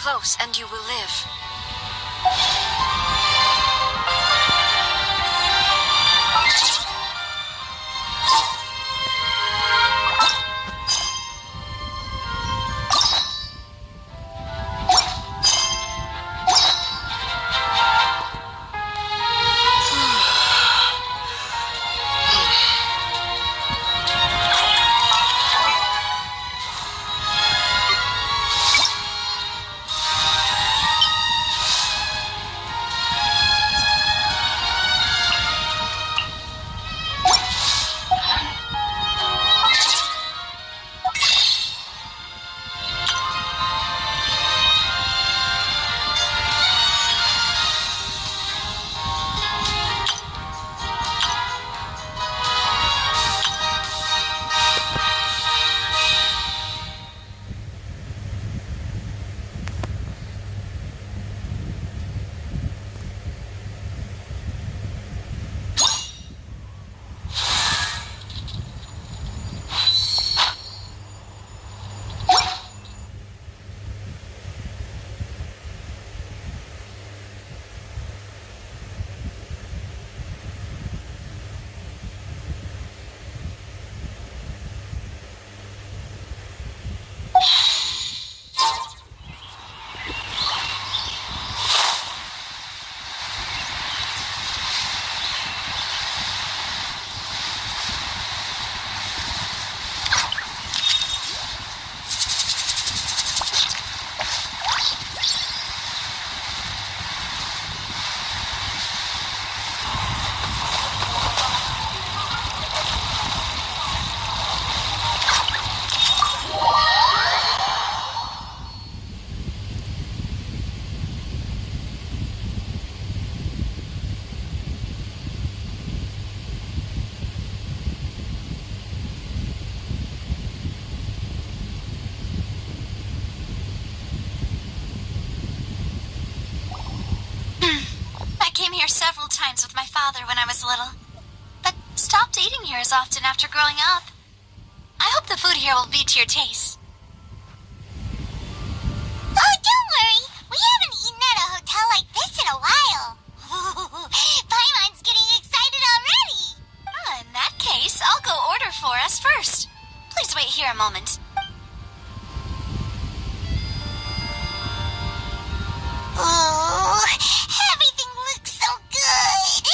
close and you will live. Several times with my father when I was little, but stopped eating here as often after growing up. I hope the food here will be to your taste. Oh, don't worry. We haven't eaten at a hotel like this in a while. Paimon's getting excited already. In that case, I'll go order for us first. Please wait here a moment. Oh, everything looks so good.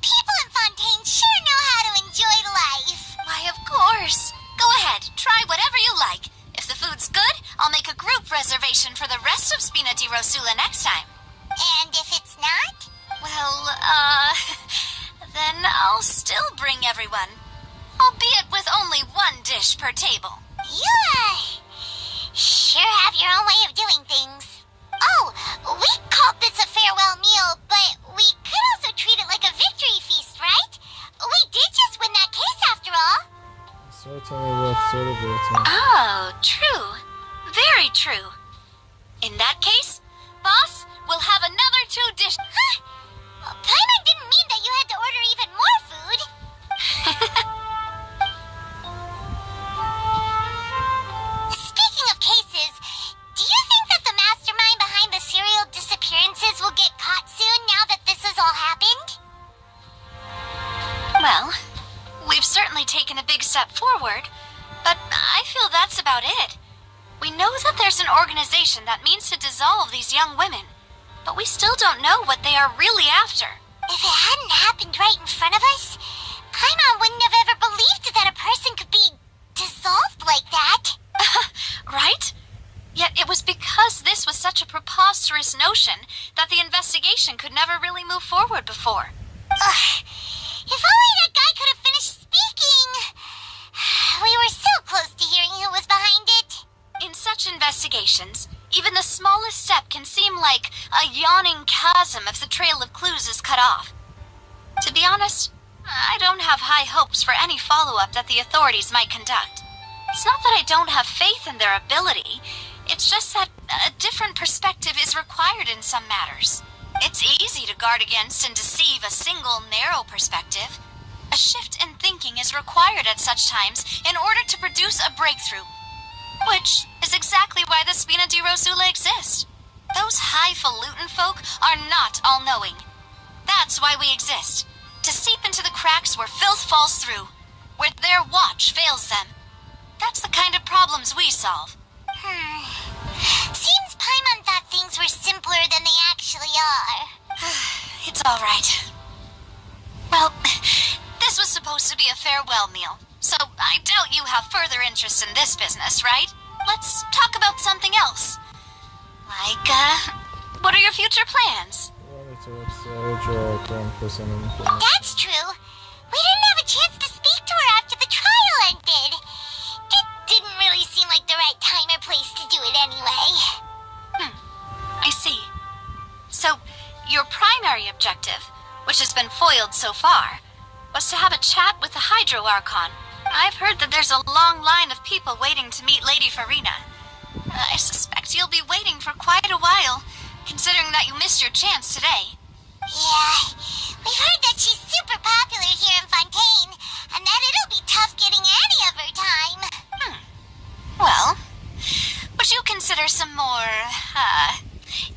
People in Fontaine sure know how to enjoy life. Why, of course. Go ahead, try whatever you like. If the food's good, I'll make a group reservation for the rest of Spina di Rosula next time. And if it's not? Well, then I'll still bring everyone. Albeit with only one dish per table. You, sure have your own way of doing things. Oh, we called this a farewell meal, but we could also treat it like a victory feast, right? We did just win that case after all. Oh, true. Very true. In that case, boss, we'll have another 2 dishes. Huh? Paimon didn't mean that you had to order even more food. Speaking of cases, do you think that the mastermind behind the serial disappearances will get caught soon now that this has all happened? Well, we've certainly taken a big step forward, but I feel that's about it. We know that there's an organization that means to dissolve these young women, but we still don't know what they are really after. If it hadn't happened right in front of us, Paimon wouldn't have ever believed that a person could be dissolved like that. Right? Yet it was because this was such a preposterous notion that the investigation could never really move forward before. Ugh. If only that guy could have finished speaking. We were so close to hearing who was behind it. In such investigations, even the smallest step can seem like a yawning chasm if the trail of clues is cut off. To be honest, I don't have high hopes for any follow-up that the authorities might conduct. It's not that I don't have faith in their ability, it's just that a different perspective is required in some matters. It's easy to guard against and deceive a single narrow perspective. A shift in thinking is required at such times in order to produce a breakthrough. Which is exactly why the Spina di Rosula exists. Those highfalutin folk are not all-knowing. That's why we exist. To seep into the cracks where filth falls through, where their watch fails them. That's the kind of problems we solve. Seems Paimon thought things were simpler than they actually are. It's all right. Well, this was supposed to be a farewell meal, so I doubt you have further interest in this business, right? Let's talk about something else. Like, what are your future plans? That's true. We didn't have a chance to speak to her after the trial ended. It didn't really seem like the right time or place to do it anyway. I see. So, your primary objective, which has been foiled so far, was to have a chat with the Hydro Archon. I've heard that there's a long line of people waiting to meet Lady Farina. I suspect you'll be waiting for quite a while, considering that you missed your chance today. Yeah, we've heard that she's super popular here in Fontaine, and that it'll be tough getting any of her time. Well, would you consider some more,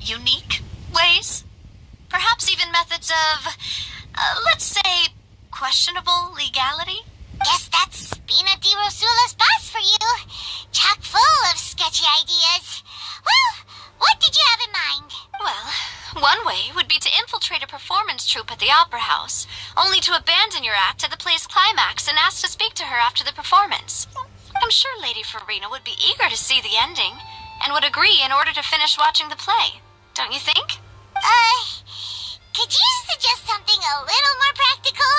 unique ways? Perhaps even methods of, let's say, questionable legality? Guess that's Spina di Rosula's boss for you. Chock full of sketchy ideas. Well, what did you have in mind? Well, one way would be to infiltrate a performance troupe at the Opera House, only to abandon your act at the play's climax and ask to speak to her after the performance. I'm sure Lady Farina would be eager to see the ending, and would agree in order to finish watching the play. Don't you think? Could you suggest something a little more practical?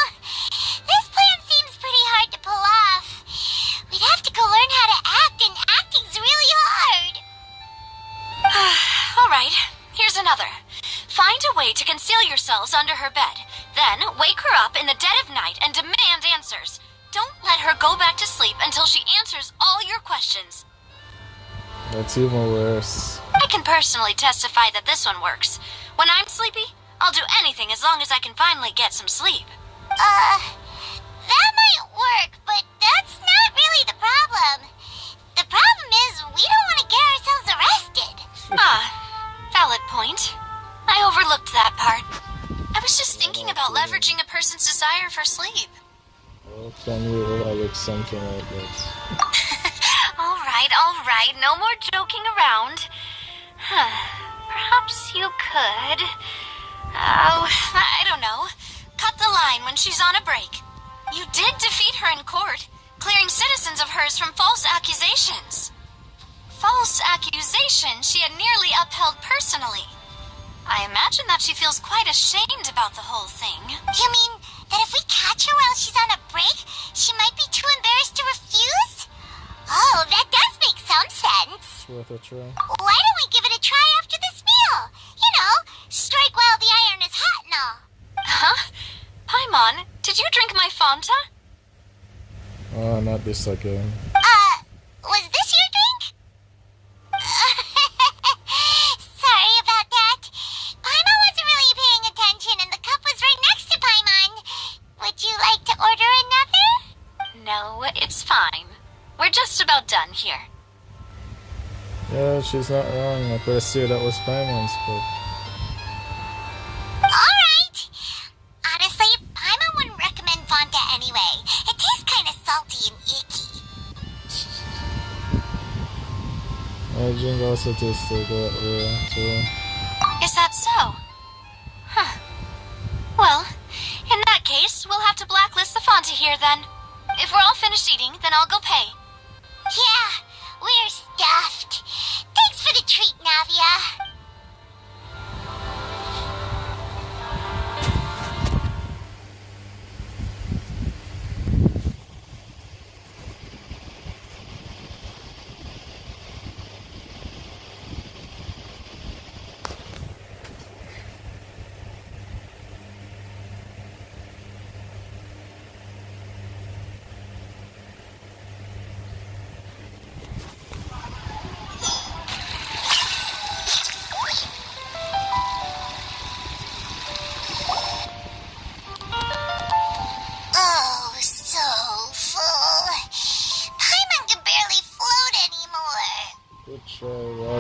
This plan seems pretty hard to pull off. We'd have to go learn how to act, and acting's really hard. All right, here's another. Find a way to conceal yourselves under her bed. Then wake her up in the dead of night and demand answers. Don't let her go back to sleep until she answers all your questions. That's even worse. I can personally testify that this one works. When I'm sleepy, I'll do anything as long as I can finally get some sleep. That might work, but that's not really the problem. The problem is we don't want to get ourselves arrested. Valid point. I overlooked that part. I was just thinking about leveraging a person's desire for sleep. Well, can you overlook something like that? All right. No more joking around. Perhaps you could... Oh, I don't know. Cut the line when she's on a break. You did defeat her in court, clearing citizens of hers from false accusations. False accusations she had nearly upheld personally. I imagine that she feels quite ashamed about the whole thing. You mean that if we catch her while she's on a break, she might be too embarrassed to refuse? Oh, that does make some sense. It's worth a try. Why don't we give it a try after this meal? You know, strike while the iron is hot and all. Huh? Paimon, did you drink my Fanta? Oh, not this again. Was this your drink? Sorry about that. Paimon wasn't really paying attention and the cup was right next to Paimon. Would you like to order another? No, it's fine. We're just about done here. Yeah, she's not wrong. I could assume that was Paimon's fault. Alright. Honestly, Paimon wouldn't recommend Fonta anyway. It tastes kind of salty and icky. My drink also tasted that way, too. Is that so? Huh. Well, in that case, we'll have to blacklist the Fanta here then. If we're all finished eating, then I'll go pay. Yeah, we're stuffed. Thanks for the treat, Navia.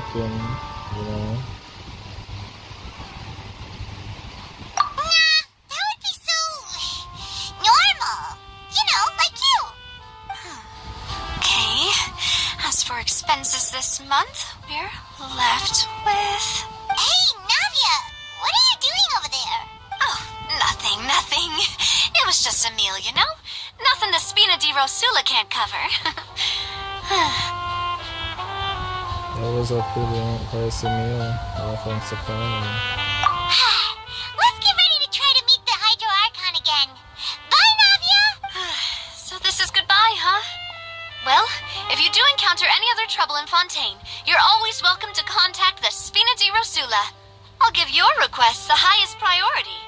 fucking, you know. Nah, that would be so normal. You know, like you. Okay. As for expenses this month, we're left with... Hey, Navia, what are you doing over there? Oh, nothing. It was just a meal, you know? Nothing the Spina di Rosula can't cover. That was a pretty pricey meal, all thanks to family. Let's get ready to try to meet the Hydro Archon again. Bye, Navia! So this is goodbye, huh? Well, if you do encounter any other trouble in Fontaine, you're always welcome to contact the Spina di Rosula. I'll give your request the highest priority.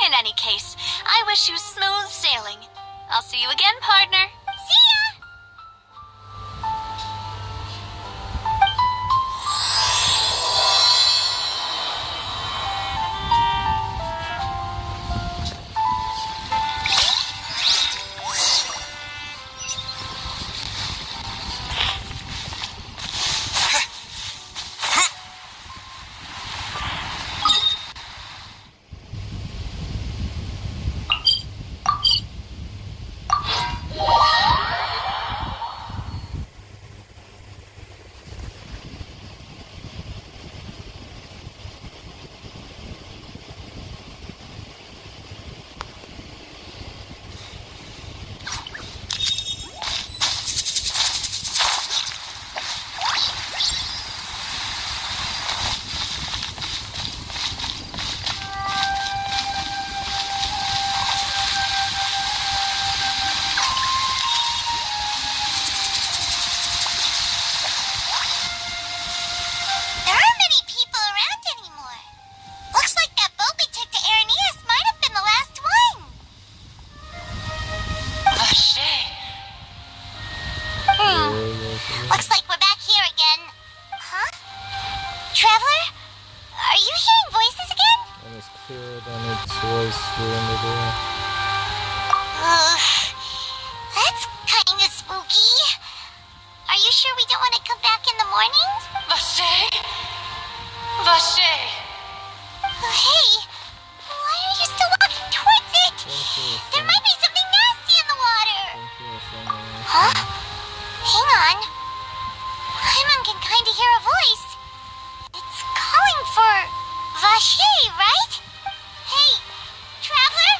In any case, I wish you smooth sailing. I'll see you again, partner. See ya! Looks like we're back here again. Huh? Traveler? Are you hearing voices again? And it's clearer than its voice during the day. That's kinda spooky. Are you sure we don't want to come back in the morning? Vache? Vache! Hey, why are you still walking towards it? There might be something nasty in the water. Huh? Hang on. Paimon can kinda hear a voice. It's calling for Vache, right? Hey, traveler?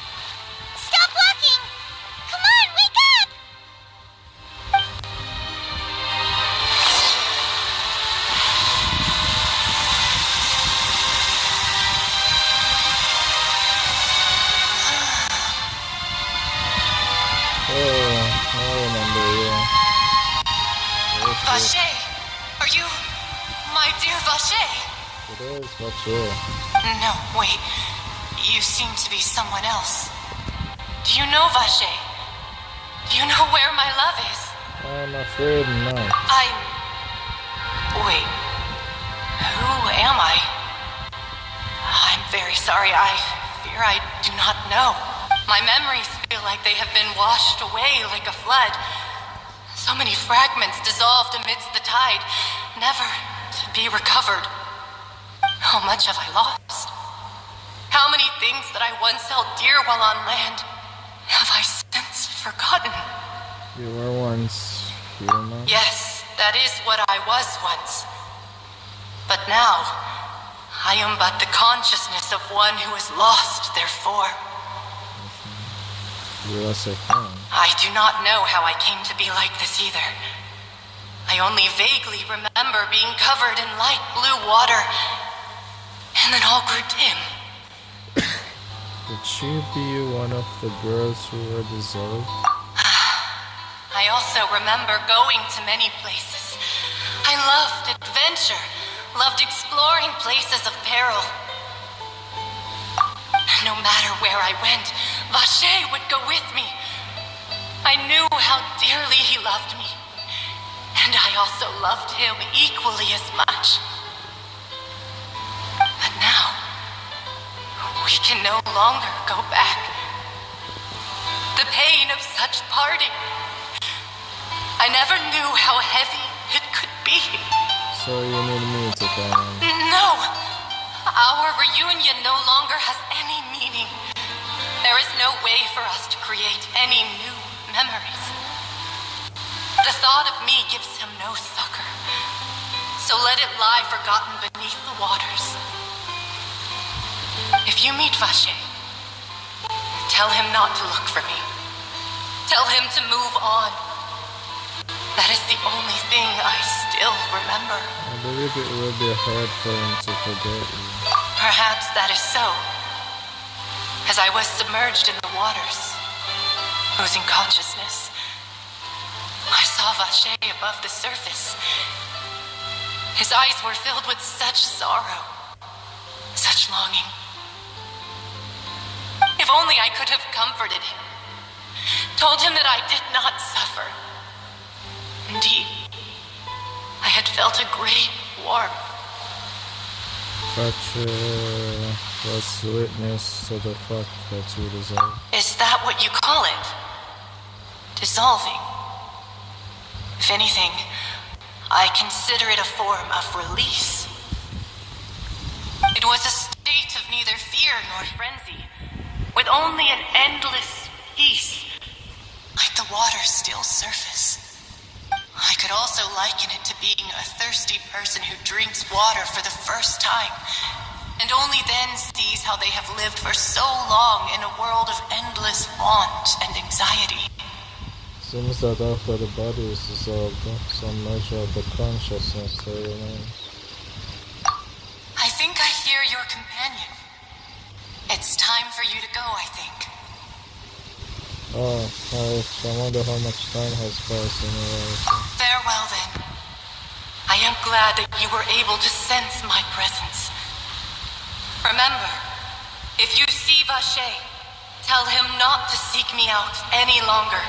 Stop walking! Come on, wake up! Oh, I remember, yeah. Vache! Are you my dear Vache? It is, but sure. No, wait. You seem to be someone else. Do you know Vache? Do you know where my love is? I'm afraid not. Wait. Who am I? I'm very sorry. I fear I do not know. My memories feel like they have been washed away like a flood. So many fragments dissolved amidst the tide, never to be recovered. How much have I lost? How many things that I once held dear while on land have I since forgotten? You were once human. Yes, that is what I was once. But now, I am but the consciousness of one who is lost, therefore. You was a fan. I do not know how I came to be like this either. I only vaguely remember being covered in light blue water, and then all grew dim. Did she be one of the girls who were dissolved? I also remember going to many places. I loved adventure, loved exploring places of peril. No matter where I went, Vache would go with me. I knew how dearly he loved me, and I also loved him equally as much. But now, we can no longer go back. The pain of such parting, I never knew how heavy it could be. free. So you need me to find him. No! Our reunion no longer has any meaning. There is no way for us to create any new memories. The thought of me gives him no succor. So let it lie forgotten beneath the waters. If you meet Vache, tell him not to look for me. Tell him to move on. That is the only thing I still remember. I believe it will be hard for him to forget you. Perhaps that is so. As I was submerged in the waters, losing consciousness, I saw Vache above the surface. His eyes were filled with such sorrow, such longing. If only I could have comforted him, told him that I did not suffer. Indeed, I had felt a great warmth. But was witness to the fact that you dissolved. Is that what you call it? Dissolving? If anything, I consider it a form of release. It was a state of neither fear nor frenzy, with only an endless peace, like the water's still surface. I could also liken it to being a thirsty person who drinks water for the first time, and only then sees how they have lived for so long in a world of endless want and anxiety. Seems that after the body is dissolved, some measure of the consciousness still remains. I think I hear your companion. It's time for you to go, I think. Oh, alright. I wonder how much time has passed in your life. Farewell, then. I am glad that you were able to sense my presence. Remember, if you see Vache, tell him not to seek me out any longer.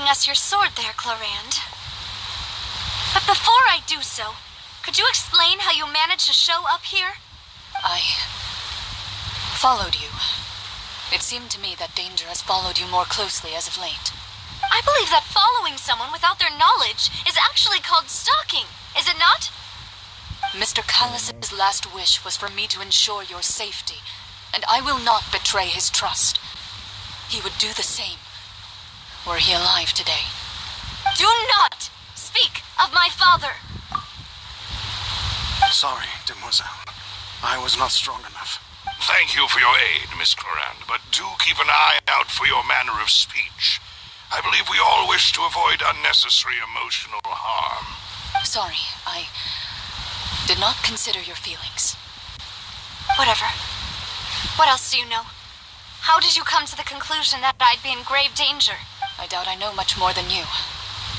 Us your sword there, Clarand. But before I do so, could you explain how you managed to show up here? I followed you. It seemed to me that danger has followed you more closely as of late. I believe that following someone without their knowledge is actually called stalking, is it not? Mr. Callus's last wish was for me to ensure your safety, and I will not betray his trust. He would do the same. Were he alive today? Do not speak of my father! Sorry, demoiselle. I was not strong enough. Thank you for your aid, Miss Clarand, but do keep an eye out for your manner of speech. I believe we all wish to avoid unnecessary emotional harm. Sorry, I did not consider your feelings. Whatever. What else do you know? How did you come to the conclusion that I'd be in grave danger? I doubt I know much more than you.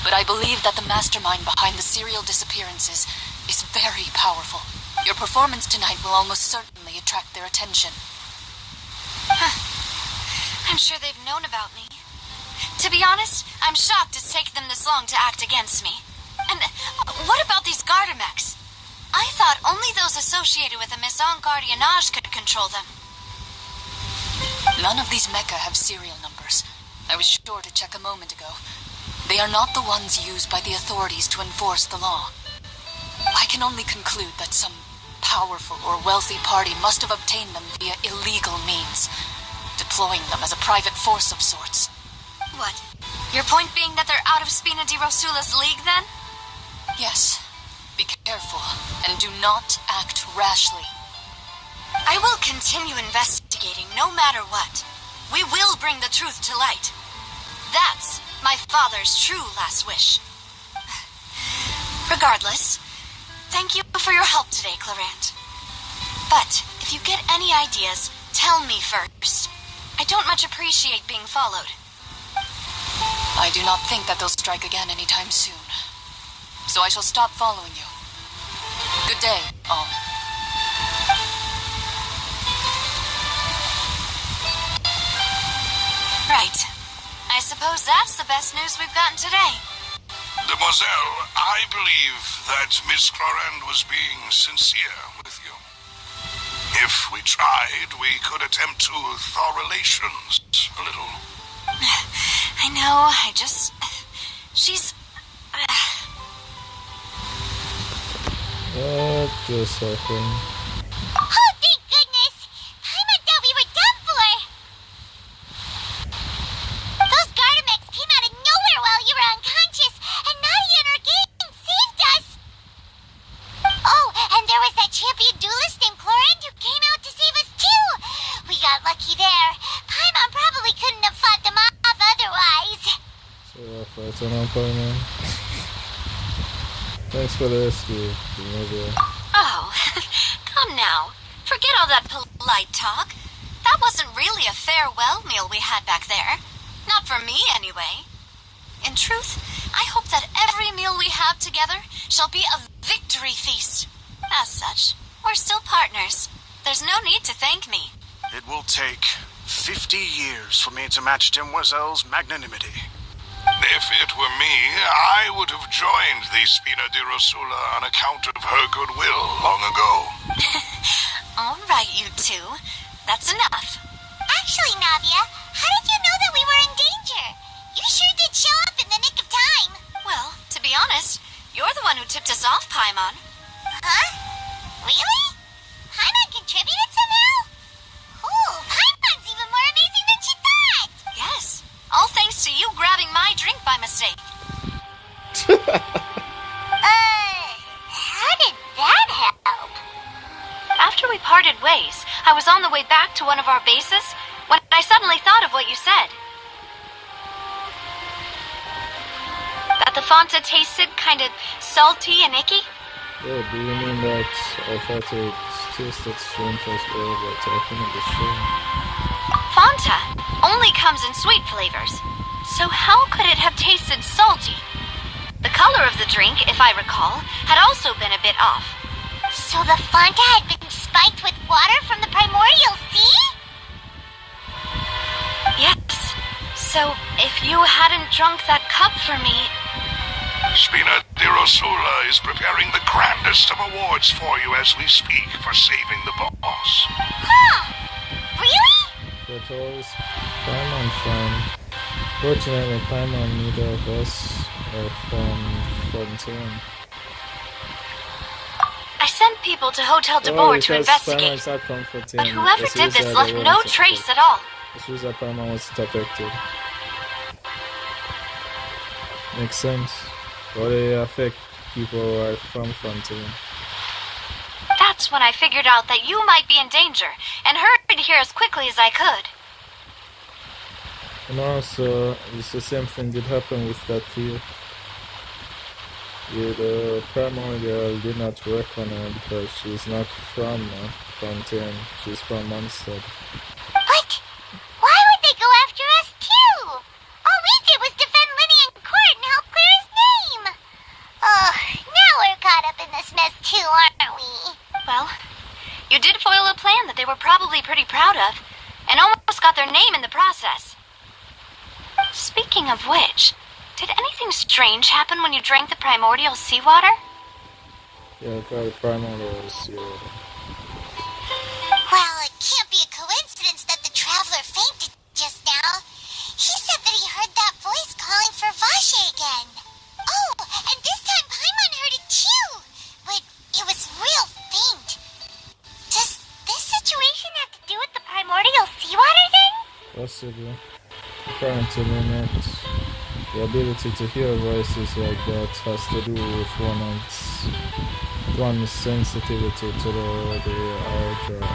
But I believe that the mastermind behind the serial disappearances is very powerful. Your performance tonight will almost certainly attract their attention. I'm sure they've known about me. To be honest, I'm shocked it's taken them this long to act against me. And what about these garter mechs? I thought only those associated with the Maison Gardiennage could control them. None of these mecha have serial numbers. I was sure to check a moment ago. They are not the ones used by the authorities to enforce the law. I can only conclude that some powerful or wealthy party must have obtained them via illegal means, deploying them as a private force of sorts. What? Your point being that they're out of Spina di Rosula's league, then? Yes. Be careful, and do not act rashly. I will continue investigating no matter what. We will bring the truth to light. That's my father's true last wish. Regardless, thank you for your help today, Clarant. But if you get any ideas, tell me first. I don't much appreciate being followed. I do not think that they'll strike again anytime soon. So I shall stop following you. Good day, all. Right. I suppose that's the best news we've gotten today. Demoiselle, I believe that Miss Clarand was being sincere with you. If we tried, we could attempt to thaw relations a little. I know, she's... Just a second. Oh, thank goodness! Paimon thought we were done for! Those Gardamex came out of nowhere while you were unconscious, and Nadia and her gang saved us! Oh, and there was that champion duelist named Chlorine who came out to save us too! We got lucky there. Paimon probably couldn't have fought them off otherwise. So fighting on Paimon. Thanks for the rescue, Demoiselle. Oh, come now. Forget all that polite talk. That wasn't really a farewell meal we had back there. Not for me, anyway. In truth, I hope that every meal we have together shall be a victory feast. As such, we're still partners. There's no need to thank me. It will take 50 years for me to match Demoiselle's magnanimity. If it were me, I would have joined the Spina di Rosula on account of her goodwill long ago. All right, you two. That's enough. Actually, Navia, how did you know that we were in danger? You sure did show up in the nick of time. Well, to be honest, you're the one who tipped us off, Paimon. Huh? Really? Paimon contributed somehow? Cool, Paimon's even more amazing than she thought! Yes. All thanks to you grabbing my drink by mistake. How did that help? After we parted ways, I was on the way back to one of our bases when I suddenly thought of what you said. That the Fanta tasted kind of salty and icky? Yeah, do you mean that I thought it tasted strange as well by talking of the stream? Fanta only comes in sweet flavors, so how could it have tasted salty? The color of the drink, if I recall, had also been a bit off. So the Fanta had been spiked with water from the primordial sea? Yes. So if you hadn't drunk that cup for me... Spina di Rosula is preparing the grandest of awards for you as we speak for saving the boss. Huh. Really? But always Paimon fan. Fortunately, Paimon neither of us are from Fontaine. I sent people to Hotel de Boer to investigate, Paimon's not from Fontaine. but whoever It's did just this that left they no weren't trace affected. at all. It's just that Paimon wasn't affected. Makes sense. Why they affect people who are from Fontaine? That's when I figured out that you might be in danger and hurried here as quickly as I could. And also, it's the same thing did happen with that thief. Yeah, the primordial did not work on her because she's not from Fontaine. She's from Munstead. What? Why would they go after us too? All we did was defend Linny in court and help clear his name. Oh, now we're caught up in this mess too, aren't we? Well, you did foil a plan that they were probably pretty proud of, and almost got their name in the process. Speaking of which, did anything strange happen when you drank the primordial seawater? Yeah, I got the primordial seawater. Well, it can't be a coincidence that the traveler fainted just now. He said that he heard that voice calling for Vache again. Oh, and this time Paimon heard it too, but it was real faint. Does this situation have to do with the primordial seawater thing? Possibly. Apparently not. The ability to hear voices like that has to do with one's sensitivity to the Archon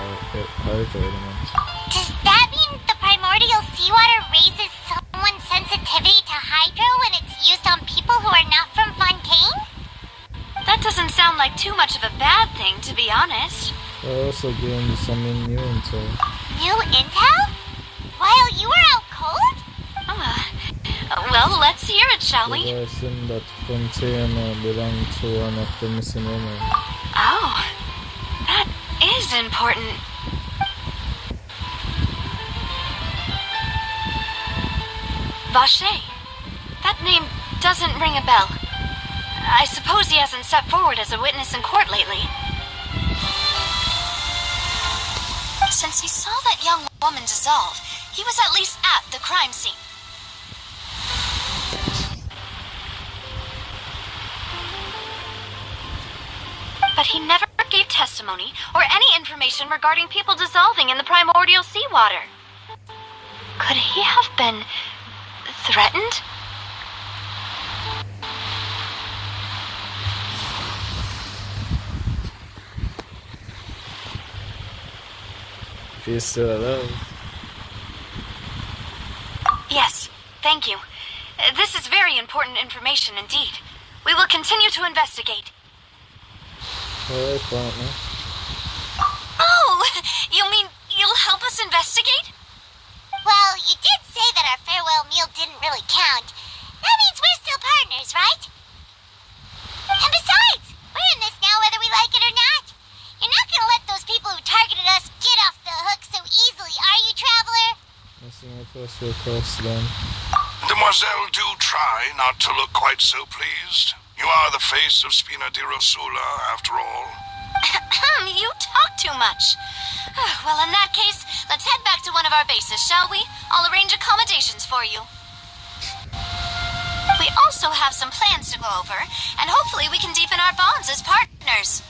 element. Does that mean the primordial seawater raises someone's sensitivity to hydro when it's used on people who are not from Fontaine? That doesn't sound like too much of a bad thing, to be honest. I also gained some new intel. New intel? While you were out cold? Well, let's hear it, shall we? I assume that Fontaine belonged to one of the missing women. Oh, that is important. Vache. That name doesn't ring a bell. I suppose he hasn't stepped forward as a witness in court lately. Since he saw that young woman dissolve, he was at least at the crime scene. But he never gave testimony or any information regarding people dissolving in the primordial seawater. Could he have been threatened? If he's still alive. Yes, thank you. This is very important information indeed. We will continue to investigate. Alright, partner. Oh, you mean you'll help us investigate? Well, you did say that our farewell meal didn't really count. That means we're still partners, right? And besides, we're in this now whether we like it or not. You're not gonna let those people who targeted us get off the hook so easily, are you, Traveler? That's my first request then. Demoiselle, do try not to look quite so pleased. You are the face of Spina di Rosula, after all. You talk too much. Well, in that case, let's head back to one of our bases, shall we? I'll arrange accommodations for you. We also have some plans to go over, and hopefully we can deepen our bonds as partners.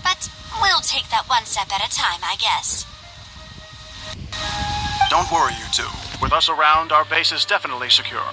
But we'll take that one step at a time, I guess. Don't worry, you two. With us around, our base is definitely secure.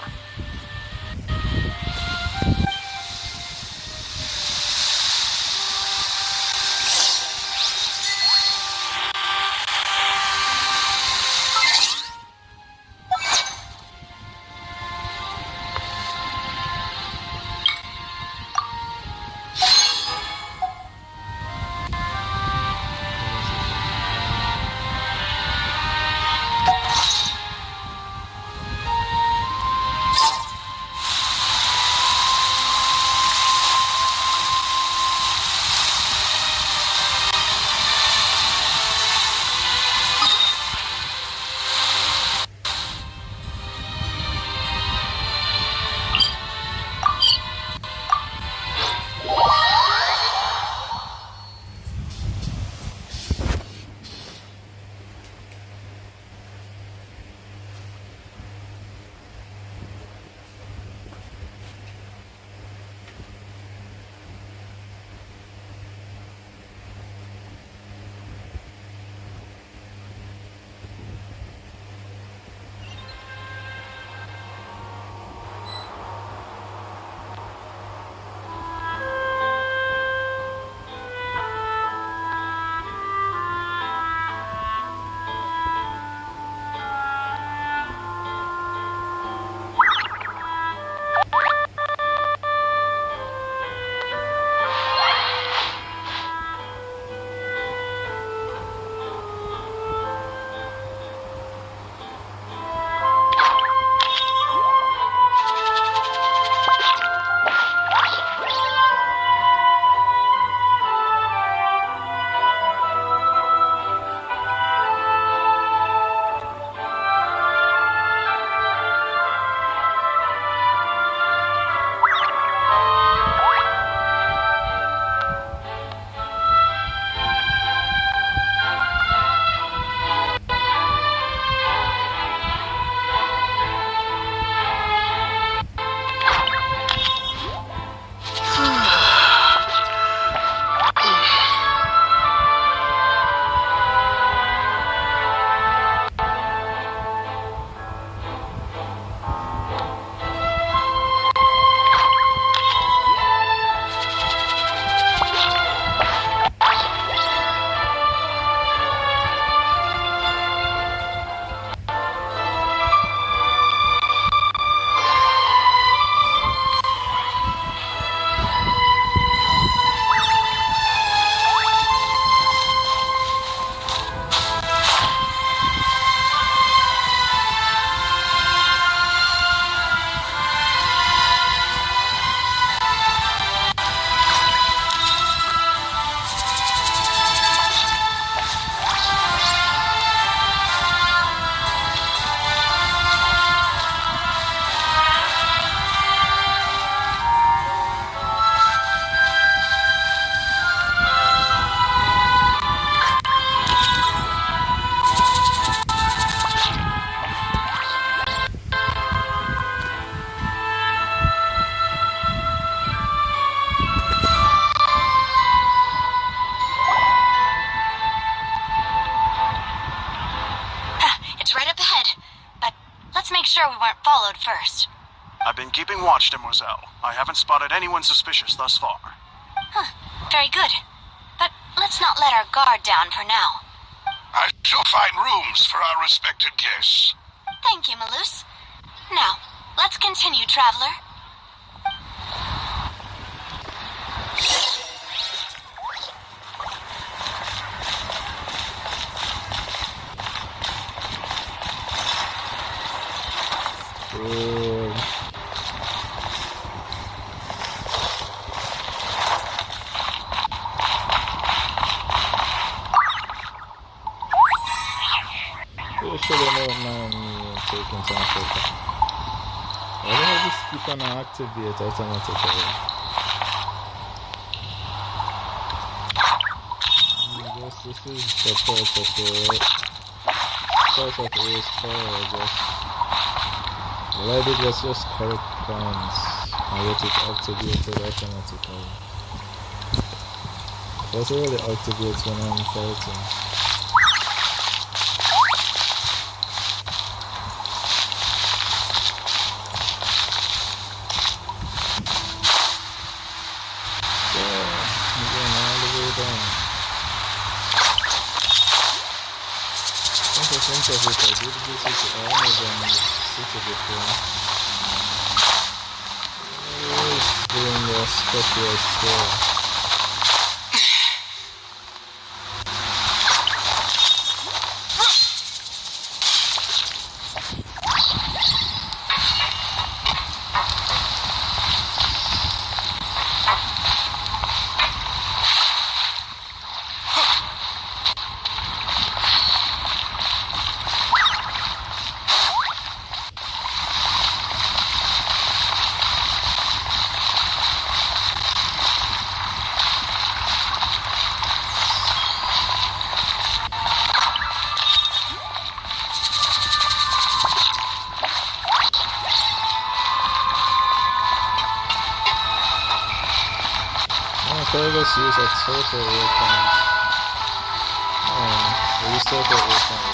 sure we weren't followed first. I've been keeping watch, Demoiselle. I haven't spotted anyone suspicious thus far. Huh, very good. But let's not let our guard down for now. I shall find rooms for our respected guests. Thank you, Malus. Now, let's continue, traveler. Cool. Pretty sure they don't mind me taking time for that. Why do I just keep on activate automatically? I guess this is the part of the part of A's power, I guess. All I did was just correct points and let it activated automatically. That's already activates when I'm fighting. Think of it, I did this with all of them city before. Always doing the special skill. Let's use a total weapons. We use total weapons.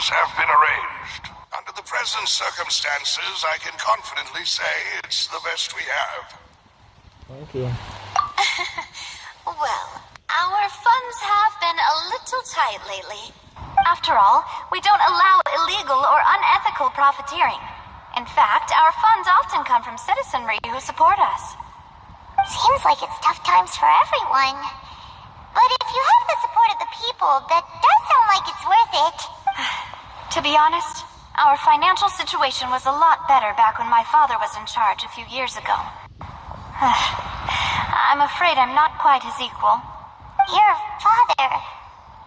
Have been arranged. Under the present circumstances, I can confidently say it's the best we have. Thank you. Well, our funds have been a little tight lately. After all, we don't allow illegal or unethical profiteering. In fact, our funds often come from citizenry who support us. Seems like it's tough times for everyone. But if you have the support of the people, that does sound like it's worth it. To be honest, our financial situation was a lot better back when my father was in charge a few years ago. I'm afraid I'm not quite his equal. Your father...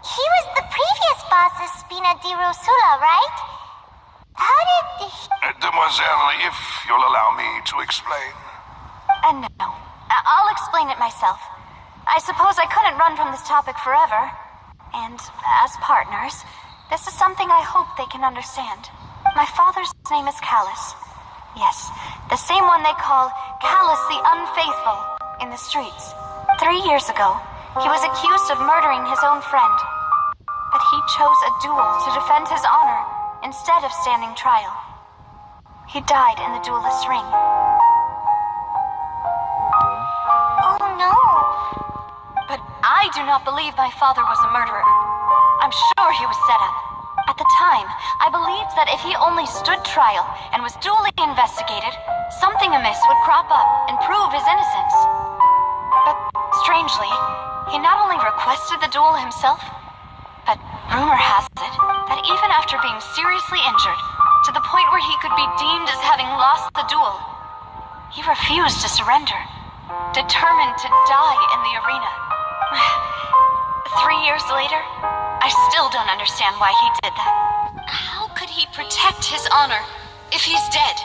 he was the previous boss of Spina di Rosula, right? How did he... Demoiselle, if you'll allow me to explain. No. I'll explain it myself. I suppose I couldn't run from this topic forever. And as partners... this is something I hope they can understand. My father's name is Callus. Yes, the same one they call Callus the Unfaithful in the streets. 3 years ago, he was accused of murdering his own friend. But he chose a duel to defend his honor instead of standing trial. He died in the duelist's ring. Oh no! But I do not believe my father was a murderer. I'm sure he was set up. At the time, I believed that if he only stood trial and was duly investigated, something amiss would crop up and prove his innocence. But strangely, he not only requested the duel himself, but rumor has it that even after being seriously injured, to the point where he could be deemed as having lost the duel, he refused to surrender, determined to die in the arena. 3 years later, I I still don't understand why he did that. How could he protect his honor if he's dead?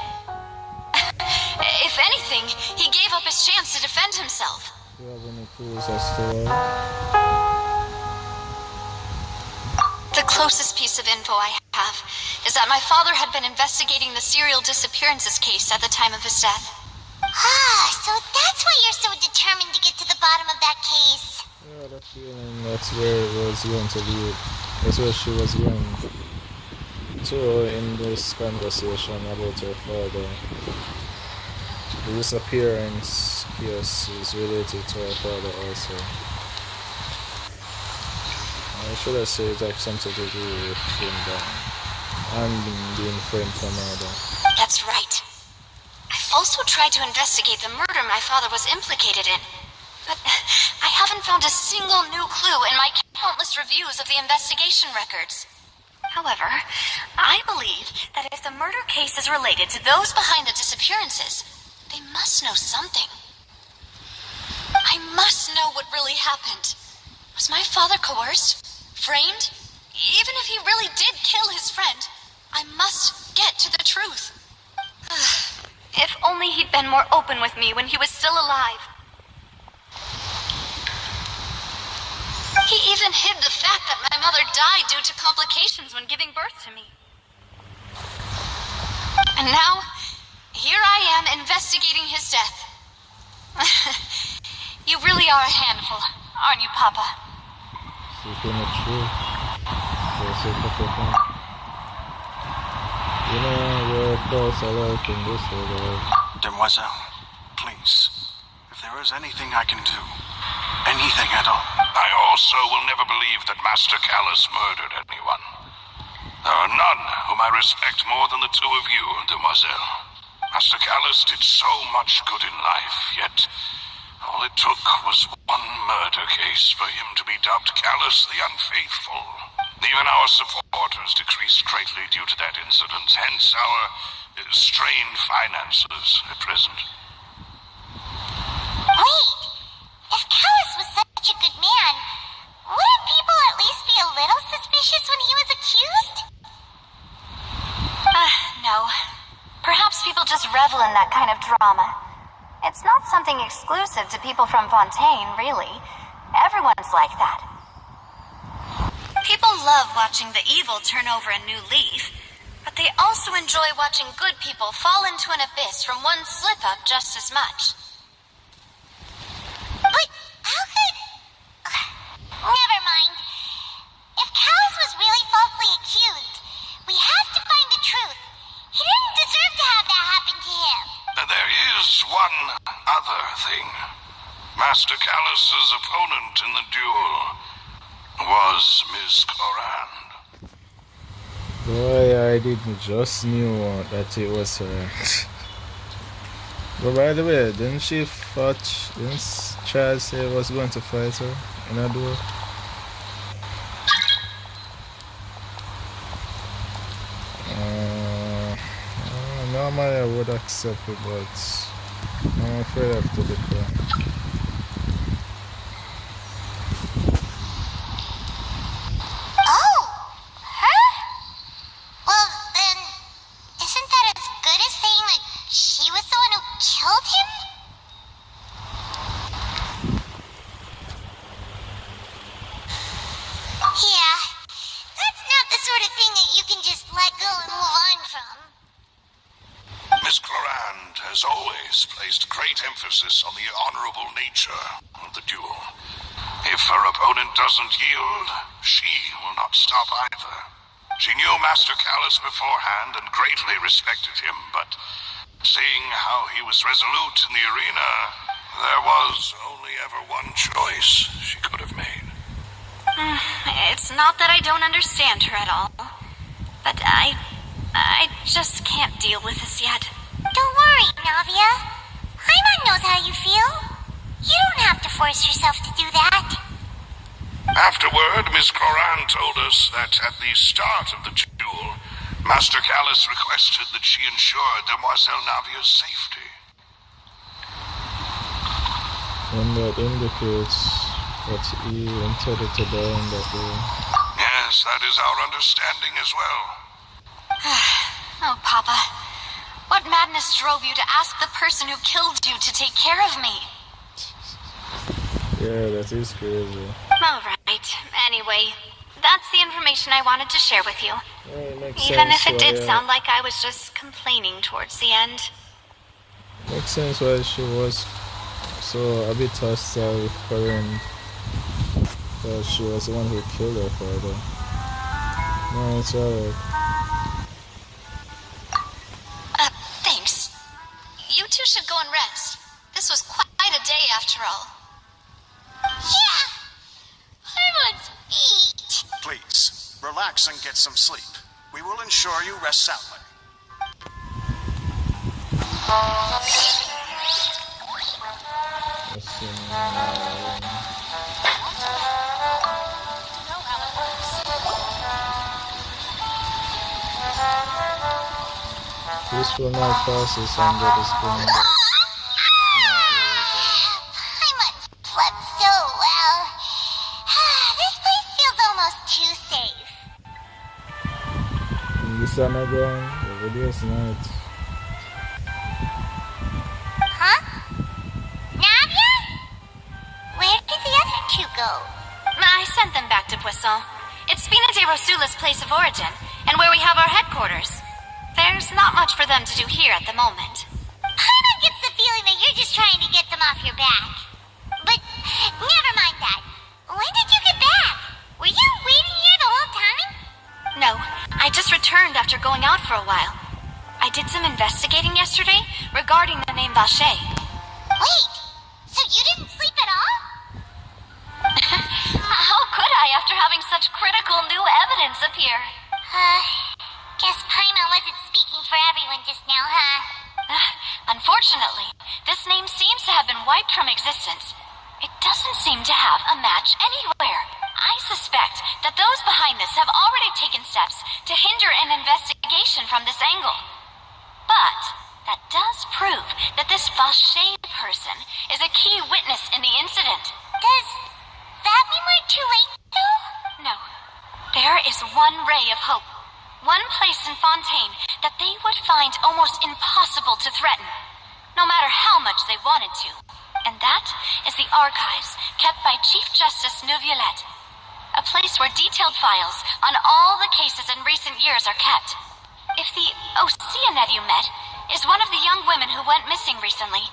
If anything, he gave up his chance to defend himself. Do you have any clues as to why? The closest piece of info I have is that my father had been investigating the serial disappearances case at the time of his death. Ah, so that's why you're so determined to get to the bottom of that case. Yeah, that feeling, that's where it was going to be. That's where she was going to in this conversation about her father. The disappearance case is related to her father also. I should have said it has something to do with him and being framed for murder. That's right. I've also tried to investigate the murder my father was implicated in, but I haven't found a single new clue in my countless reviews of the investigation records. However, I believe that if the murder case is related to those behind the disappearances, they must know something. I must know what really happened. Was my father coerced? Framed? Even if he really did kill his friend, I must get to the truth. If only he'd been more open with me when he was still alive. He even hid the fact that my mother died due to complications when giving birth to me. And now, here I am investigating his death. You really are a handful, aren't you, Papa? Seeking the truth. For the sake of your friend. You know, we're close alike in this regard. Demoiselle, please. If there is anything I can do, anything at all. I also will never believe that Master Callus murdered anyone. There are none whom I respect more than the two of you, Demoiselle. Master Callus did so much good in life, yet all it took was one murder case for him to be dubbed Callus the Unfaithful. Even our supporters decreased greatly due to that incident, hence our strained finances at present. Wait, if Callus was such a good man, wouldn't people at least be a little suspicious when he was accused? No. Perhaps people just revel in that kind of drama. It's not something exclusive to people from Fontaine, really. Everyone's like that. People love watching the evil turn over a new leaf, but they also enjoy watching good people fall into an abyss from one slip-up just as much. But how could... Never mind. If Callus was really falsely accused, we have to find the truth. He didn't deserve to have that happen to him. There is one other thing. Master Callus's opponent in the duel was Miss Clorand. Boy, I didn't just knew that it was her. But by the way, didn't she fight? Didn't Chad say he was going to fight her in a duel? Normally I would accept it, but I'm afraid I have to decline. Oh, her? Well, then, isn't that as good as saying that she was the one who killed him? Yeah, that's not the sort of thing that you can just let go and move on from. Miss Clorand has always placed great emphasis on the honorable nature of the duel. If her opponent doesn't yield, she will not stop either. She knew Master Callus beforehand and greatly respected him, but seeing how he was resolute in the arena, there was only ever one choice she could have made. It's not that I don't understand her at all, but I just can't deal with this yet. Don't worry, Navia. Paimon knows how you feel. You don't have to force yourself to do that. Afterward, Miss Clorand told us that at the start of the duel, Master Callus requested that she ensure Demoiselle Navia's safety. And that indicates that he intended to die in that way. Yes, that is our understanding as well. Oh, Papa. What madness drove you to ask the person who killed you to take care of me? Yeah, that is crazy. Alright. Anyway, that's the information I wanted to share with you. Yeah, it makes Even sense if it did why, sound like I was just complaining towards the end. makes sense why she was so a bit hostile with her, and that she was the one who killed her father. No, it's alright. Thanks. You two should go and rest. This was quite a day after all. Yeah! I want to eat. Please, relax and get some sleep. We will ensure you rest soundly. Let's see. Peaceful night passes under the spring. Paimon slept so well. This place feels almost too safe. The sun again. The video's night. Huh? Navia? Where did the other two go? I sent them back to Poisson. It's Spina de Rosula's place of origin, and where we have our headquarters. There's not much for them to do here at the moment. Paimon gets the feeling that you're just trying to get them off your back. But never mind that. When did you get back? Were you waiting here the whole time? No, I just returned after going out for a while. I did some investigating yesterday regarding the name Vache. Wait, so you didn't sleep at all? How could I after having such critical new evidence appear? Guess Paimon wasn't speaking for everyone just now, huh? Unfortunately, this name seems to have been wiped from existence. It doesn't seem to have a match anywhere. I suspect that those behind this have already taken steps to hinder an investigation from this angle. But that does prove that this Vache person is a key witness in the incident. Does that mean we're too late, though? No. There is one ray of hope. One place in Fontaine that they would find almost impossible to threaten, no matter how much they wanted to. And that is the archives kept by Chief Justice Neuvillette. A place where detailed files on all the cases in recent years are kept. If the Oceanette you met is one of the young women who went missing recently,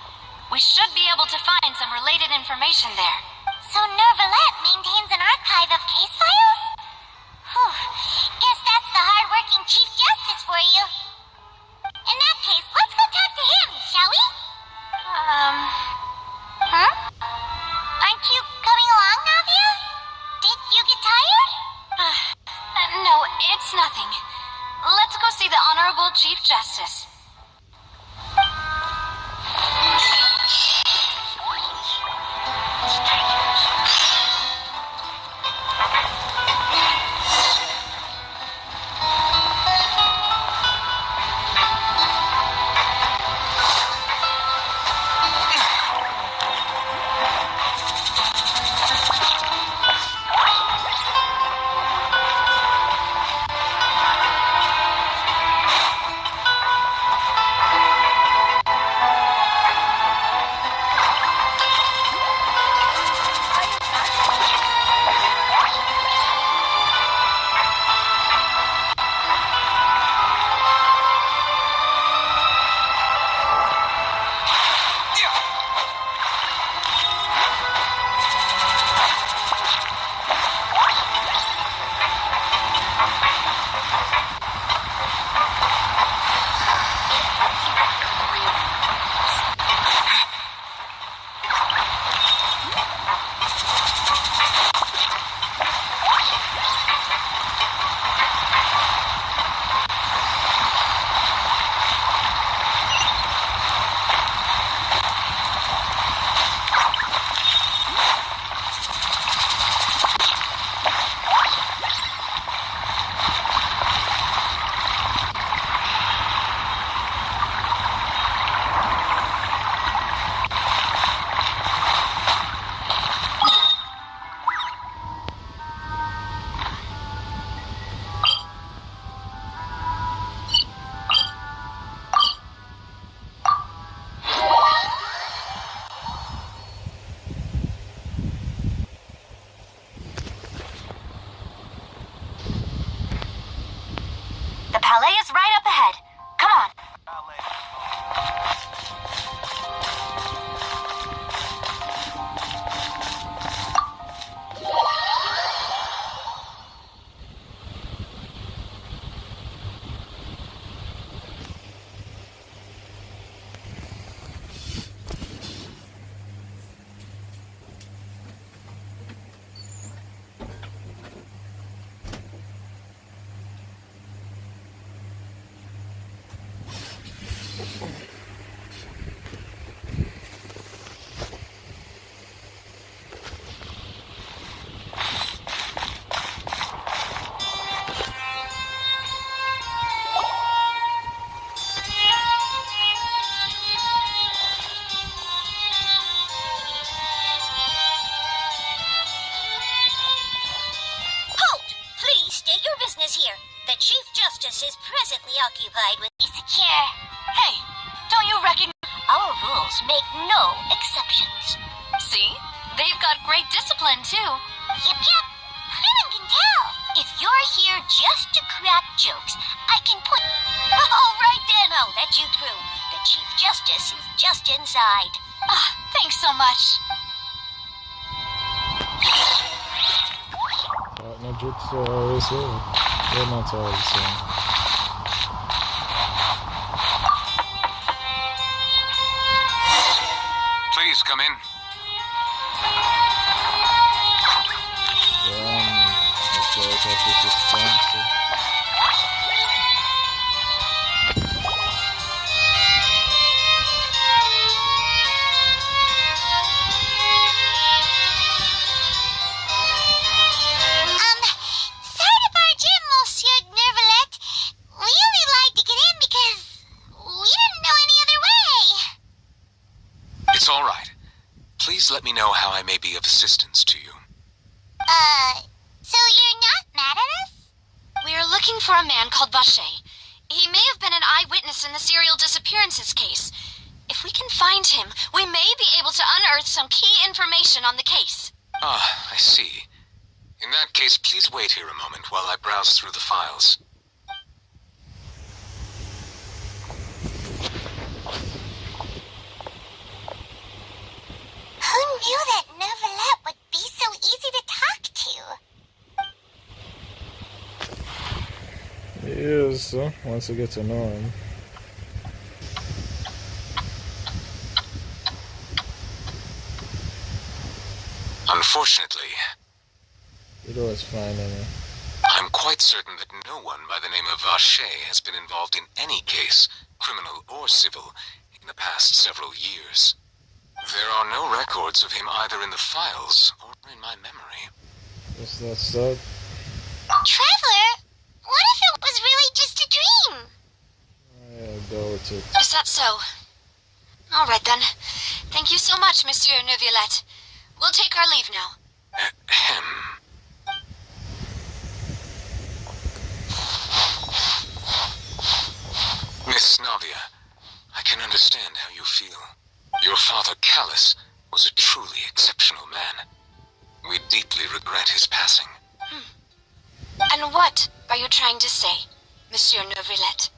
we should be able to find some related information there. So Neuvillette maintains an archive of case files? Whew. Guess that's the hard-working Chief Justice for you. In that case, let's go talk to him, shall we? Huh? Aren't you coming along, Navia? Did you get tired? No, it's nothing. Let's go see the Honorable Chief Justice. is here. The Chief Justice is presently occupied with... Be secure. Hey, don't you recognize... Our rules make no exceptions. See? They've got great discipline, too. Yep. Anyone can tell. If you're here just to crack jokes, I can put... All right then, I'll let you through. The Chief Justice is just inside. Ah, thanks so much. No jutsu always will. They're not all the same. Please come in. This guy's office is fancy. Sorry to barge in, Monsieur Nervalet. We only lied to get in because we didn't know any other way. It's all right. Please let me know how I may be of assistance to you. So you're not mad at us? We're looking for a man called Vacher. He may have been an eyewitness in the serial disappearances case. If we can find him, we may be able to unearth some key information on the case. Ah, I see. In that case, please wait here a moment while I browse through the files. Who knew that Nervalet would be so easy to talk to? He is, once you get to know him. Unfortunately, You know it's fine, anyway. I'm quite certain that no one by the name of Vacher has been involved in any case, criminal or civil, in the past several years. There are no records of him either in the files or in my memory. What's that sad? Traveler, what if it was really just a dream? I doubt it. Is that so? All right, then. Thank you so much, Monsieur Neuvillette. We'll take our leave now. Ahem. Miss Navia, I can understand how you feel. Your father, Callus, was a truly exceptional man. We deeply regret his passing. And what are you trying to say, Monsieur Neuvillette?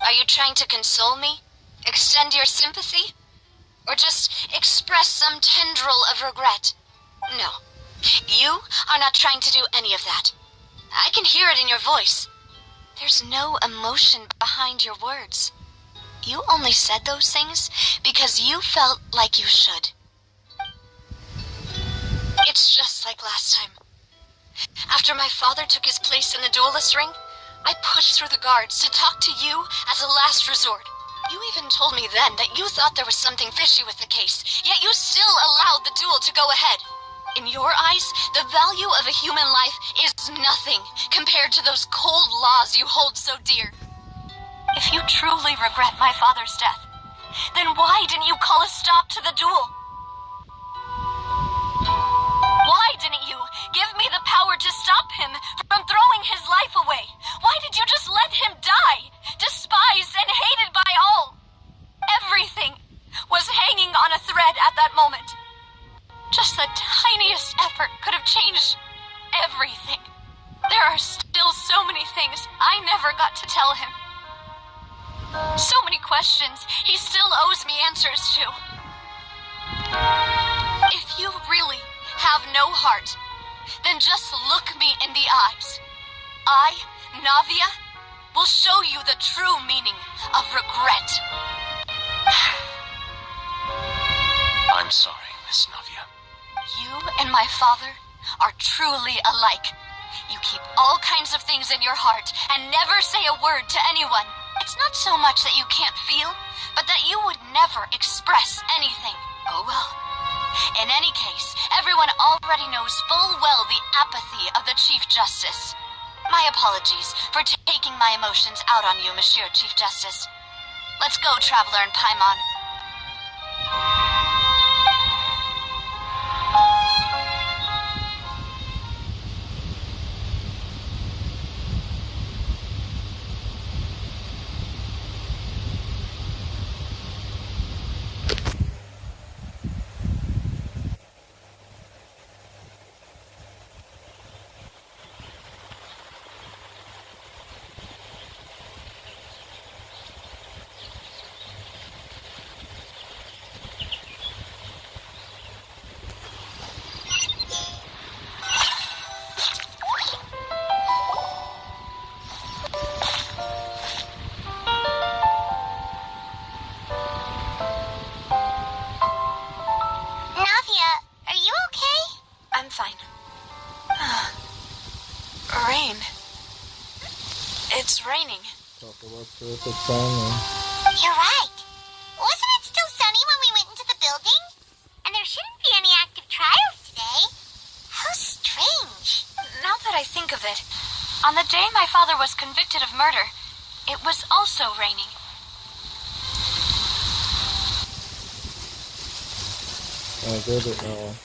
Are you trying to console me? Extend your sympathy? Or just express some tendril of regret? No. You are not trying to do any of that. I can hear it in your voice. There's no emotion behind your words. You only said those things because you felt like you should. It's just like last time. After my father took his place in the duelist ring, I pushed through the guards to talk to you as a last resort. You even told me then that you thought there was something fishy with the case, yet you still allowed the duel to go ahead. In your eyes, the value of a human life is nothing compared to those cold laws you hold so dear. If you truly regret my father's death, then why didn't you call a stop to the duel? Why didn't you give me the power to stop him from throwing his life away? Why did you just let him die, despised and hated by all? Everything was hanging on a thread at that moment. Just the tiniest effort could have changed everything. There are still so many things I never got to tell him. So many questions he still owes me answers to. If you really have no heart, then just look me in the eyes. I, Navia, will show you the true meaning of regret. I'm sorry, Miss Navia. You and my father are truly alike. You keep all kinds of things in your heart and never say a word to anyone. It's not so much that you can't feel, but that you would never express anything. Oh well. In any case, everyone already knows full well the apathy of the Chief Justice. My apologies for taking my emotions out on you, Monsieur Chief Justice. Let's go, Traveler and Paimon. fine. Rain. It's raining. Talk about perfect timing. You're right. Wasn't it still sunny when we went into the building? And there shouldn't be any active trials today. How strange. Now that I think of it, on the day my father was convicted of murder, it was also raining. I get it now.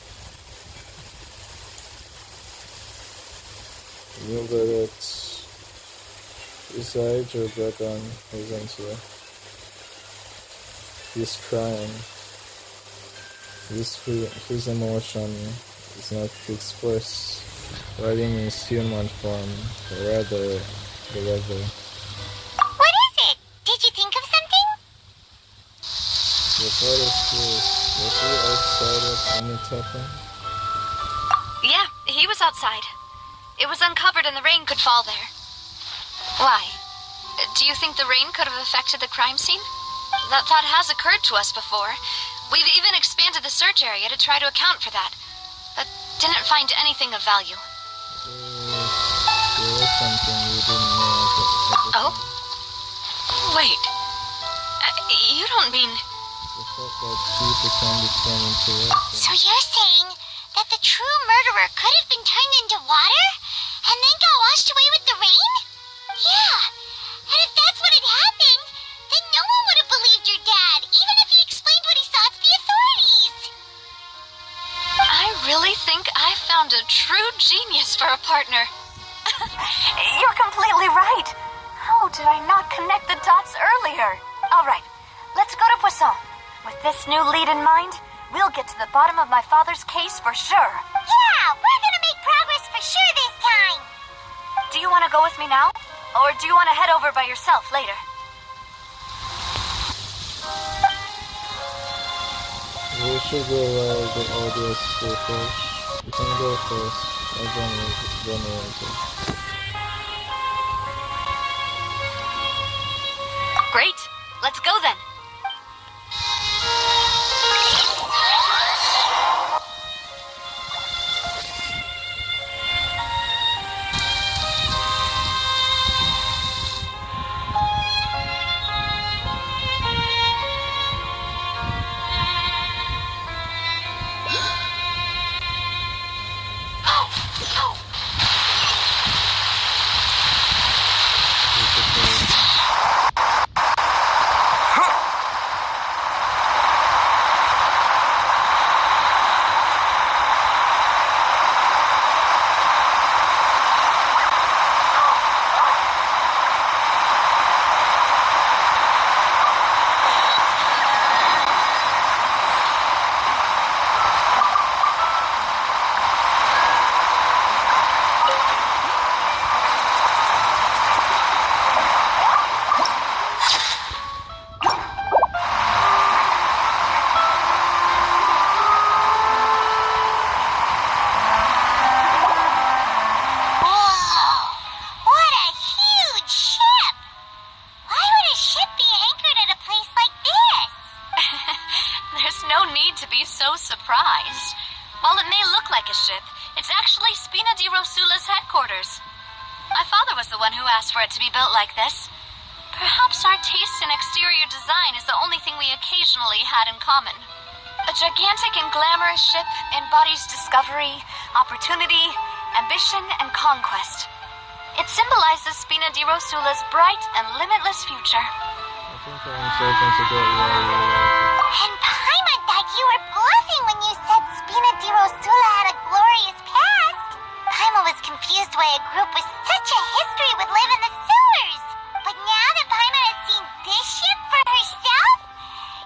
Nur wird Isaiah Dragon isn't here. He's crying. His emotion is not expressed writing in human form, but rather the weather. What is it? Did you think of something? Your father's close. Was he outside at any time? Yeah, he was outside. It was uncovered and the rain could fall there. Why? Do you think the rain could have affected the crime scene? That thought has occurred to us before. We've even expanded the search area to try to account for that, but didn't find anything of value. There was something we didn't know about. Oh? Wait. You don't mean... The fact that people can be turned into water. So you're saying that the true murderer could have been turned into water? And then got washed away with the rain? Yeah. And if that's what had happened, then no one would have believed your dad, even if he explained what he saw to the authorities. I really think I found a true genius for a partner. You're completely right. How did I not connect the dots earlier? All right, let's go to Poisson. With this new lead in mind, we'll get to the bottom of my father's case for sure. Yeah, we're gonna make progress for sure this time. Do you want to go with me now? Or do you want to head over by yourself later? We should go the audience first. You can go first. I don't know. Great. Let's go then. Surprised. While it may look like a ship, it's actually Spina di Rosula's headquarters. My father was the one who asked for it to be built like this. Perhaps our taste in exterior design is the only thing we occasionally had in common. A gigantic and glamorous ship embodies discovery, opportunity, ambition, and conquest. It symbolizes Spina di Rosula's bright and limitless future. I think I'm starting to get why you like it. And Paimon thought you were bluffing when you said Spina di Rosula had a glorious past. Paimon was confused why a group with such a history would live in the sewers. But now that Paimon has seen this ship for herself,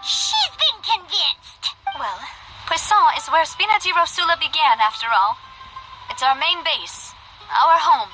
she's been convinced. Well, Poisson is where Spina di Rosula began, after all. It's our main base, our home.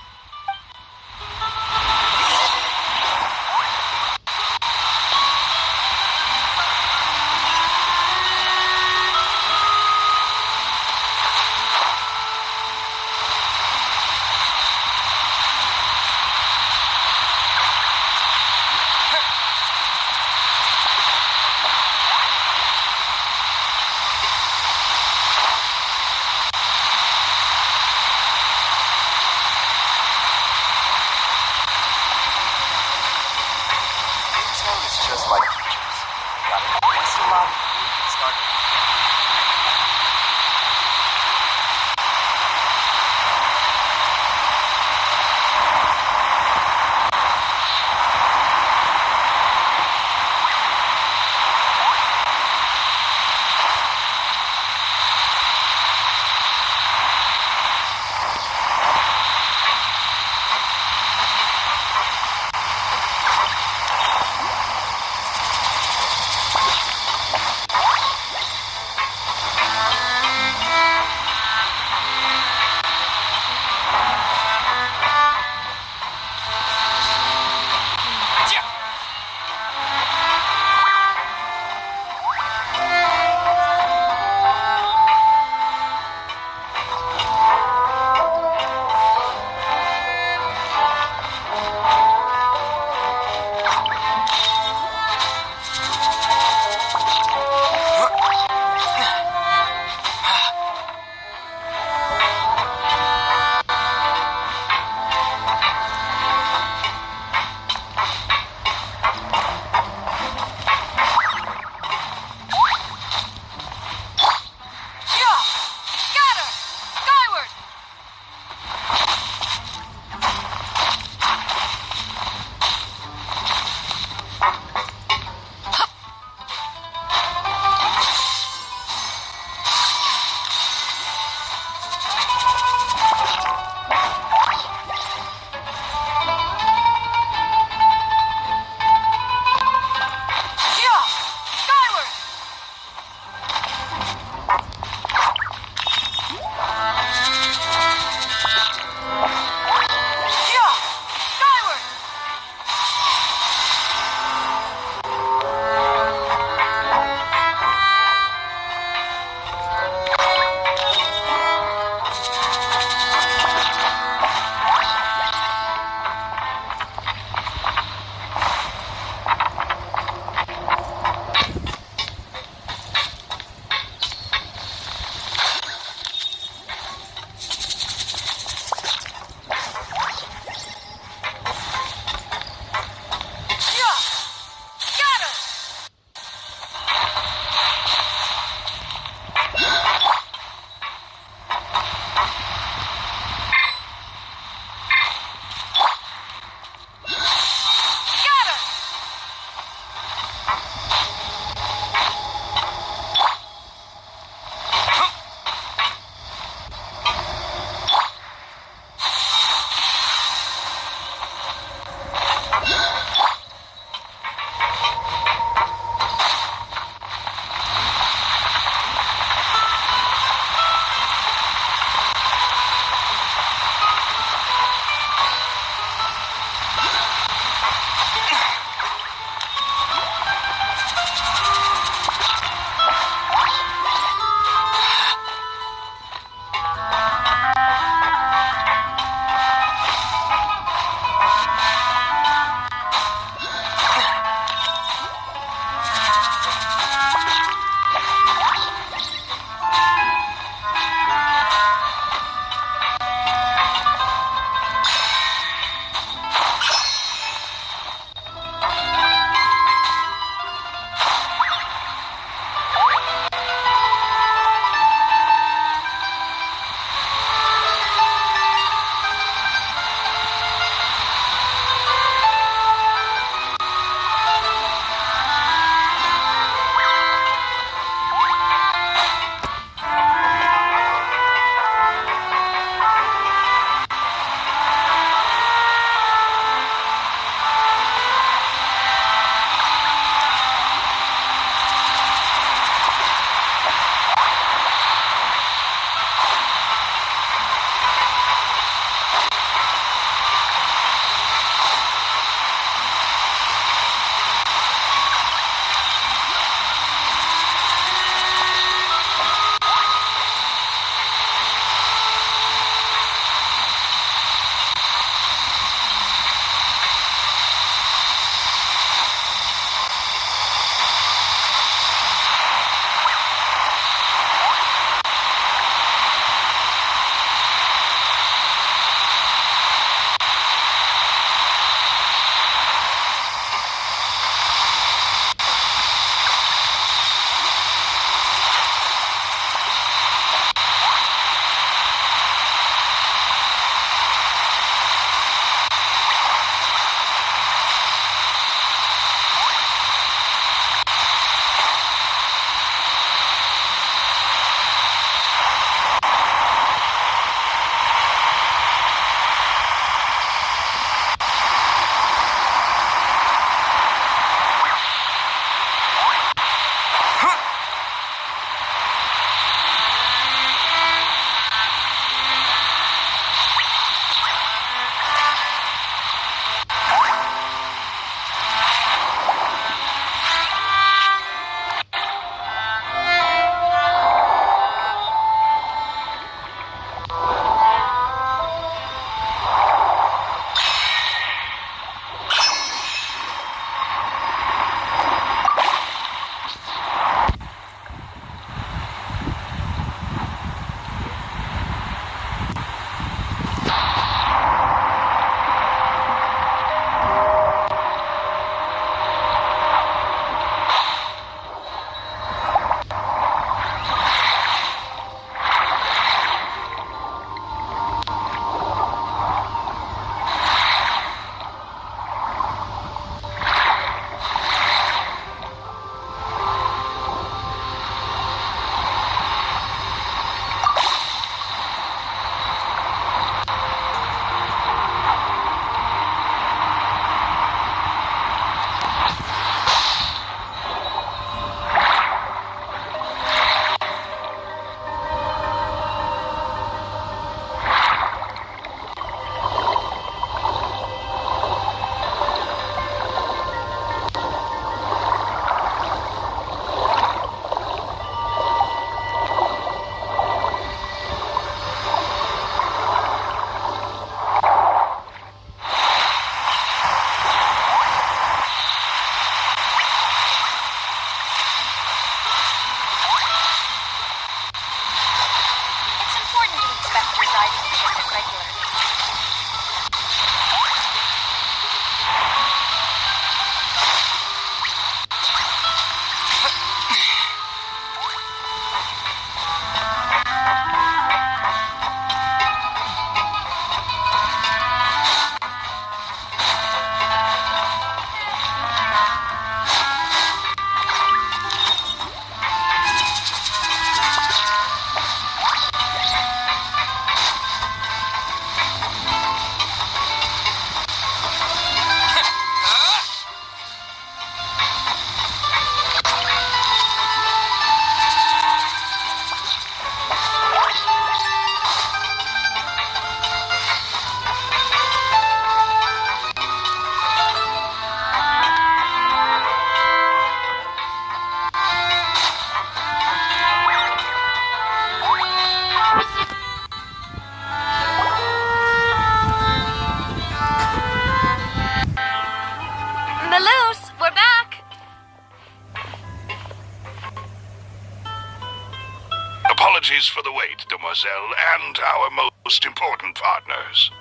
for the wait, demoiselle, and our most important partners.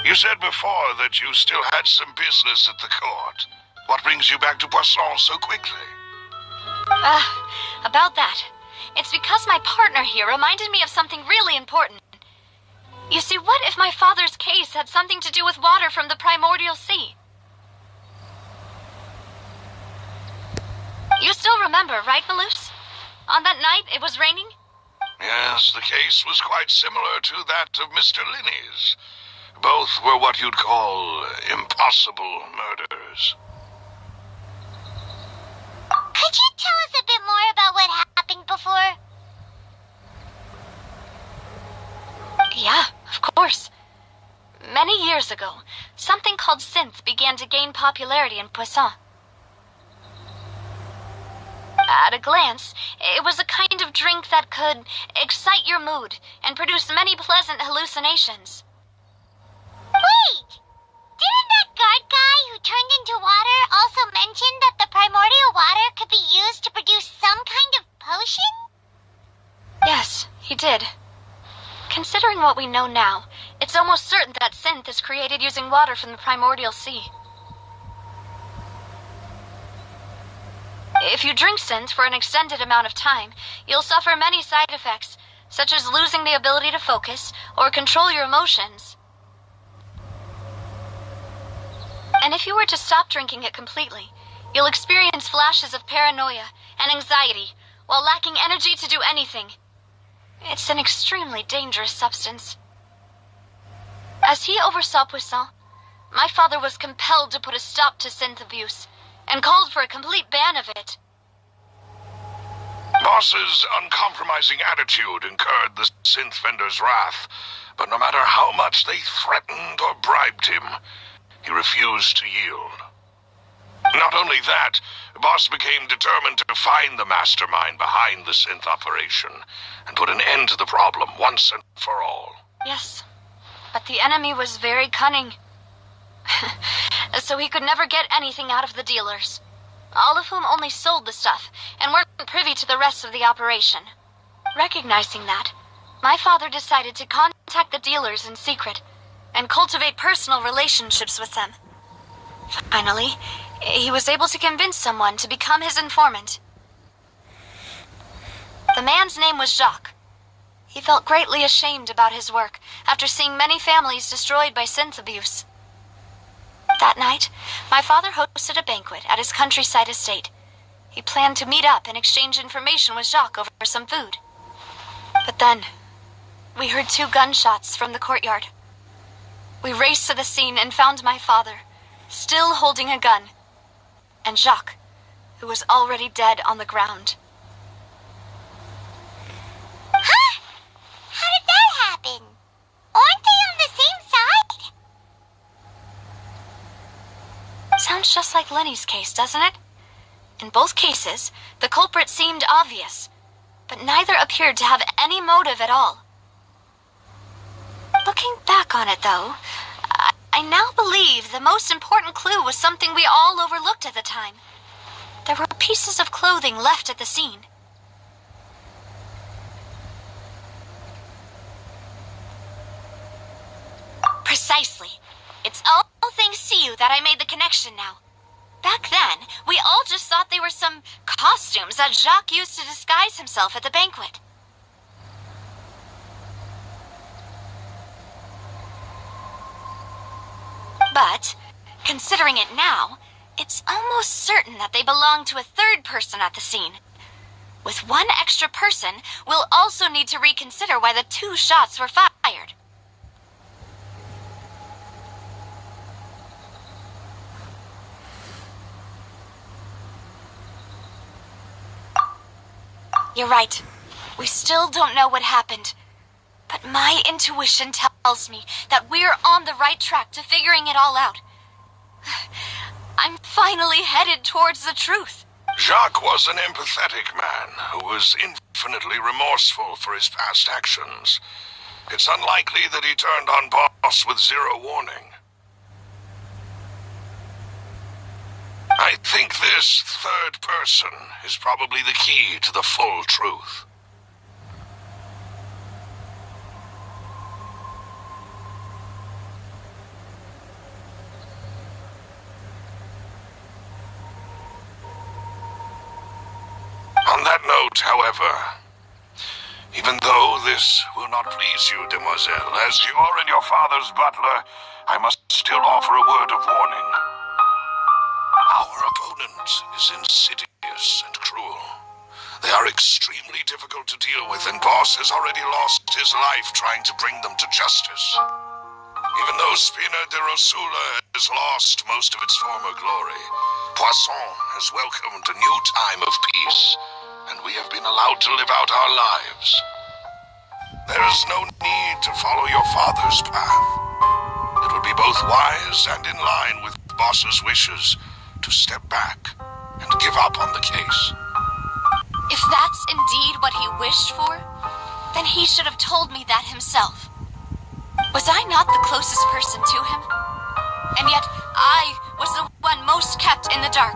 You said before that you still had some business at the court. What brings you back to Poisson so quickly? About that. It's because my partner here reminded me of something really important. You see, what if my father's case had something to do with water from the primordial sea? You still remember, right, Malus? On that night, it was raining? Yes, the case was quite similar to that of Mr. Linney's. Both were what you'd call impossible murders. Could you tell us a bit more about what happened before? Yeah, of course. Many years ago, something called synth began to gain popularity in Poisson. At a glance, it was a kind of drink that could excite your mood and produce many pleasant hallucinations. Wait! Didn't that guard guy who turned into water also mention that the primordial water could be used to produce some kind of potion? Yes, he did. Considering what we know now, it's almost certain that synth is created using water from the primordial sea. If you drink synth for an extended amount of time, you'll suffer many side effects, such as losing the ability to focus or control your emotions. And if you were to stop drinking it completely, you'll experience flashes of paranoia and anxiety while lacking energy to do anything. It's an extremely dangerous substance. As he oversaw Poisson, my father was compelled to put a stop to synth abuse and called for a complete ban of it. Boss's uncompromising attitude incurred the synth vendor's wrath, but no matter how much they threatened or bribed him, he refused to yield. Not only that, Boss became determined to find the mastermind behind the synth operation and put an end to the problem once and for all. Yes, but the enemy was very cunning. So he could never get anything out of the dealers, all of whom only sold the stuff and weren't privy to the rest of the operation. Recognizing that, my father decided to contact the dealers in secret and cultivate personal relationships with them. Finally, he was able to convince someone to become his informant. The man's name was Jacques. He felt greatly ashamed about his work after seeing many families destroyed by synth abuse. That night, my father hosted a banquet at his countryside estate. He planned to meet up and exchange information with Jacques over some food. But then, we heard 2 gunshots from the courtyard. We raced to the scene and found my father, still holding a gun, and Jacques, who was already dead on the ground. Huh? How did that happen? Aren't they on the same side? Sounds just like Lenny's case, doesn't it? In both cases, the culprit seemed obvious, but neither appeared to have any motive at all. Looking back on it, though, I now believe the most important clue was something we all overlooked at the time. There were pieces of clothing left at the scene. Precisely. It's all thanks to you that I made the connection now. Back then, we all just thought they were some costumes that Jacques used to disguise himself at the banquet. But, considering it now, it's almost certain that they belong to a third person at the scene. With one extra person, we'll also need to reconsider why the 2 shots were fired. You're right. We still don't know what happened. But my intuition tells me that we're on the right track to figuring it all out. I'm finally headed towards the truth. Jacques was an empathetic man who was infinitely remorseful for his past actions. It's unlikely that he turned on Boss with 0 warning. I think this third person is probably the key to the full truth. that note, however, even though this will not please you, demoiselle, as you are and your father's butler, I must still offer a word of warning. Our opponent is insidious and cruel. They are extremely difficult to deal with, and Boss has already lost his life trying to bring them to justice. Even though Spina de Rosula has lost most of its former glory, Poisson has welcomed a new time of peace, and we have been allowed to live out our lives. There is no need to follow your father's path. It would be both wise and in line with Boss's wishes to step back and give up on the case. If that's indeed what he wished for, then he should have told me that himself. Was I not the closest person to him? And yet, I was the one most kept in the dark.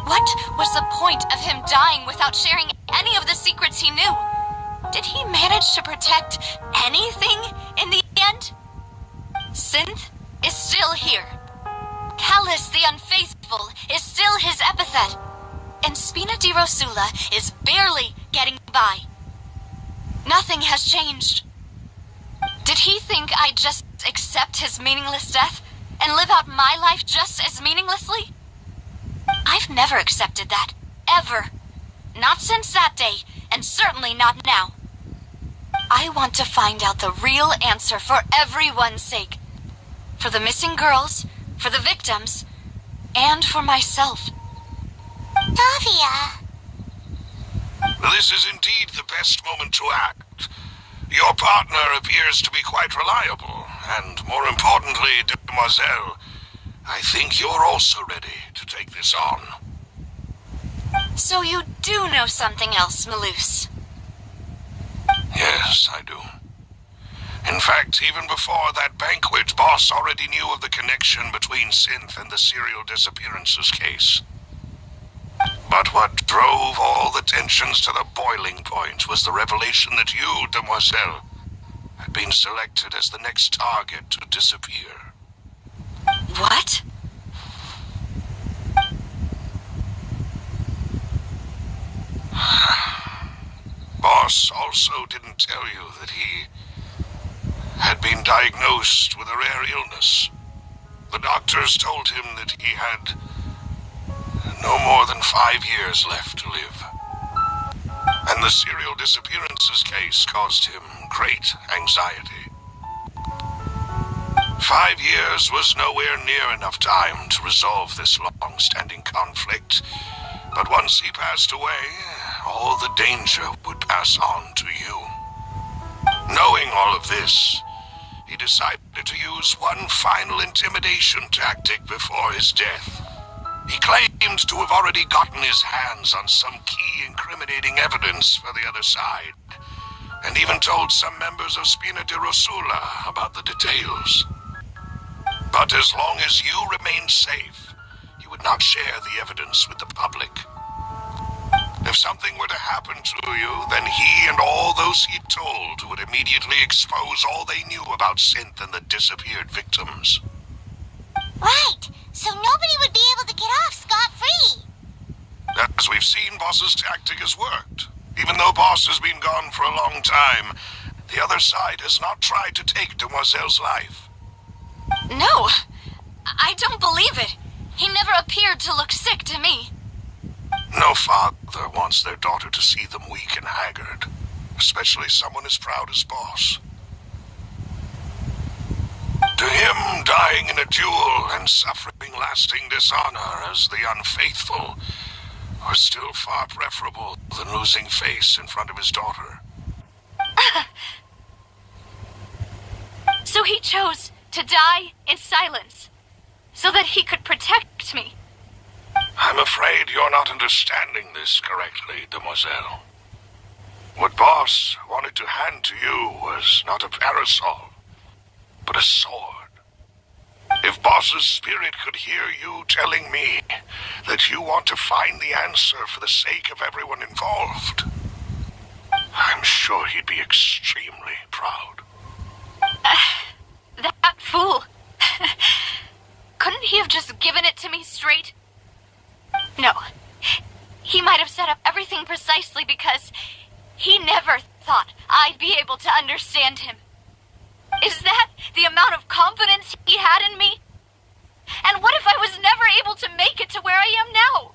What was the point of him dying without sharing any of the secrets he knew? Did he manage to protect anything in the end? Synth is still here. Callus the Unfaithful is still his epithet. And Spina di Rosula is barely getting by. Nothing has changed. Did he think I'd just accept his meaningless death and live out my life just as meaninglessly? I've never accepted that. Ever. Not since that day, and certainly not now. I want to find out the real answer for everyone's sake. For the missing girls, for the victims, and for myself. Davia. This is indeed the best moment to act. Your partner appears to be quite reliable, and more importantly, demoiselle, I think you're also ready to take this on. So you do know something else, Malouse? Yes, I do. In fact, even before that banquet, Boss already knew of the connection between Synth and the serial disappearances case. But what drove all the tensions to the boiling point was the revelation that you, demoiselle, had been selected as the next target to disappear. What? Boss also didn't tell you that he had been diagnosed with a rare illness. The doctors told him that he had no more than 5 years left to live. And the serial disappearances case caused him great anxiety. 5 years was nowhere near enough time to resolve this long-standing conflict, but once he passed away, all the danger would pass on to you. Knowing all of this, he decided to use one final intimidation tactic before his death. He claimed to have already gotten his hands on some key incriminating evidence for the other side, and even told some members of Spina di Rosula about the details. But as long as you remained safe, he would not share the evidence with the public. If something were to happen to you, then he and all those he told would immediately expose all they knew about Synth and the disappeared victims. Right, so nobody would be able to get off scot-free. As we've seen, Boss's tactic has worked. Even though Boss has been gone for a long time, the other side has not tried to take Demoiselle's life. No, I don't believe it. He never appeared to look sick to me. No father wants their daughter to see them weak and haggard, especially someone as proud as Boss. To him, dying in a duel and suffering lasting dishonor as the unfaithful are still far preferable than losing face in front of his daughter. So he chose to die in silence, so that he could protect me. I'm afraid you're not understanding this correctly, demoiselle. What Boss wanted to hand to you was not a parasol, but a sword. If Boss's spirit could hear you telling me that you want to find the answer for the sake of everyone involved, I'm sure he'd be extremely proud. That fool. Couldn't he have just given it to me straight? No. He might have set up everything everything precisely because he never thought I'd be able to understand him. Is that the amount of confidence he had in me? And what if I was never able to make it to where I am now?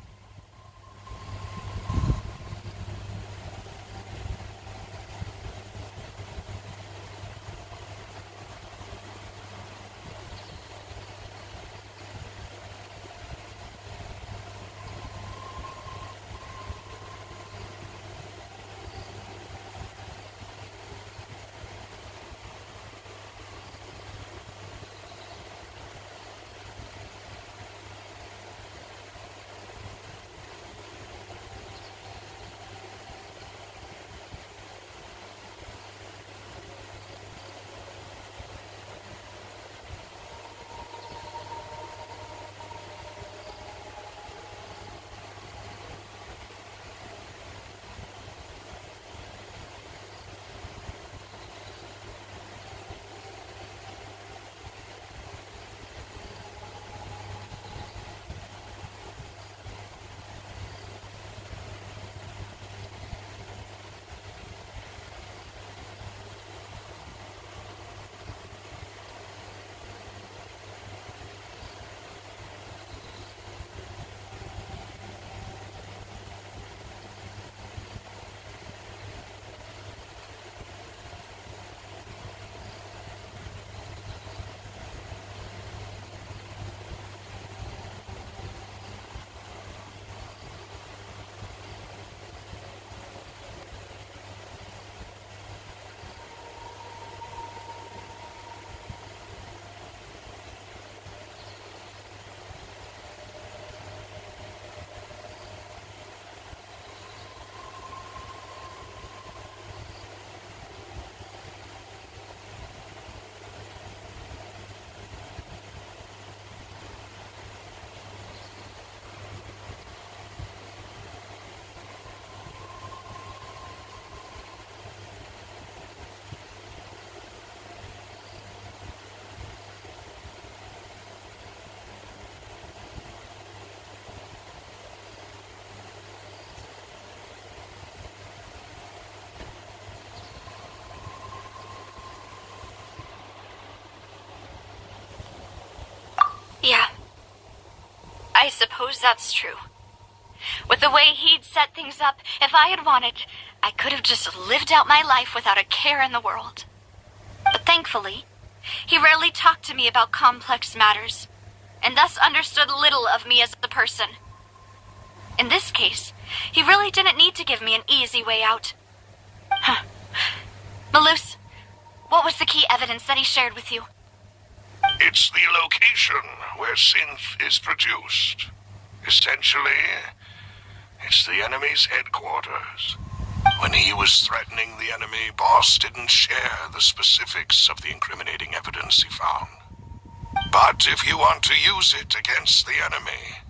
Yeah. I suppose that's true. With the way he'd set things up, if I had wanted, I could have just lived out my life without a care in the world. But thankfully, he rarely talked to me about complex matters, and thus understood little of me as a person. In this case, he really didn't need to give me an easy way out. Huh. Malus, what was the key evidence that he shared with you? It's the location where synth is produced. Essentially, it's the enemy's headquarters. When he was threatening the enemy, Boss didn't share the specifics of the incriminating evidence he found. But if you want to use it against the enemy,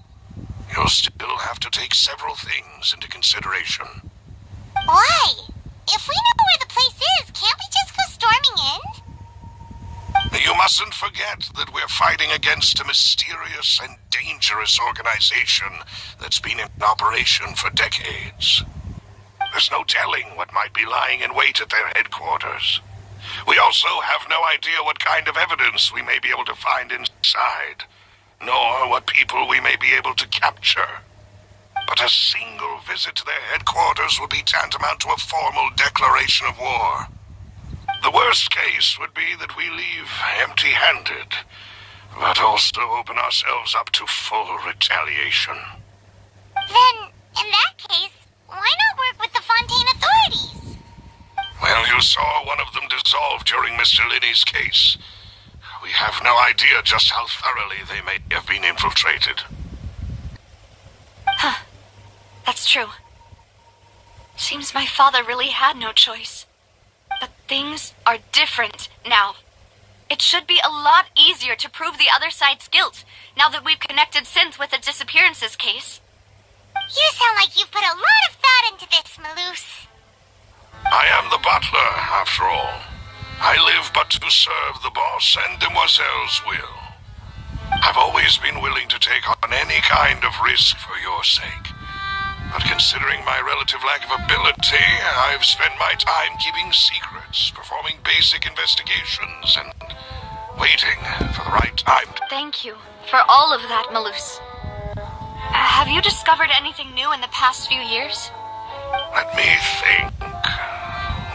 you'll still have to take several things into consideration. Why? If we know where the place is, can't we just go storming in? You mustn't forget that we're fighting against a mysterious and dangerous organization that's been in operation for decades. There's no telling what might be lying in wait at their headquarters. We also have no idea what kind of evidence we may be able to find inside, nor what people we may be able to capture. But a single visit to their headquarters would be tantamount to a formal declaration of war. The worst case would be that we leave empty-handed, but also open ourselves up to full retaliation. Then, in that case, why not work with the Fontaine authorities? Well, you saw one of them dissolve during Mr. Linney's case. We have no idea just how thoroughly they may have been infiltrated. Huh. That's true. Seems my father really had no choice. But things are different now. It should be a lot easier to prove the other side's guilt, now that we've connected Synth with the disappearances case. You sound like you've put a lot of thought into this, Malus. I am the butler, after all. I live but to serve the boss and Demoiselle's will. I've always been willing to take on any kind of risk for your sake. But considering my relative lack of ability, I've spent my time keeping secrets, performing basic investigations, and waiting for the right time to... Thank you for all of that, Malus. Have you discovered anything new in the past few years? Let me think.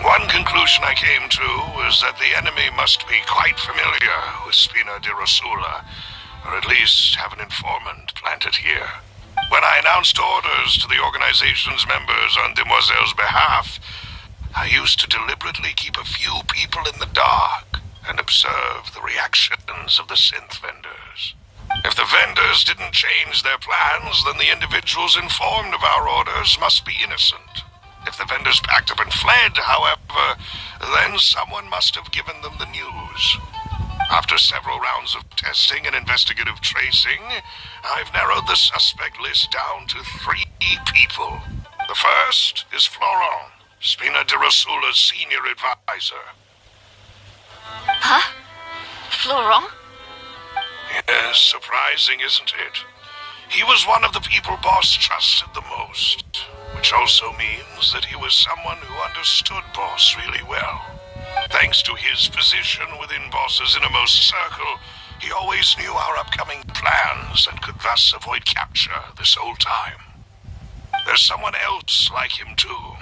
One conclusion I came to is that the enemy must be quite familiar with Spina di Rosula, or at least have an informant planted here. When I announced orders to the organization's members on Demoiselle's behalf, I used to deliberately keep a few people in the dark and observe the reactions of the synth vendors. If the vendors didn't change their plans, then the individuals informed of our orders must be innocent. If the vendors packed up and fled, however, then someone must have given them the news. After several rounds of testing and investigative tracing, I've narrowed the suspect list down to 3 people. The first is Florent, Spina di Rosula's senior advisor. Huh? Florent? Yes, surprising, isn't it? He was one of the people Boss trusted the most, which also means that he was someone who understood Boss really well. Thanks to his position within Boss's innermost circle, he always knew our upcoming plans and could thus avoid capture this whole time. There's someone else like him too.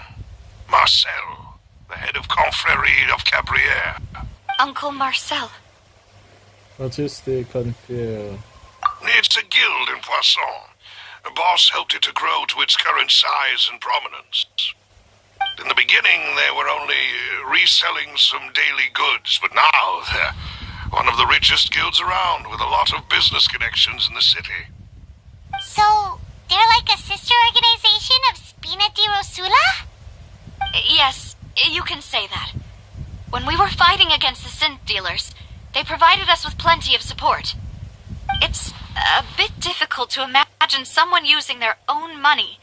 Marcel, the head of Confrérie of Cabrières. Uncle Marcel. What is the Confrérie? It's a guild in Poisson. Boss helped it to grow to its current size and prominence. In the beginning, they were only reselling some daily goods, but now they're one of the richest guilds around, with a lot of business connections in the city. So, they're like a sister organization of Spina di Rosula? Yes, you can say that. When we were fighting against the synth dealers, they provided us with plenty of support. It's a bit difficult to imagine someone using their own money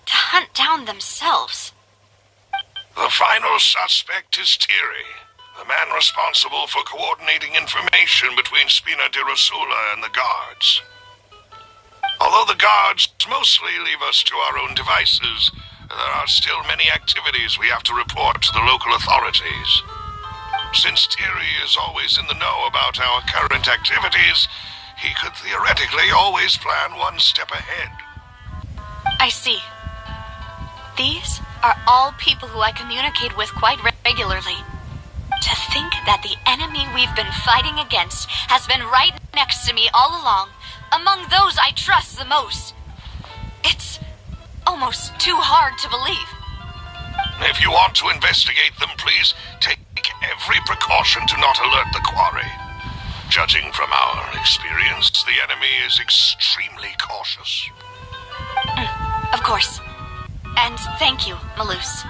to hunt down themselves. The final suspect is Thierry, the man responsible for coordinating information between Spina di Rosula and the guards. Although the guards mostly leave us to our own devices, there are still many activities we have to report to the local authorities. Since Thierry is always in the know about our current activities, he could theoretically always plan one step ahead. I see. These are all people who I communicate with quite regularly. To think that the enemy we've been fighting against has been right next to me all along, among those I trust the most. It's almost too hard to believe. If you want to investigate them, please take every precaution to not alert the quarry. Judging from our experience, the enemy is extremely cautious. Of course. And thank you, Malus.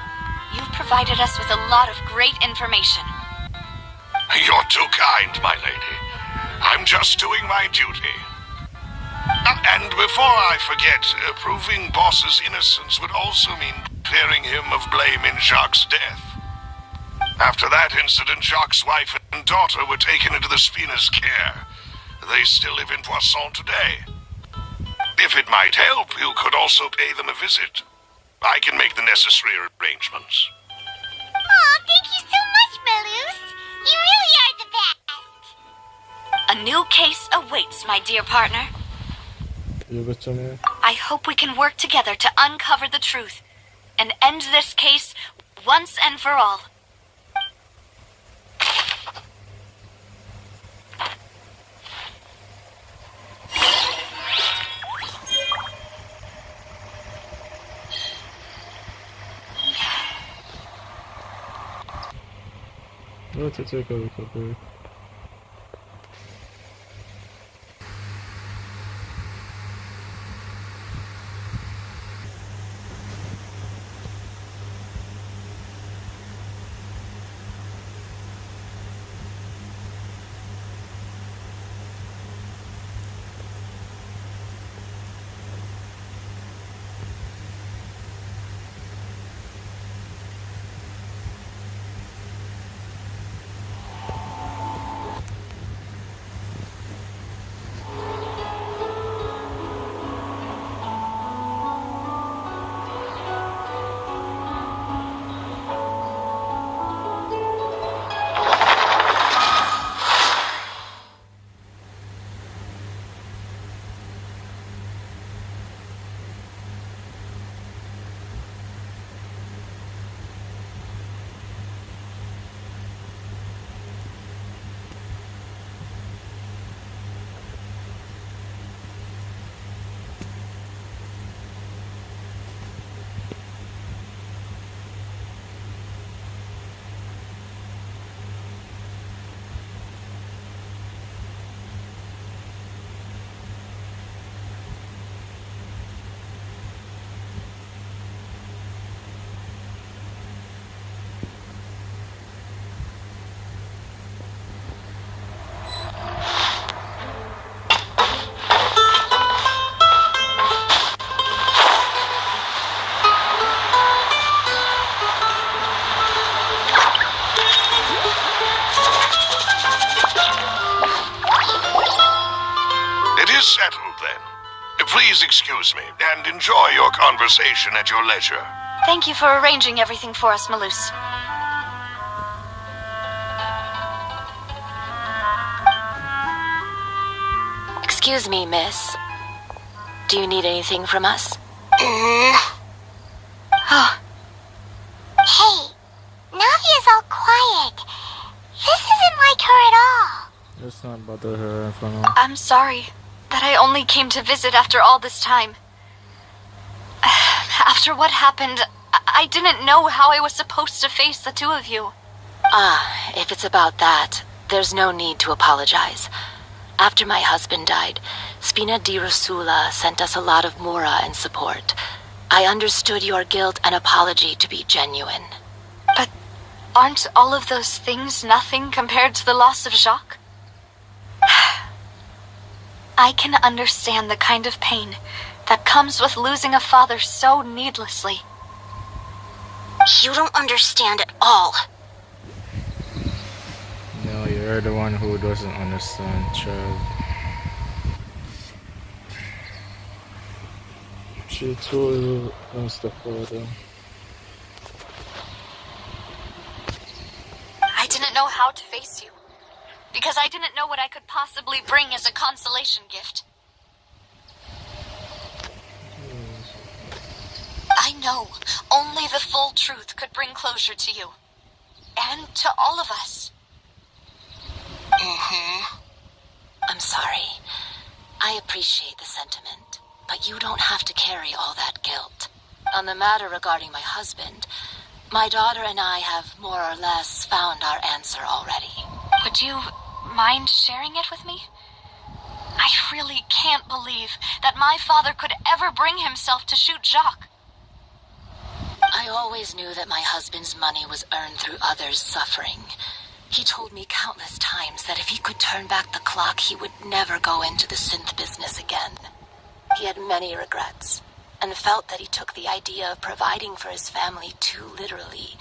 You've provided us with a lot of great information. You're too kind, my lady. I'm just doing my duty. And before I forget, proving Boss's innocence would also mean clearing him of blame in Jacques' death. After that incident, Jacques' wife and daughter were taken into the Spina's care. They still live in Poisson today. If it might help, you could also pay them a visit. I can make the necessary arrangements. Aw, thank you so much, Malus. You really are the best. A new case awaits, my dear partner. 이거잖아요. I hope we can work together to uncover the truth and end this case once and for all. Go. Please excuse me, and enjoy your conversation at your leisure. Thank you for arranging everything for us, Malus. Excuse me, miss. Do you need anything from us? Oh. Hey, Navia's all quiet. This isn't like her at all. Let's not bother her in front of. I'm sorry that I only came to visit after all this time. After what happened, I didn't know how I was supposed to face the two of you. Ah, if it's about that, there's no need to apologize. After my husband died, Spina di Rosula sent us a lot of mora and support. I understood your guilt and apology to be genuine. But aren't all of those things nothing compared to the loss of Jacques? I can understand the kind of pain that comes with losing a father so needlessly. You don't understand at all. No, you're the one who doesn't understand, child. She totally wants the father. I didn't know how to face you, because I didn't know what I could possibly bring as a consolation gift. I know only the full truth could bring closure to you, and to all of us. I'm sorry. I appreciate the sentiment, but you don't have to carry all that guilt. On the matter regarding my husband, my daughter and I have more or less found our answer already. Would you mind sharing it with me? I really can't believe that my father could ever bring himself to shoot Jacques. I always knew that my husband's money was earned through others' suffering. He told me countless times that if he could turn back the clock, he would never go into the synth business again. He had many regrets, and felt that he took the idea of providing for his family too literally.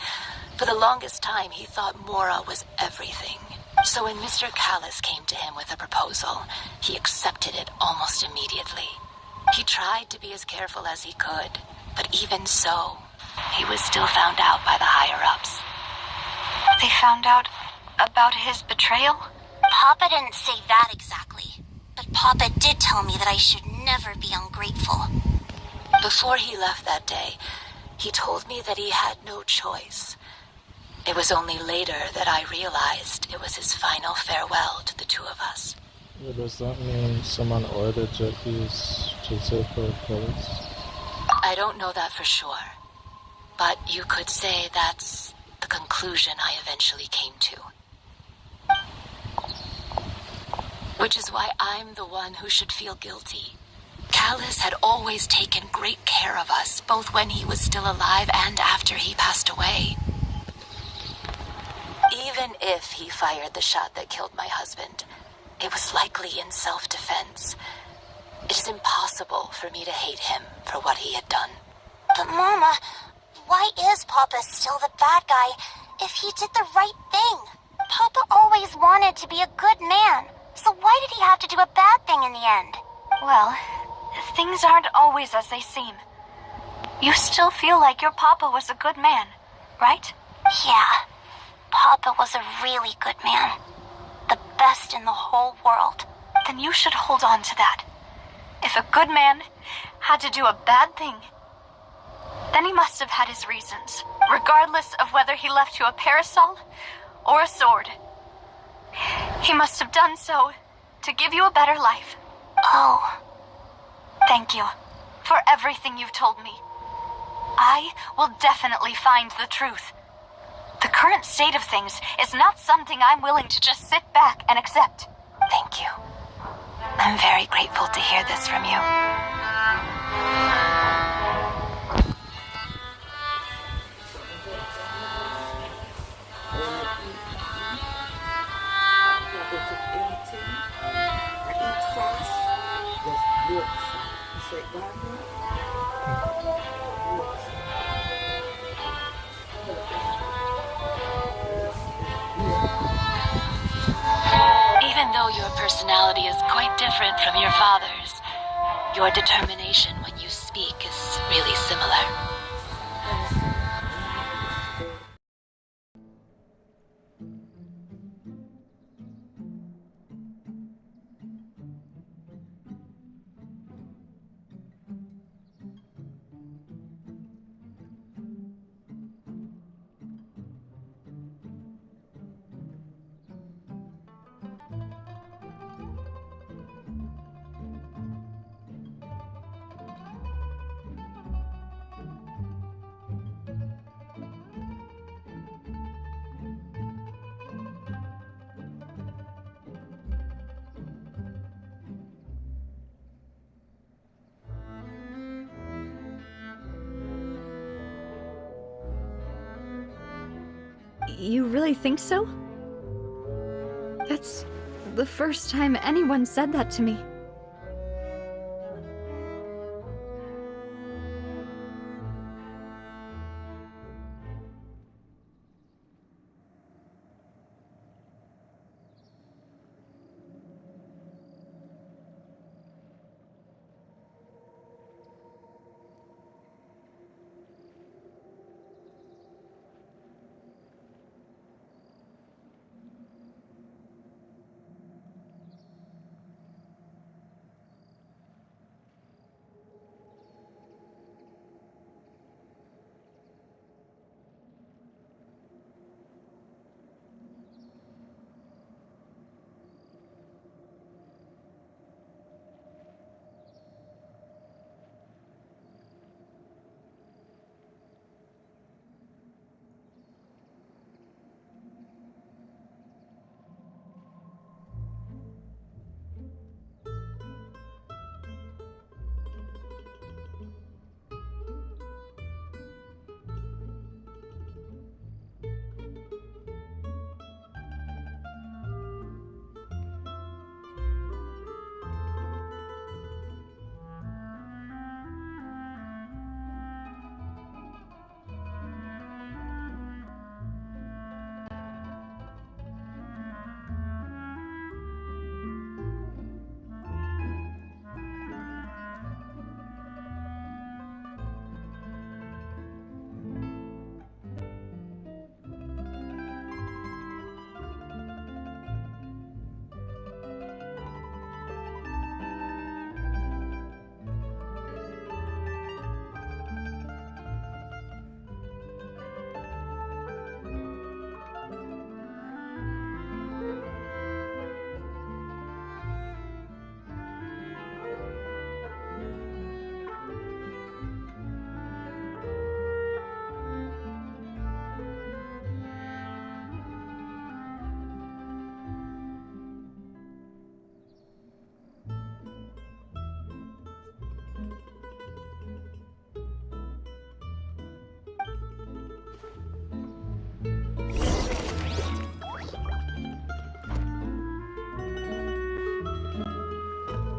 For the longest time, he thought Mora was everything. So when Mr. Callis came to him with a proposal, he accepted it almost immediately. He tried to be as careful as he could, but even so, he was still found out by the higher-ups. They found out about his betrayal? Papa didn't say that exactly, but Papa did tell me that I should never be ungrateful. Before he left that day, he told me that he had no choice. It was only later that I realized it was his final farewell to the two of us. Well, does that mean someone ordered Jackie's to take her place? I don't know that for sure, but you could say that's the conclusion I eventually came to. Which is why I'm the one who should feel guilty. Callis had always taken great care of us, both when he was still alive and after he passed away. Even if he fired the shot that killed my husband, it was likely in self-defense. It is impossible for me to hate him for what he had done. But Mama, why is Papa still the bad guy if he did the right thing? Papa always wanted to be a good man, so why did he have to do a bad thing in the end? Well, things aren't always as they seem. You still feel like your papa was a good man, right? Yeah, Papa was a really good man. The best in the whole world. Then you should hold on to that. If a good man had to do a bad thing, then he must have had his reasons, regardless of whether he left you a parasol or a sword. He must have done so to give you a better life. Oh. Thank you for everything you've told me. I will definitely find the truth. The current state of things is not something I'm willing to just sit back and accept. Thank you. I'm very grateful to hear this from you. Even though your personality is quite different from your father's, Your determination when you speak is really similar. You really think so? That's the first time anyone said that to me.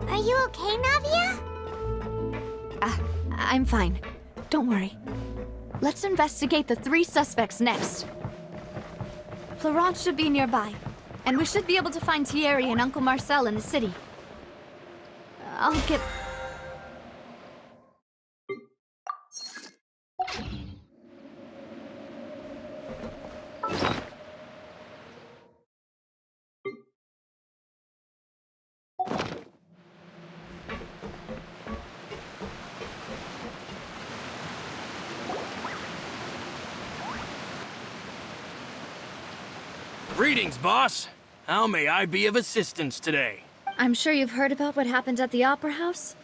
Are you okay, Navia? I'm fine. Don't worry. Let's investigate the 3 suspects next. Florent should be nearby, and we should be able to find Thierry and Uncle Marcel in the city. I'll get... Greetings, boss. How may I be of assistance today? I'm sure you've heard about what happened at the Opera House?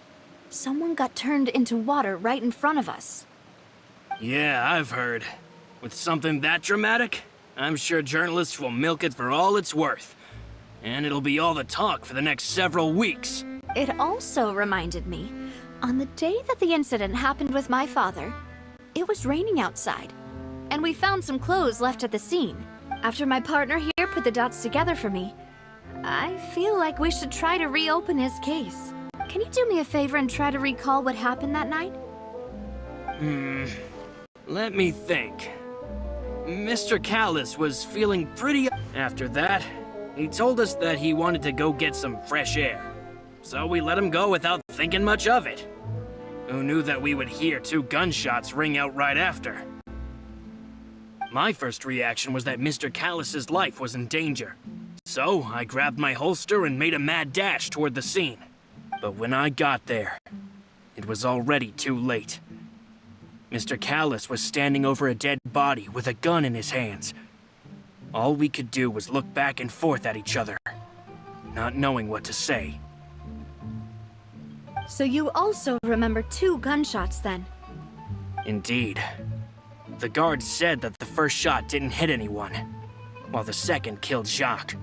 Someone got turned into water right in front of us. Yeah, I've heard. With something that dramatic, I'm sure journalists will milk it for all it's worth. And it'll be all the talk for the next several weeks. It also reminded me, on the day that the incident happened with my father, it was raining outside, and we found some clothes left at the scene. After my partner here put the dots together for me, I feel like we should try to reopen his case. Can you do me a favor and try to recall what happened that night? Let me think. Mr. Callis was feeling pretty... After that, he told us that he wanted to go get some fresh air. So we let him go without thinking much of it. Who knew that we would hear 2 gunshots ring out right after? My first reaction was that Mr. Callus's life was in danger. So, I grabbed my holster and made a mad dash toward the scene. But when I got there, it was already too late. Mr. Callus was standing over a dead body with a gun in his hands. All we could do was look back and forth at each other, not knowing what to say. So you also remember 2 gunshots then? Indeed. The guard said that the first shot didn't hit anyone, while the second killed Jacques.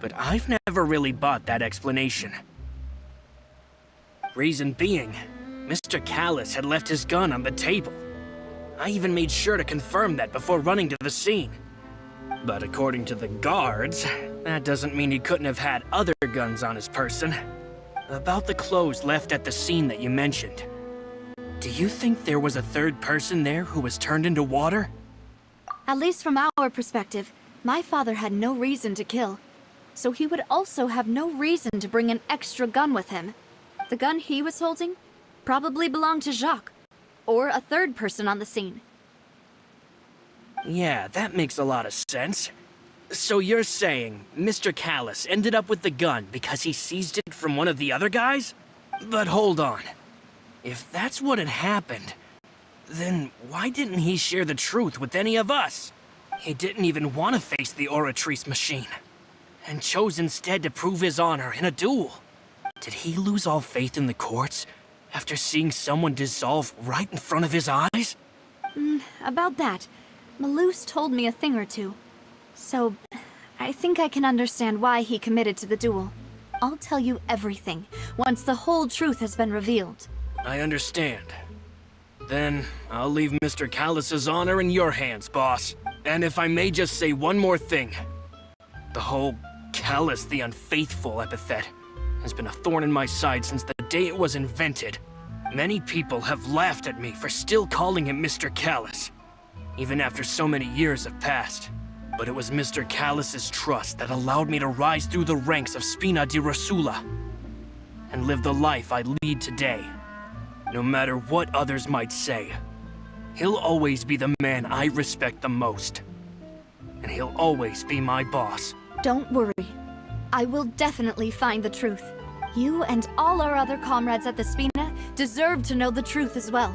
But I've never really bought that explanation. Reason being, Mr. Callus had left his gun on the table. I even made sure to confirm that before running to the scene. But according to the guards, that doesn't mean he couldn't have had other guns on his person. About the clothes left at the scene that you mentioned, do you think there was a third person there who was turned into water? At least from our perspective, my father had no reason to kill. So he would also have no reason to bring an extra gun with him. The gun he was holding probably belonged to Jacques, or a third person on the scene. Yeah, that makes a lot of sense. So you're saying Mr. Callus ended up with the gun because he seized it from one of the other guys? But hold on. If that's what had happened, then why didn't he share the truth with any of us? He didn't even want to face the Oratrice machine, and chose instead to prove his honor in a duel. Did he lose all faith in the courts after seeing someone dissolve right in front of his eyes? About that, Malus told me a thing or two. So, I think I can understand why he committed to the duel. I'll tell you everything, once the whole truth has been revealed. I understand. Then, I'll leave Mr. Callus's honor in your hands, boss. And if I may just say one more thing. The whole Callus the Unfaithful epithet has been a thorn in my side since the day it was invented. Many people have laughed at me for still calling him Mr. Callus, even after so many years have passed. But it was Mr. Callus's trust that allowed me to rise through the ranks of Spina di Rosula and live the life I lead today. No matter what others might say, he'll always be the man I respect the most. And he'll always be my boss. Don't worry. I will definitely find the truth. You and all our other comrades at the Spina deserve to know the truth as well.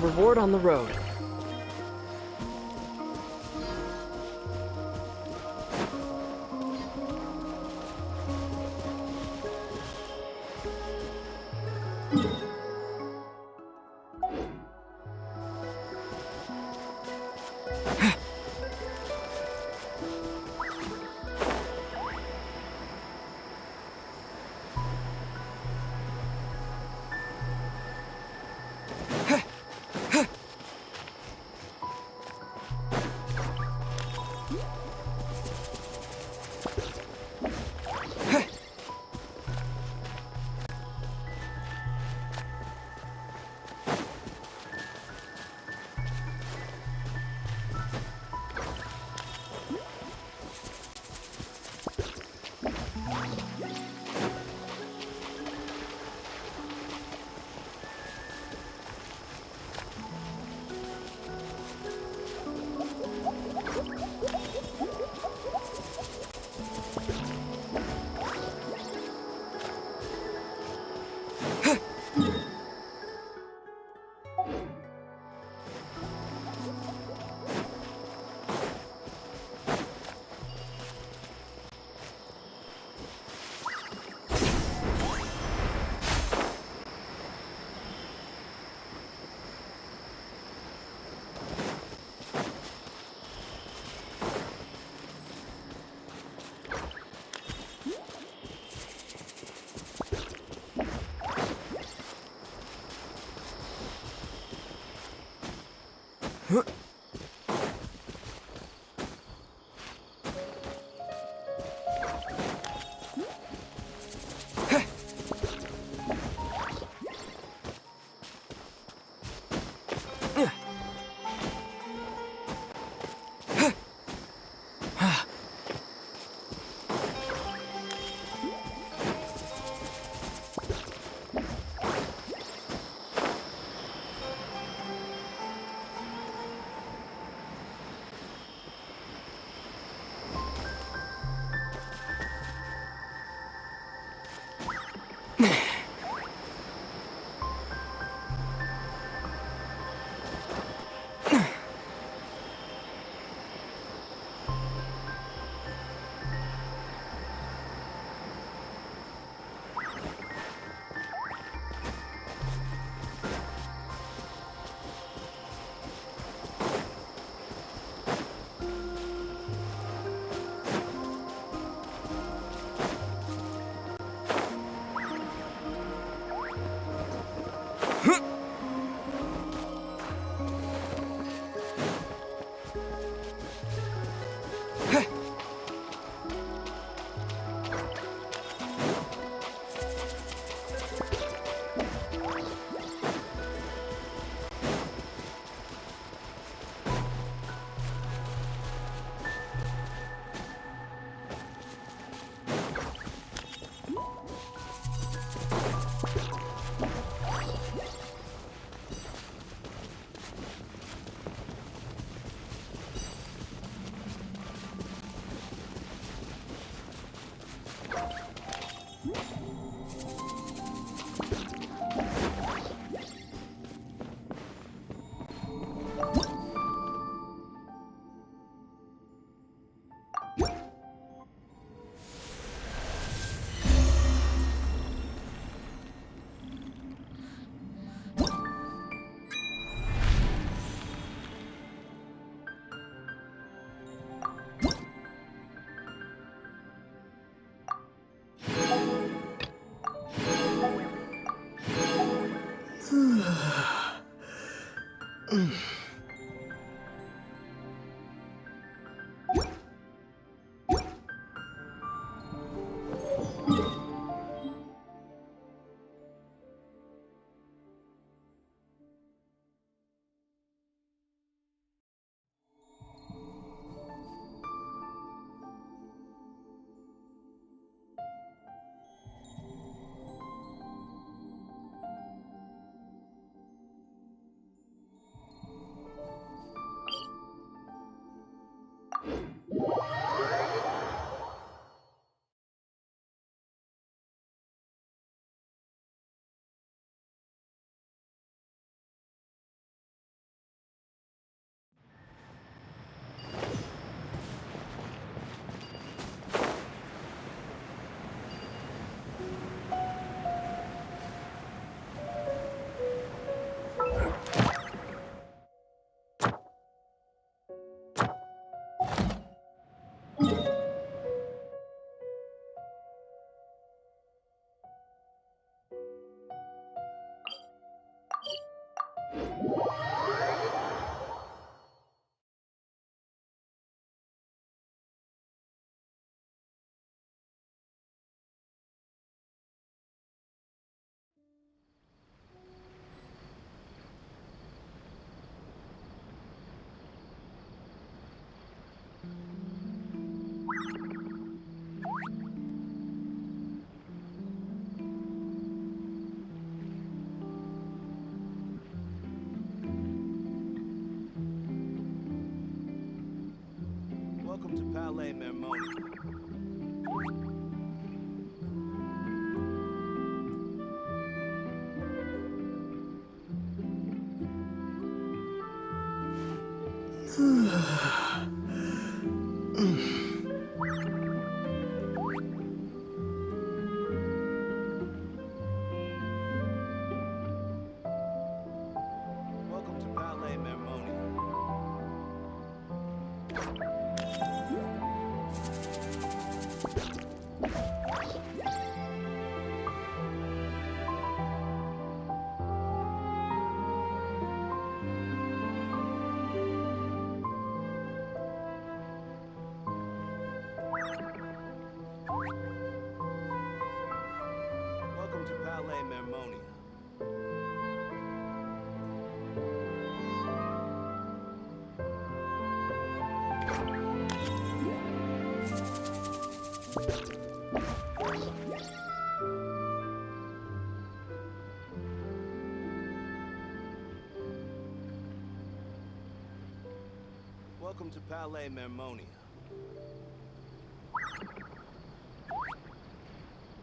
reward on the road. Welcome to Palais Mermoni. Welcome to Palais Mermoni. Welcome to Palais Mermonia. Welcome to Palais Mermonia.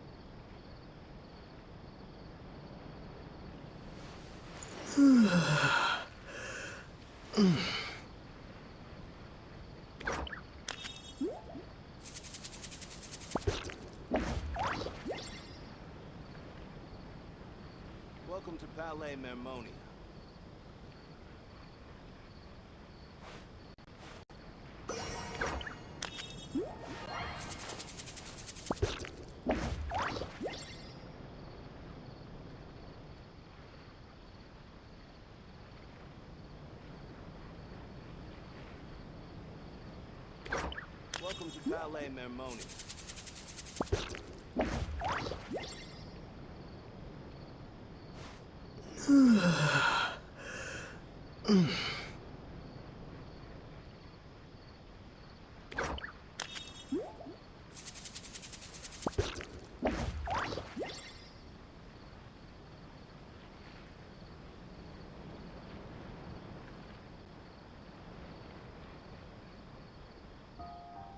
Welcome to Palais Mermonia. Welcome to Palais Mermonia.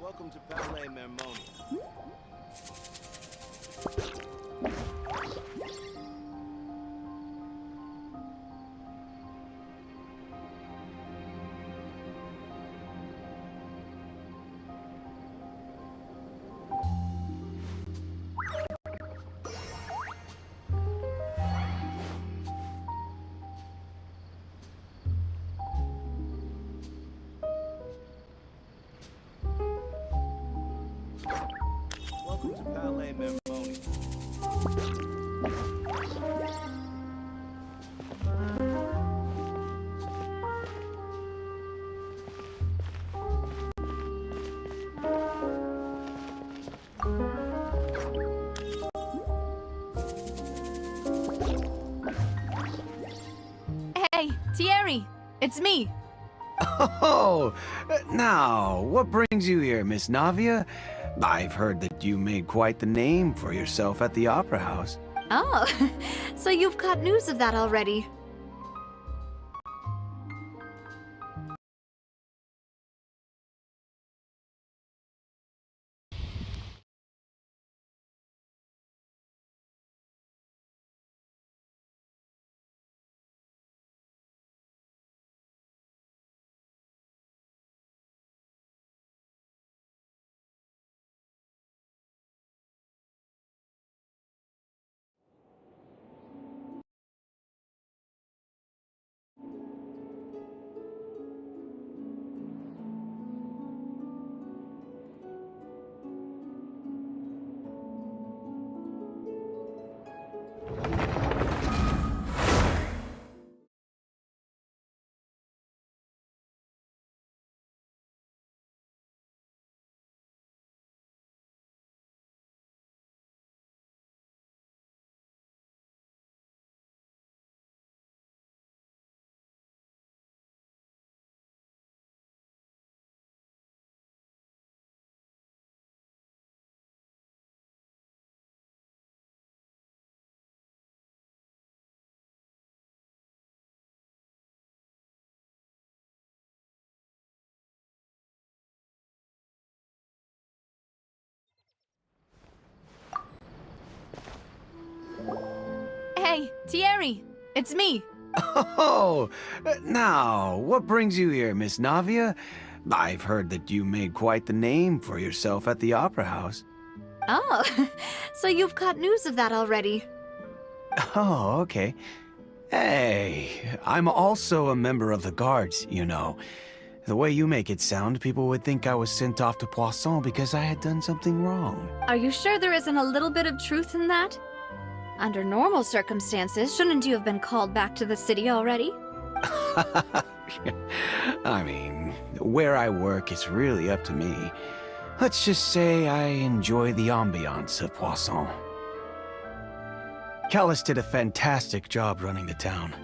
Welcome to Palais Mermonia. Welcome to Palais Mermonia. Hey, Thierry, it's me. Oh, now, what brings you here, Miss Navia? I've heard that you made quite the name for yourself at the Opera House. Oh, so you've got news of that already. Hey, Thierry, it's me. Oh, now, what brings you here, Miss Navia? I've heard that you made quite the name for yourself at the Opera House. Oh, so you've caught news of that already. Oh, okay. Hey, I'm also a member of the guards, you know. The way you make it sound, people would think I was sent off to Poisson because I had done something wrong. Are you sure there isn't a little bit of truth in that? Under normal circumstances, shouldn't you have been called back to the city already? I mean, where I work is really up to me. Let's just say I enjoy the ambiance of Poisson. Callis did a fantastic job running the town,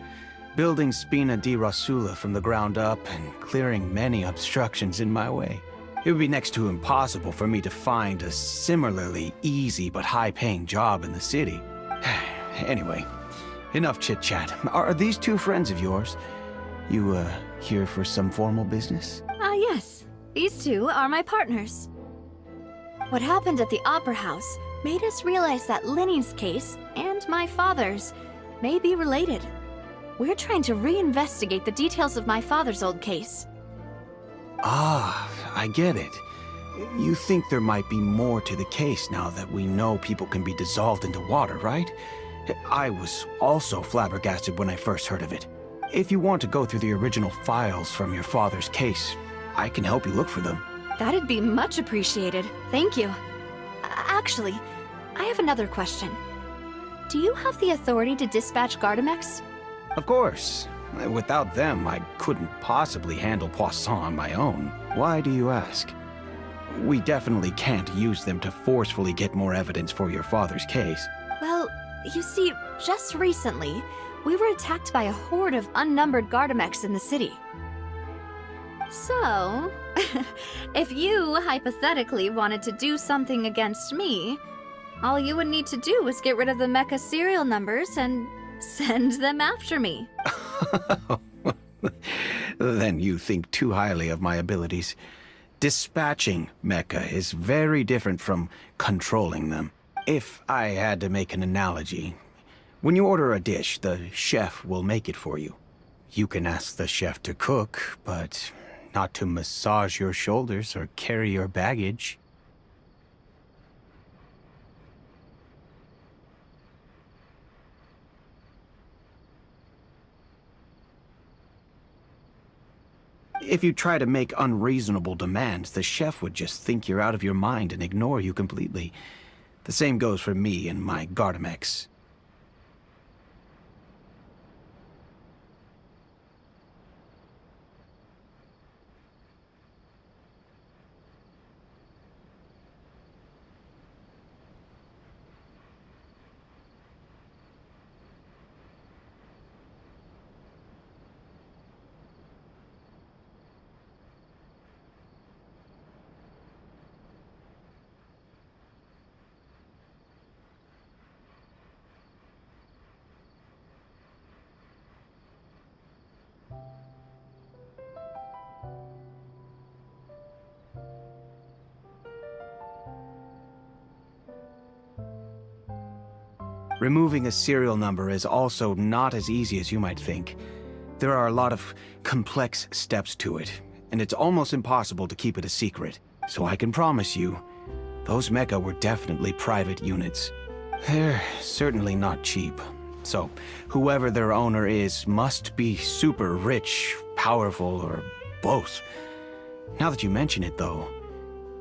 building Spina di Rosula from the ground up and clearing many obstructions in my way. It would be next to impossible for me to find a similarly easy but high-paying job in the city. Anyway, enough chit-chat. Are these two friends of yours? You, here for some formal business? Yes. These two are my partners. What happened at the Opera House made us realize that Linny's case and my father's may be related. We're trying to reinvestigate the details of my father's old case. Ah, I get it. You think there might be more to the case now that we know people can be dissolved into water, right? I was also flabbergasted when I first heard of it. If you want to go through the original files from your father's case, I can help you look for them. That'd be much appreciated. Thank you. Actually, I have another question. Do you have the authority to dispatch Gardamex? Of course. Without them, I couldn't possibly handle Poisson on my own. Why do you ask? We definitely can't use them to forcefully get more evidence for your father's case. Well, you see, just recently, we were attacked by a horde of unnumbered Gardamex in the city. So, if you hypothetically wanted to do something against me, all you would need to do is get rid of the mecha serial numbers and send them after me. Then you think too highly of my abilities. Dispatching mecha is very different from controlling them. If I had to make an analogy, when you order a dish, the chef will make it for you. You can ask the chef to cook, but not to massage your shoulders or carry your baggage. If you try to make unreasonable demands, the chef would just think you're out of your mind and ignore you completely. The same goes for me and my Gardamex. Removing a serial number is also not as easy as you might think. There are a lot of complex steps to it, and it's almost impossible to keep it a secret. So I can promise you, those mecha were definitely private units. They're certainly not cheap. So whoever their owner is must be super rich, powerful, or both. Now that you mention it, though,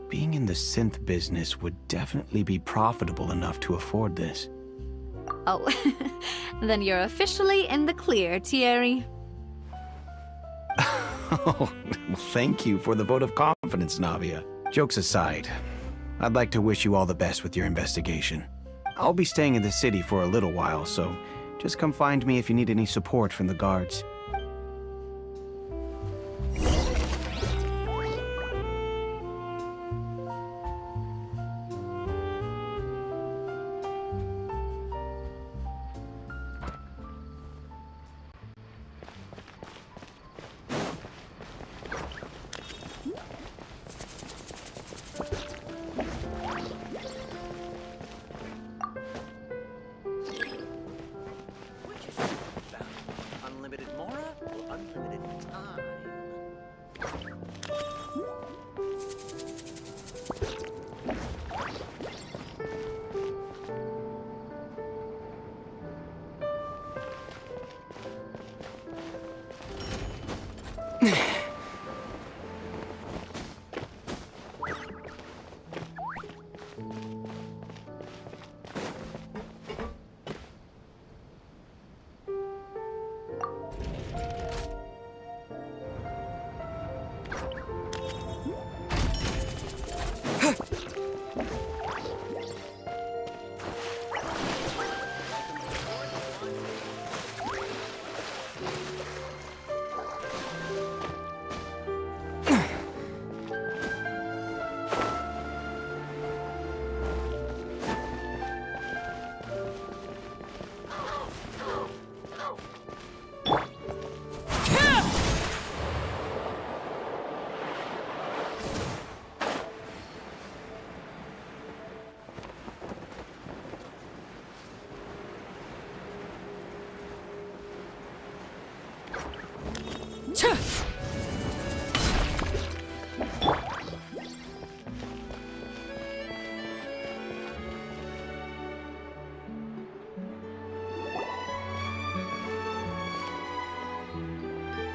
being in the synth business would definitely be profitable enough to afford this. Oh, then you're officially in the clear, Thierry. Oh, well, thank you for the vote of confidence, Navia. Jokes aside, I'd like to wish you all the best with your investigation. I'll be staying in the city for a little while, so just come find me if you need any support from the guards.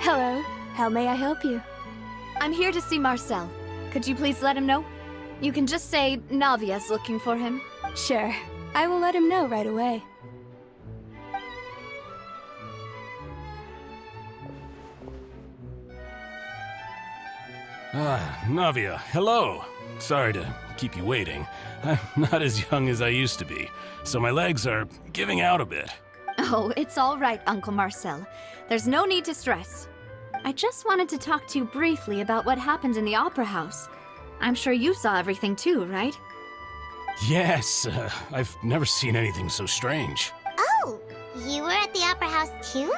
Hello. How may I help you? I'm here to see Marcel. Could you please let him know? You can just say Navia's looking for him. Sure. I will let him know right away. Navia, hello. Sorry to keep you waiting. I'm not as young as I used to be, so my legs are giving out a bit. Oh, it's all right, Uncle Marcel. There's no need to stress. I just wanted to talk to you briefly about what happened in the Opera House. I'm sure you saw everything too, right? Yes, I've never seen anything so strange. Oh, you were at the Opera House too?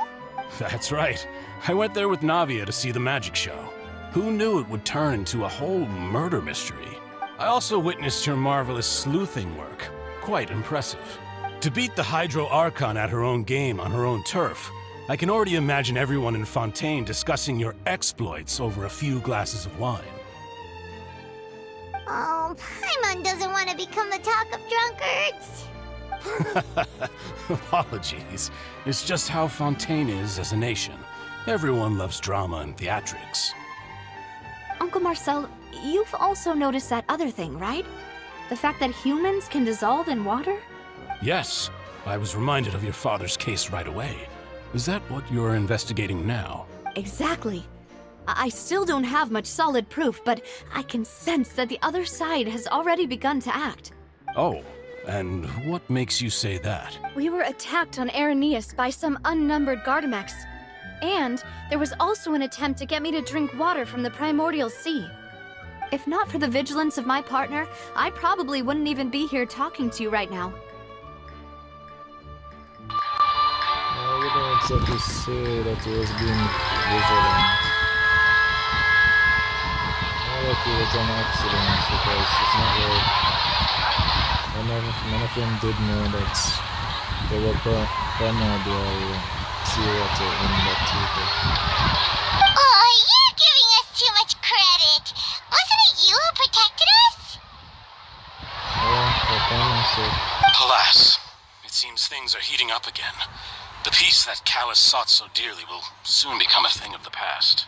That's right. I went there with Navia to see the magic show. Who knew it would turn into a whole murder mystery? I also witnessed your marvelous sleuthing work. Quite impressive. To beat the Hydro Archon at her own game on her own turf, I can already imagine everyone in Fontaine discussing your exploits over a few glasses of wine. Oh, Paimon doesn't want to become the talk of drunkards. Apologies. It's just how Fontaine is as a nation. Everyone loves drama and theatrics. Uncle Marcel, you've also noticed that other thing, right? The fact that humans can dissolve in water? Yes, I was reminded of your father's case right away. Is that what you're investigating now? Exactly. I still don't have much solid proof, but I can sense that the other side has already begun to act. Oh, and what makes you say that? We were attacked on Araneus by some unnumbered Gardamex. And there was also an attempt to get me to drink water from the primordial sea. If not for the vigilance of my partner, I probably wouldn't even be here talking to you right now. We don't exactly say that he was being vigilant. More like it was an accident, because it's not like none of them did know that they were primordial seawater in that tube. Oh, you're giving us too much credit. Wasn't it you who protected us? For Paimon's sake. Alas, it seems things are heating up again. The peace that Callus sought so dearly will soon become a thing of the past.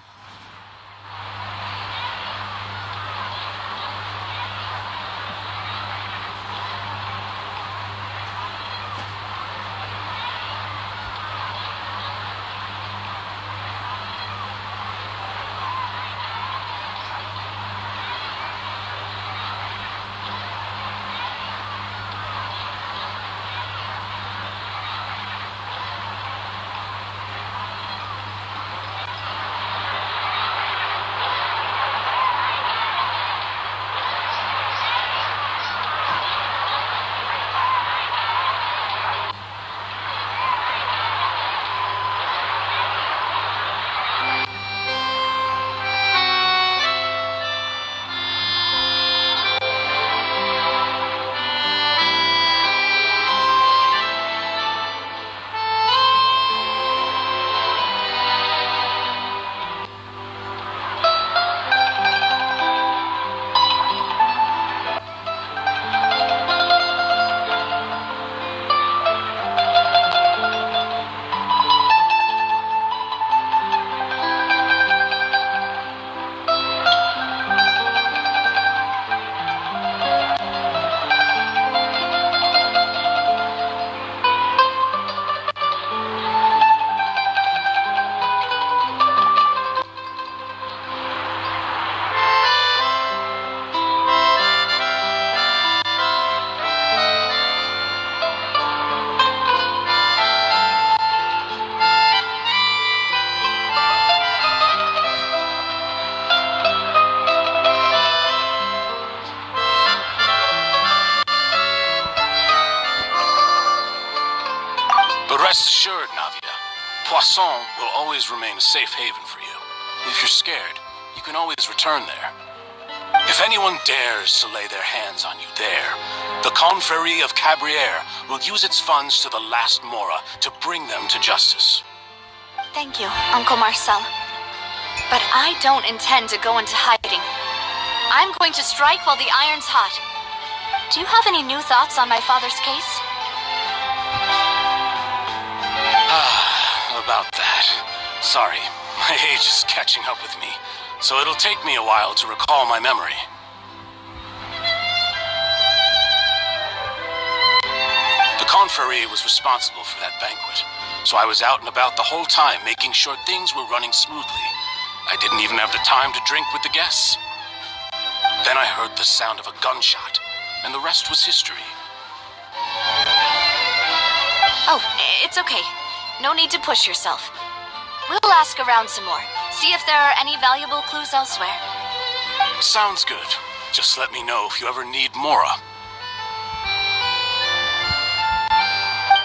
Rest assured, Navia, Poisson will always remain a safe haven for you. If you're scared, you can always return there. If anyone dares to lay their hands on you there, the Confrérie of Cabriere will use its funds to the last Mora to bring them to justice. Thank you, Uncle Marcel. But I don't intend to go into hiding. I'm going to strike while the iron's hot. Do you have any new thoughts on my father's case? About that. Sorry, my age is catching up with me, so it'll take me a while to recall my memory. The Confrérie was responsible for that banquet, so I was out and about the whole time making sure things were running smoothly. I didn't even have the time to drink with the guests. Then I heard the sound of a gunshot, and the rest was history. Oh, it's okay. No need to push yourself. We'll ask around some more, see if there are any valuable clues elsewhere. Sounds good. Just let me know if you ever need Mora.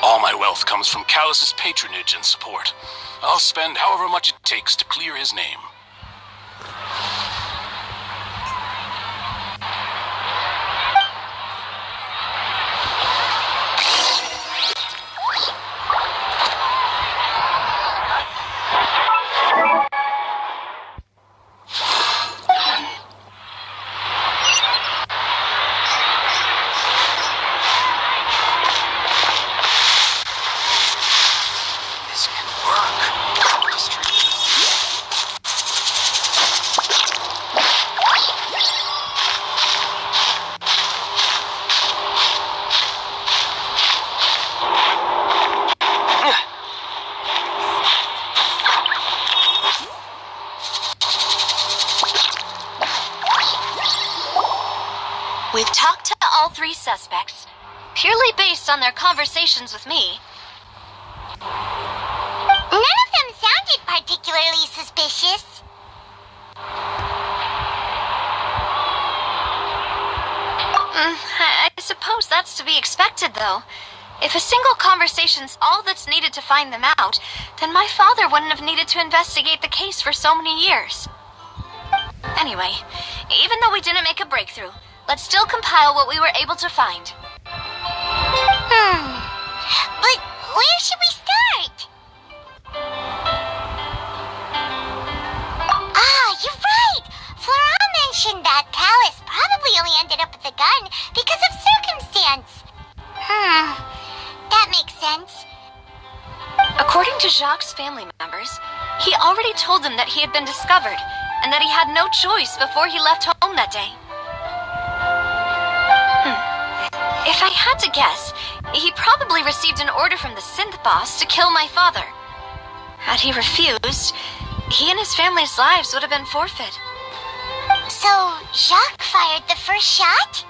All my wealth comes from Callus's patronage and support. I'll spend however much it takes to clear his name. We've talked to all three suspects, purely based on their conversations with me. None of them sounded particularly suspicious. I suppose that's to be expected, though. If a single conversation's all that's needed to find them out, then my father wouldn't have needed to investigate the case for so many years. Anyway, even though we didn't make a breakthrough, let's still compile what we were able to find. But where should we start? You're right! Flora mentioned that Callus probably only ended up with the gun because of circumstance. That makes sense. According to Jacques' family members, he already told them that he had been discovered, and that he had no choice before he left home that day. If I had to guess, he probably received an order from the synth boss to kill my father. Had he refused, he and his family's lives would have been forfeit. So, Jacques fired the first shot?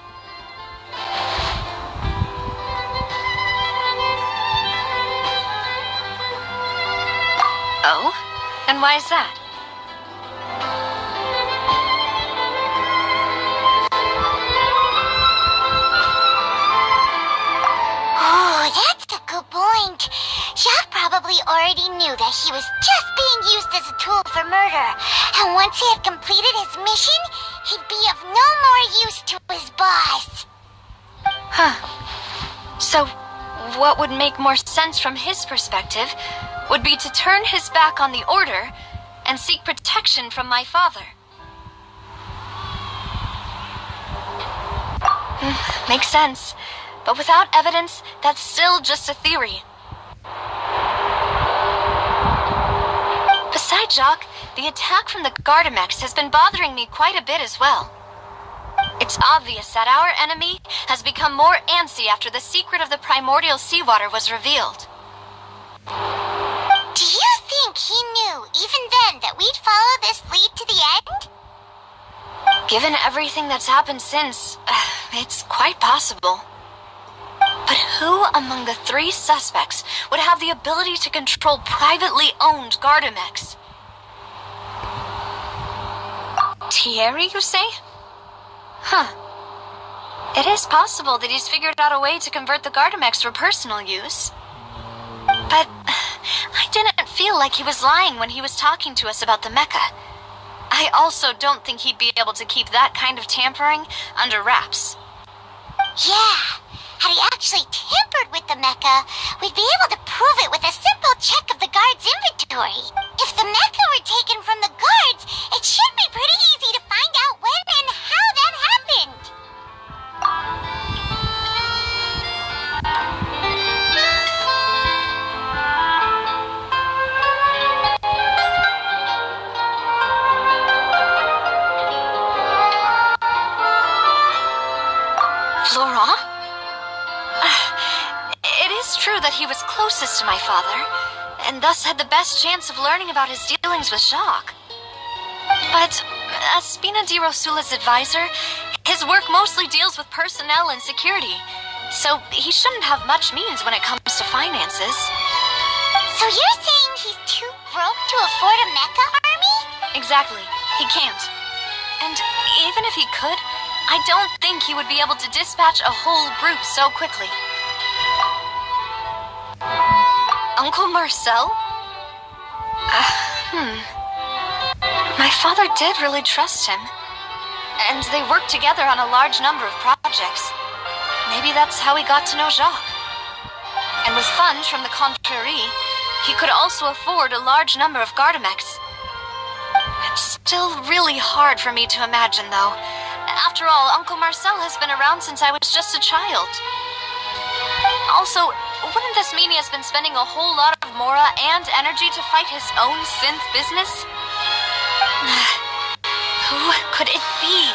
Oh? And why is that? That's a good point. Jacques probably already knew that he was just being used as a tool for murder. And once he had completed his mission, he'd be of no more use to his boss. So, what would make more sense from his perspective would be to turn his back on the order and seek protection from my father. Makes sense. But without evidence, that's still just a theory. Besides Jacques, the attack from the Gardamex has been bothering me quite a bit as well. It's obvious that our enemy has become more antsy after the secret of the primordial seawater was revealed. Do you think he knew, even then, that we'd follow this lead to the end? Given everything that's happened since, it's quite possible. But who among the three suspects would have the ability to control privately owned Gardamex? Thierry, you say? It is possible that he's figured out a way to convert the Gardamex for personal use. But I didn't feel like he was lying when he was talking to us about the mecha. I also don't think he'd be able to keep that kind of tampering under wraps. Yeah, Had he actually tampered with the mecha, we'd be able to prove it with a simple check of the guard's inventory. If the mecha were taken from the guards, it should be pretty easy to find out when and how that happened. Florent? It is true that he was closest to my father, and thus had the best chance of learning about his dealings with Jacques. But as Spina di Rosula's advisor, his work mostly deals with personnel and security, so he shouldn't have much means when it comes to finances. So you're saying he's too broke to afford a mecha army? Exactly. He can't. And even if he could, I don't think he would be able to dispatch a whole group so quickly. Uncle Marcel? My father did really trust him. And they worked together on a large number of projects. Maybe that's how he got to know Jacques. And with funds from the Contrarie, he could also afford a large number of Gardamex. It's still really hard for me to imagine, though. After all, Uncle Marcel has been around since I was just a child. Also, wouldn't this mean he has been spending a whole lot of mora and energy to fight his own synth business? Who could it be?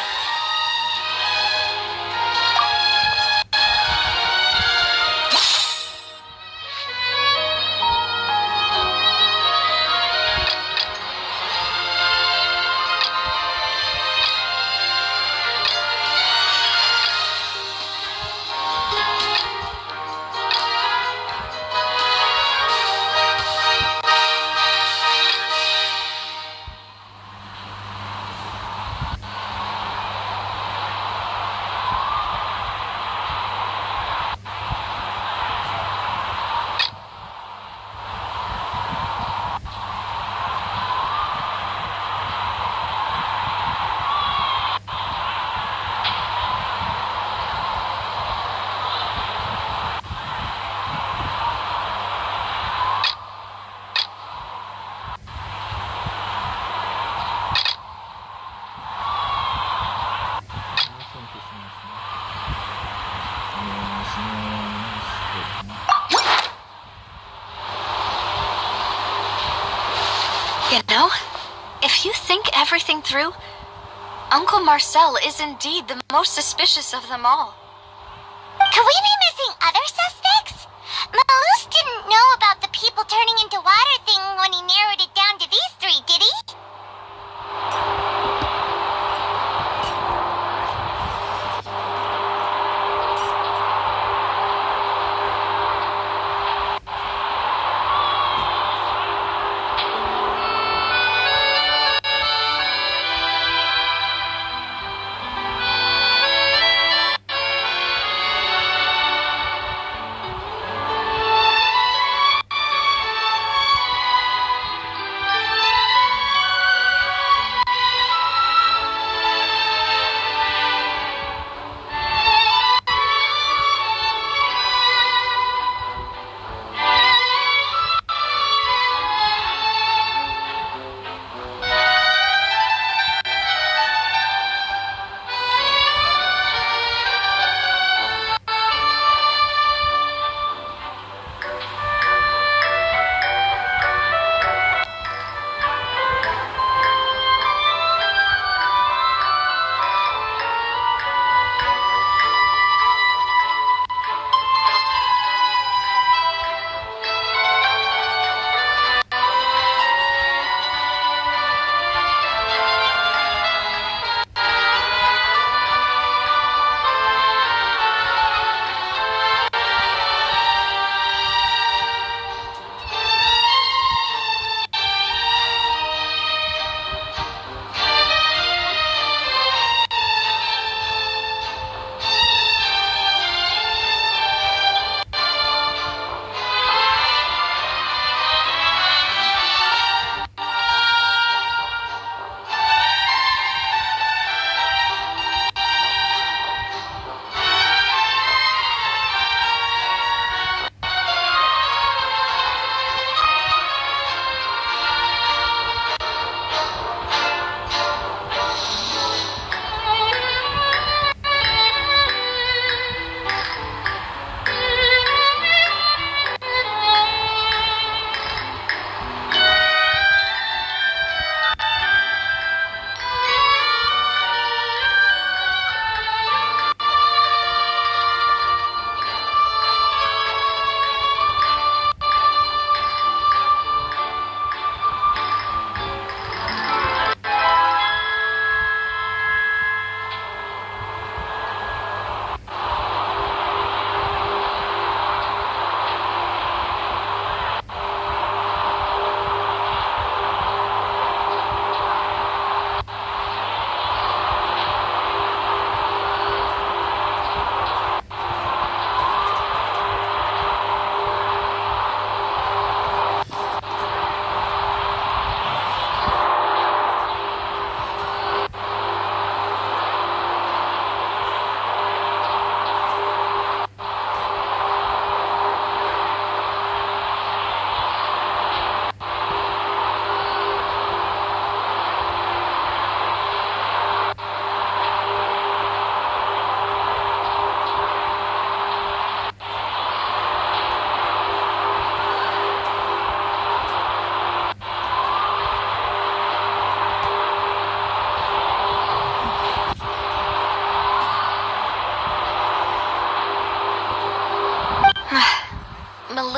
You know, if you think everything through, Uncle Marcel is indeed the most suspicious of them all. Could we be missing other suspects? Malus didn't know about the people turning into water thing when he narrowed it down to these three, did he?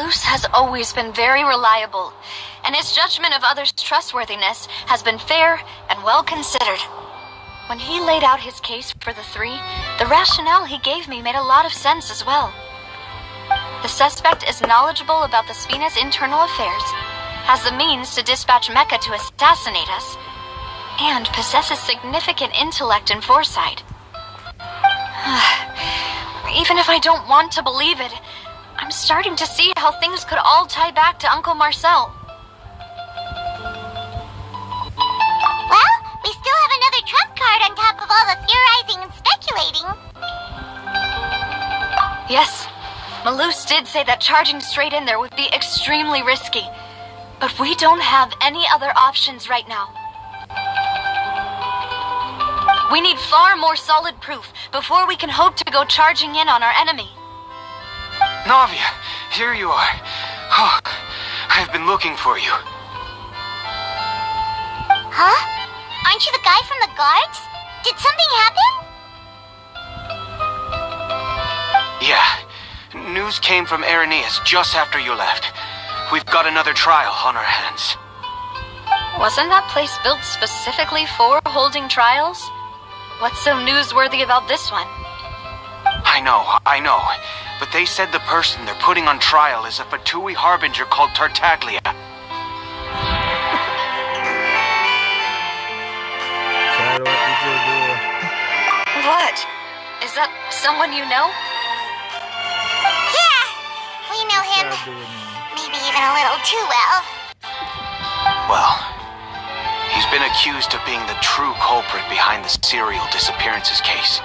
Malus has always been very reliable, and his judgment of others' trustworthiness has been fair and well considered. When he laid out his case for the three, the rationale he gave me made a lot of sense as well. The suspect is knowledgeable about the Spina's internal affairs, has the means to dispatch Mecha to assassinate us, and possesses significant intellect and foresight. Even if I don't want to believe it, I'm starting to see how things could all tie back to Uncle Marcel. Well, we still have another trump card on top of all the theorizing and speculating. Yes, Malus did say that charging straight in there would be extremely risky, but we don't have any other options right now. We need far more solid proof before we can hope to go charging in on our enemy. Navia, here you are. Oh, I've been looking for you. Huh? Aren't you the guy from the guards? Did something happen? Yeah. News came from Arrhenius just after you left. We've got another trial on our hands. Wasn't that place built specifically for holding trials? What's so newsworthy about this one? I know. But they said the person they're putting on trial is a Fatui harbinger called Tartaglia. What? Is that someone you know? Yeah, we know him. Maybe even a little too well. Well, he's been accused of being the true culprit behind the serial disappearances case.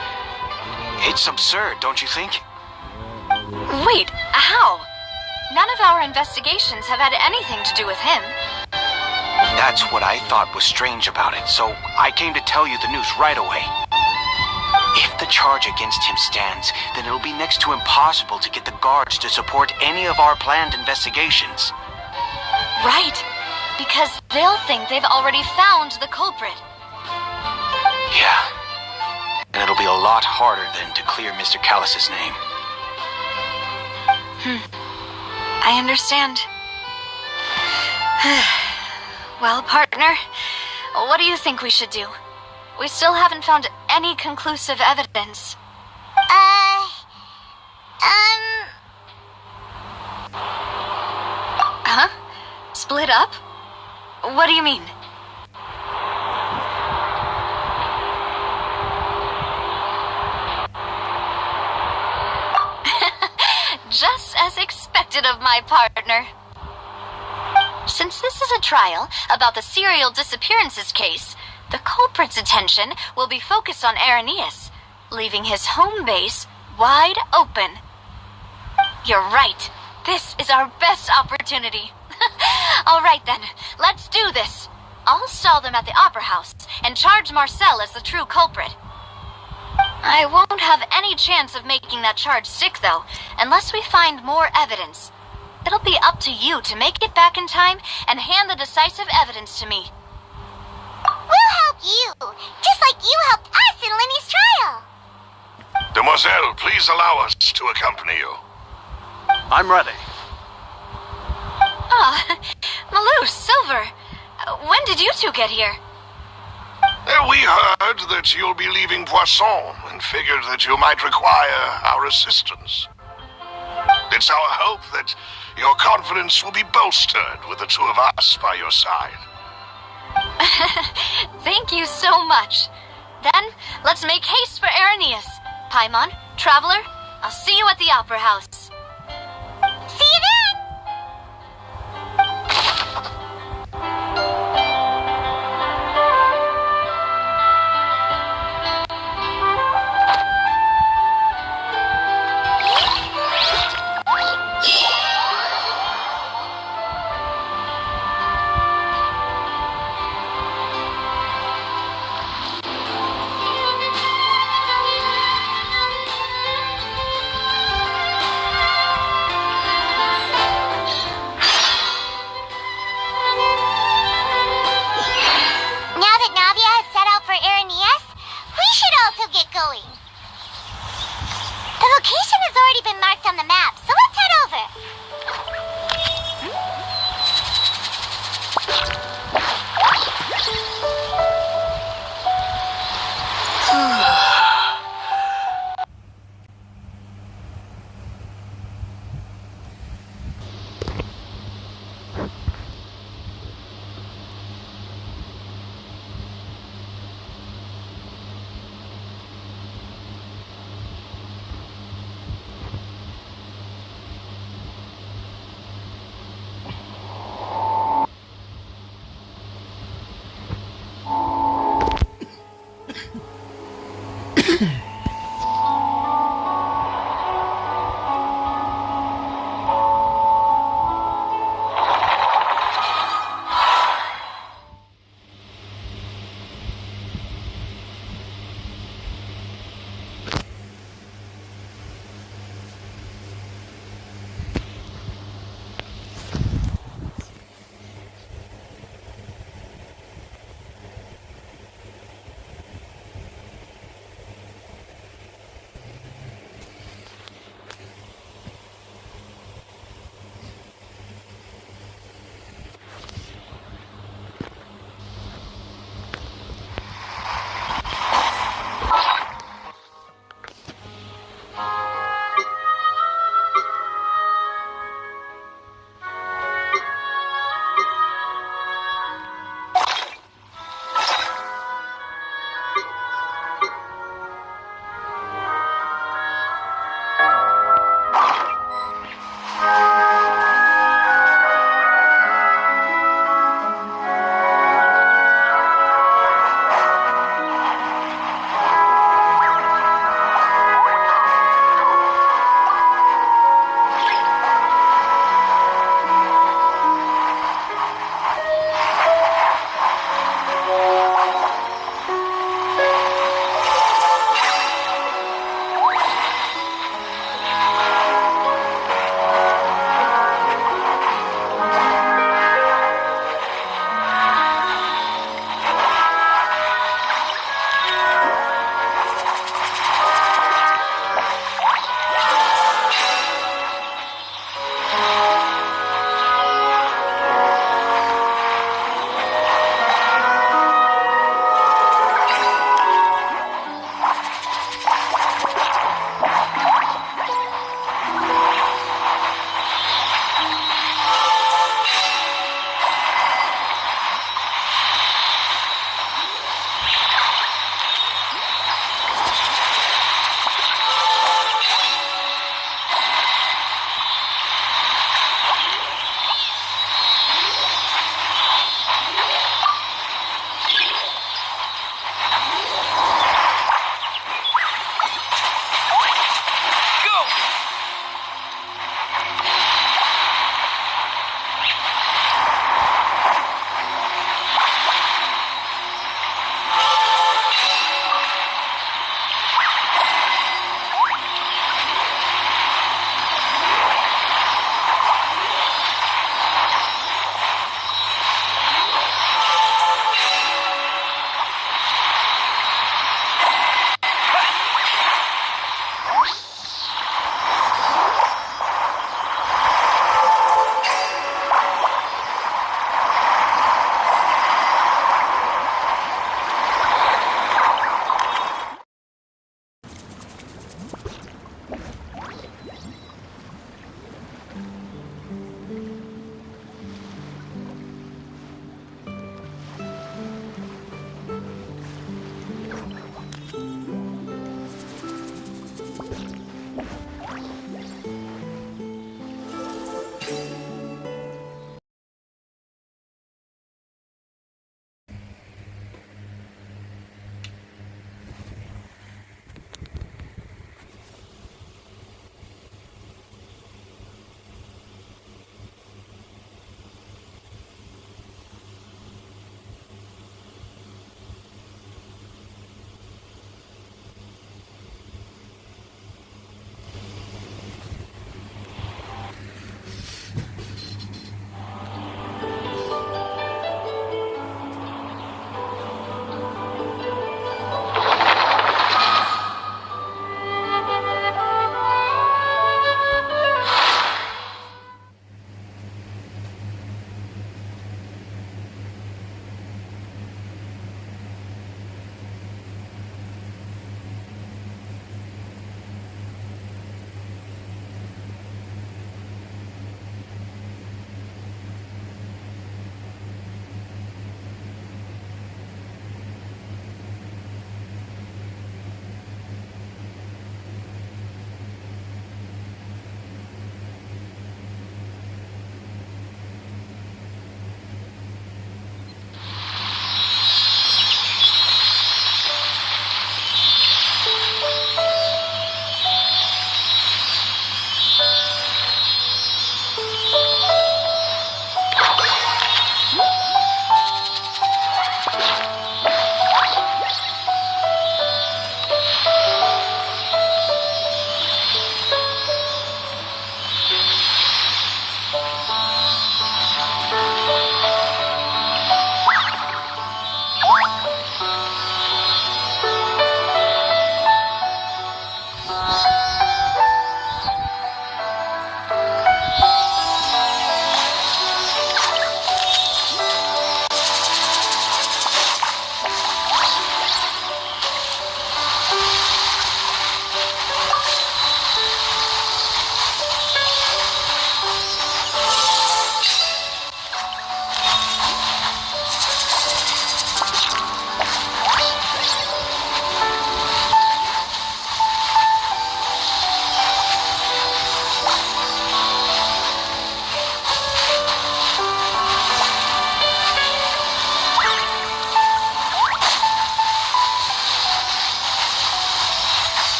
It's absurd, don't you think? Wait, how? None of our investigations have had anything to do with him. That's what I thought was strange about it, so I came to tell you the news right away. If the charge against him stands, then it'll be next to impossible to get the guards to support any of our planned investigations. Right, because they'll think they've already found the culprit. Yeah, and it'll be a lot harder then to clear Mr. Callus's name. I understand. Well, partner, what do you think we should do? We still haven't found any conclusive evidence. Huh? Split up? What do you mean? Just as expected of my partner. Since this is a trial about the serial disappearances case, the culprit's attention will be focused on Arrhenius, leaving his home base wide open. You're right. This is our best opportunity. All right then, let's do this. I'll stall them at the Opera House and charge Marcel as the true culprit. I won't have any chance of making that charge stick, though, unless we find more evidence. It'll be up to you to make it back in time and hand the decisive evidence to me. We'll help you, just like you helped us in Lenny's trial. Demoiselle, please allow us to accompany you. I'm ready. Malus, Silver, when did you two get here? We heard that you'll be leaving Poisson and figured that you might require our assistance. It's our hope that your confidence will be bolstered with the two of us by your side. Thank you so much. Then, let's make haste for Arrhenius. Paimon, Traveler, I'll see you at the Opera House. See you then! The location has already been marked on the map, so let's head over.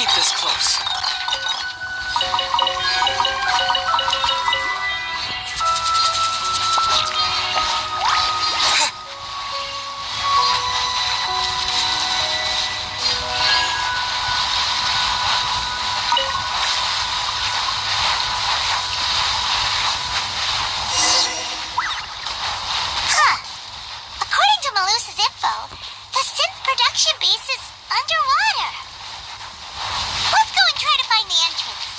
keep this close. Production base is underwater. Let's go and try to find the entrance.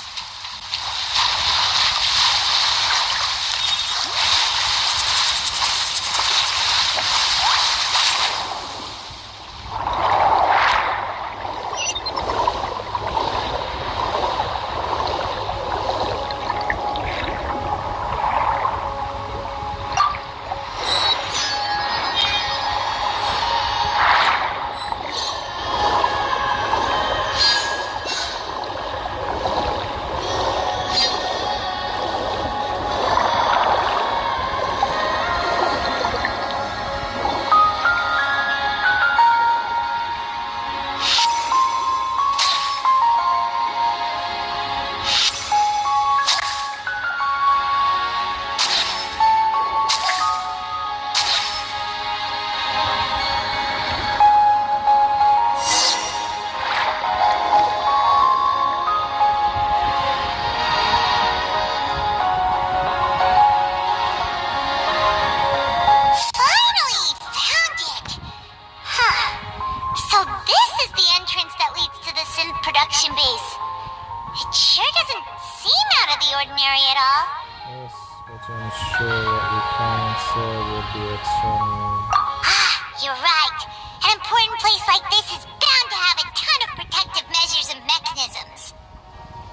You're right. An important place like this is bound to have a ton of protective measures and mechanisms.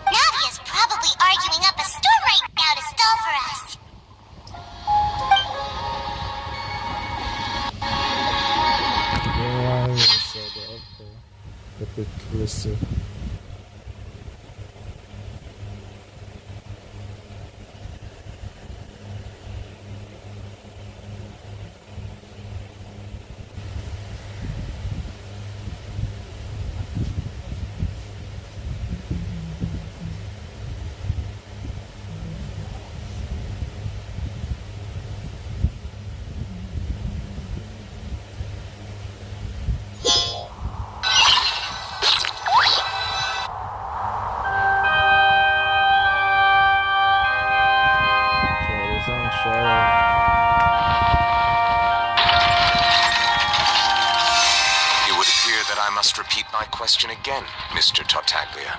Navia's probably arguing up a storm right now to stall for us. Yeah, I saw the epic list. Repeat my question again, Mr. Tartaglia.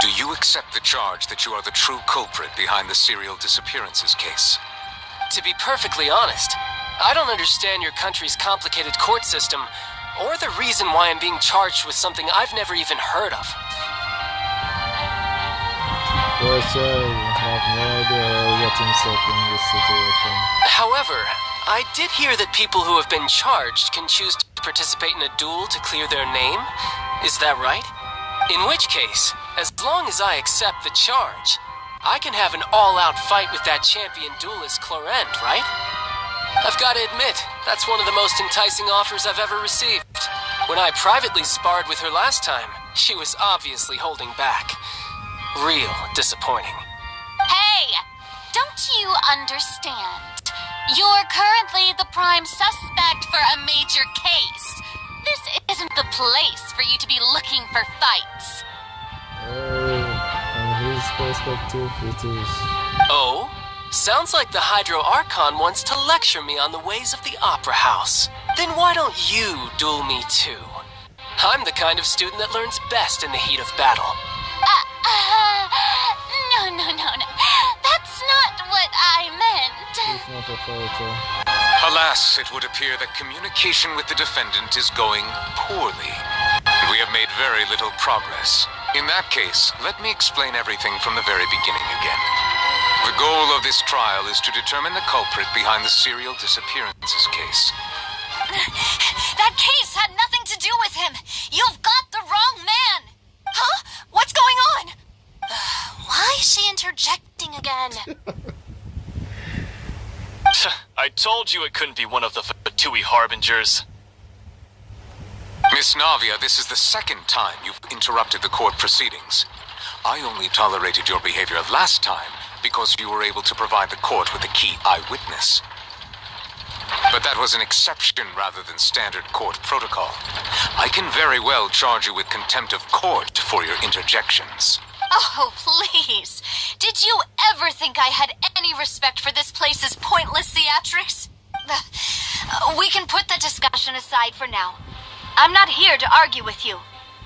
Do you accept the charge that you are the true culprit behind the serial disappearances case? To be perfectly honest, I don't understand your country's complicated court system, or the reason why I'm being charged with something I've never even heard of. I have no idea how he got himself in this situation. However, I did hear that people who have been charged can choose to participate in a duel to clear their name. Is that right? In which case, as long as I accept the charge, I can have an all-out fight with that champion duelist Clorend, right? I've got to admit, that's one of the most enticing offers I've ever received. When I privately sparred with her last time, she was obviously holding back. Real disappointing. Hey! Don't you understand? You're currently the prime suspect for a major case. This isn't the place for you to be looking for fights. From his perspective, it is. Oh? Sounds like the Hydro Archon wants to lecture me on the ways of the Opera House. Then why don't you duel me too? I'm the kind of student that learns best in the heat of battle. No. That's not what I meant. He's not a fighter. Alas, it would appear that communication with the defendant is going poorly. We have made very little progress. In that case, let me explain everything from the very beginning again. The goal of this trial is to determine the culprit behind the serial disappearances case. That case had nothing to do with him. You've got the wrong man. Huh? What's going on? Why is she interjecting again? I told you it couldn't be one of the Fatui Harbingers. Miss Navia, this is the second time you've interrupted the court proceedings. I only tolerated your behavior last time because you were able to provide the court with a key eyewitness. But that was an exception rather than standard court protocol. I can very well charge you with contempt of court for your interjections. Oh, please. Did you ever think I had any respect for this place's pointless theatrics? We can put the discussion aside for now. I'm not here to argue with you.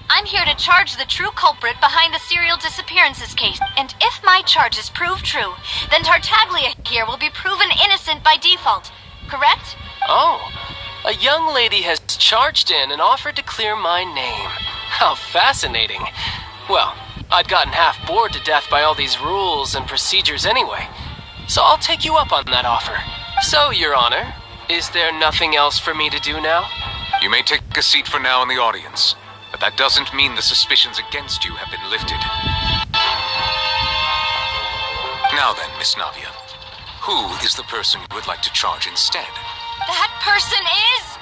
I'm here to charge the true culprit behind the serial disappearances case. And if my charges prove true, then Tartaglia here will be proven innocent by default. Correct? Oh, a young lady has charged in and offered to clear my name. How fascinating. Well, I'd gotten half bored to death by all these rules and procedures anyway, so I'll take you up on that offer. So, Your Honor, is there nothing else for me to do now? You may take a seat for now in the audience, but that doesn't mean the suspicions against you have been lifted. Now then, Miss Navia, who is the person you would like to charge instead? That person is...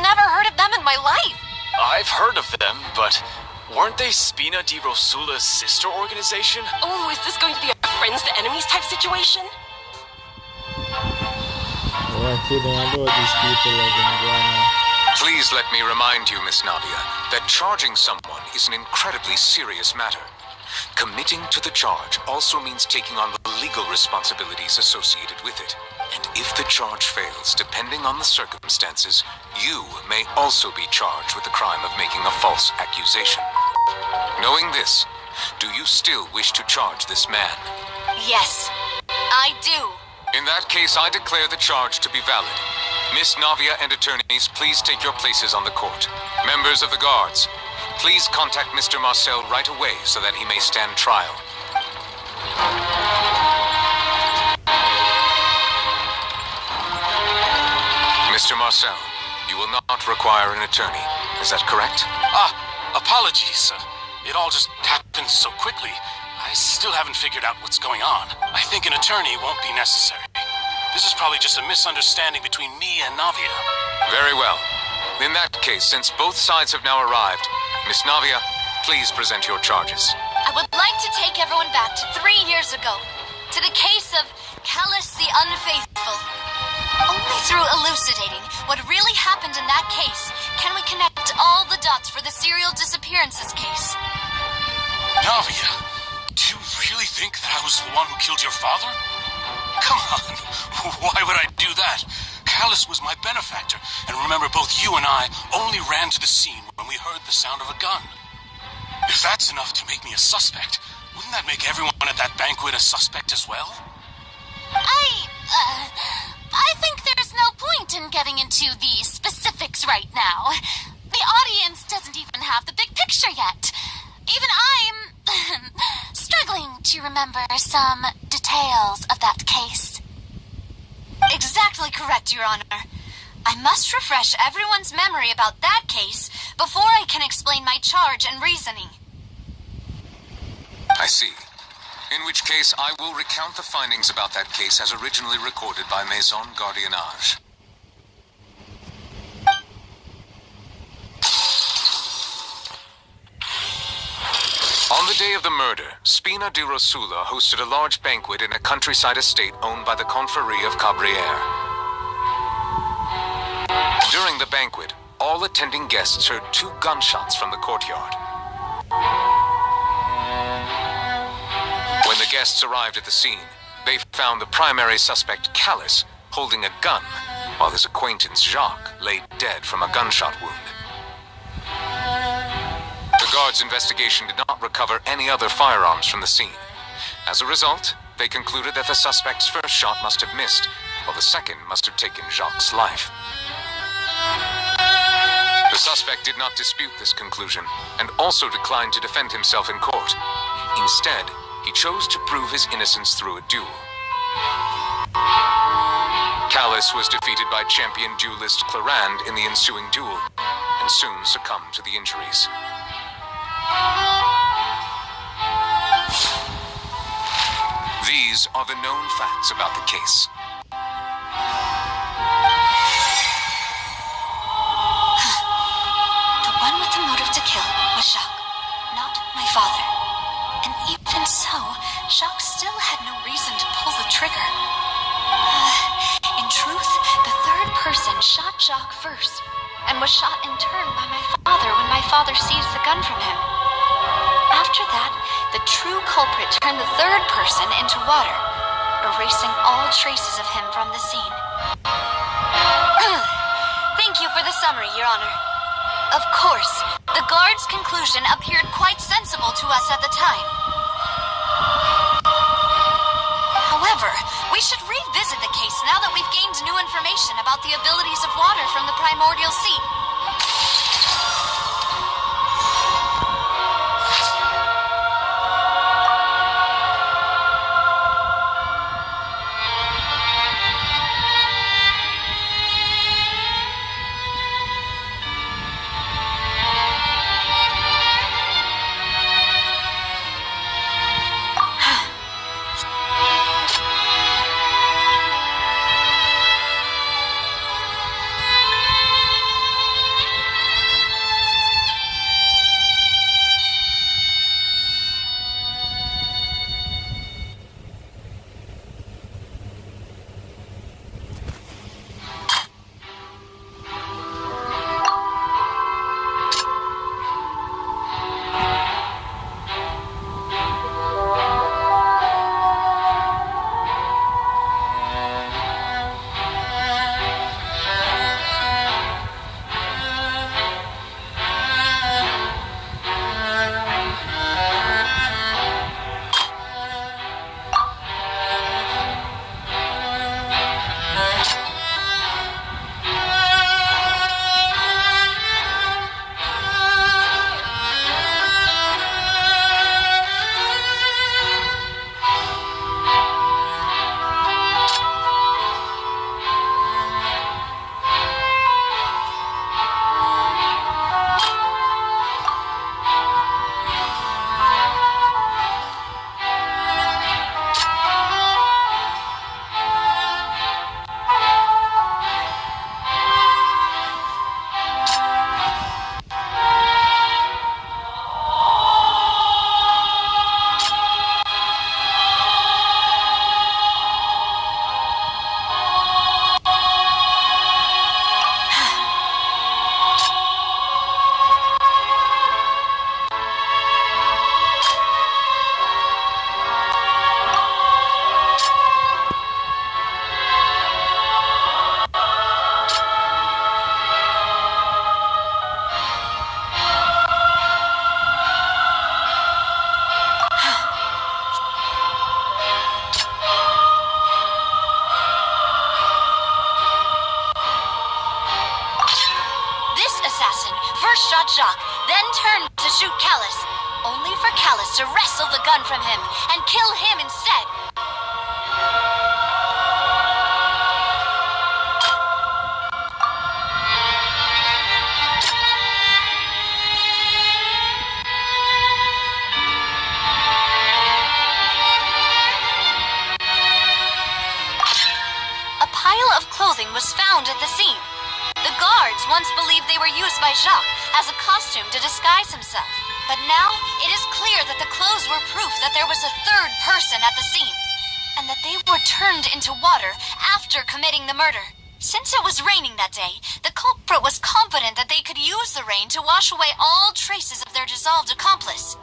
Never heard of them in my life. I've heard of them, but weren't they Spina di Rosula's sister organization? Oh, is this going to be a friends to enemies type situation? We're kidding about these people like in drama. Please let me remind you, Miss Navia, that charging someone is an incredibly serious matter. Committing to the charge also means taking on the legal responsibilities associated with it. And if the charge fails, depending on the circumstances, you may also be charged with the crime of making a false accusation. Knowing this, do you still wish to charge this man? Yes, I do. In that case, I declare the charge to be valid. Miss Navia and attorneys, please take your places on the court. Members of the guards, please contact Mr. Marcel right away so that he may stand trial. Mr. Marcel, you will not require an attorney. Is that correct? Apologies. It all just happened so quickly. I still haven't figured out what's going on. I think an attorney won't be necessary. This is probably just a misunderstanding between me and Navia. Very well. In that case, since both sides have now arrived, Miss Navia, please present your charges. I would like to take everyone back to 3 years ago, to the case of Callus the Unfaithful. Only through elucidating what really happened in that case can we connect all the dots for the serial disappearances case. Navia, do you really think that I was the one who killed your father? Come on, why would I do that? Callus was my benefactor, and remember, both you and I only ran to the scene when we heard the sound of a gun. If that's enough to make me a suspect, Wouldn't that make everyone at that banquet a suspect as well? I think there's no point in getting into the specifics right now. The audience doesn't even have the big picture yet. Even I'm struggling to remember some details of that case. Exactly correct, Your Honor. I must refresh everyone's memory about that case before I can explain my charge and reasoning. I see. In which case, I will recount the findings about that case as originally recorded by Maison Gardiennage. On the day of the murder, Spina di Rosula hosted a large banquet in a countryside estate owned by the Confrérie of Cabrières. During the banquet, all attending guests heard 2 gunshots from the courtyard. When the guests arrived at the scene, they found the primary suspect, Callus, holding a gun, while his acquaintance, Jacques, lay dead from a gunshot wound. The guards' investigation did not recover any other firearms from the scene. As a result, they concluded that the suspect's first shot must have missed, while the second must have taken Jacques' life. The suspect did not dispute this conclusion, and also declined to defend himself in court. Instead, he chose to prove his innocence through a duel. Callus was defeated by champion duelist Clarand in the ensuing duel, and soon succumbed to the injuries. These are the known facts about the case. The one with the motive to kill was Jacques, not my father. And even so, Jacques still had no reason to pull the trigger. In truth, the third person shot Jacques first, and was shot in turn by my father when my father seized the gun from him. After that, the true culprit turned the third person into water, erasing all traces of him from the scene. Thank you for the summary, Your Honor. Of course, the guard's conclusion appeared quite sensible to us at the time. However, we should revisit the case now that we've gained new information about the abilities of water from the primordial sea. Jacques, then turned to shoot Callus, only for Callus to wrestle the gun from him and kill him instead. A pile of clothing was found at the scene. The guards once believed they were used by Jacques as a costume to disguise himself. But now, it is clear that the clothes were proof that there was a third person at the scene, and that they were turned into water after committing the murder. Since it was raining that day, the culprit was confident that they could use the rain to wash away all traces of their dissolved accomplice.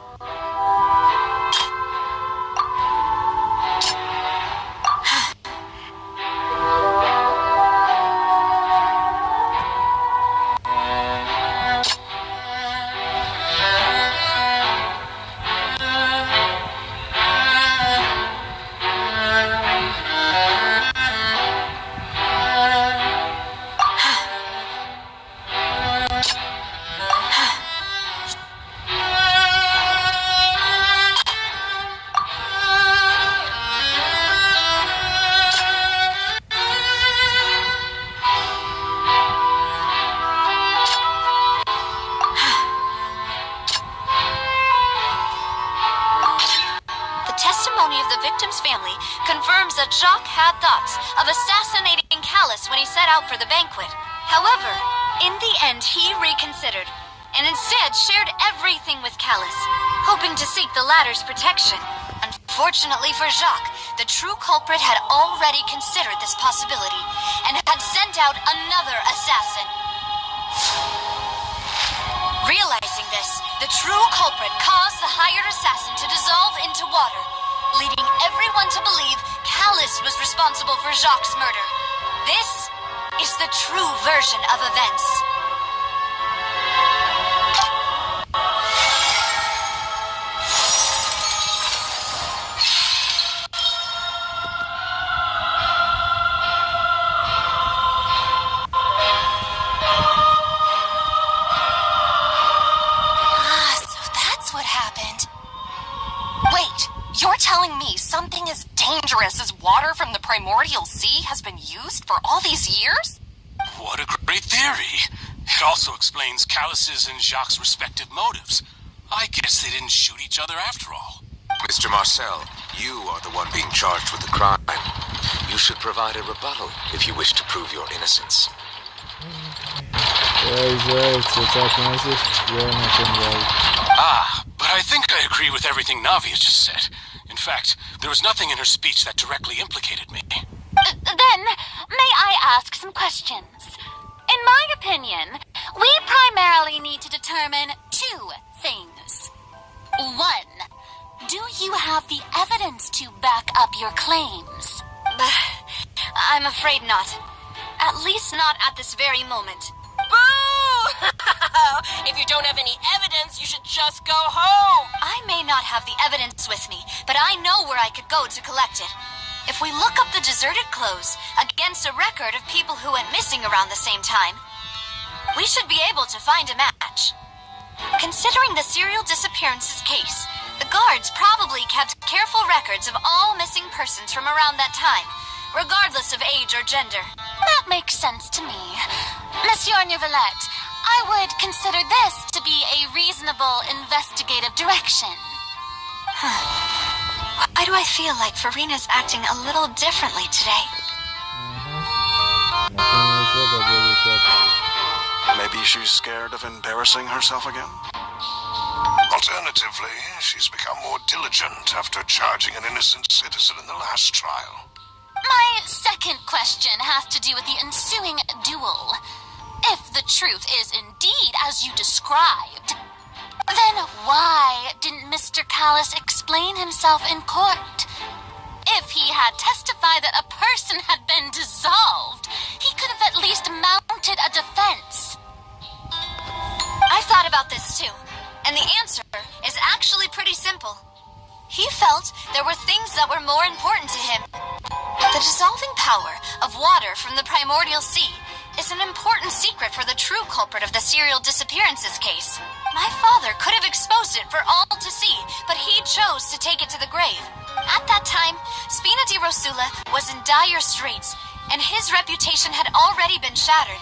Family confirms that Jacques had thoughts of assassinating Callus when he set out for the banquet. However, in the end he reconsidered, and instead shared everything with Callus, hoping to seek the latter's protection. Unfortunately for Jacques, the true culprit had already considered this possibility, and had sent out another assassin. Realizing this, the true culprit caused the hired assassin to dissolve into water, leading everyone to believe Callus was responsible for Jacques' murder. This is the true version of events. So that's what happened. Wait. You're telling me something as dangerous as water from the primordial sea has been used for all these years? What a great theory. It also explains Callus's and Jacques' respective motives. I guess they didn't shoot each other after all. Mr. Marcel, you are the one being charged with the crime. You should provide a rebuttal if you wish to prove your innocence. But I think I agree with everything Navia just said. In fact, there was nothing in her speech that directly implicated me. Then, may I ask some questions? In my opinion, we primarily need to determine two things. One, do you have the evidence to back up your claims? I'm afraid not. At least not at this very moment. Boo! If you don't have any evidence, you should just go home. I may not have the evidence with me, but I know where I could go to collect it. If we look up the deserted clothes against a record of people who went missing around the same time, we should be able to find a match. Considering the serial disappearances case, the guards probably kept careful records of all missing persons from around that time, regardless of age or gender. That makes sense to me. Monsieur Neuvillette, I would consider this to be a reasonable investigative direction. Why do I feel like Farina's acting a little differently today? Maybe she's scared of embarrassing herself again? Alternatively, she's become more diligent after charging an innocent citizen in the last trial. My second question has to do with the ensuing duel. If the truth is indeed as you described, then why didn't Mr. Callus explain himself in court? If he had testified that a person had been dissolved, he could have at least mounted a defense. I've thought about this too, and the answer is actually pretty simple. He felt there were things that were more important to him. The dissolving power of water from the primordial sea is an important secret for the true culprit of the serial disappearances case. My father could have exposed it for all to see, but he chose to take it to the grave. At that time, Spina di Rosula was in dire straits, and his reputation had already been shattered.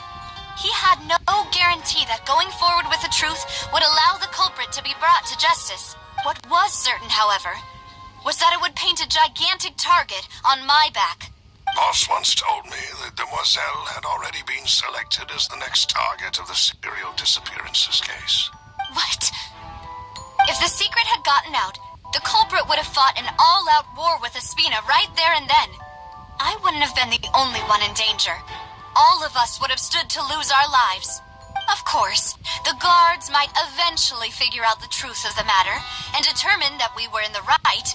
He had no guarantee that going forward with the truth would allow the culprit to be brought to justice. What was certain, however, was that it would paint a gigantic target on my back. Boss once told me that Demoiselle had already been selected as the next target of the serial disappearances case. What? If the secret had gotten out, the culprit would have fought an all-out war with Espina right there and then. I wouldn't have been the only one in danger. All of us would have stood to lose our lives. Of course, the guards might eventually figure out the truth of the matter and determine that we were in the right.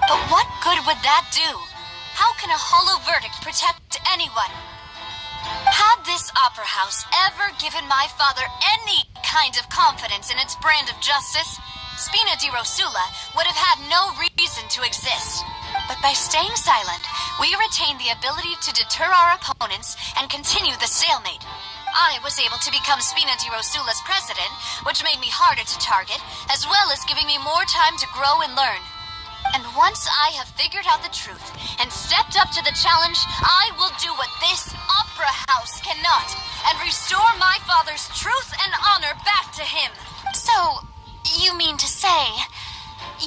But what good would that do? How can a hollow verdict protect anyone? Had this opera house ever given my father any kind of confidence in its brand of justice, Spina di Rosula would have had no reason to exist. But by staying silent, we retained the ability to deter our opponents and continue the stalemate. I was able to become Spina di Rosula's president, which made me harder to target, as well as giving me more time to grow and learn. And once I have figured out the truth and stepped up to the challenge, I will do what this opera house cannot and restore my father's truth and honor back to him. So, you mean to say,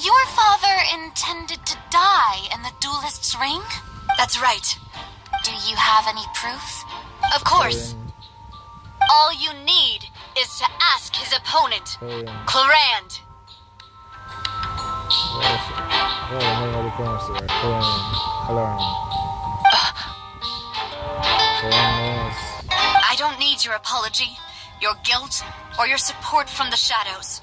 your father intended to die in the duelist's ring? That's right. Do you have any proof? Of course. All you need is to ask his opponent, Clarand. I don't need your apology, your guilt, or your support from the shadows.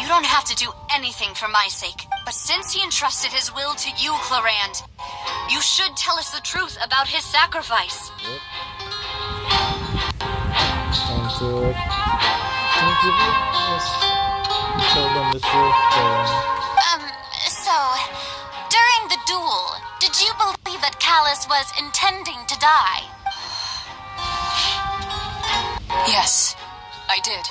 You don't have to do anything for my sake, but since he entrusted his will to you, Clarand, you should tell us the truth about his sacrifice. Tell them the truth, So, during the duel, did you believe that Callus was intending to die? Yes, I did.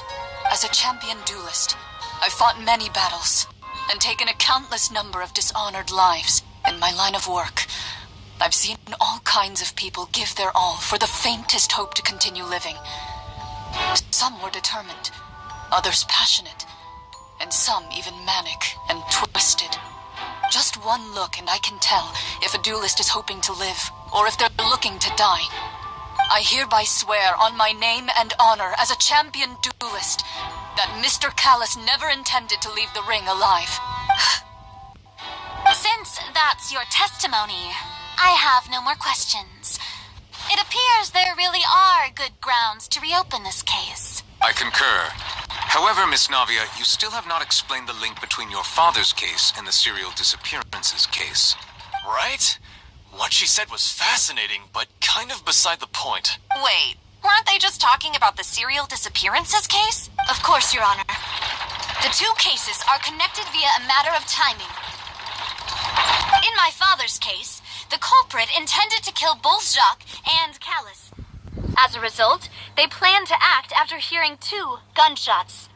As a champion duelist, I've fought many battles and taken a countless number of dishonored lives in my line of work. I've seen all kinds of people give their all for the faintest hope to continue living. Some were determined, others passionate, and some even manic and twisted. Just one look and I can tell if a duelist is hoping to live or if they're looking to die. I hereby swear on my name and honor as a champion duelist that Mr. Callus never intended to leave the ring alive. Since that's your testimony, I have no more questions. It appears there really are good grounds to reopen this case. I concur. However, Miss Navia, you still have not explained the link between your father's case and the serial disappearances case. Right? What she said was fascinating, but kind of beside the point. Wait, weren't they just talking about the serial disappearances case? Of course, Your Honor. The two cases are connected via a matter of timing. In my father's case, the culprit intended to kill both Jacques and Callus. As a result, they planned to act after hearing 2 gunshots.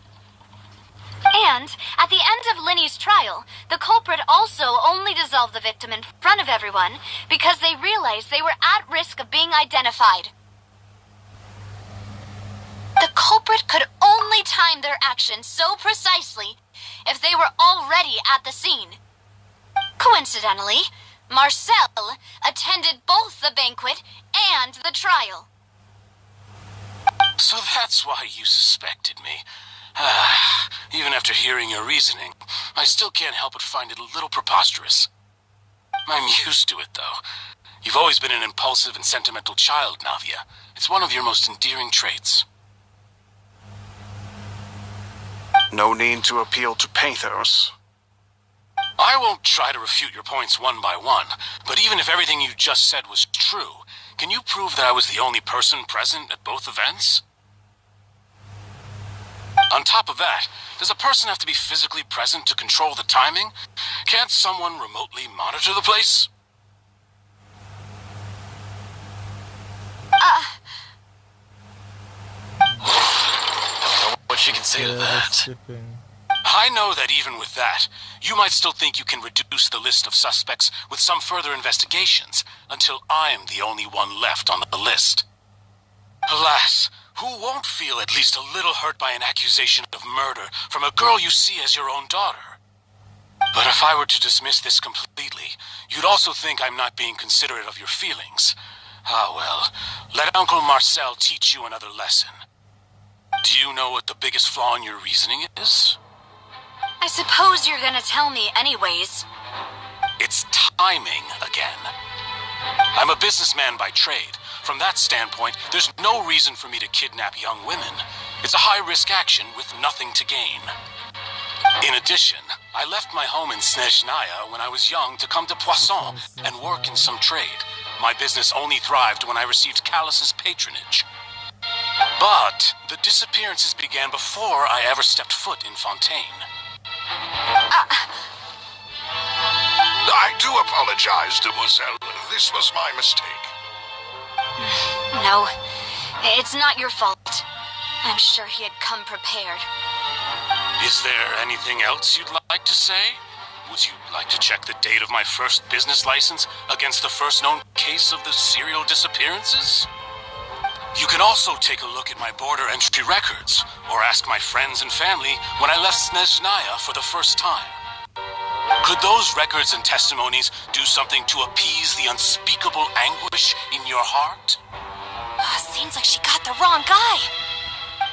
And, at the end of Linny's trial, the culprit also only dissolved the victim in front of everyone because they realized they were at risk of being identified. The culprit could only time their actions so precisely if they were already at the scene. Coincidentally, Marcel attended both the banquet and the trial. So that's why you suspected me. Even after hearing your reasoning, I still can't help but find it a little preposterous. I'm used to it, though. You've always been an impulsive and sentimental child, Navia. It's one of your most endearing traits. No need to appeal to pathos. I won't try to refute your points one by one, but even if everything you just said was true, can you prove that I was the only person present at both events? On top of that, does a person have to be physically present to control the timing? Can't someone remotely monitor the place? much you can say to that. Skipping. I know that even with that, you might still think you can reduce the list of suspects with some further investigations, until I'm the only one left on the list. Alas, who won't feel at least a little hurt by an accusation of murder from a girl you see as your own daughter? But if I were to dismiss this completely, you'd also think I'm not being considerate of your feelings. Ah well, let Uncle Marcel teach you another lesson. Do you know what the biggest flaw in your reasoning is? I suppose you're gonna tell me anyways. It's timing again. I'm a businessman by trade. From that standpoint, there's no reason for me to kidnap young women. It's a high-risk action with nothing to gain. In addition, I left my home in Snezhnaya when I was young to come to Poisson and work in some trade. My business only thrived when I received Callus's patronage. But the disappearances began before I ever stepped foot in Fontaine. I do apologize, demoiselle. This was my mistake. No, it's not your fault. I'm sure he had come prepared. Is there anything else you'd like to say? Would you like to check the date of my first business license against the first known case of the serial disappearances? You can also take a look at my border entry records, or ask my friends and family when I left Snezhnaya for the first time. Could those records and testimonies do something to appease the unspeakable anguish in your heart? Seems like she got the wrong guy.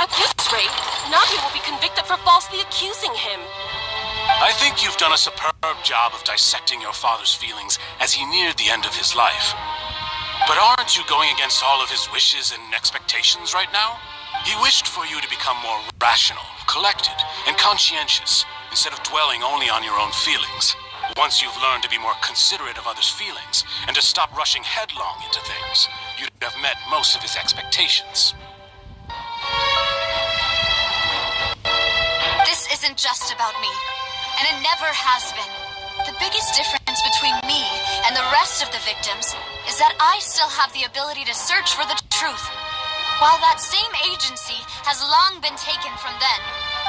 At this rate, Navi will be convicted for falsely accusing him. I think you've done a superb job of dissecting your father's feelings as he neared the end of his life. But aren't you going against all of his wishes and expectations right now? He wished for you to become more rational, collected, and conscientious, instead of dwelling only on your own feelings. Once you've learned to be more considerate of others' feelings, and to stop rushing headlong into things, you'd have met most of his expectations. This isn't just about me, and it never has been. The biggest difference between me and the rest of the victims is that I still have the ability to search for the truth. While that same agency has long been taken from them,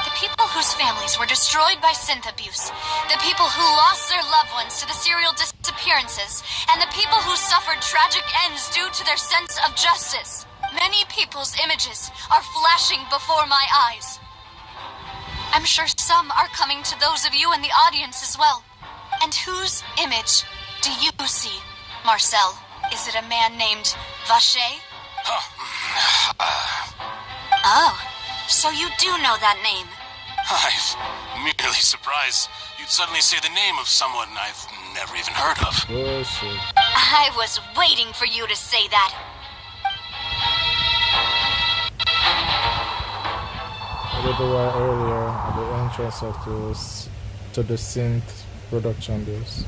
the people whose families were destroyed by synth abuse, the people who lost their loved ones to the serial disappearances, and the people who suffered tragic ends due to their sense of justice. Many people's images are flashing before my eyes. I'm sure some are coming to those of you in the audience as well. And whose image do you see, Marcel? Is it a man named Vacher? Oh, so you do know that name. I'm merely surprised you'd suddenly say the name of someone I've never even heard of. Bullshit. I was waiting for you to say that. I did the wire earlier at the entrance of to the synth production base.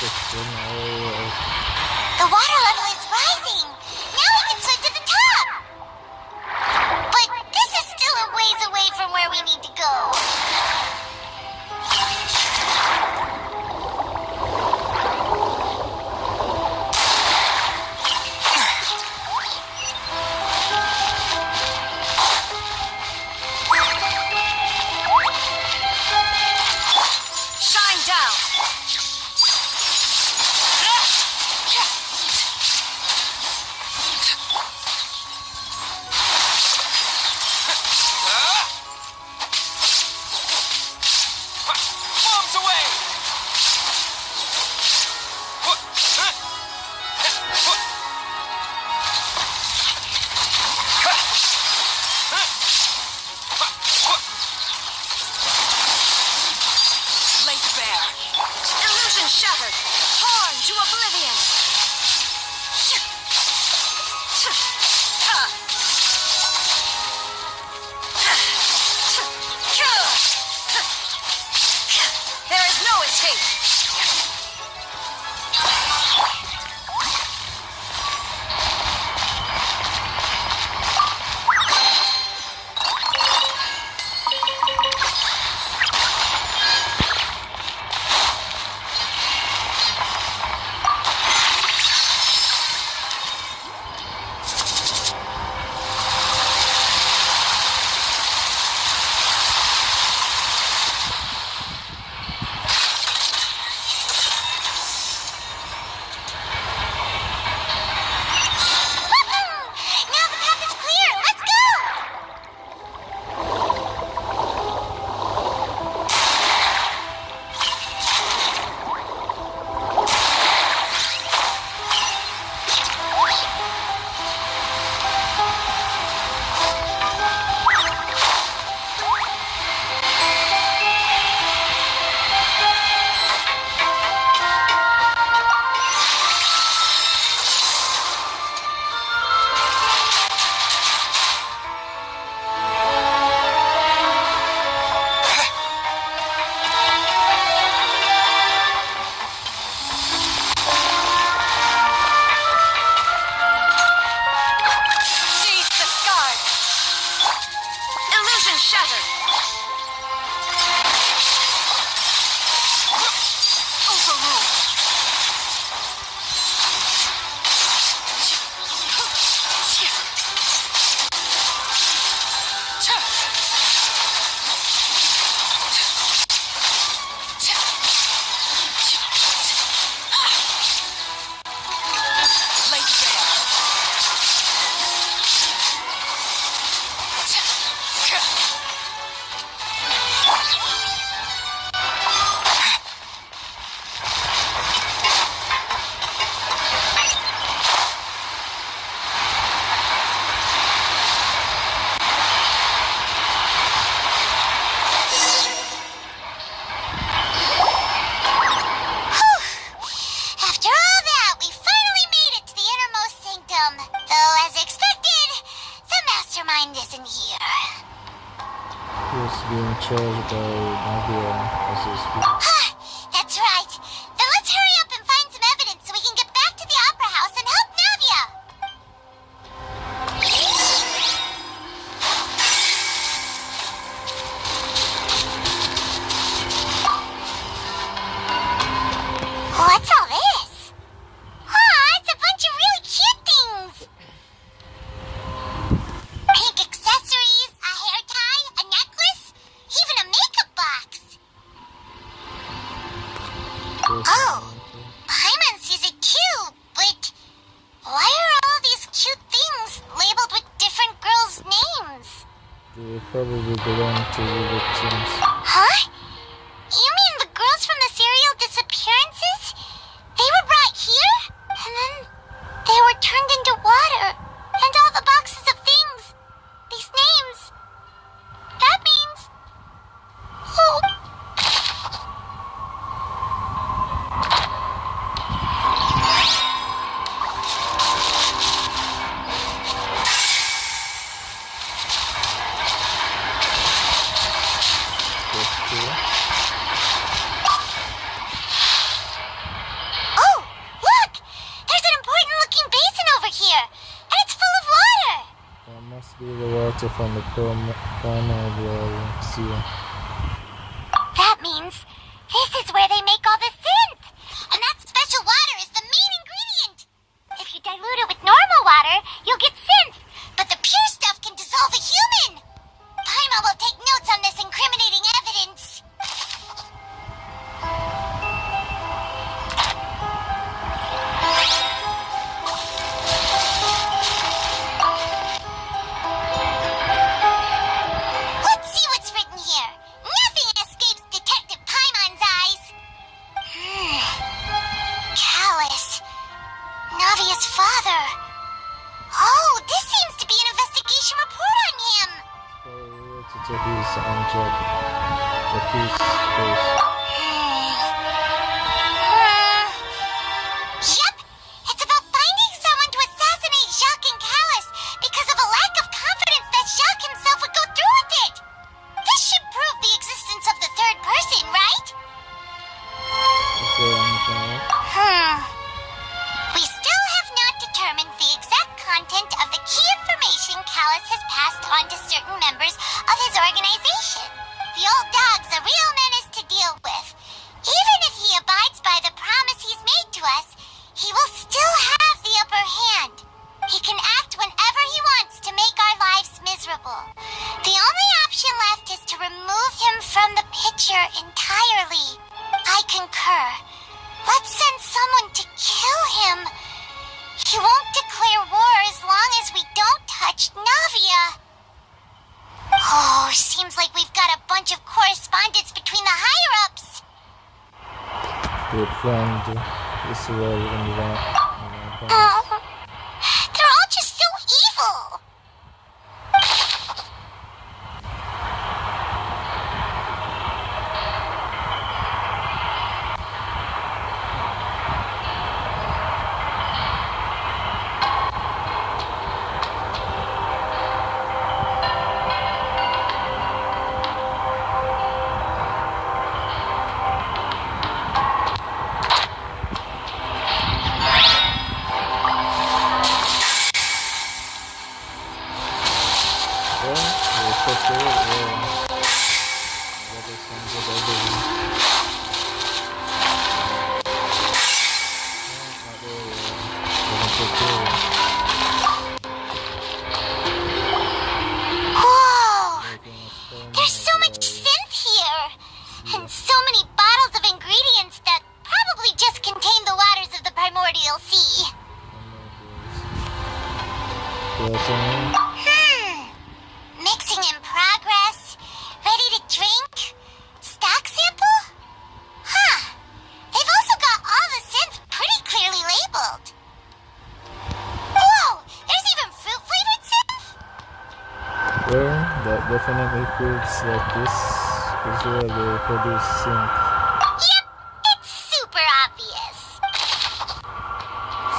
The water level is rising. Now we can swim to the top. But this is still a ways away from where we need to go. Shine down. Bombs away! Lake Bear. Illusion shattered. Torn to oblivion. There is no escape. Now the path is clear. Let's go. Seize the skies. Illusion shattered. Overruled. Lake Bear. After all that, we finally made it to the innermost sanctum. Though, as expected, the mastermind isn't here. He's being charged by Navia as we speak. That's right. Then let's hurry up and find some evidence so we can get back to the Opera House and help Navia. What's all this? It's a bunch of really cute things. Pink accessories, a hair tie, a necklace, even a makeup box. Oh, Paimon sees it too, but why are all these cute things labeled with different girls' names? They probably belong to the victims. Huh? You mean the girls from the serial disappearances? They were brought here, and then they were turned into water, and all the boxes of things, these names. That means... Oh. That's true. from the primordial sea. That means this is where they make all the synth! And that special water is the main ingredient! If you dilute it with normal water, you'll get synth, but the pure stuff can dissolve a human! Paimon will take notes on this incriminating evidence. Let's see what's written here. Nothing escapes Detective Paimon's eyes. Callus. Navia's father. Oh, this seems to be an investigation report on him. To his Jackie's case. Yep, it's about finding someone to assassinate Jacques and Callus because of a lack of confidence that Jacques himself would go through with it. This should prove the existence of the third person, right? Is there anything else? We still have not determined the exact content of the key information Callus has passed on to certain members of his organization. The old dog's a real menace to deal with. Even if he abides by the promise he's made to us, he will still have the upper hand. He can act whenever he wants to make our lives miserable. The only option left is to remove him from the picture entirely. I concur. Let's send someone to kill him. He won't declare war as long as we don't touch Navia. Oh, seems like we've got a bunch of correspondence between the higher-ups. We planned this well in advance. They're all just so evil. Whoa! There's so much synth here! And so many bottles of ingredients that probably just contain the waters of the primordial sea. Mixing in progress. Ready to drink? Stock sample? Huh. They've also got all the synth pretty clearly labeled. Whoa! There's even fruit-flavored synth? Well, that definitely proves that this is where they produce synth. Yep, it's super obvious.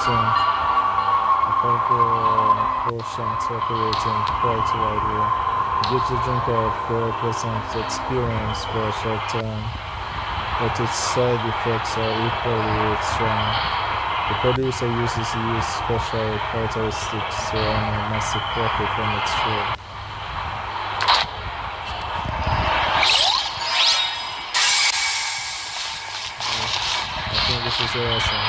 Synth. A purple potion circulating quite widely. It gives the drinker a very pleasant experience for a short time, but its side effects are equally strong. The producer uses these special characteristics to earn a massive profit from its trade. I think this is awesome.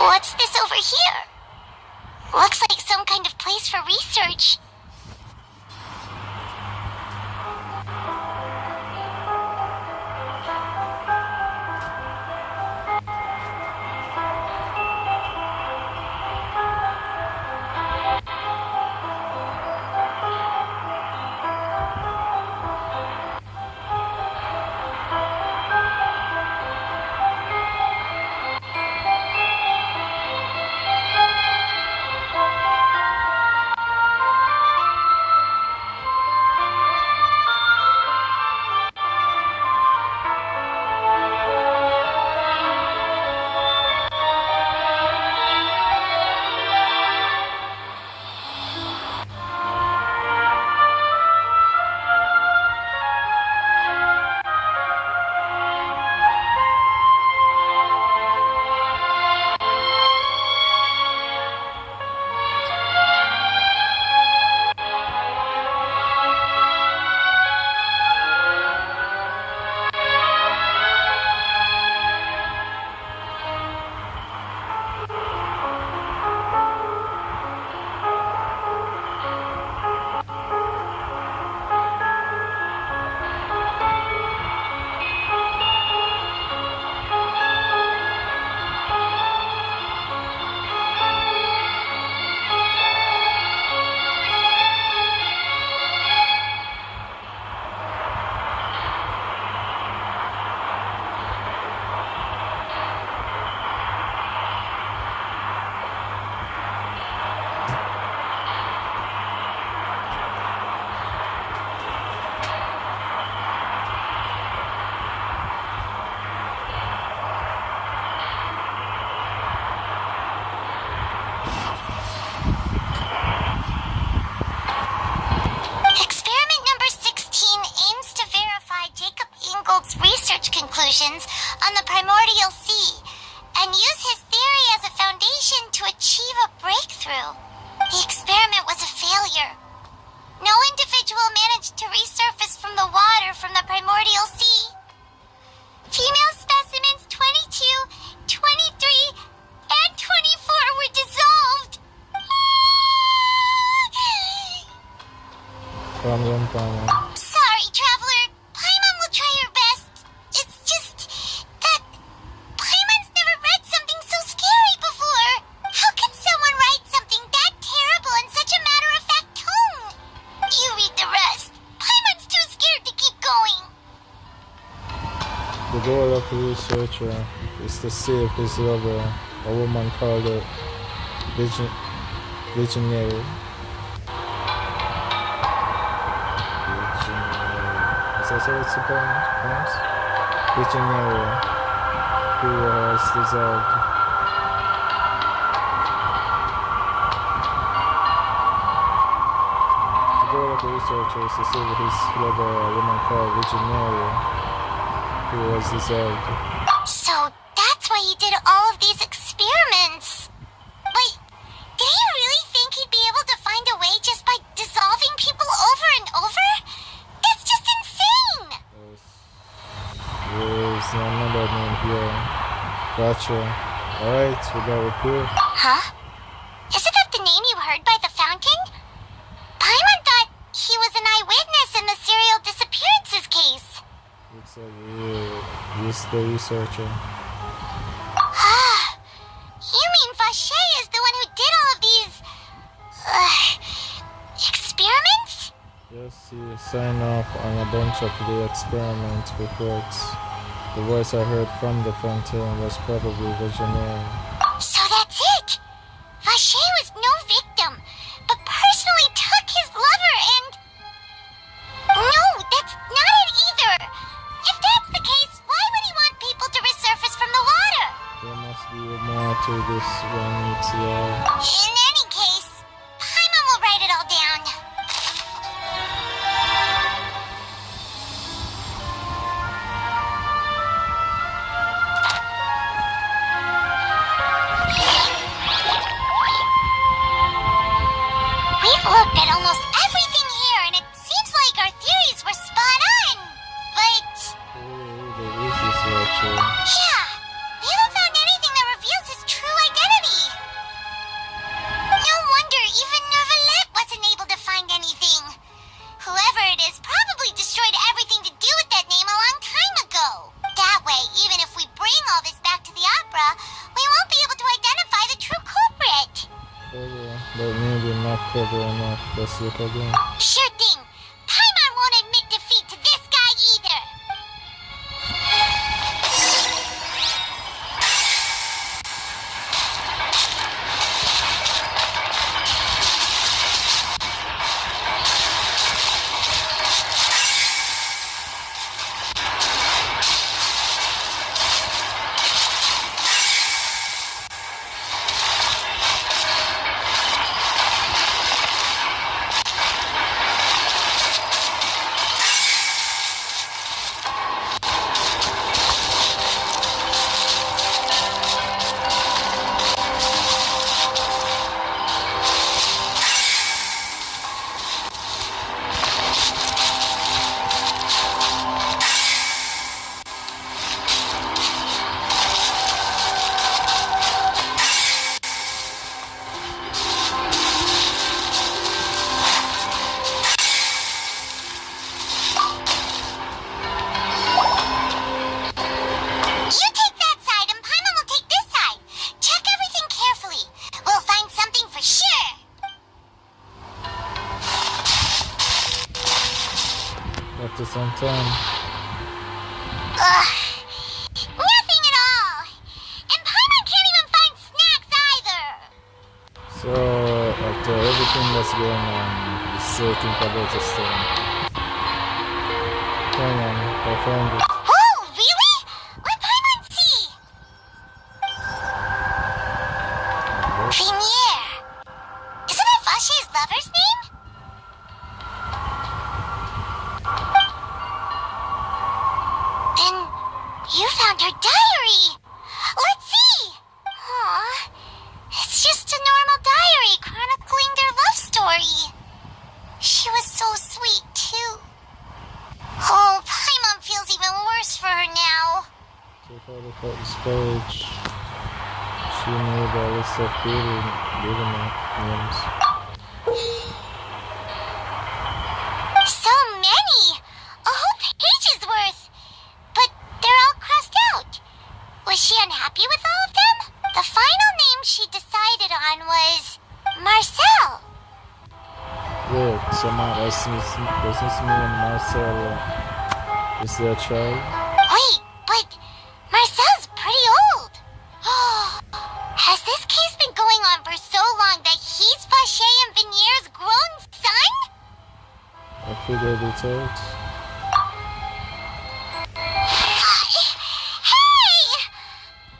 What's this over here? Looks like some kind of place for research. individual managed to resurface from the water from the primordial sea. Female specimens 22, 23, and 24 were dissolved. Calm down. Sorry, Traveler. Paimon will try her best. It's just that Paimon's never read something so scary before. How can someone write something that terrible in such a matter-of-fact tone? You read the rest. Paimon's too scared to keep going. The goal of the researcher is to save his lover, a woman called a Visionary. Is that what it's pronounced? Visionary, who has dissolved. The goal of the researcher is to save his lover, a woman called Visionary, who was dissolved. So that's why he did all of these experiments. Wait, did he really think he'd be able to find a way just by dissolving people over and over? That's just insane! There's another name here. Gotcha. Alright, we got a proof. Huh? Isn't that the name you heard by the fountain? Paimon thought he was an eyewitness in the serial disappearances case. Looks like he's the researcher. You mean Vache is the one who did all of these... experiments? Yes, he signed off on a bunch of the experiment reports. The voice I heard from the Fontaine was probably Visionary. So that's it! Vache was no victim, but personally took his lover and... No, that's not it either! If that's the case, why would he want people to resurface from the water? There must be more to this one, yeah. In any case, Paimon will write it all down. We've looked at almost everything here, and it seems like our theories were spot on. But... There is this researcher. yeah, we haven't found anything that reveals his true identity. No wonder even Neuvillette wasn't able to find anything. Whoever it is probably destroyed everything to do with that name a long time ago. That way, even if we bring all this back to the opera, we won't be able to identify the true culprit. But maybe not clever enough. Let's look again. Sure thing. Paimon won't admit defeat to this guy either. After some time. Ugh. Nothing at all. And Paimon can't even find snacks either. So, after everything that's going on, you still think about the stone. Come on, I found it. Oh, really? What Paimon see? Premier. Isn't that Vache's lover's name? Then you found her diary. Let's see. Aw, it's just a normal diary chronicling their love story. She was so sweet. What is page? She made a list of building names. So many! A whole page's worth! But they're all crossed out. Was she unhappy with all of them? The final name she decided on was Marcel. Wait, so does this mean Marcel is their child? Wait, but Marcel's pretty old. Has this case been going on for so long that he's Vacher and Venier's grown son? I figured it out. Hey!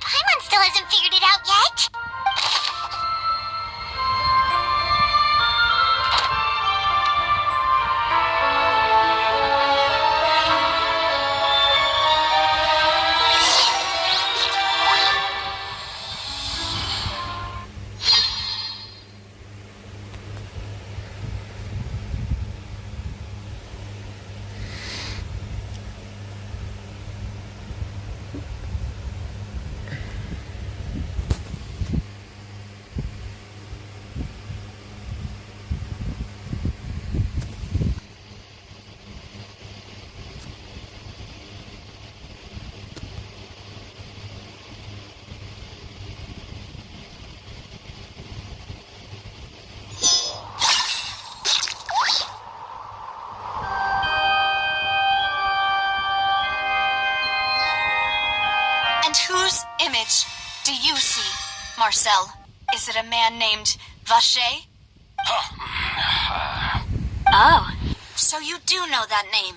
Paimon still hasn't figured it out yet. Image do you see, Marcel? Is it a man named Vacher? Oh, so you do know that name?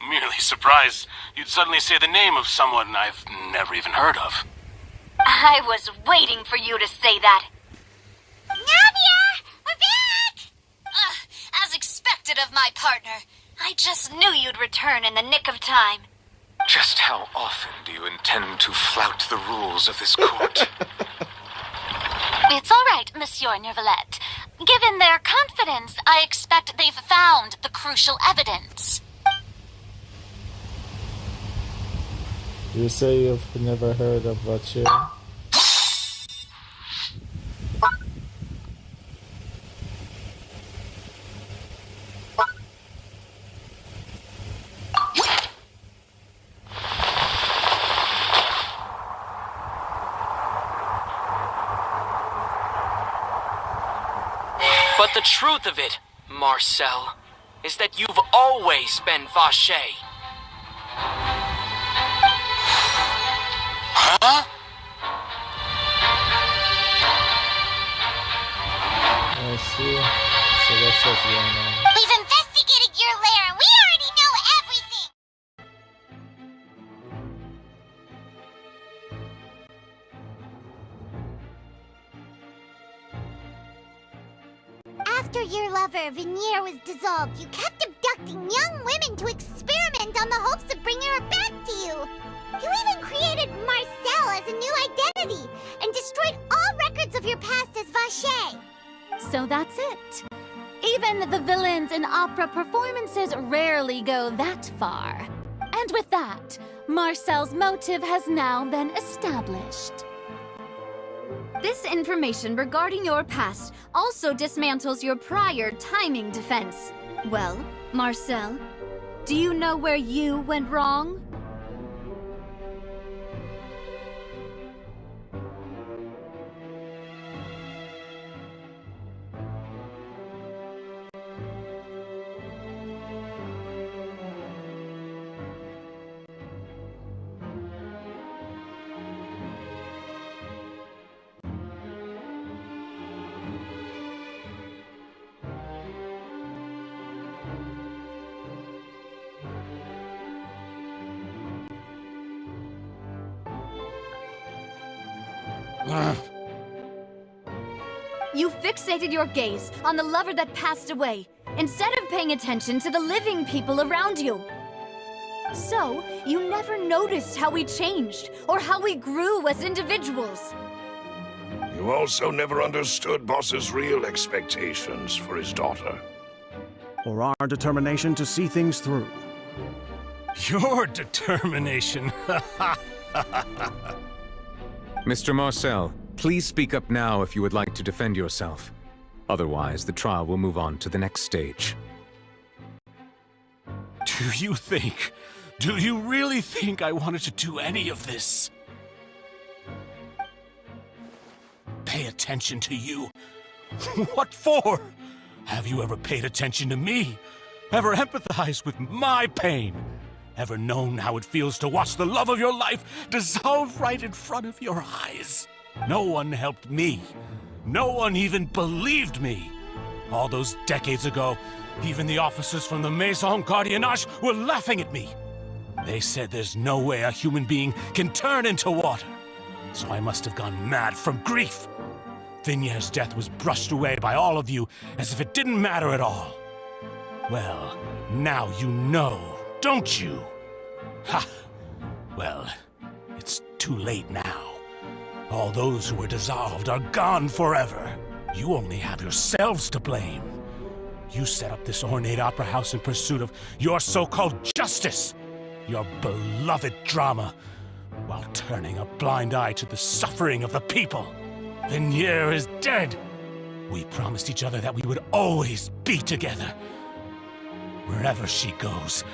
I'm merely surprised you'd suddenly say the name of someone I've never even heard of. I was waiting for you to say that. Navia! We're back! As expected of my partner. I just knew you'd return in the nick of time. Just how often do you intend to flout the rules of this court? It's all right, Monsieur Nervalette. Given their confidence, I expect they've found the crucial evidence. You say you've never heard of Vacher? But the truth of it, Marcel, is that you've always been Vacher. Huh? I see. So that's what's going on. We've investigated your lair and we already know everything! After your lover, Venier, was dissolved, you kept abducting young women to experiment on the hopes of bringing her back to you. You even created Marcel as a new identity and destroyed all records of your past as Vacher. So that's it. Even the villains in opera performances rarely go that far. And with that, Marcel's motive has now been established. This information regarding your past also dismantles your prior timing defense. Well, Marcel, do you know where you went wrong? You fixated your gaze on the lover that passed away, instead of paying attention to the living people around you. So, you never noticed how we changed, or how we grew as individuals. You also never understood Boss's real expectations for his daughter. Or our determination to see things through. Your determination? Mr. Marcel, please speak up now if you would like to defend yourself. Otherwise, the trial will move on to the next stage. Do you really think I wanted to do any of this? Pay attention to you? What for? Have you ever paid attention to me? Ever empathized with my pain? Ever known how it feels to watch the love of your life dissolve right in front of your eyes? No one helped me. No one even believed me. All those decades ago, even the officers from the Maison Gardiennage were laughing at me. They said there's no way a human being can turn into water. So I must have gone mad from grief. Vignier's death was brushed away by all of you as if it didn't matter at all. Well, now you know, don't you? Ha! Well, it's too late now. All those who were dissolved are gone forever. You only have yourselves to blame. You set up this ornate opera house in pursuit of your so-called justice, your beloved drama, while turning a blind eye to the suffering of the people. Vignier is dead. We promised each other that we would always be together. Wherever she goes,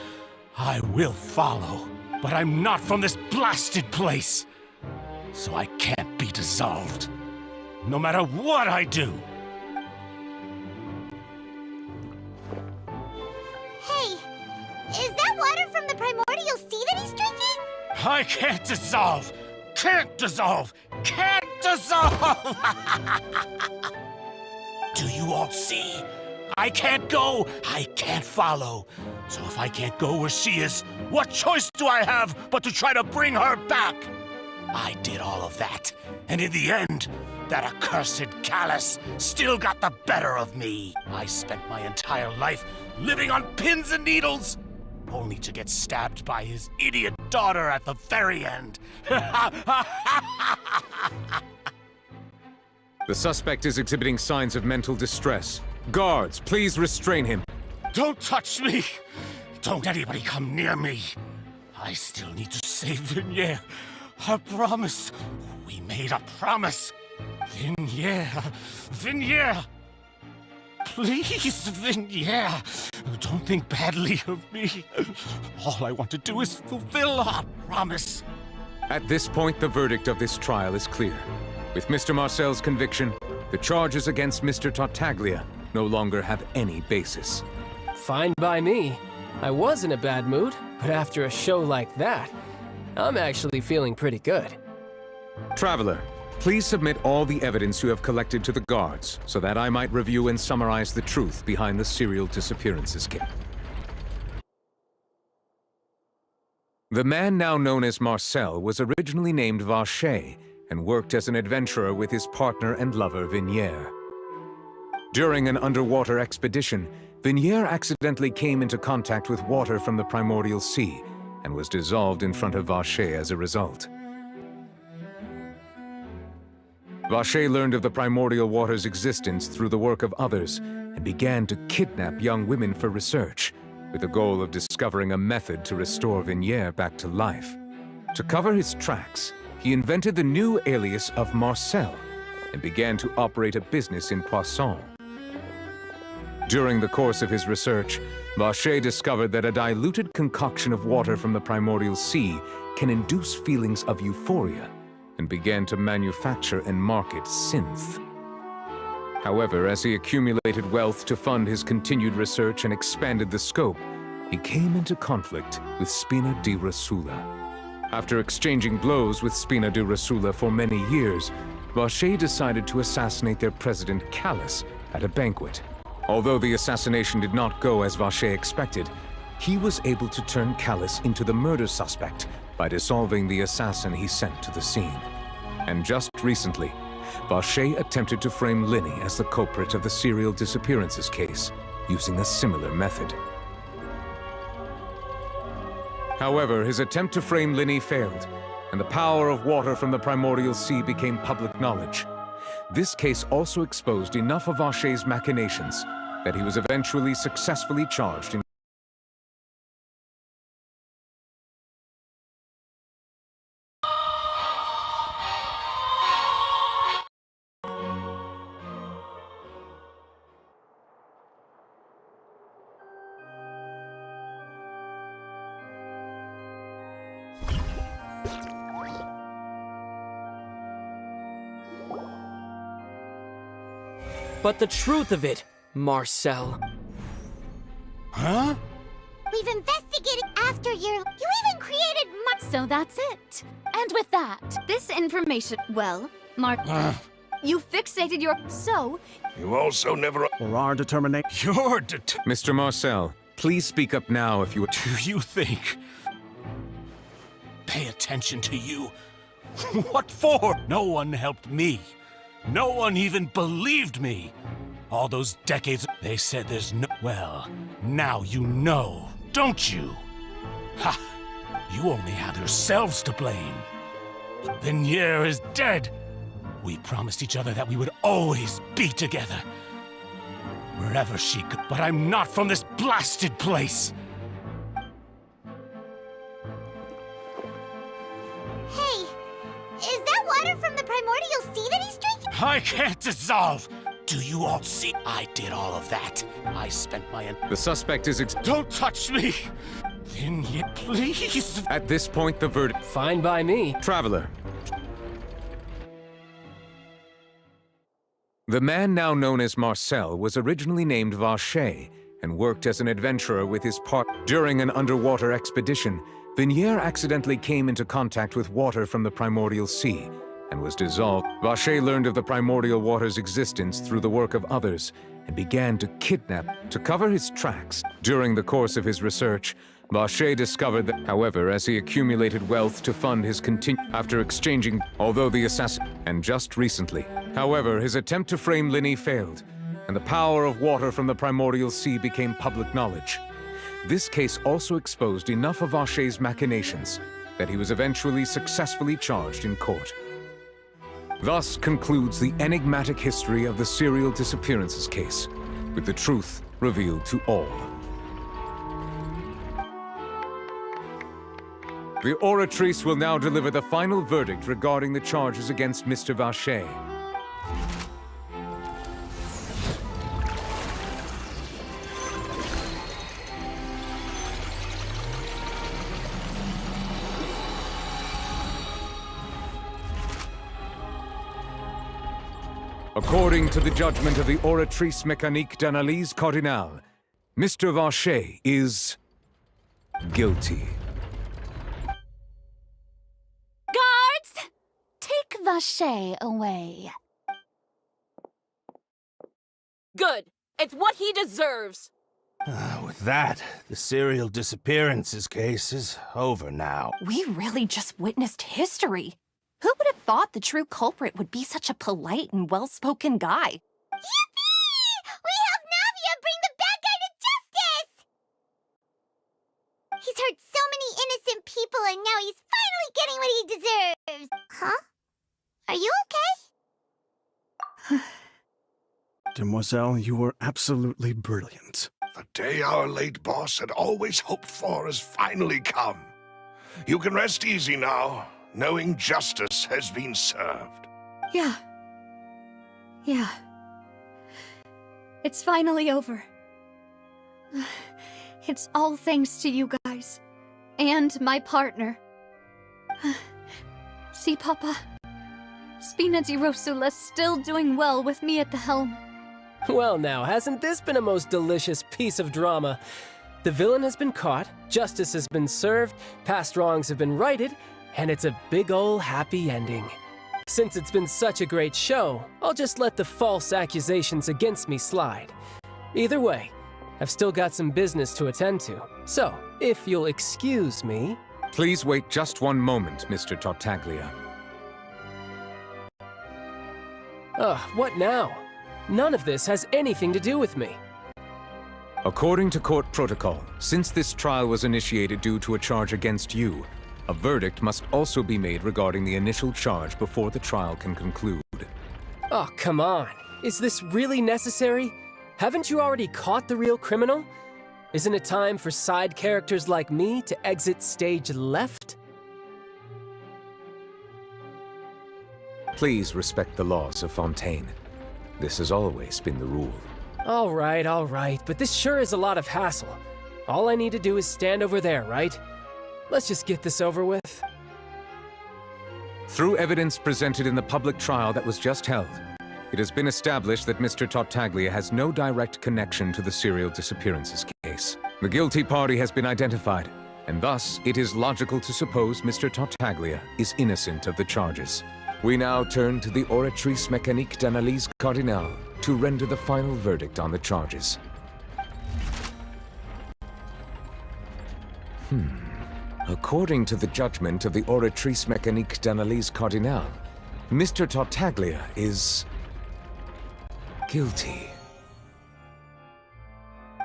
I will follow. But I'm not from this blasted place, so I can't be dissolved, no matter what I do. Hey, is that water from the primordial sea that he's drinking? I can't dissolve! Can't dissolve! Can't dissolve! Do you all see? I can't go! I can't follow! So if I can't go where she is, what choice do I have but to try to bring her back? I did all of that, and in the end, that accursed Callus still got the better of me. I spent my entire life living on pins and needles, only to get stabbed by his idiot daughter at the very end. The suspect is exhibiting signs of mental distress. Guards, please restrain him. Don't touch me! Don't anybody come near me! I still need to save Vignier. I promise. We made a promise. Vignier. Vignier. Please, Vignier. Don't think badly of me. All I want to do is fulfill our promise. At this point, the verdict of this trial is clear. With Mr. Marcel's conviction, the charges against Mr. Tartaglia no longer have any basis. Fine by me. I was in a bad mood, but after a show like that, I'm actually feeling pretty good. Traveler, please submit all the evidence you have collected to the guards, so that I might review and summarize the truth behind the serial disappearances case. The man now known as Marcel was originally named Vacher and worked as an adventurer with his partner and lover Vignier. During an underwater expedition, Vignier accidentally came into contact with water from the primordial sea and was dissolved in front of Vacher as a result. Vacher learned of the primordial water's existence through the work of others and began to kidnap young women for research, with the goal of discovering a method to restore Vignier back to life. To cover his tracks, he invented the new alias of Marcel and began to operate a business in Poisson. During the course of his research, Vacher discovered that a diluted concoction of water from the primordial sea can induce feelings of euphoria, and began to manufacture and market synth. However, as he accumulated wealth to fund his continued research and expanded the scope, he came into conflict with Spina di Rosula. After exchanging blows with Spina di Rosula for many years, Vacher decided to assassinate their president Callus at a banquet. Although the assassination did not go as Vacher expected, he was able to turn Callus into the murder suspect by dissolving the assassin he sent to the scene. And just recently, Vacher attempted to frame Linny as the culprit of the serial disappearances case, using a similar method. However, his attempt to frame Linny failed, and the power of water from the primordial sea became public knowledge. This case also exposed enough of Vacher's machinations that he was eventually successfully charged in but the truth of it, Marcel. Huh? We've investigated after you even created So that's it. And with that, This information, well, Mark, you fixated your... So, You also never... For our determination. Mr. Marcel, please speak up now if you... Do you think... Pay attention to you. What for? No one helped me. No one even believed me. All those decades, they said there's no... Well, now you know, don't you? Ha! You only have yourselves to blame. Vignier is dead. We promised each other that we would always be together. Wherever she could... But I'm not from this blasted place. Hey, is that water from the primordial sea that he's drinking? I can't dissolve. Do you all see? I did all of that. I spent my... The suspect is... Don't touch me! Vignier, please! At this point, the verdict... Fine by me. Traveler. The man now known as Marcel was originally named Vacher and worked as an adventurer with his During an underwater expedition, Vignier accidentally came into contact with water from the primordial sea and was dissolved. Vacher learned of the primordial water's existence through the work of others and began to kidnap to cover his tracks. During the course of his research, Vacher discovered that, however, as he accumulated wealth to fund his after exchanging, although the assassin, and just recently. However, his attempt to frame Linny failed, and the power of water from the primordial sea became public knowledge. This case also exposed enough of Vacher's machinations that he was eventually successfully charged in court. Thus concludes the enigmatic history of the serial disappearances case, with the truth revealed to all. The Oratrice will now deliver the final verdict regarding the charges against Mr. Vacher. According to the judgment of the Oratrice Mécanique d'Analyse Cardinale, Mr. Vacher is guilty. guards! Take Vacher away. Good. It's what he deserves. With that, the serial disappearances case is over now. We really just witnessed history. Who would have thought the true culprit would be such a polite and well-spoken guy? Yippee! We helped Navia bring the bad guy to justice! He's hurt so many innocent people and now he's finally getting what he deserves. Huh? Are you okay? Demoiselle, you were absolutely brilliant. The day our late boss had always hoped for has finally come. You can rest easy now, knowing justice has been served. Yeah. It's finally over. It's all thanks to you guys. And my partner. See, Papa? Spina di Rosula's still doing well with me at the helm. Well now, hasn't this been a most delicious piece of drama? The villain has been caught, justice has been served, past wrongs have been righted, and it's a big ol' happy ending. Since it's been such a great show, I'll just let the false accusations against me slide. Either way, I've still got some business to attend to, so if you'll excuse me... Please wait just one moment, Mr. Tartaglia. What now? None of this has anything to do with me. According to court protocol, since this trial was initiated due to a charge against you, a verdict must also be made regarding the initial charge before the trial can conclude. Oh, come on. Is this really necessary? Haven't you already caught the real criminal? Isn't it time for side characters like me to exit stage left? Please respect the laws of Fontaine. This has always been the rule. All right, but this sure is a lot of hassle. All I need to do is stand over there, right? Let's just get this over with. Through evidence presented in the public trial that was just held, It has been established that Mr. Tartaglia has no direct connection to the serial disappearances case. The guilty party has been identified, and thus it is logical to suppose Mr. Tartaglia is innocent of the charges. We now turn to the Oratrice Mécanique d'Analyse Cardinale to render the final verdict on the charges. According to the judgment of the Oratrice Mécanique d'Analyse Cardinale, Mr. Tartaglia is guilty.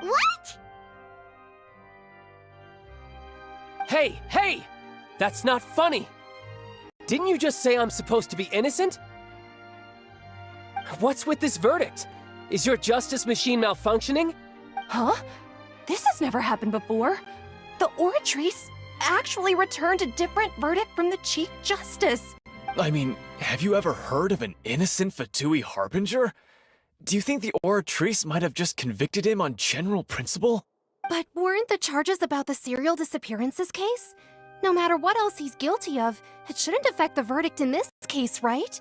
What? Hey! That's not funny! Didn't you just say I'm supposed to be innocent? What's with this verdict? Is your justice machine malfunctioning? Huh? This has never happened before. The Oratrice actually returned a different verdict from the Chief Justice. I mean, have you ever heard of an innocent Fatui Harbinger? Do you think the Oratrice might have just convicted him on general principle? But weren't the charges about the serial disappearances case? No matter what else he's guilty of, it shouldn't affect the verdict in this case, right?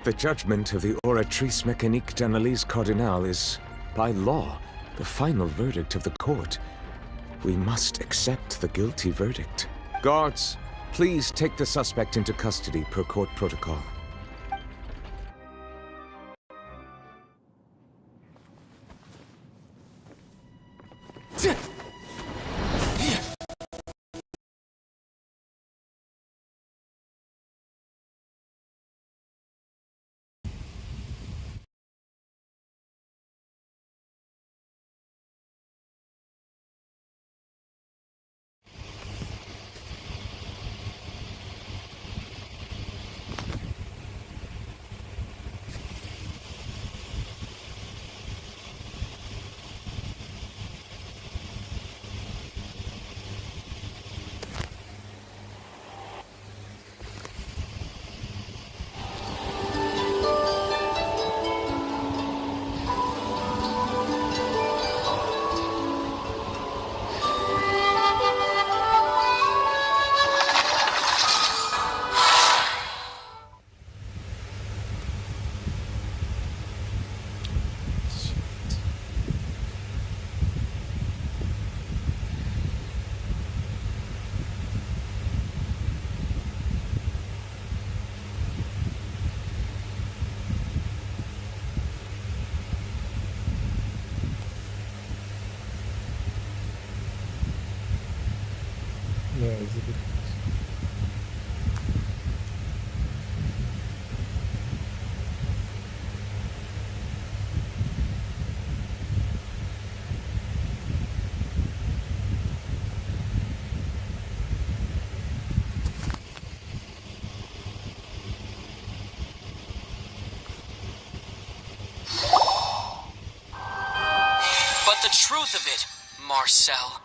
The judgment of the Oratrice Mécanique d'Analyse Cardinale is, by law, the final verdict of the court. We must accept the guilty verdict. Guards, please take the suspect into custody per court protocol. The truth of it, Marcel.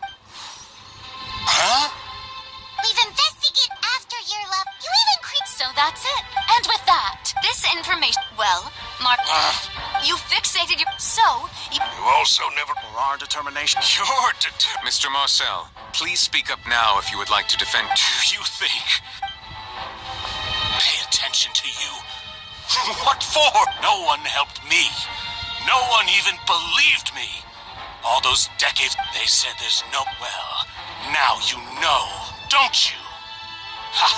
Huh? We've investigated after your love. You even So that's it. And with that, this information... Well, Mark... You fixated your... So, you... You also never... For our determination. Your Mr. Marcel, please speak up now if you would like to defend... Do you think... Pay attention to you. What for? No one helped me. No one even believed me. All those decades, they said there's no... Well, now you know, don't you? Ha!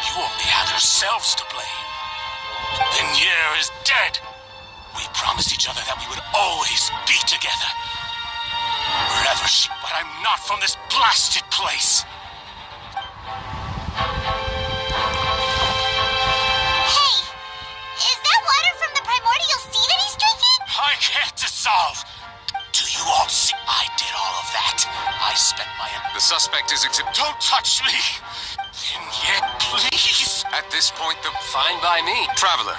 You only have yourselves to blame. Vignier is dead. We promised each other that we would always be together. Wherever she... But I'm not from this blasted place. Hey! Is that water from the primordial sea that he's drinking? I can't dissolve. Do you all see? I did all of that. I spent my... The suspect is Don't touch me! Vignier, please! At this point, the... Fine by me. Traveler.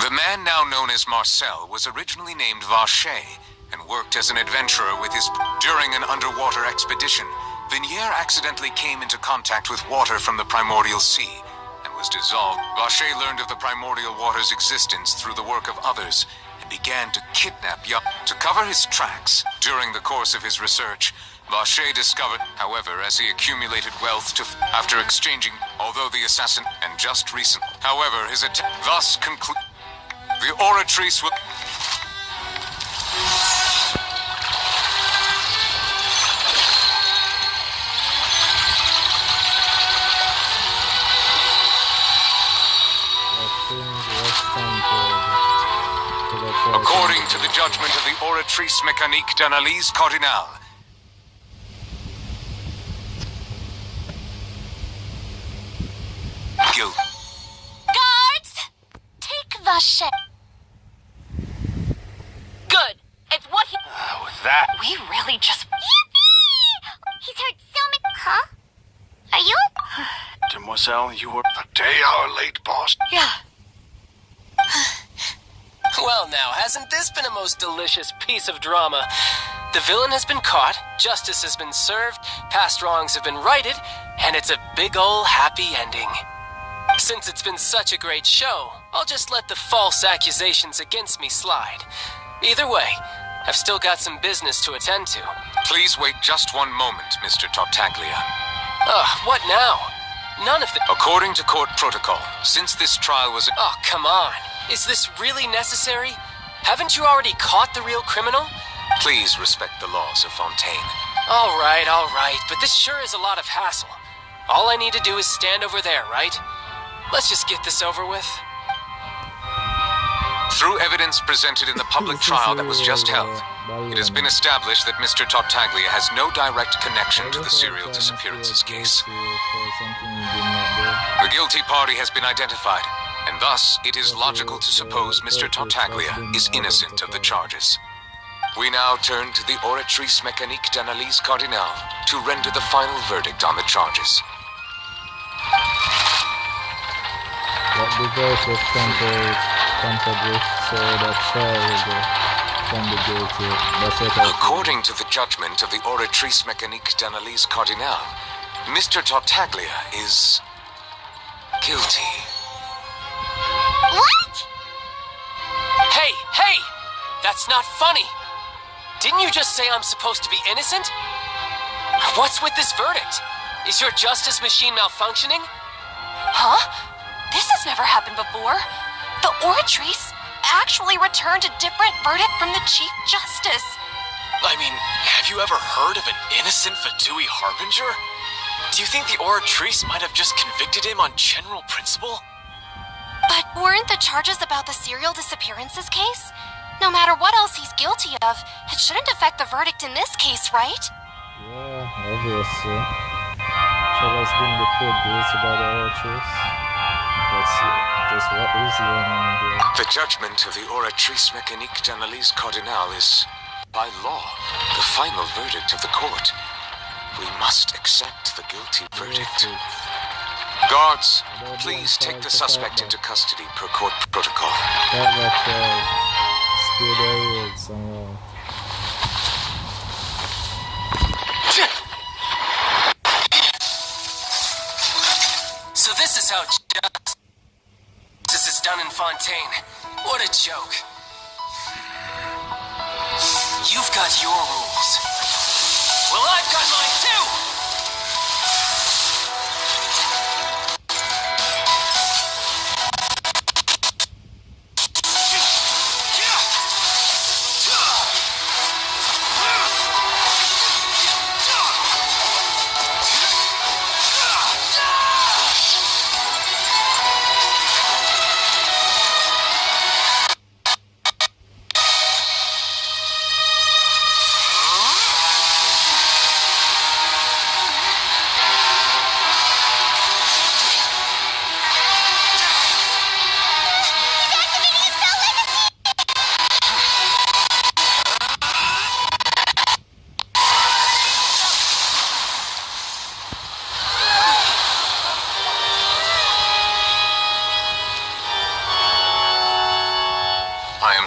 The man now known as Marcel was originally named Vacher and worked as an adventurer with his... During an underwater expedition, Venier accidentally came into contact with water from the primordial sea and was dissolved. Vacher learned of the primordial water's existence through the work of others and began to kidnap young. To cover his tracks, during the course of his research, Vacher discovered, however, as he accumulated wealth after exchanging, although the assassin, and just recent, however, his attempt thus conclude. The Oratrice will. According to the judgment of the Oratrice Mécanique d'Analyse Cardinale, guilt. Guards! Take Vacher. Good. It's what he. With that. We really just. Yippee! He's heard so many. Huh? Are you? Demoiselle, you were a day hour late, boss. Yeah. Well now, hasn't this been a most delicious piece of drama? The villain has been caught, justice has been served, past wrongs have been righted, and it's a big ol' happy ending. Since it's been such a great show, I'll just let the false accusations against me slide. Either way, I've still got some business to attend to. Please wait just one moment, Mr. Tartaglia. Ugh, what now? None of the— According to court protocol, since this trial was— Oh, come on. Is this really necessary? Haven't you already caught the real criminal? Please respect the laws of Fontaine. All right, but this sure is a lot of hassle. All I need to do is stand over there, right? Let's just get this over with. Through evidence presented in the public trial that was just held, it has been established that Mr. Tartaglia has no direct connection to the serial disappearances case. The guilty party has been identified, and thus it is logical to suppose Mr. Tartaglia is innocent of the charges. We now turn to the Oratrice Mécanique d'Analyse Cardinale to render the final verdict on the charges. What device was contradicts that trial from the guilty. That's what I According to the judgment of the Oratrice Mécanique d'Analyse Cardinale, Mr. Tartaglia is guilty. What? Hey! That's not funny! Didn't you just say I'm supposed to be innocent? What's with this verdict? Is your justice machine malfunctioning? Huh? This has never happened before. The Oratrice actually returned a different verdict from the Chief Justice. I mean, have you ever heard of an innocent Fatui Harbinger? Do you think the Oratrice might have just convicted him on general principle? But weren't the charges about the serial disappearances case? No matter what else he's guilty of, it shouldn't affect the verdict in this case, right? Yeah, obviously. Trevor's been declared guilty by the Oratrice. Let's see. Just what is going on here? The judgment of the Oratrice Mécanique d'Analyse Cardinale is, by law, the final verdict of the court. We must accept the guilty verdict. Guards, please take the suspect into custody per court protocol. So this is how justice is done in Fontaine. What a joke. You've got your rules. Well, I've got mine too!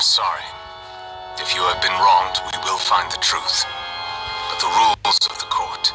Sorry. If you have been wronged, we will find the truth. But the rules of the court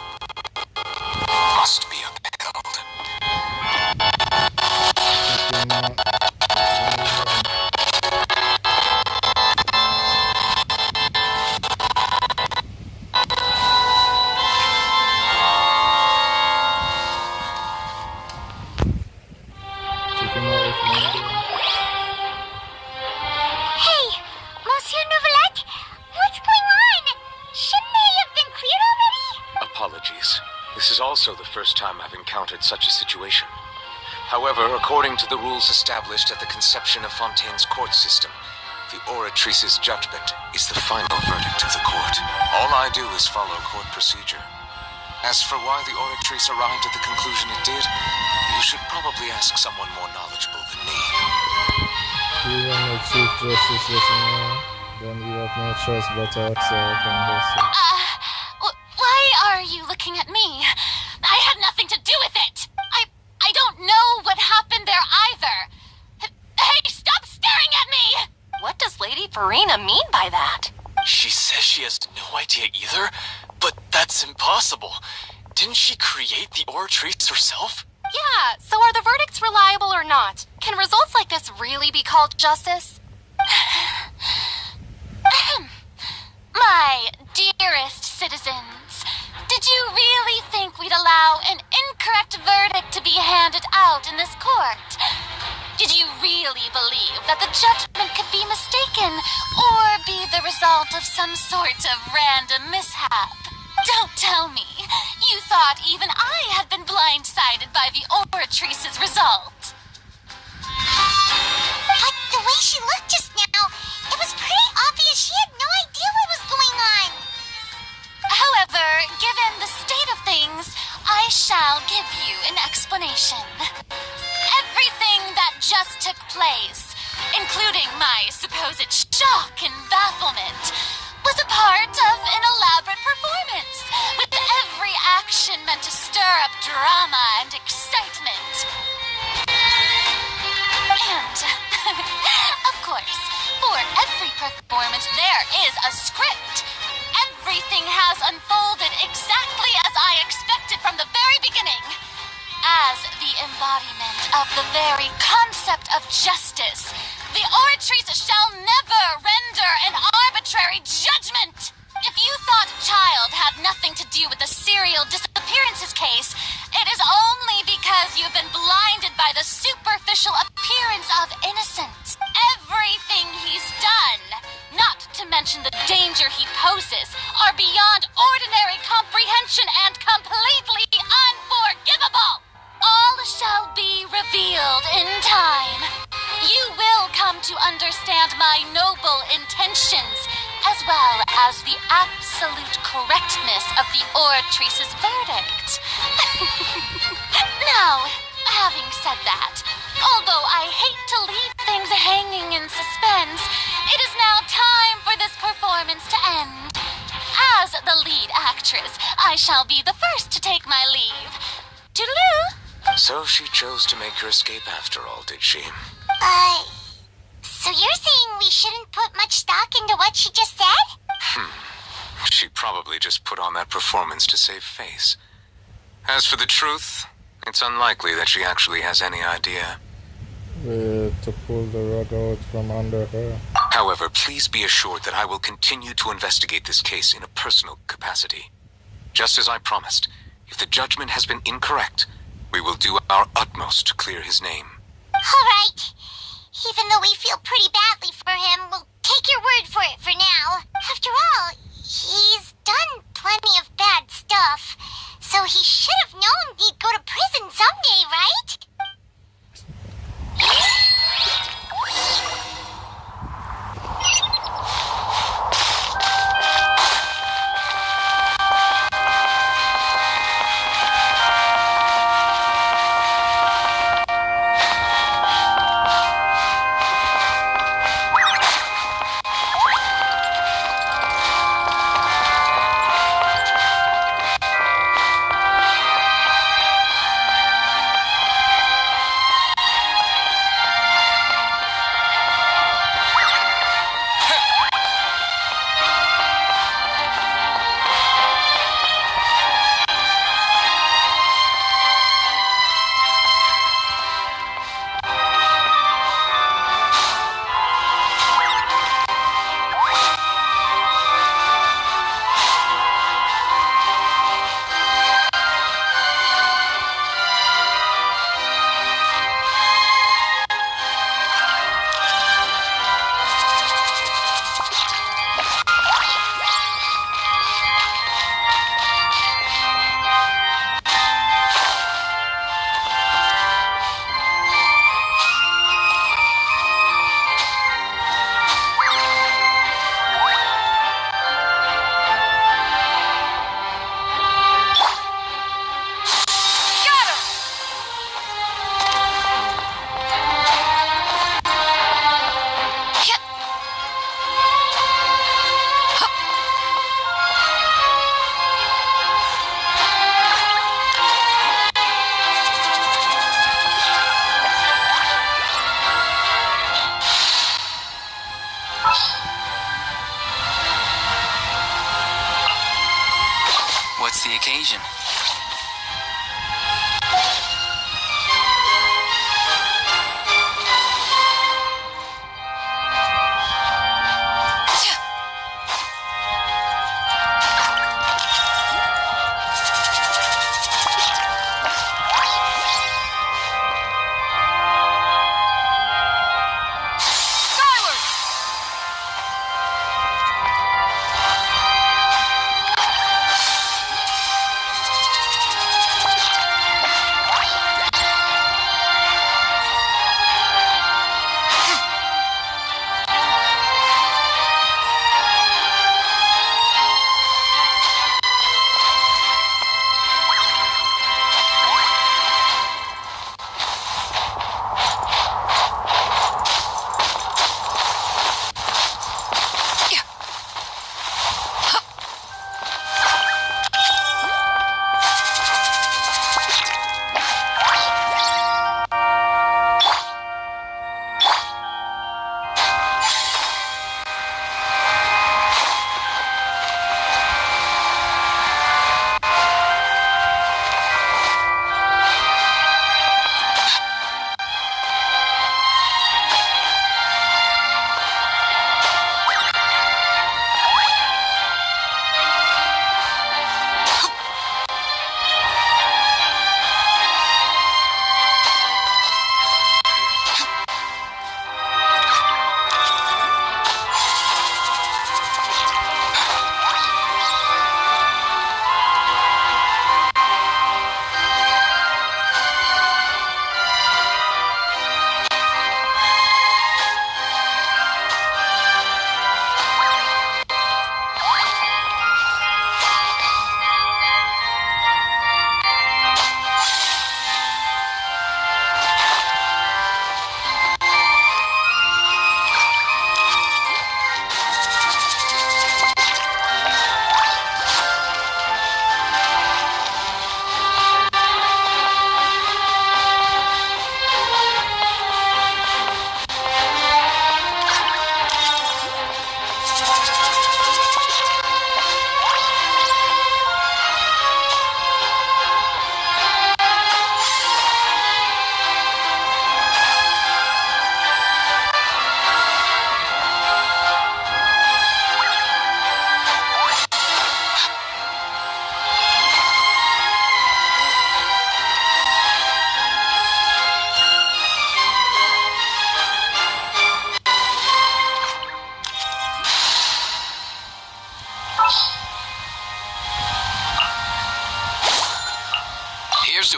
first time I've encountered such a situation. However, according to the rules established at the conception of Fontaine's court system, the Oratrice's judgment is the final verdict of the court. All I do is follow court procedure. As for why the Oratrice arrived at the conclusion it did, you should probably ask someone more knowledgeable than me. Even the Chief Justice doesn't know, then we have no choice but to accept and listen. Why are you looking at me? I had nothing to do with it! I don't know what happened there either! Hey, stop staring at me! What does Lady Farina mean by that? She says she has no idea either, but that's impossible. Didn't she create the Oratrice herself? Yeah, so are the verdicts reliable or not? Can results like this really be called justice? My dearest citizens, did you really think we'd allow an incorrect verdict to be handed out in this court? Did you really believe that the judgment could be mistaken or be the result of some sort of random mishap? Don't tell me you thought even I had been blindsided by the Oratrice's result. But the way she looked just now, it was pretty obvious she had no idea what was going on. However, given the state of things, I shall give you an explanation. Everything that just took place, including my supposed shock and bafflement, was a part of an elaborate performance, with every action meant to stir up drama and excitement. And, of course, for every performance there is a script. Everything has unfolded exactly as I expected from the very beginning. As the embodiment of the very concept of justice, the Oratrice shall never render an arbitrary judgment. If you thought Child had nothing to do with the serial disappearances case, it is only because you've been blinded by the superficial appearance of innocence. Everything he's done, not to mention the danger he poses, are beyond ordinary comprehension and completely unforgivable. All shall be revealed in time. You will come to understand my noble intentions, as well as the absolute correctness of the Oratrice's verdict. Now, having said that, although I hate to leave things hanging in suspense, it is now time for this performance to end. As the lead actress, I shall be the first to take my leave. Toodaloo! So she chose to make her escape after all, did she? So you're saying we shouldn't put much stock into what she just said? She probably just put on that performance to save face. As for the truth, it's unlikely that she actually has any idea. To pull the rug out from under her. However, please be assured that I will continue to investigate this case in a personal capacity. Just as I promised, if the judgment has been incorrect, we will do our utmost to clear his name. All right. Even though we feel pretty badly for him, we'll take your word for it for now. After all, he's done plenty of bad stuff, so he should have known he'd go to prison someday, right?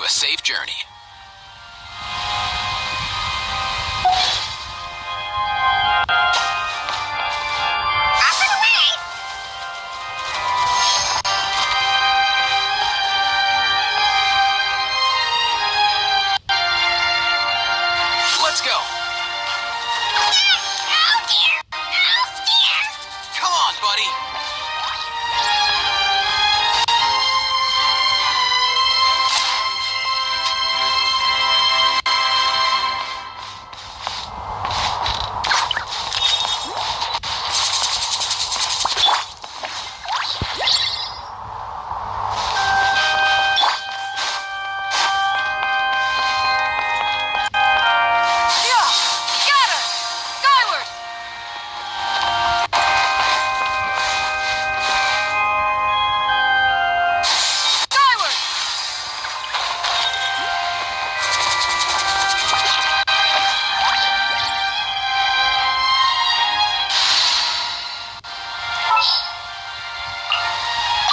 a safe journey. Let's go. Come on, buddy.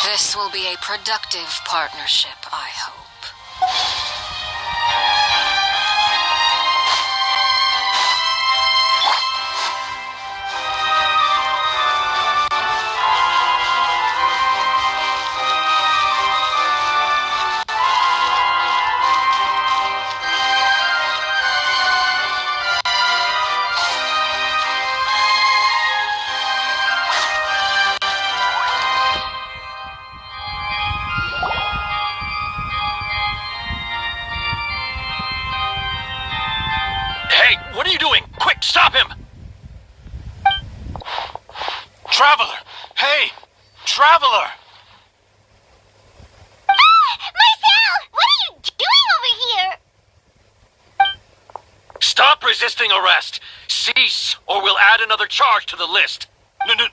This will be a productive partnership, I hope. Hey, what are you doing? Quick, stop him! Traveler! Hey! Traveler! Marcel! What are you doing over here? Stop resisting arrest! Cease, or we'll add another charge to the list.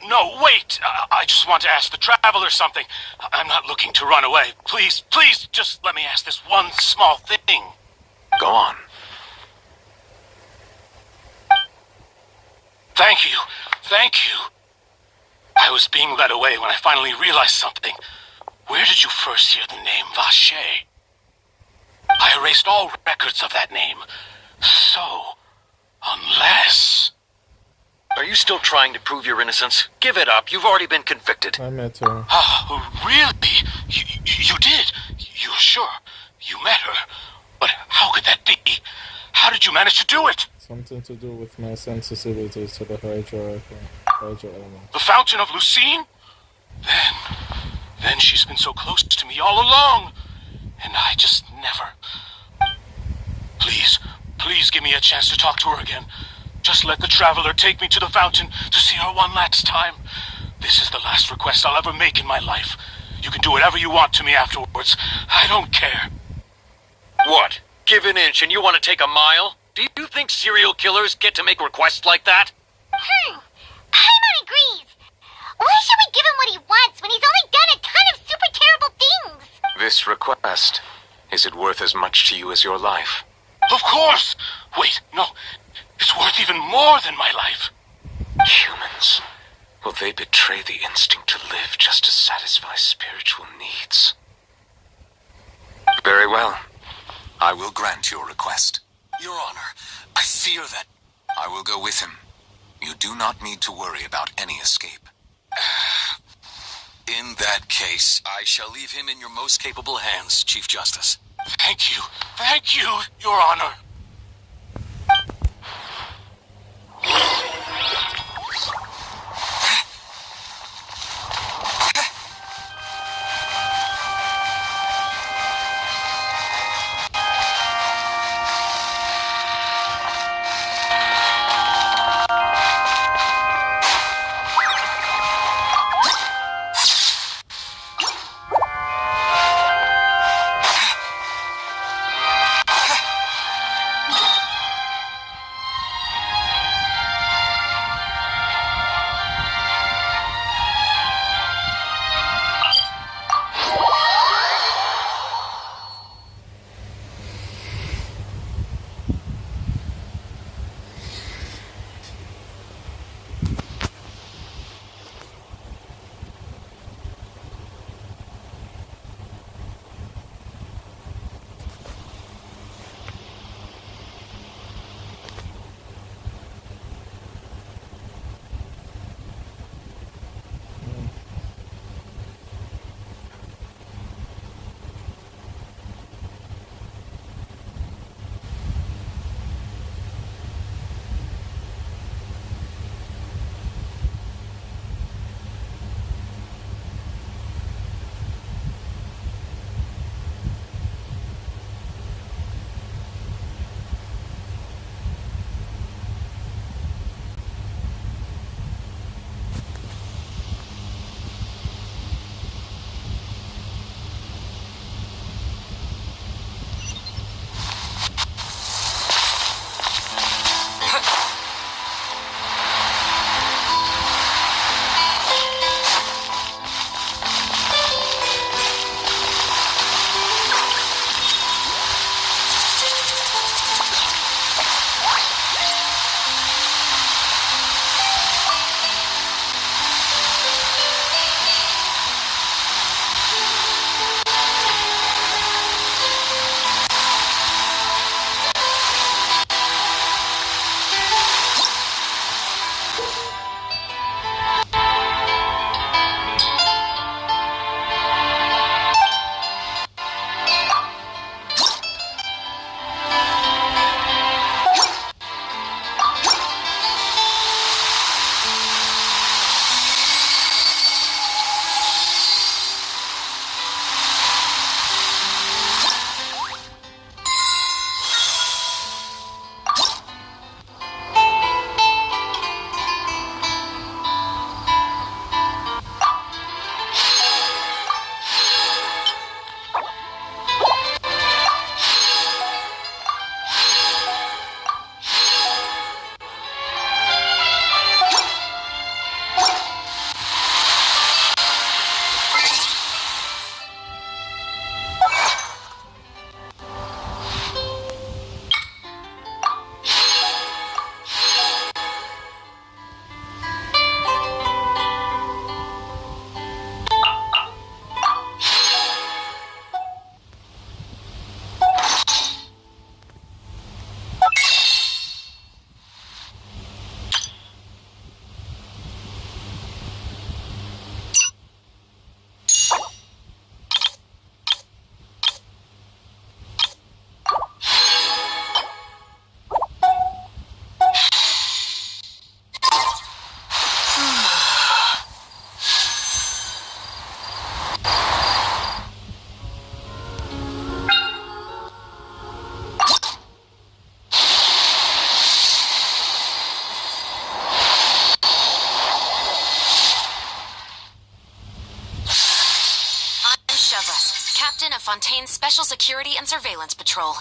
No, wait! I just want to ask the Traveler something. I'm not looking to run away. Please, just let me ask this one small thing. Go on. Thank you. I was being led away when I finally realized something. Where did you first hear the name Vache? I erased all records of that name. So, unless... Are you still trying to prove your innocence? Give it up. You've already been convicted. I met her. Really? You did? You're sure? You met her? But how could that be? How did you manage to do it? Something to do with my sensitivities to the hydro element. The Fountain of Lucine? Then she's been so close to me all along. And I just never... Please give me a chance to talk to her again. Just let the Traveler take me to the fountain to see her one last time. This is the last request I'll ever make in my life. You can do whatever you want to me afterwards. I don't care. What? Give an inch and you want to take a mile? Do you think serial killers get to make requests like that? Paimon agrees. Why should we give him what he wants when he's only done a ton of super terrible things? This request, is it worth as much to you as your life? Of course! Wait, no. It's worth even more than my life. Humans. Will they betray the instinct to live just to satisfy spiritual needs? Very well. I will grant your request. Your Honor, I fear that... I will go with him. You do not need to worry about any escape. In that case, I shall leave him in your most capable hands, Chief Justice. Thank you, Your Honor. of Fontaine's Special Security and Surveillance Patrol.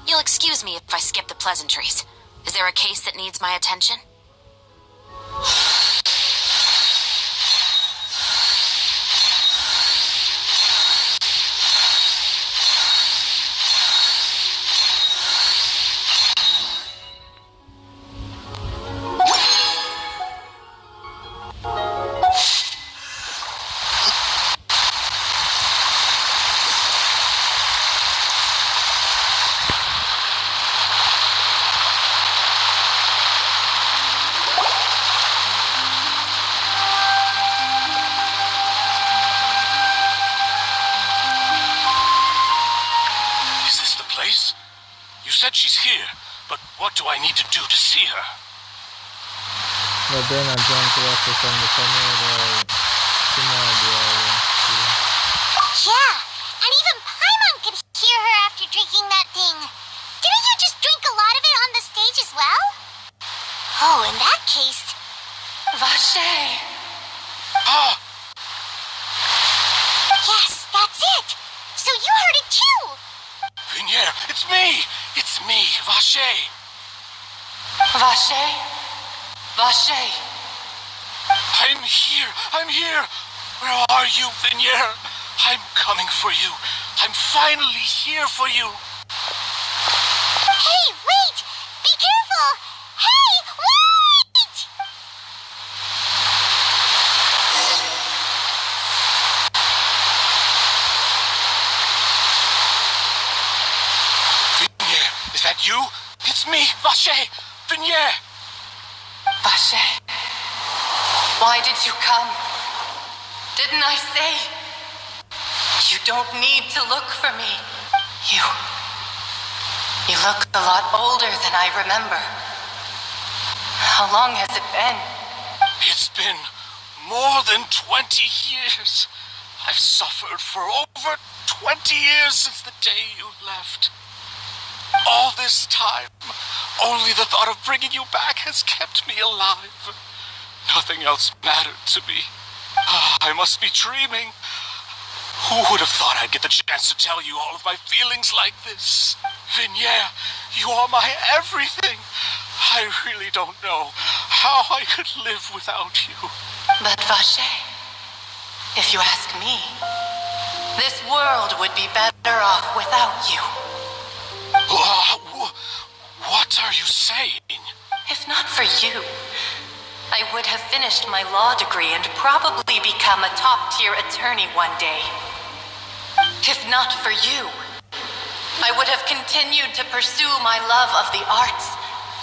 You'll excuse me if I skip the pleasantries. Is there a case that needs my attention? She's here, but what do I need to do to see her? Va bene, abbiamo trovato quando camera Yeah, and even Paimon could hear her after drinking that thing. Didn't you just drink a lot of it on the stage as well? Oh, in that case... Vache! Ah! Yes, that's it! So you heard it too! Vignier, it's me! It's me, Vache! Vache? Vache? I'm here! I'm here! Where are you, Vignier? I'm coming for you. I'm finally here for you. Hey, wait! Be careful! Hey, wait! Vignier, is that you? It's me, Vache! Vignier! Vache? Why did you come? Didn't I say? You don't need to look for me. You look a lot older than I remember. How long has it been? It's been more than 20 years. I've suffered for over 20 years since the day you left. All this time, only the thought of bringing you back has kept me alive. Nothing else mattered to me. I must be dreaming. Who would have thought I'd get the chance to tell you all of my feelings like this? Vignier, you are my everything. I really don't know how I could live without you. But Vache, if you ask me, this world would be better off without you. What are you saying? If not for you, I would have finished my law degree and probably become a top-tier attorney one day. If not for you, I would have continued to pursue my love of the arts,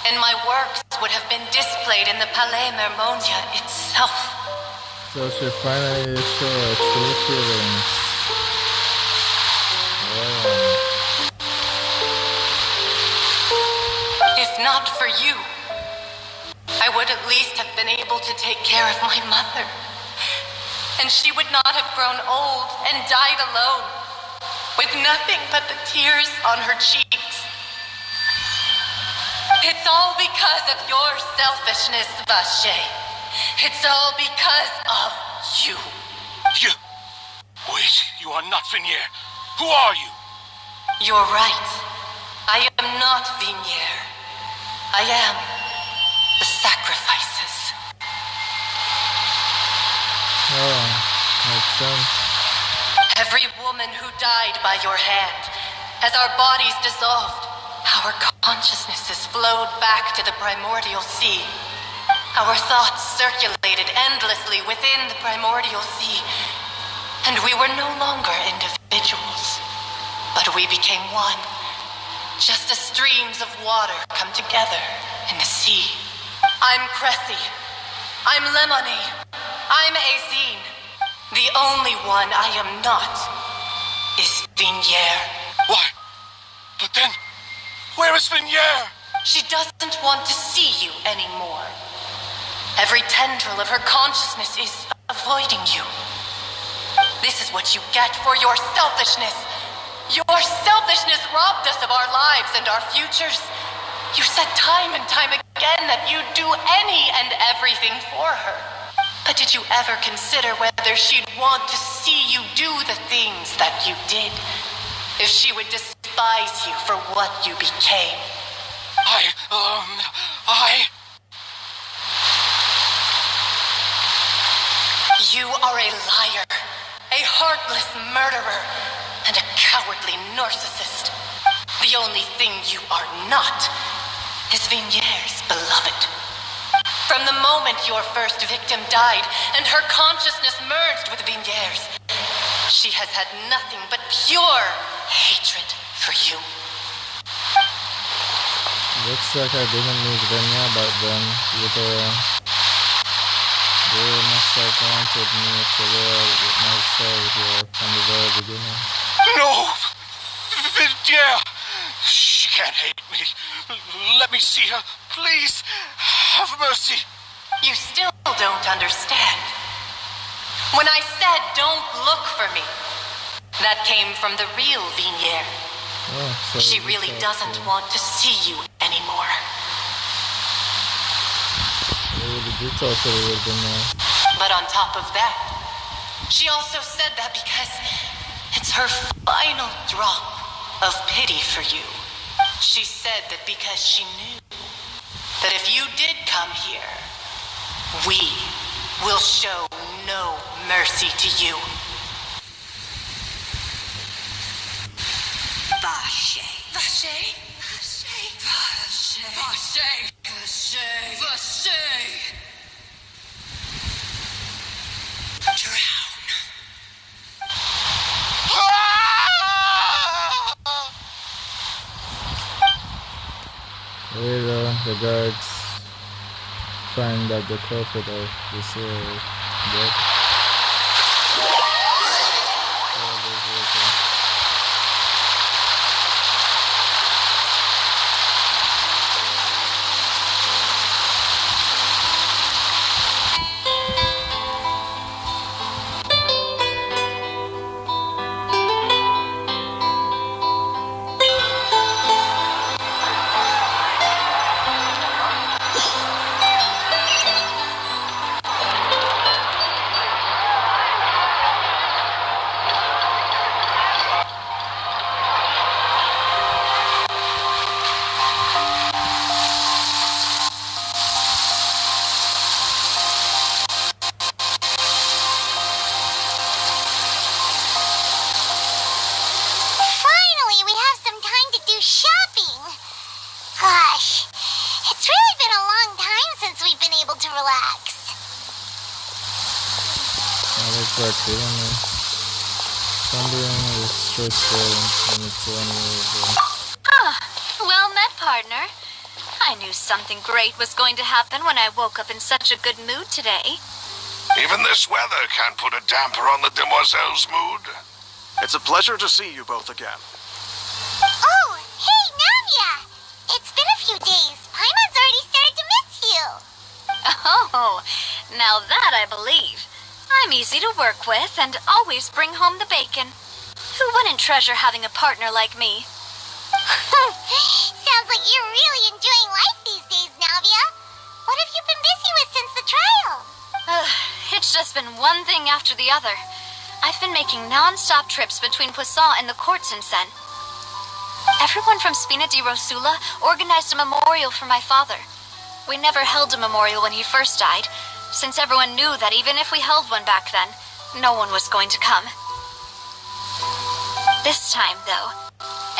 and my works would have been displayed in the Palais Mermonia itself. So she finally show her true feelings. If not for you, I would at least have been able to take care of my mother. And she would not have grown old and died alone, with nothing but the tears on her cheeks. It's all because of your selfishness, Vache. It's all because of you. You... Wait, you are not Vignier. Who are you? You're right. I am not Vignier. I am the sacrifices. Oh, makes sense. Every woman who died by your hand, as our bodies dissolved, our consciousnesses flowed back to the primordial sea. Our thoughts circulated endlessly within the primordial sea, and we were no longer individuals, but we became one, just as streams of water come together in the sea. I'm Cressy. I'm Lemony. I'm Azine. The only one I am not is Vignier. Why? But then, where is Vignier? She doesn't want to see you anymore. Every tendril of her consciousness is avoiding you. This is what you get for your selfishness. Your selfishness robbed us of our lives and our futures. You said time and time again that you'd do any and everything for her. But did you ever consider whether she'd want to see you do the things that you did? If she would despise you for what you became. You are a liar, a heartless murderer, and a cowardly narcissist. The only thing you are not is Vigniere's beloved. From the moment your first victim died and her consciousness merged with Vigniere's, she has had nothing but pure hatred for you. Looks like I didn't meet Venya back then either. They must have wanted me to live with myself here from the very beginning. No! Vinyere! She can't hate me. Let me see her. Please, have mercy. You still don't understand. When I said don't look for me, that came from the real Vigniere. Oh, she really doesn't want to see you anymore. But on top of that, she also said that because it's her final drop of pity for you. She said that because she knew that if you did come here, we will show no mercy to you. Vache. Vache. Vache. Vache. Vache. Vache. Later, the guards find that the culprit of the serial dead. Well met, partner. I knew something great was going to happen when I woke up in such a good mood today. Even this weather can't put a damper on the demoiselle's mood. It's a pleasure to see you both again. Oh, hey, Navia! It's been a few days. Paimon's already started to miss you. Oh, now that I believe. I'm easy to work with and always bring home the bacon. Who wouldn't treasure having a partner like me? Sounds like you're really enjoying life these days, Navia. What have you been busy with since the trial? It's just been one thing after the other. I've been making non-stop trips between Poisson and the courts in Sen. Everyone from Spina di Rosula organized a memorial for my father. We never held a memorial when he first died, since everyone knew that even if we held one back then, no one was going to come. This time, though,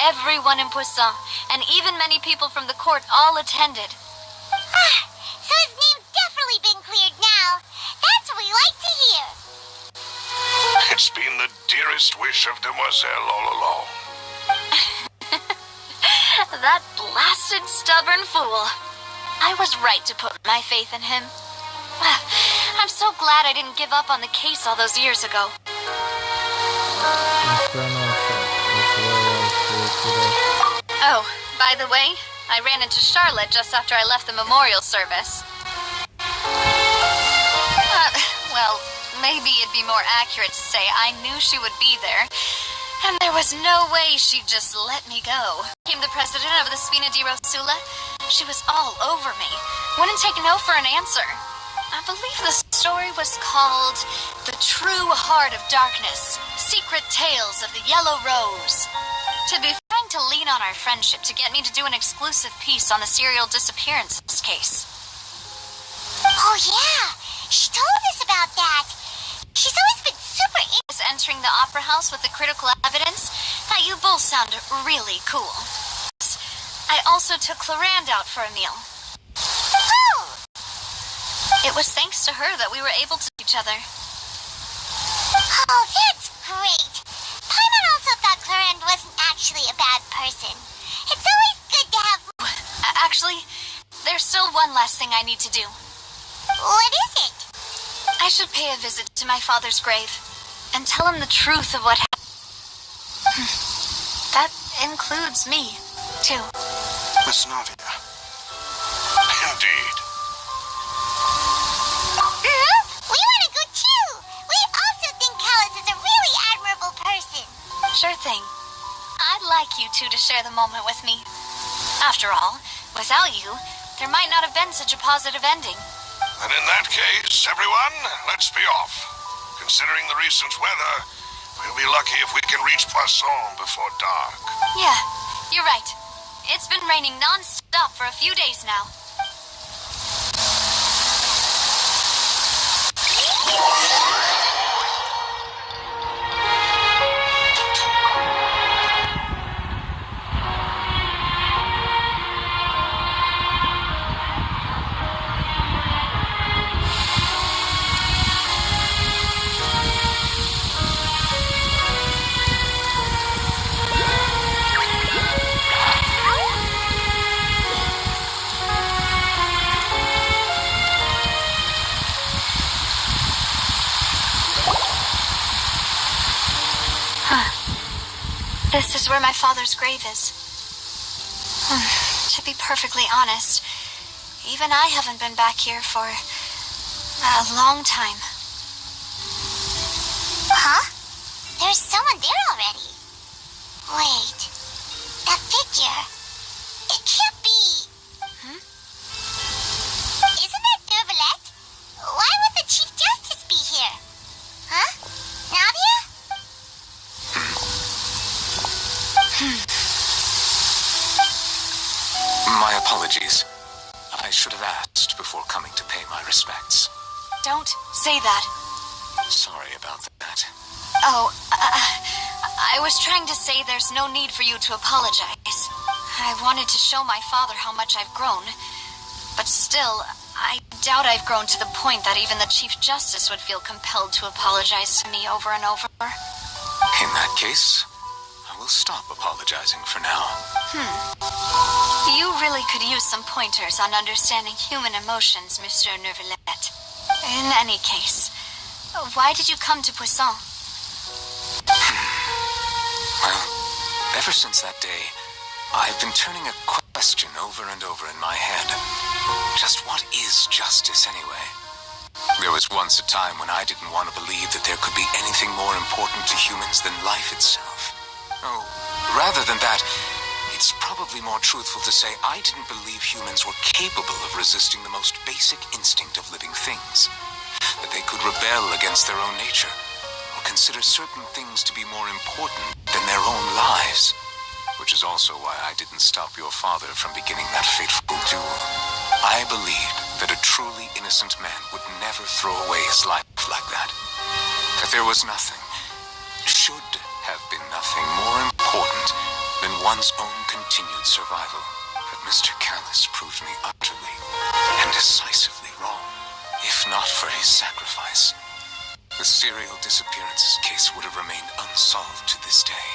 everyone in Poisson, and even many people from the court, all attended. So his name's definitely been cleared now. That's what we like to hear. It's been the dearest wish of Demoiselle all along. That blasted stubborn fool. I was right to put my faith in him. I'm so glad I didn't give up on the case all those years ago. Oh, by the way, I ran into Charlotte just after I left the memorial service. Well, maybe it'd be more accurate to say I knew she would be there, and there was no way she'd just let me go. Came the president of the Spina di Rosula. She was all over me. Wouldn't take no for an answer. I believe the story was called The True Heart of Darkness, Secret Tales of the Yellow Rose. To be trying to lean on our friendship to get me to do an exclusive piece on the serial disappearances case. Oh yeah, she told us about that. She's always been super entering the opera house with the critical evidence that you both sound really cool. I also took Clarand out for a meal. Oh! It was thanks to her that we were able to each other. Oh, that's great. Paimon also thought Clarand wasn't actually a bad person. It's always good to have... Actually, there's still one last thing I need to do. What is it? I should pay a visit to my father's grave and tell him the truth of what happened. That includes me, too. Miss Navia. Indeed. We want to go too. We also think Callus is a really admirable person. Sure thing. I'd like you two to share the moment with me. After all, without you, there might not have been such a positive ending. And in that case, everyone, let's be off. Considering the recent weather, we'll be lucky if we can reach Poisson before dark. Yeah, you're right. It's been raining non-stop for a few days now. This is where my father's grave is. To be perfectly honest, even I haven't been back here for a long time. Huh? There's someone there already. Wait. That figure. It can't be. Isn't that Dervalette? Why would the Chief Justice be here? Huh? Navia? My apologies. I should have asked before coming to pay my respects. Don't say that. Sorry about that. Oh, I was trying to say there's no need for you to apologize. I wanted to show my father how much I've grown. But still, I doubt I've grown to the point that even the Chief Justice would feel compelled to apologize to me over and over. In that case, I will stop apologizing for now. You really could use some pointers on understanding human emotions, Mr. Neuvillette. In any case, why did you come to Poisson? Well, ever since that day, I've been turning a question over and over in my head. Just what is justice anyway? There was once a time when I didn't want to believe that there could be anything more important to humans than life itself. Oh, rather than that, it's probably more truthful to say I didn't believe humans were capable of resisting the most basic instinct of living things. That they could rebel against their own nature, or consider certain things to be more important than their own lives. Which is also why I didn't stop your father from beginning that fateful duel. I believed that a truly innocent man would never throw away his life like that. That there was nothing, should have been nothing more important than one's own continued survival. But Mr. Callus proved me utterly and decisively wrong, if not for his sacrifice. The serial disappearances case would have remained unsolved to this day.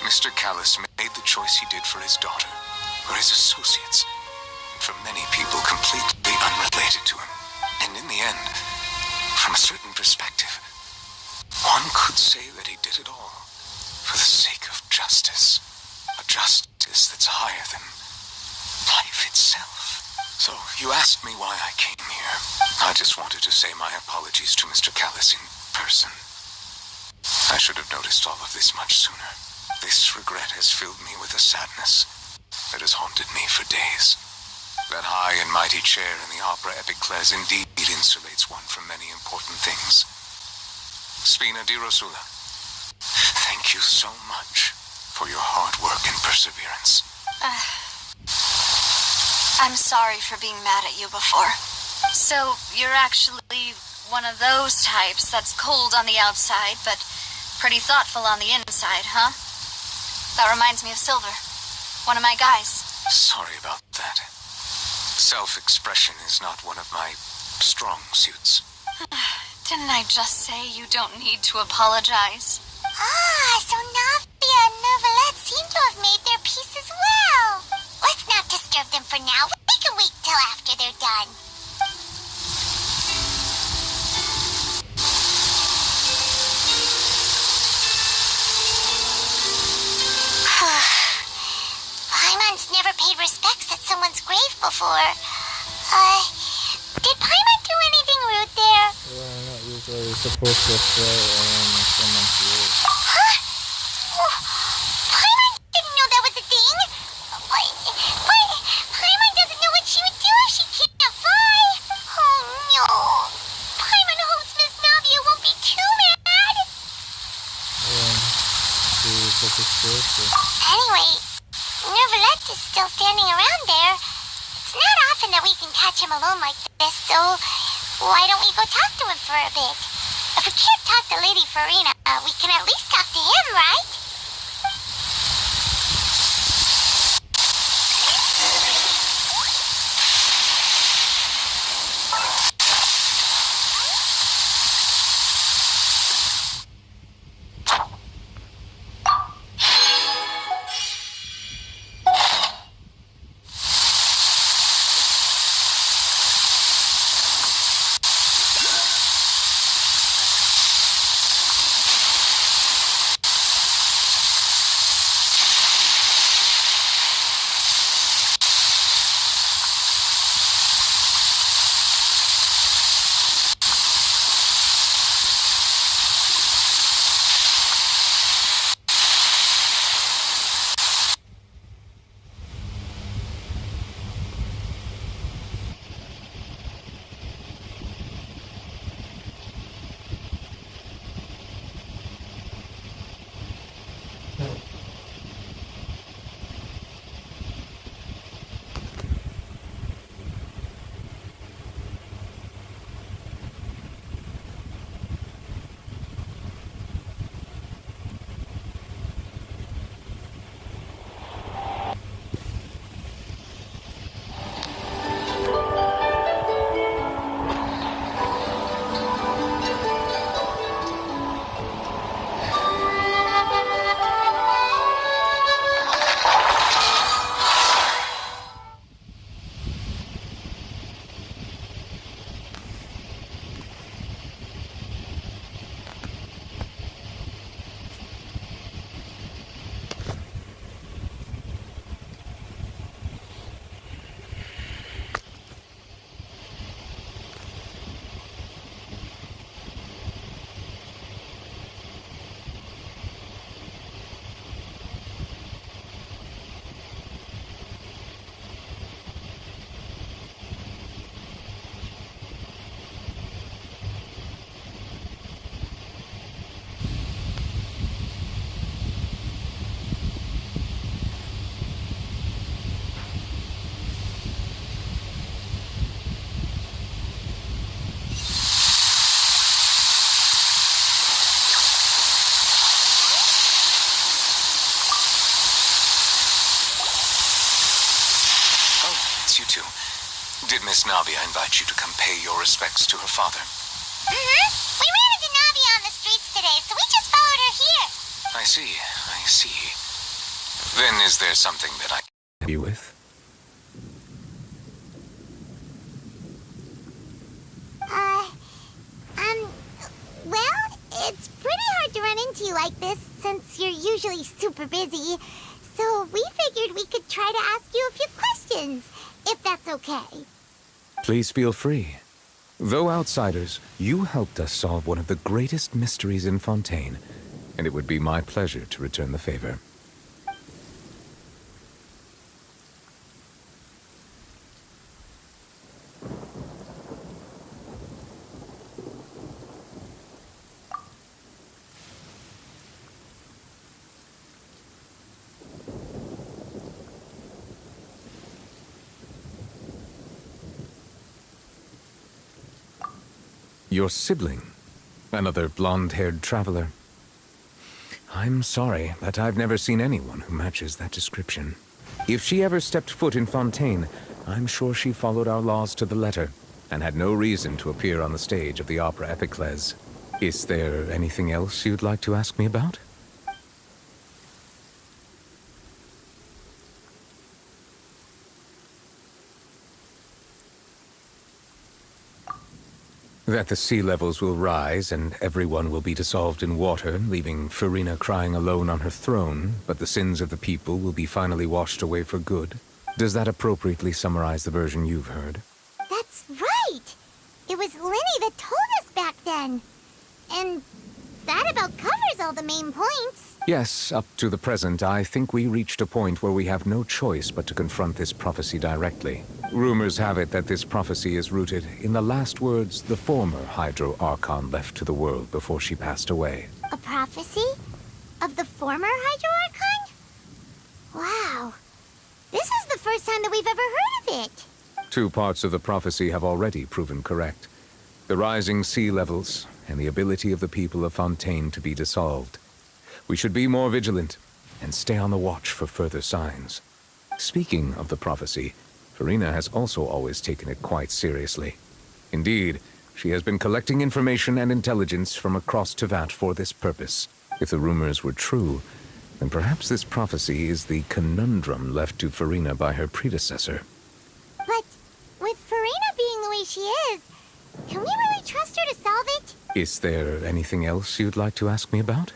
Mr. Callus made the choice he did for his daughter, for his associates, and for many people completely unrelated to him. And in the end, from a certain perspective, one could say that he did it all for the sake of justice. A justice that's higher than life itself. So, you asked me why I came here. I just wanted to say my apologies to Mr. Callus in person. I should have noticed all of this much sooner. This regret has filled me with a sadness that has haunted me for days. That high and mighty chair in the opera epiclese indeed insulates one from many important things. Spina di Rosula, thank you so much for your hard work and perseverance. I'm sorry for being mad at you before. So, you're actually one of those types that's cold on the outside, but pretty thoughtful on the inside, huh? That reminds me of Silver, one of my guys. Sorry about that. Self-expression is not one of my strong suits. Didn't I just say you don't need to apologize? Ah, so Navia and Novelette seem to have made their peace as well. Let's not disturb them for now. We can wait till after they're done. Paimon's never paid respects at someone's grave before. Did Paimon do anything rude there? Well, not usually supposed to throw on someone's grave. Huh? Oh, Paimon didn't know that was a thing. But Paimon doesn't know what she would do if she can't fly. Oh no. Paimon hopes Miss Navia won't be too mad. She's such a spiritual. Anyway, Novelette is still standing around there. It's not often that we can catch him alone like this, so why don't we go talk to him for a bit? If we can't talk to Lady Farina, we can at least talk to him, right? Did Miss Navia invite you to come pay your respects to her father? Mm-hmm. We ran into Navia on the streets today, so we just followed her here. I see. Then is there something that I can help you with? Well, it's pretty hard to run into you like this since you're usually super busy. So we figured we could try to ask you a few questions, if that's okay. Please feel free. Though outsiders, you helped us solve one of the greatest mysteries in Fontaine, and it would be my pleasure to return the favor. Your sibling? Another blonde-haired traveler? I'm sorry, but I've never seen anyone who matches that description. If she ever stepped foot in Fontaine, I'm sure she followed our laws to the letter, and had no reason to appear on the stage of the opera Epiclese. Is there anything else you'd like to ask me about? That the sea levels will rise and everyone will be dissolved in water, leaving Farina crying alone on her throne, but the sins of the people will be finally washed away for good. Does that appropriately summarize the version you've heard? That's right! It was Lenny that told us back then. And that about covers all the main points. Yes, up to the present, I think we reached a point where we have no choice but to confront this prophecy directly. Rumors have it that this prophecy is rooted in the last words the former Hydro Archon left to the world before she passed away. A prophecy? Of the former Hydro Archon? Wow. This is the first time that we've ever heard of it. 2 parts of the prophecy have already proven correct. The rising sea levels, and the ability of the people of Fontaine to be dissolved. We should be more vigilant, and stay on the watch for further signs. Speaking of the prophecy, Farina has also always taken it quite seriously. Indeed, she has been collecting information and intelligence from across Tevat for this purpose. If the rumors were true, then perhaps this prophecy is the conundrum left to Farina by her predecessor. But with Farina being the way she is, can we really trust her to solve it? Is there anything else you'd like to ask me about?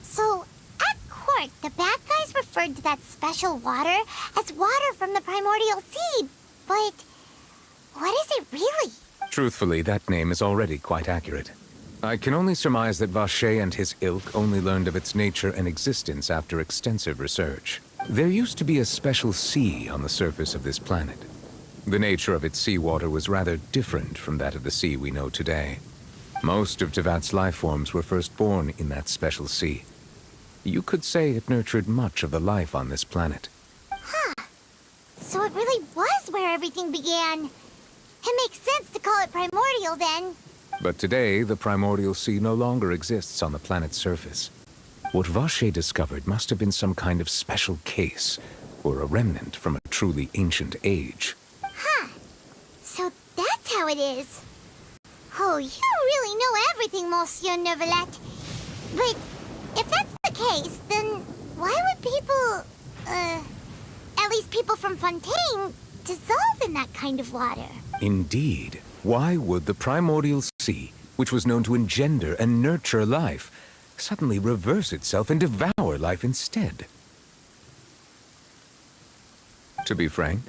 So, at court, the bad guys referred to that special water as water from the primordial sea, but what is it really? Truthfully, that name is already quite accurate. I can only surmise that Vache and his ilk only learned of its nature and existence after extensive research. There used to be a special sea on the surface of this planet. The nature of its seawater was rather different from that of the sea we know today. Most of Tevat's life forms were first born in that special sea. You could say it nurtured much of the life on this planet. Huh. So it really was where everything began. It makes sense to call it primordial then. But today, the primordial sea no longer exists on the planet's surface. What Vache discovered must have been some kind of special case, or a remnant from a truly ancient age. Huh. So that's how it is. Oh, you really know everything, Monsieur Neuvillette. But if that's the case, then why would people, at least people from Fontaine, dissolve in that kind of water? Indeed. Why would the primordial sea, which was known to engender and nurture life, suddenly reverse itself and devour life instead? To be frank,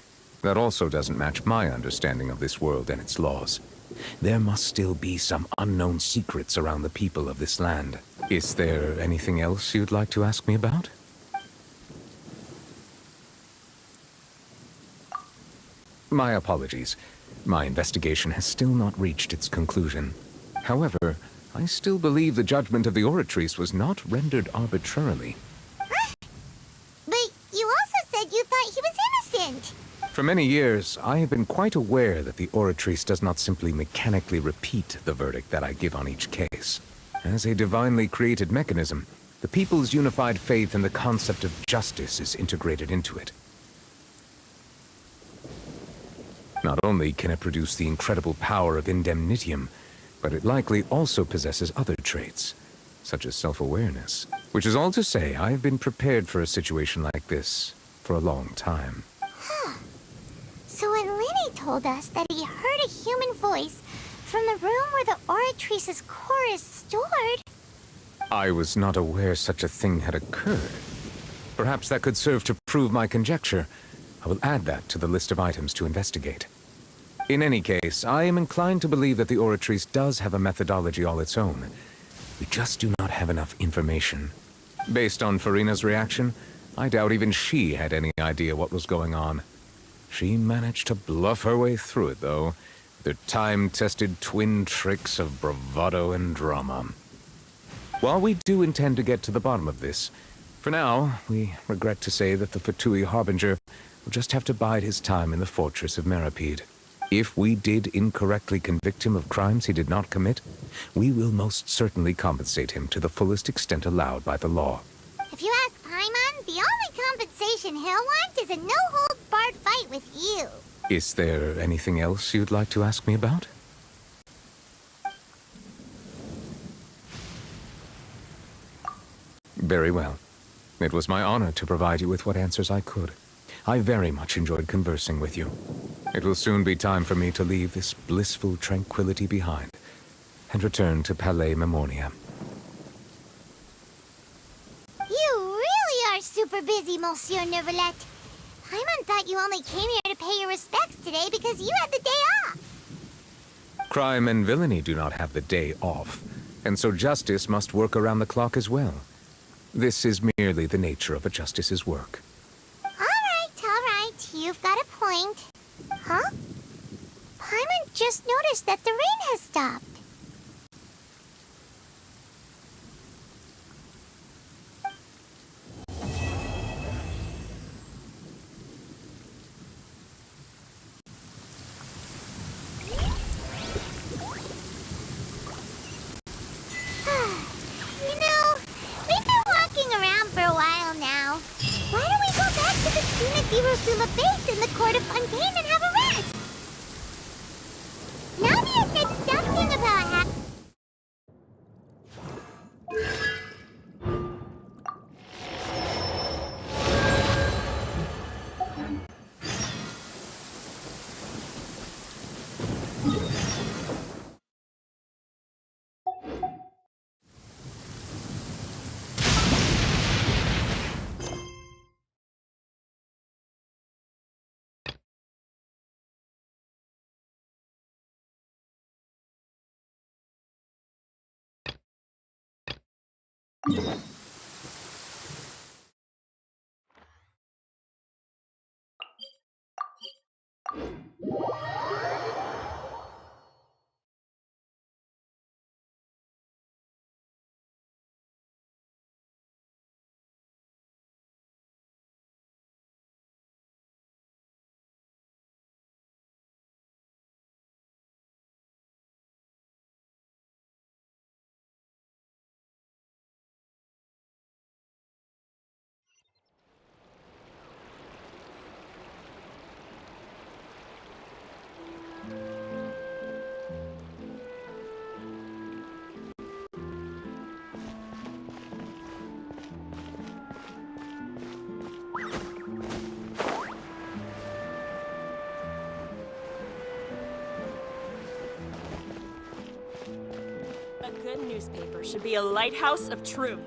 that also doesn't match my understanding of this world and its laws. There must still be some unknown secrets around the people of this land. Is there anything else you'd like to ask me about? My apologies. My investigation has still not reached its conclusion. However, I still believe the judgment of the Oratrice was not rendered arbitrarily. But you also said you thought he was innocent. For many years, I have been quite aware that the Oratrice does not simply mechanically repeat the verdict that I give on each case. As a divinely created mechanism, the people's unified faith in the concept of justice is integrated into it. Not only can it produce the incredible power of indemnitium, but it likely also possesses other traits, such as self-awareness. Which is all to say, I have been prepared for a situation like this for a long time. Huh. So when Lenny told us that he heard a human voice from the room where the Oratrice's core is stored... I was not aware such a thing had occurred. Perhaps that could serve to prove my conjecture. I will add that to the list of items to investigate. In any case, I am inclined to believe that the Oratrice does have a methodology all its own. We just do not have enough information. Based on Farina's reaction, I doubt even she had any idea what was going on. She managed to bluff her way through it, though, with her time-tested twin tricks of bravado and drama. While we do intend to get to the bottom of this, for now, we regret to say that the Fatui Harbinger We'll just have to bide his time in the fortress of Meripede. If we did incorrectly convict him of crimes he did not commit, we will most certainly compensate him to the fullest extent allowed by the law. If you ask Paimon, the only compensation he'll want is a no-holds-barred fight with you. Is there anything else you'd like to ask me about? Very well. It was my honor to provide you with what answers I could. I very much enjoyed conversing with you. It will soon be time for me to leave this blissful tranquility behind and return to Palais Memoria. You really are super busy, Monsieur Neuvillette. Paimon thought you only came here to pay your respects today because you had the day off. Crime and villainy do not have the day off, and so justice must work around the clock as well. This is merely the nature of a justice's work. All right. You've got a point. Huh? Paimon just noticed that the rain has stopped. Why don't we go back to the Spina di Rosula base in the court of Fontaine and have a rest? Nadia said something about A good newspaper should be a lighthouse of truth.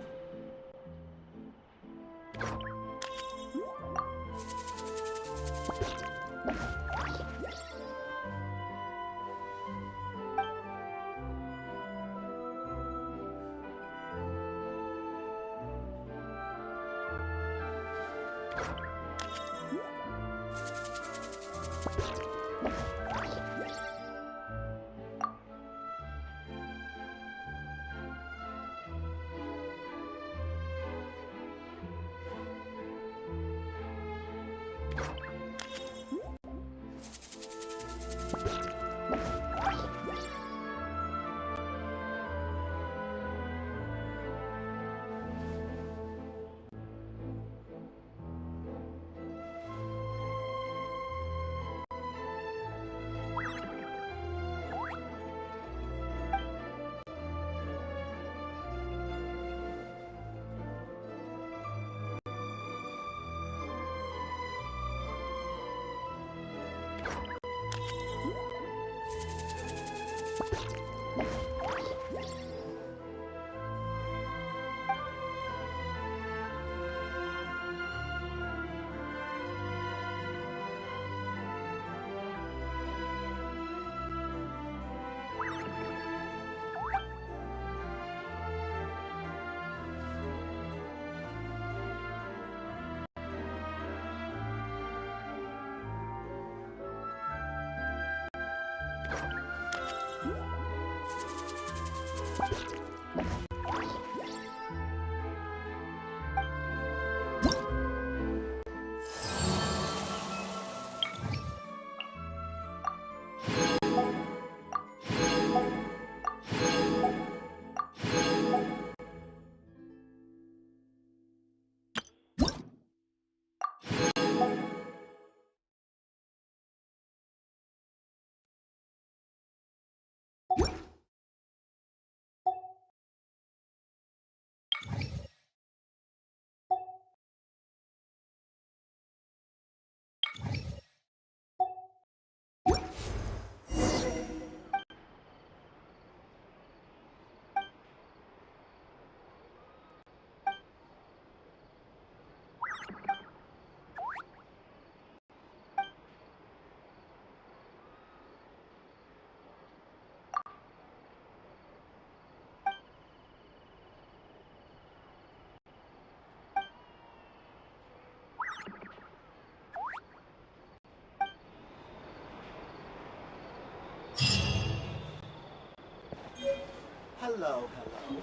Hello, hello.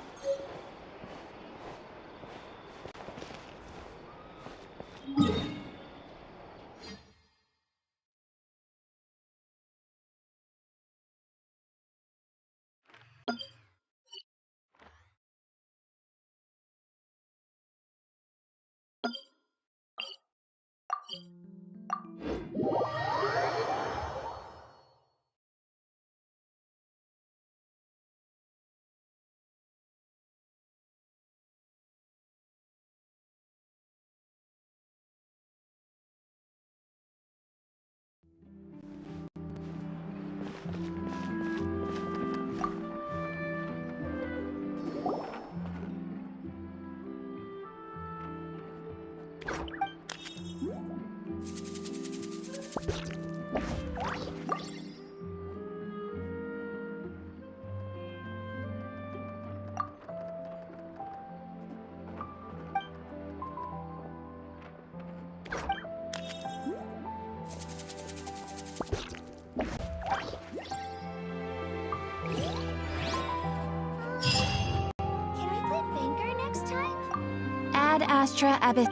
Can we play Banker next time? Ad Astra Abyss.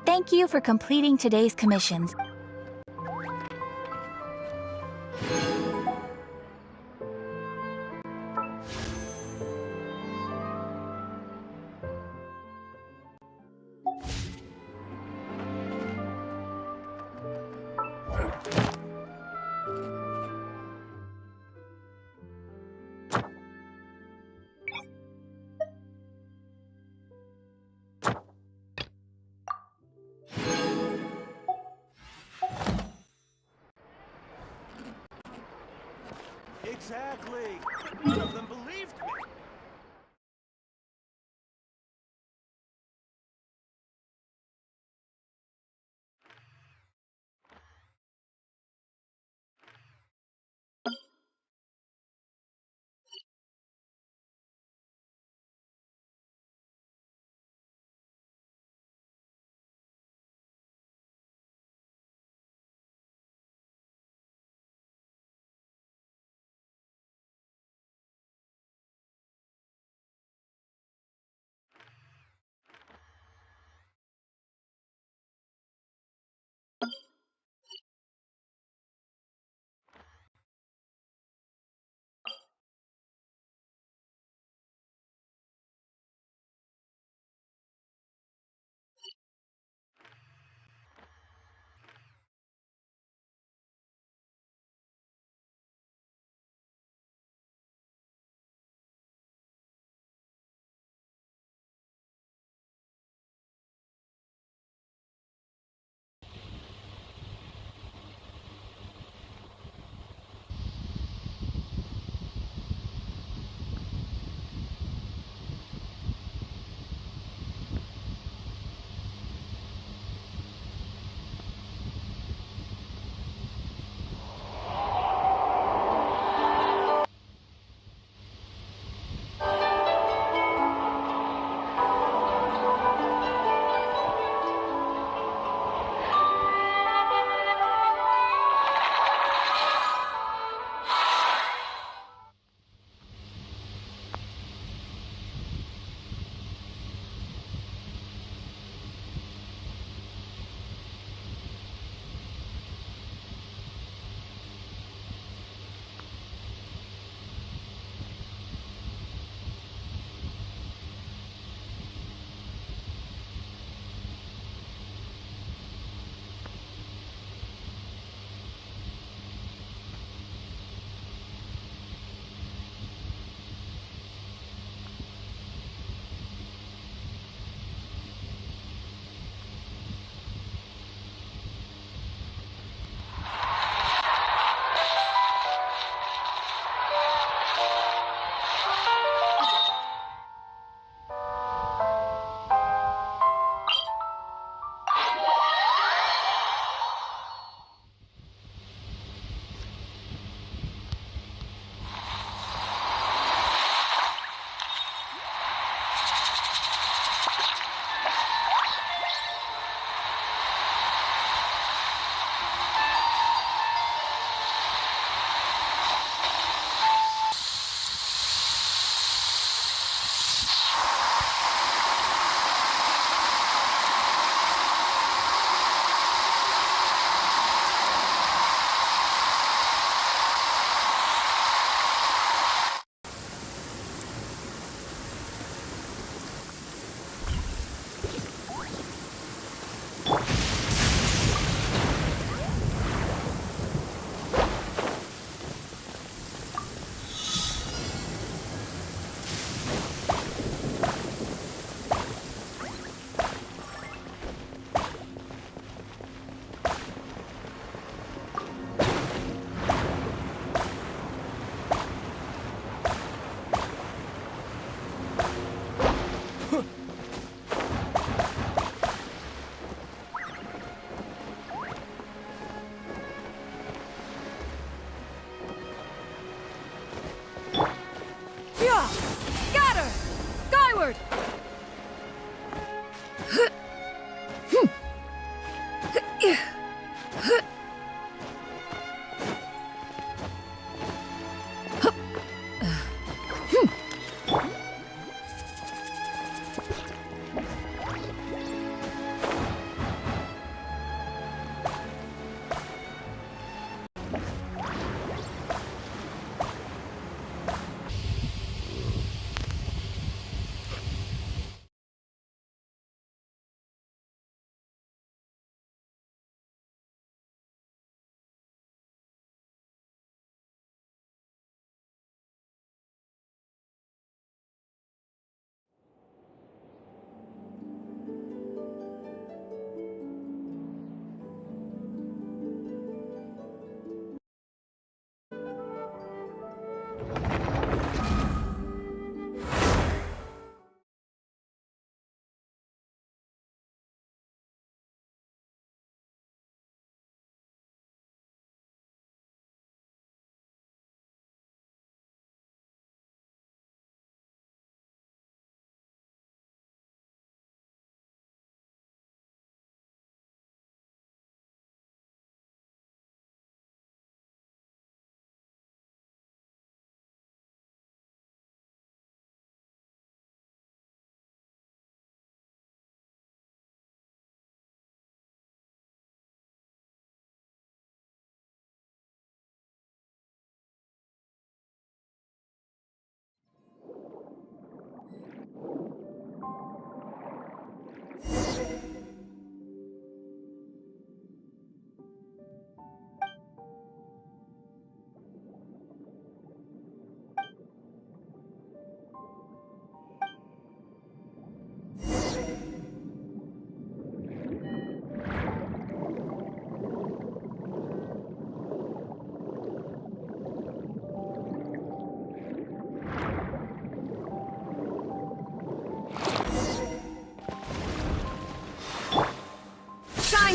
Thank you for completing today's commissions. Exactly! None of them believed me!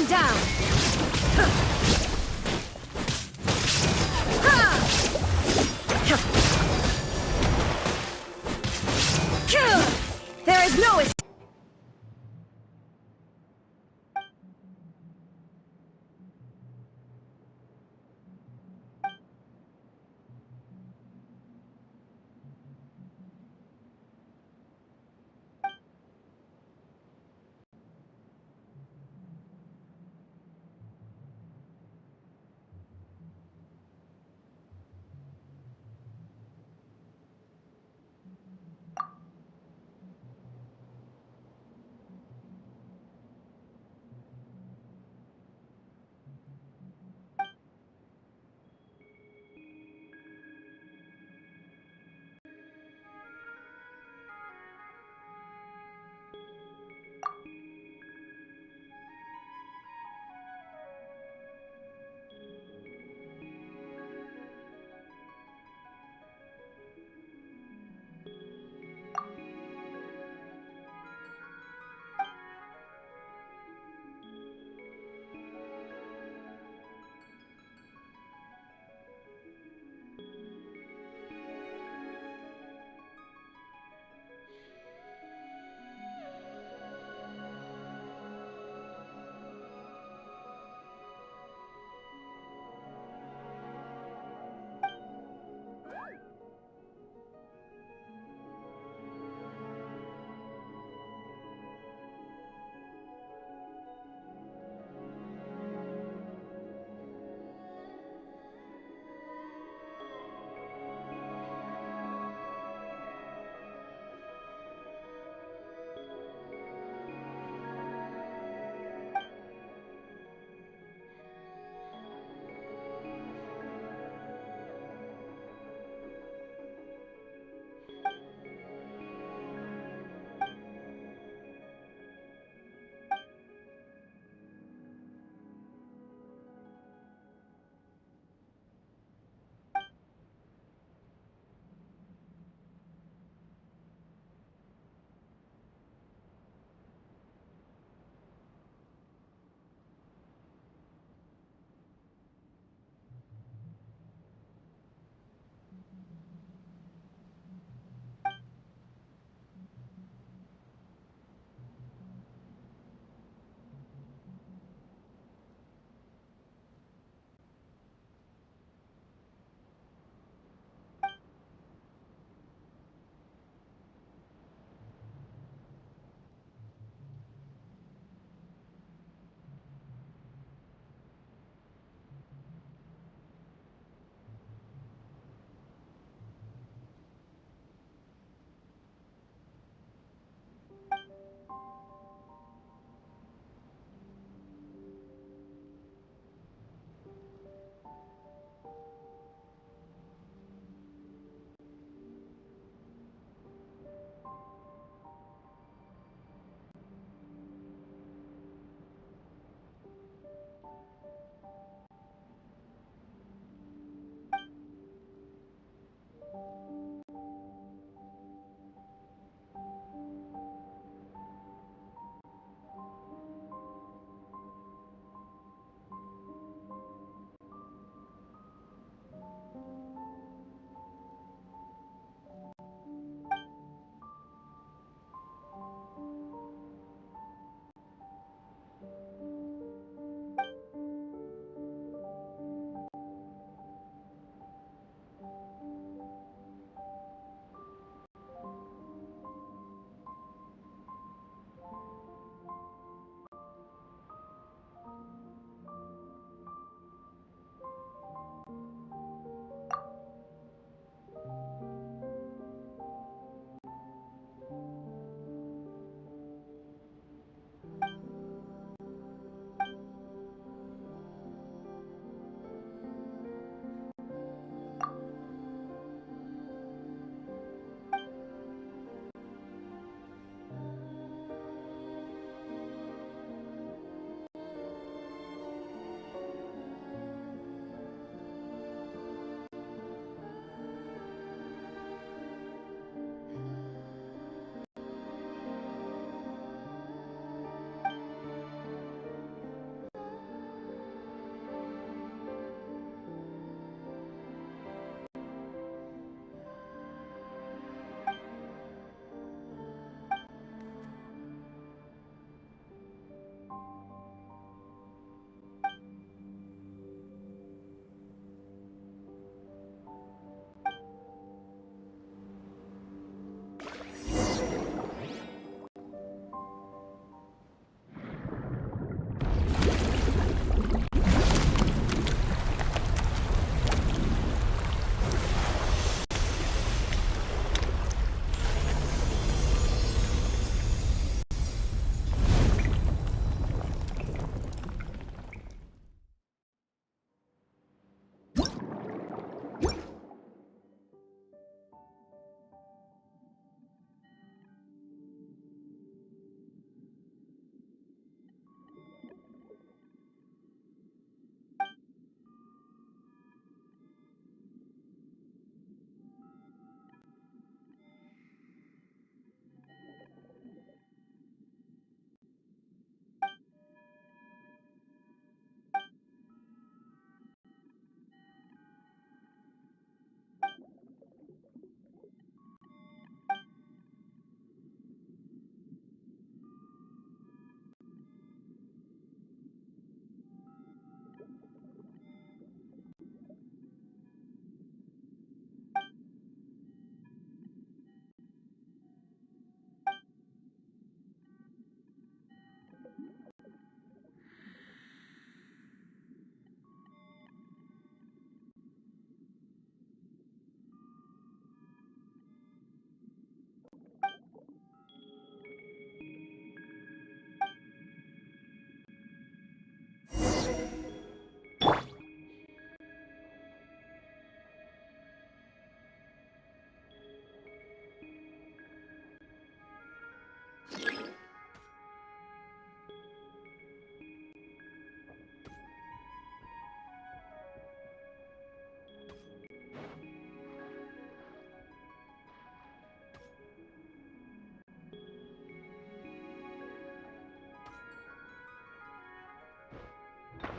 down! There is no escape!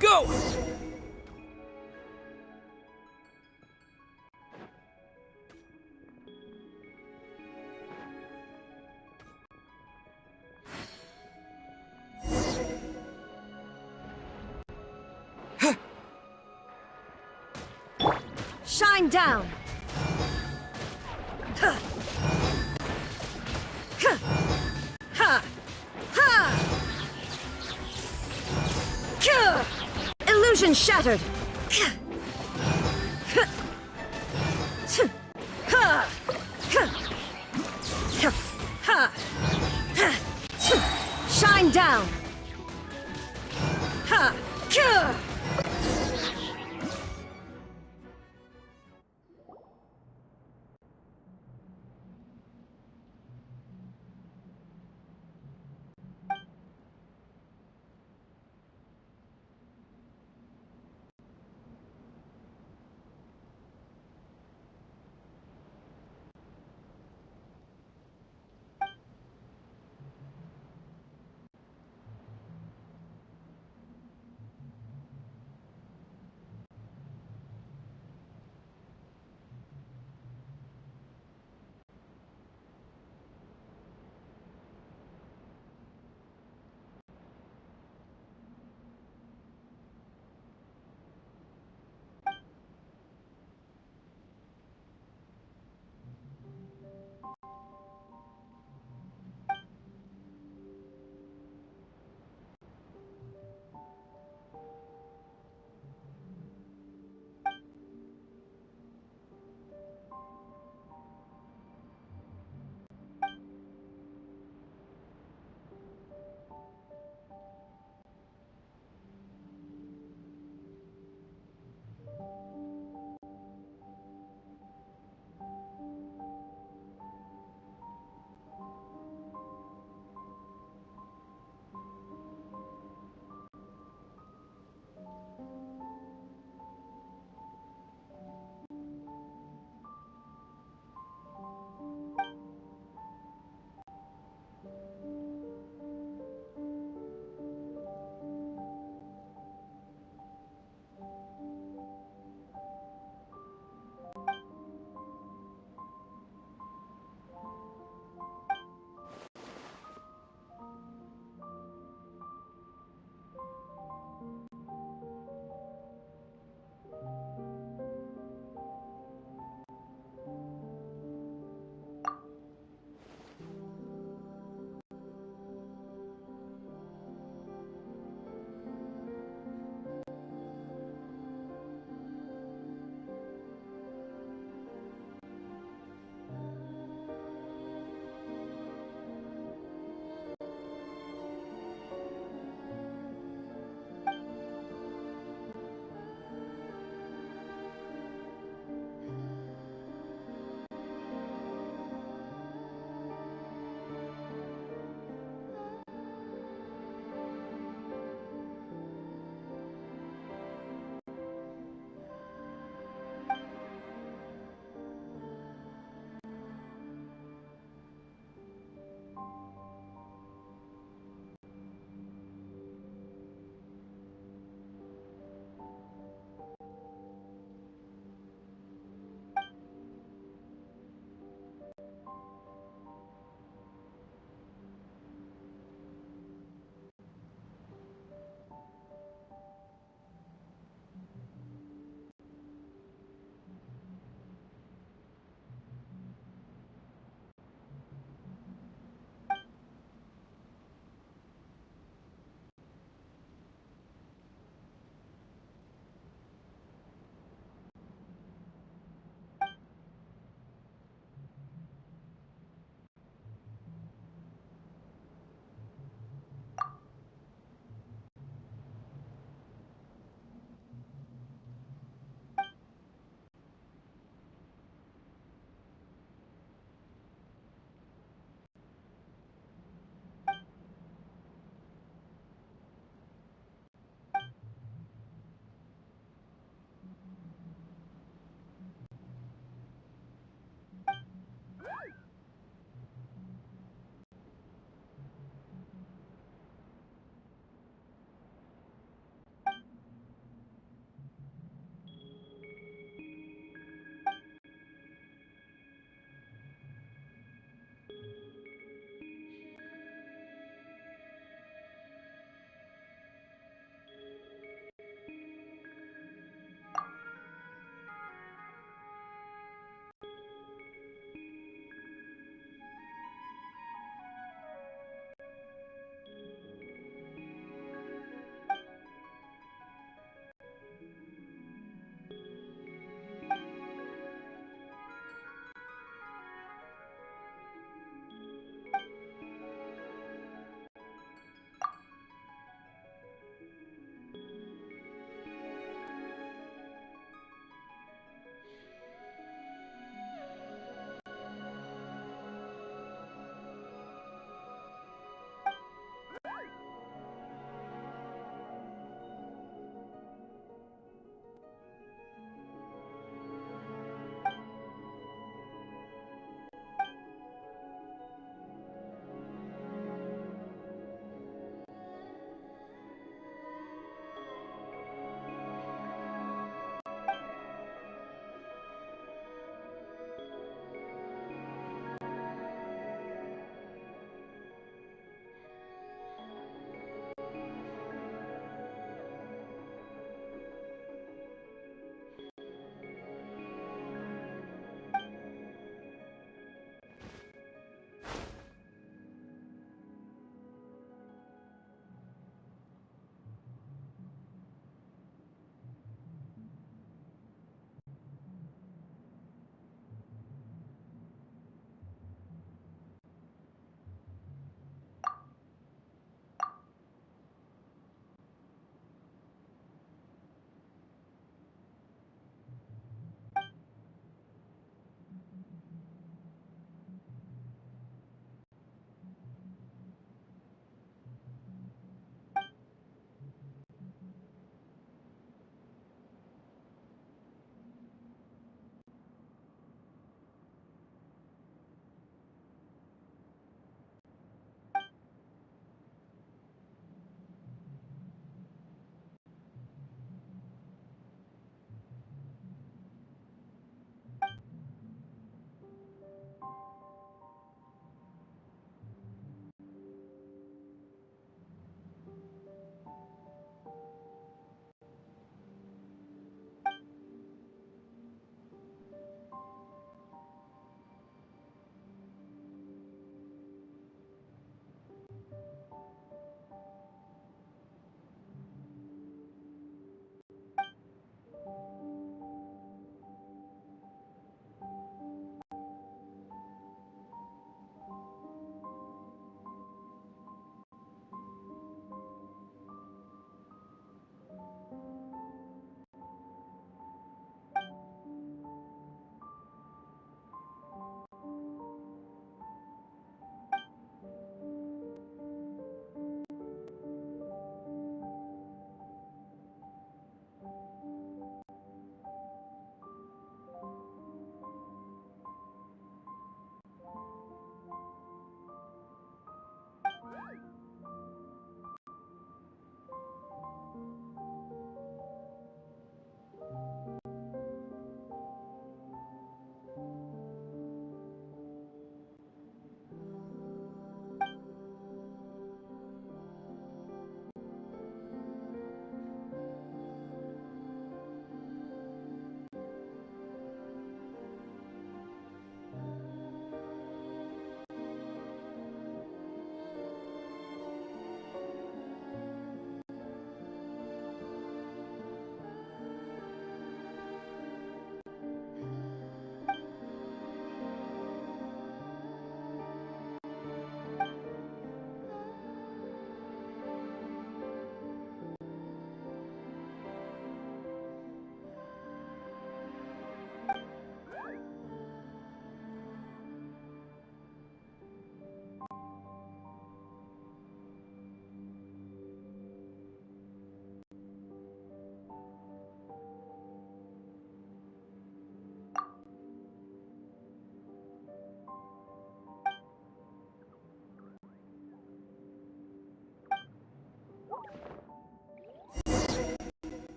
Go! Shine down! Ha! Ha! Ha! Ha! Ka! Illusion shattered! Ka! Ha! Ha! Ha! Ha! Ha! Shine down! Ha! Ka!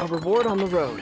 A reward on the road.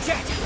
jet!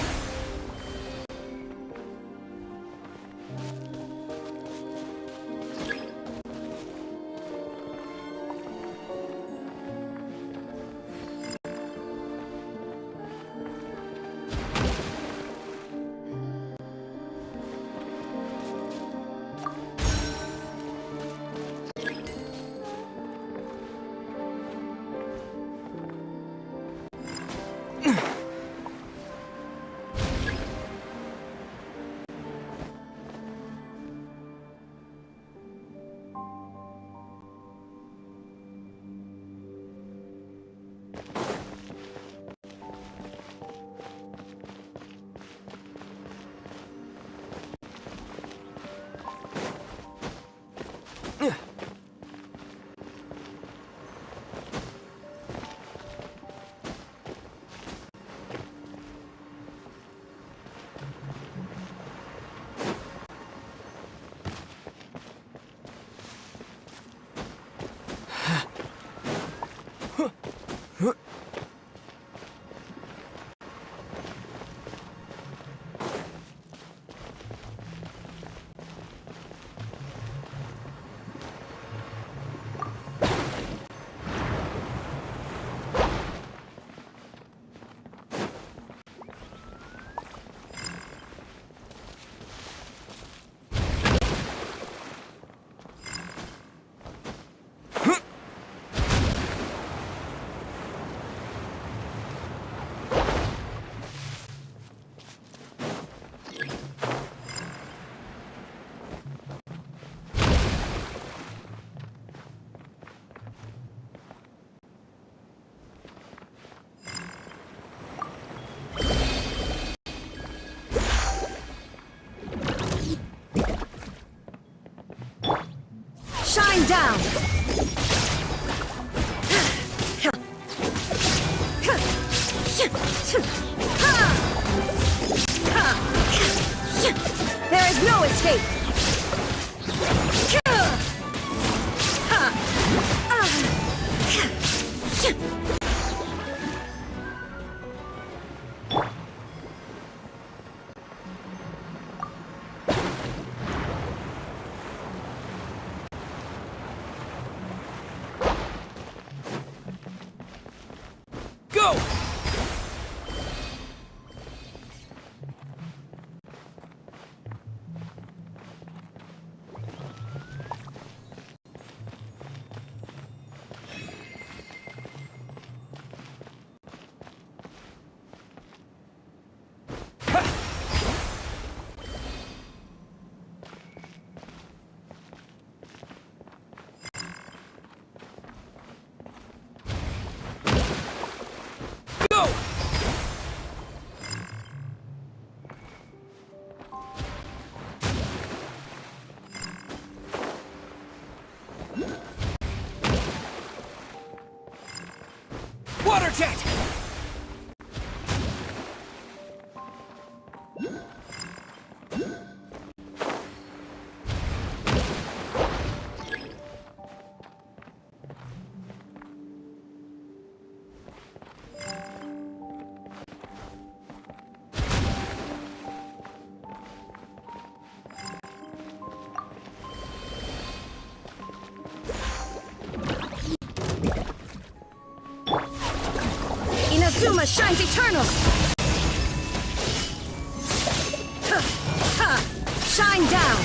Shine down! There is no escape! Go! Water jet! Inazuma shines eternal! Shine down!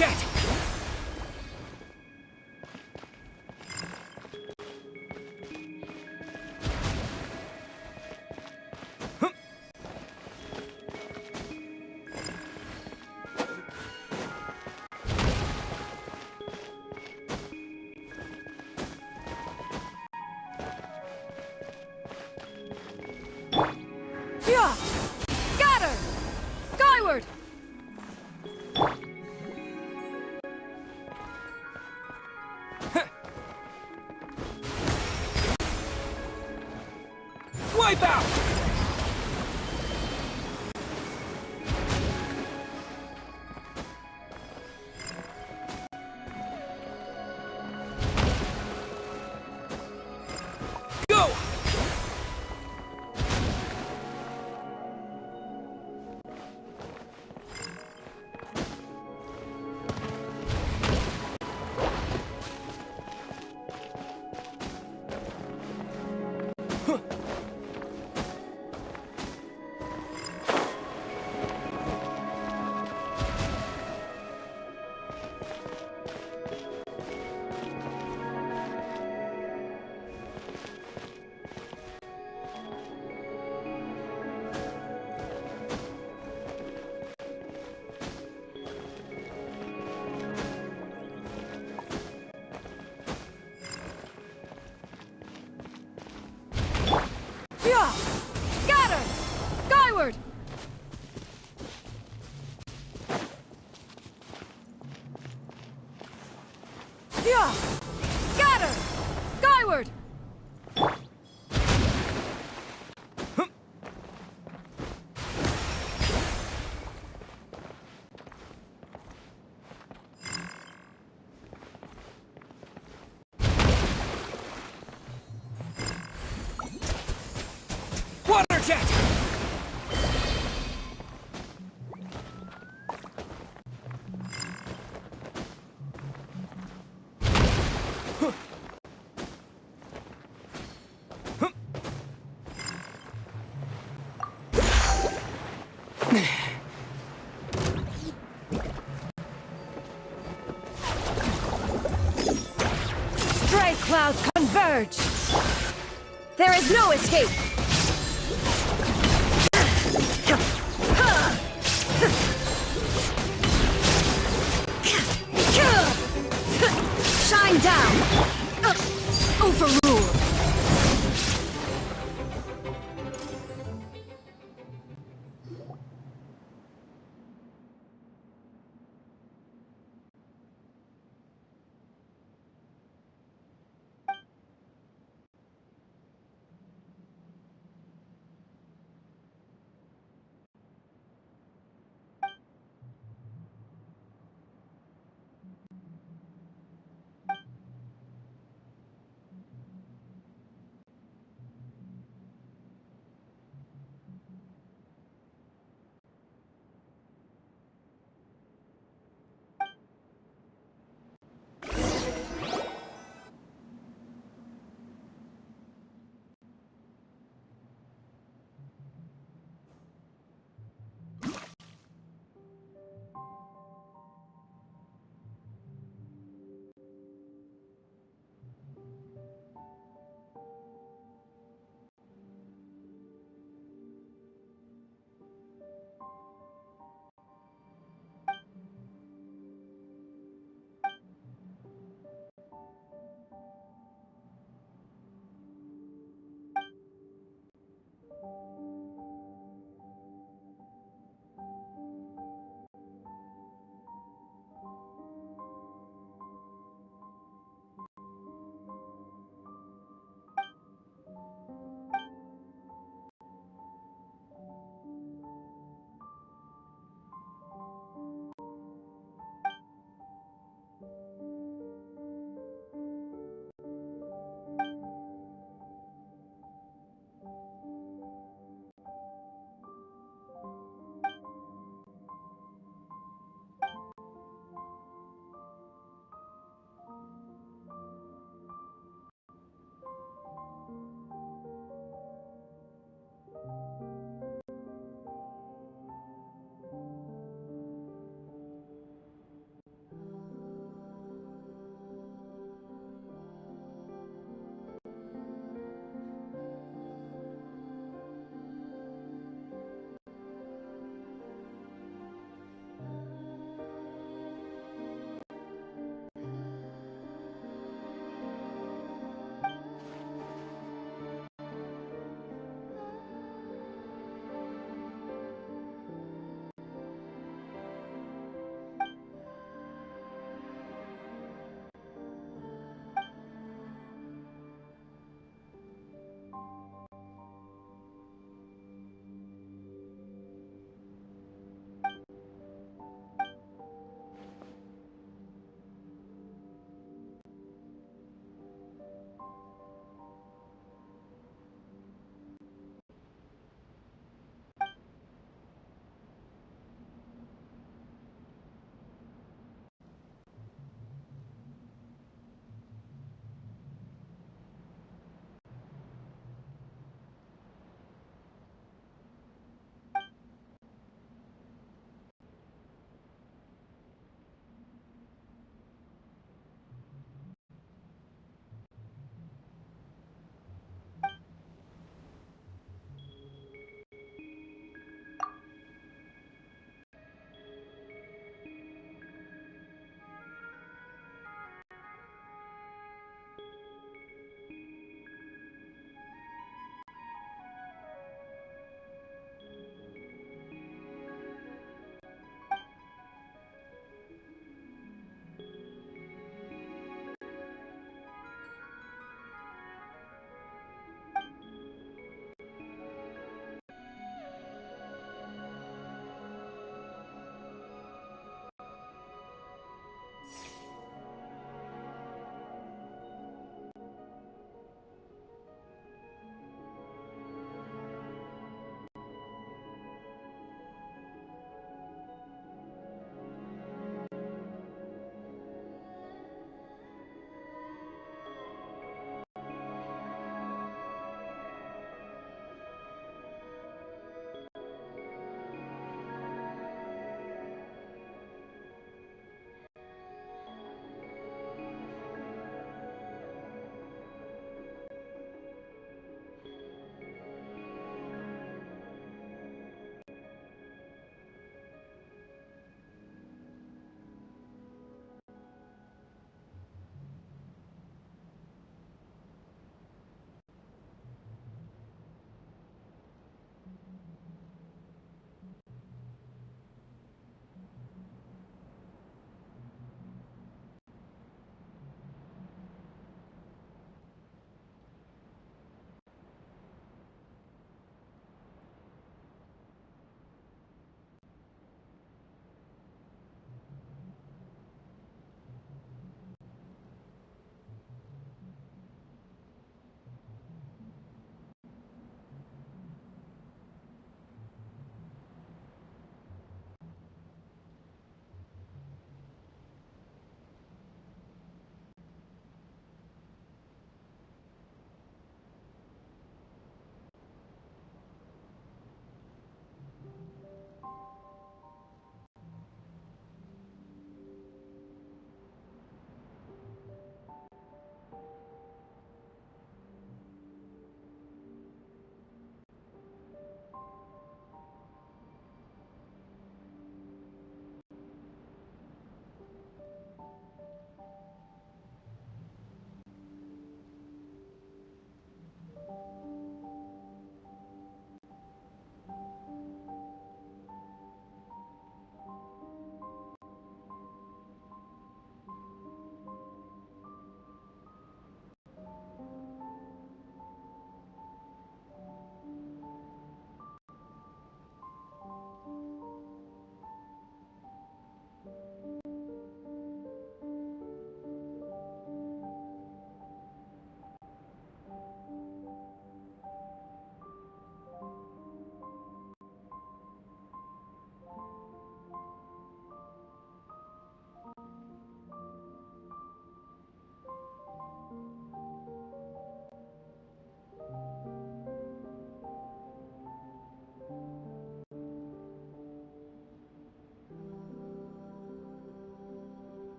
jet! Yeah! Scatter! Skyward! Wipe out! Go! Yeah! Scatter! Skyward! Yeah! Scatter! Skyward! Water jet! Stray clouds converge! There is no escape! Shine down! Overrule!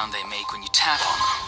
sound they make when you tap on them.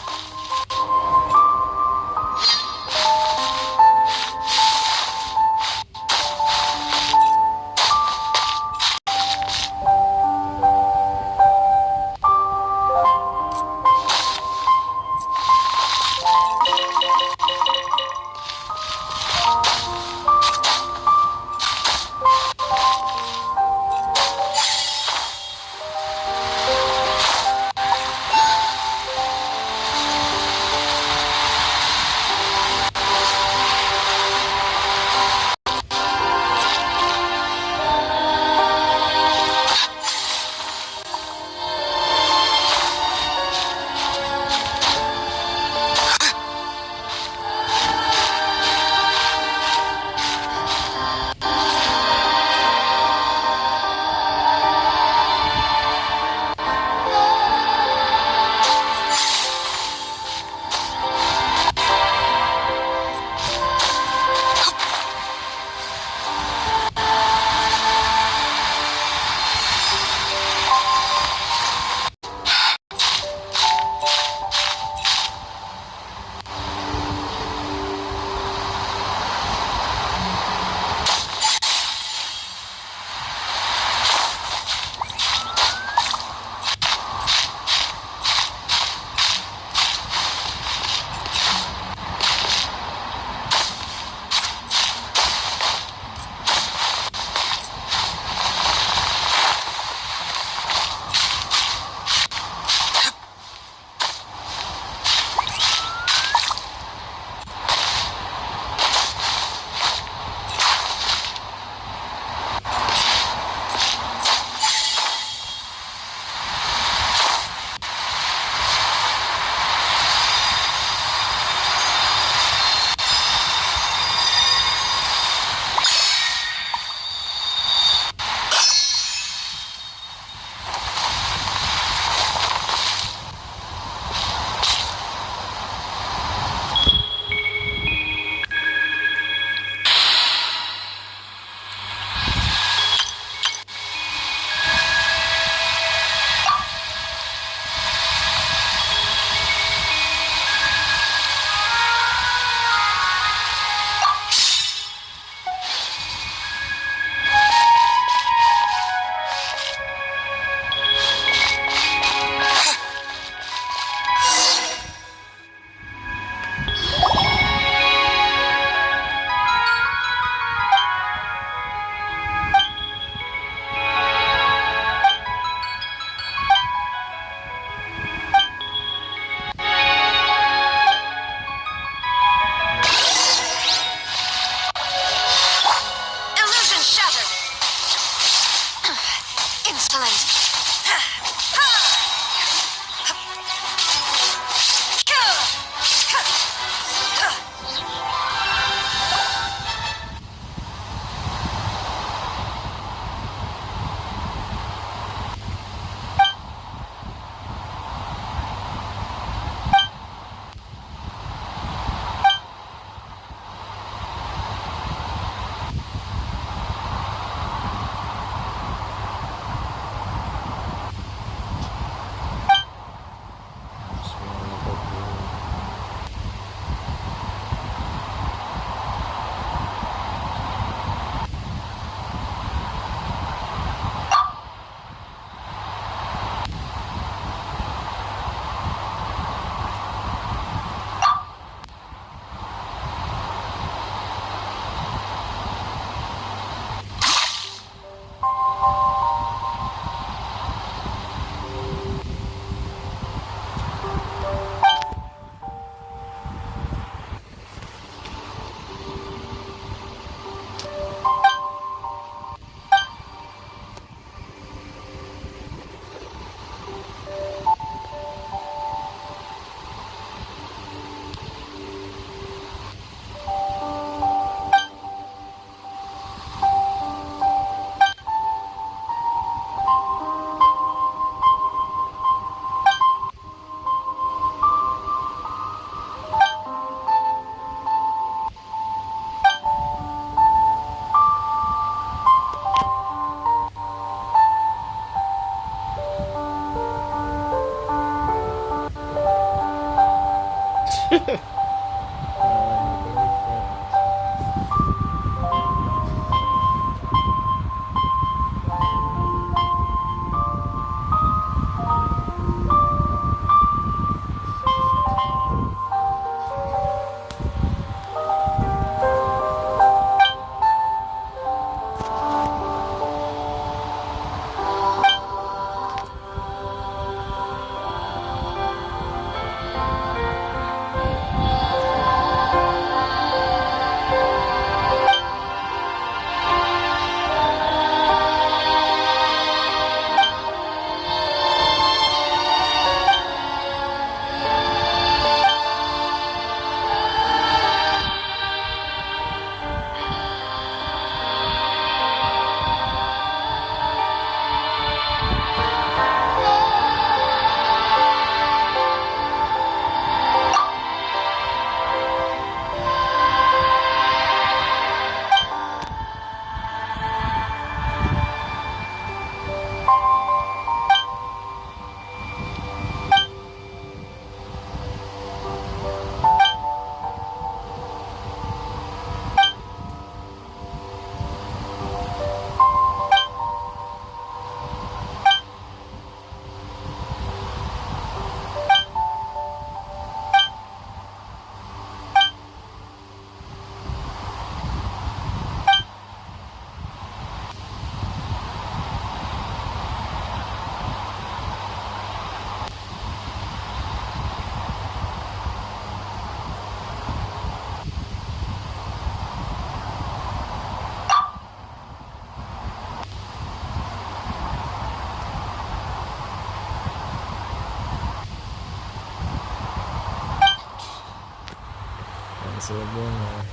Sabona,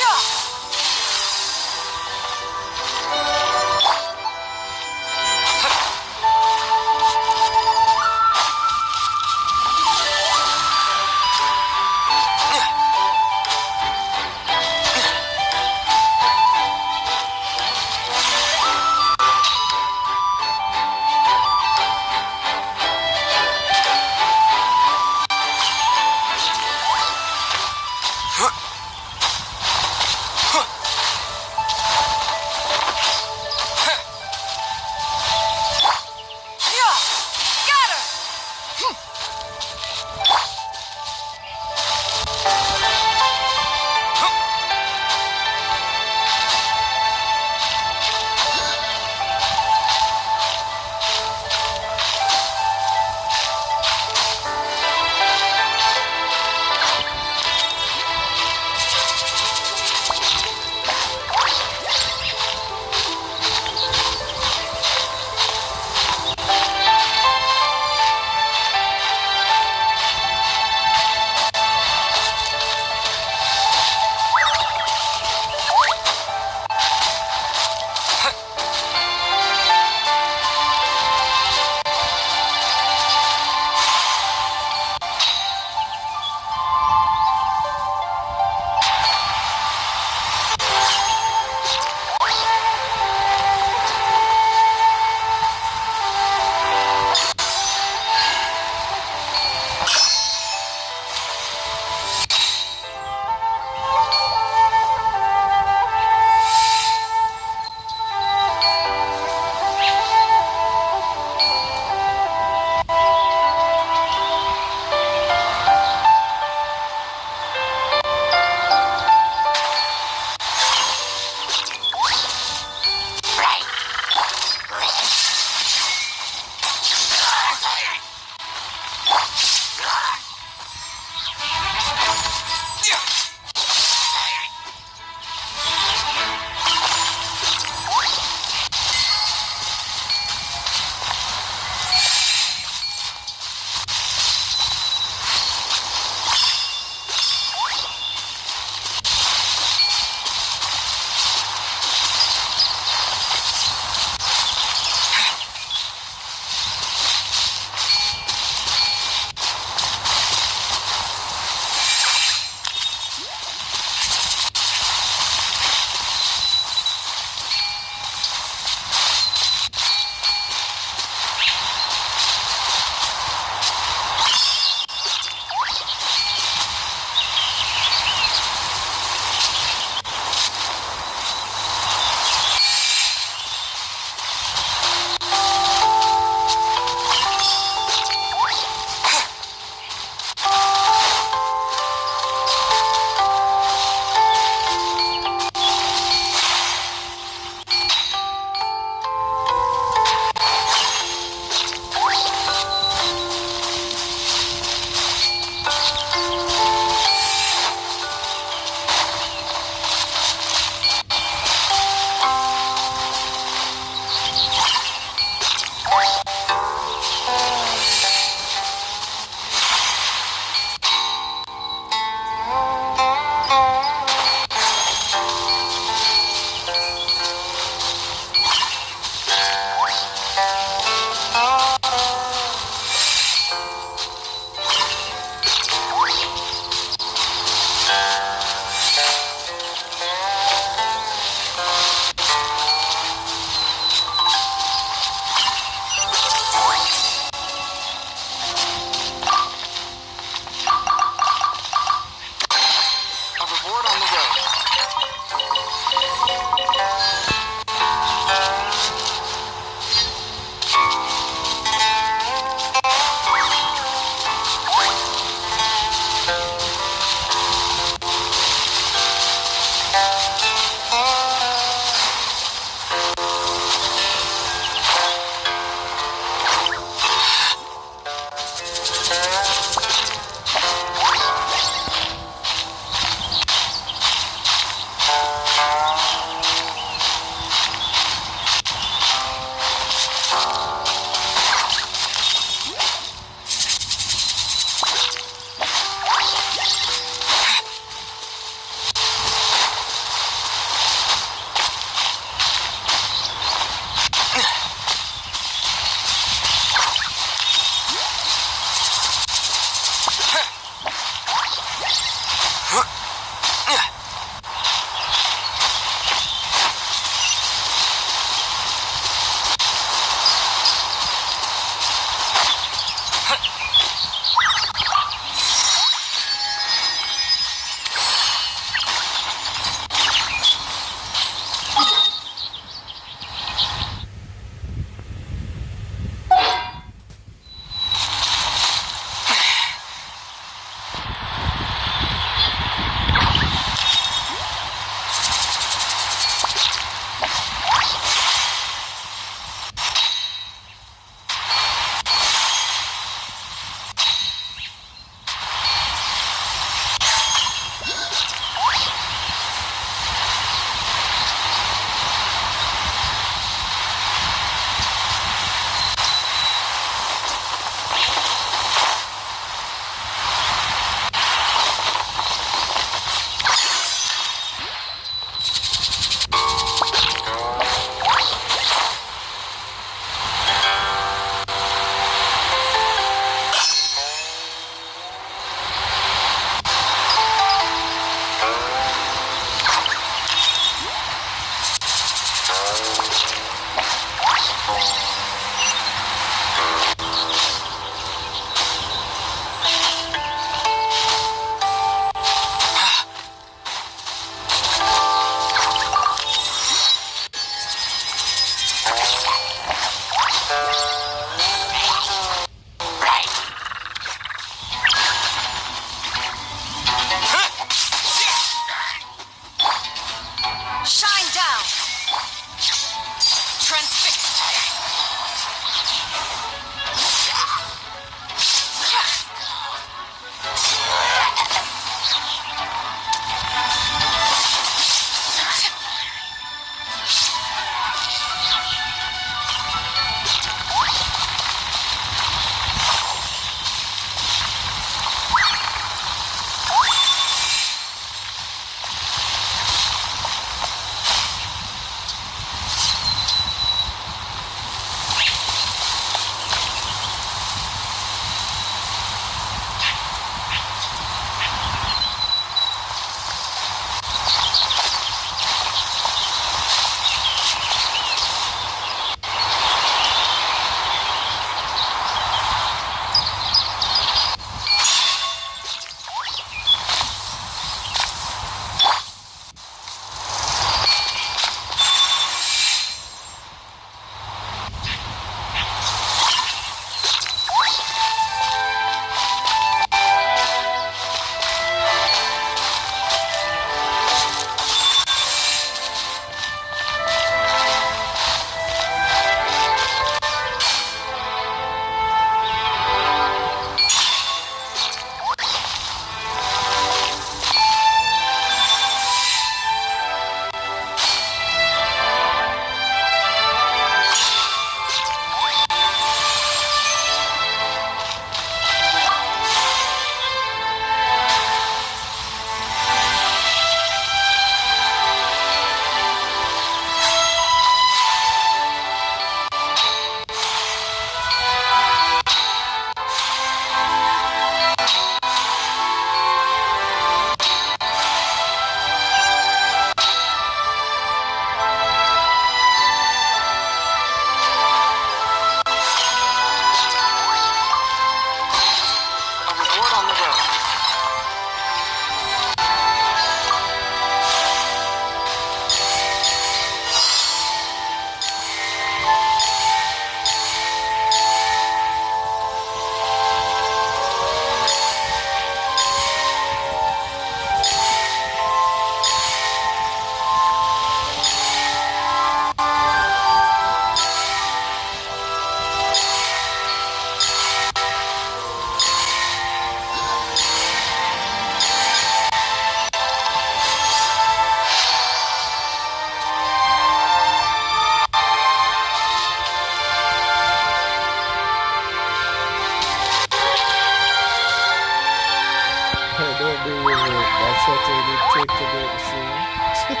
take to do it, see? I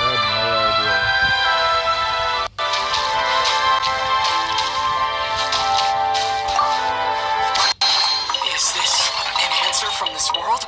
had no idea. Is this an answer from this world?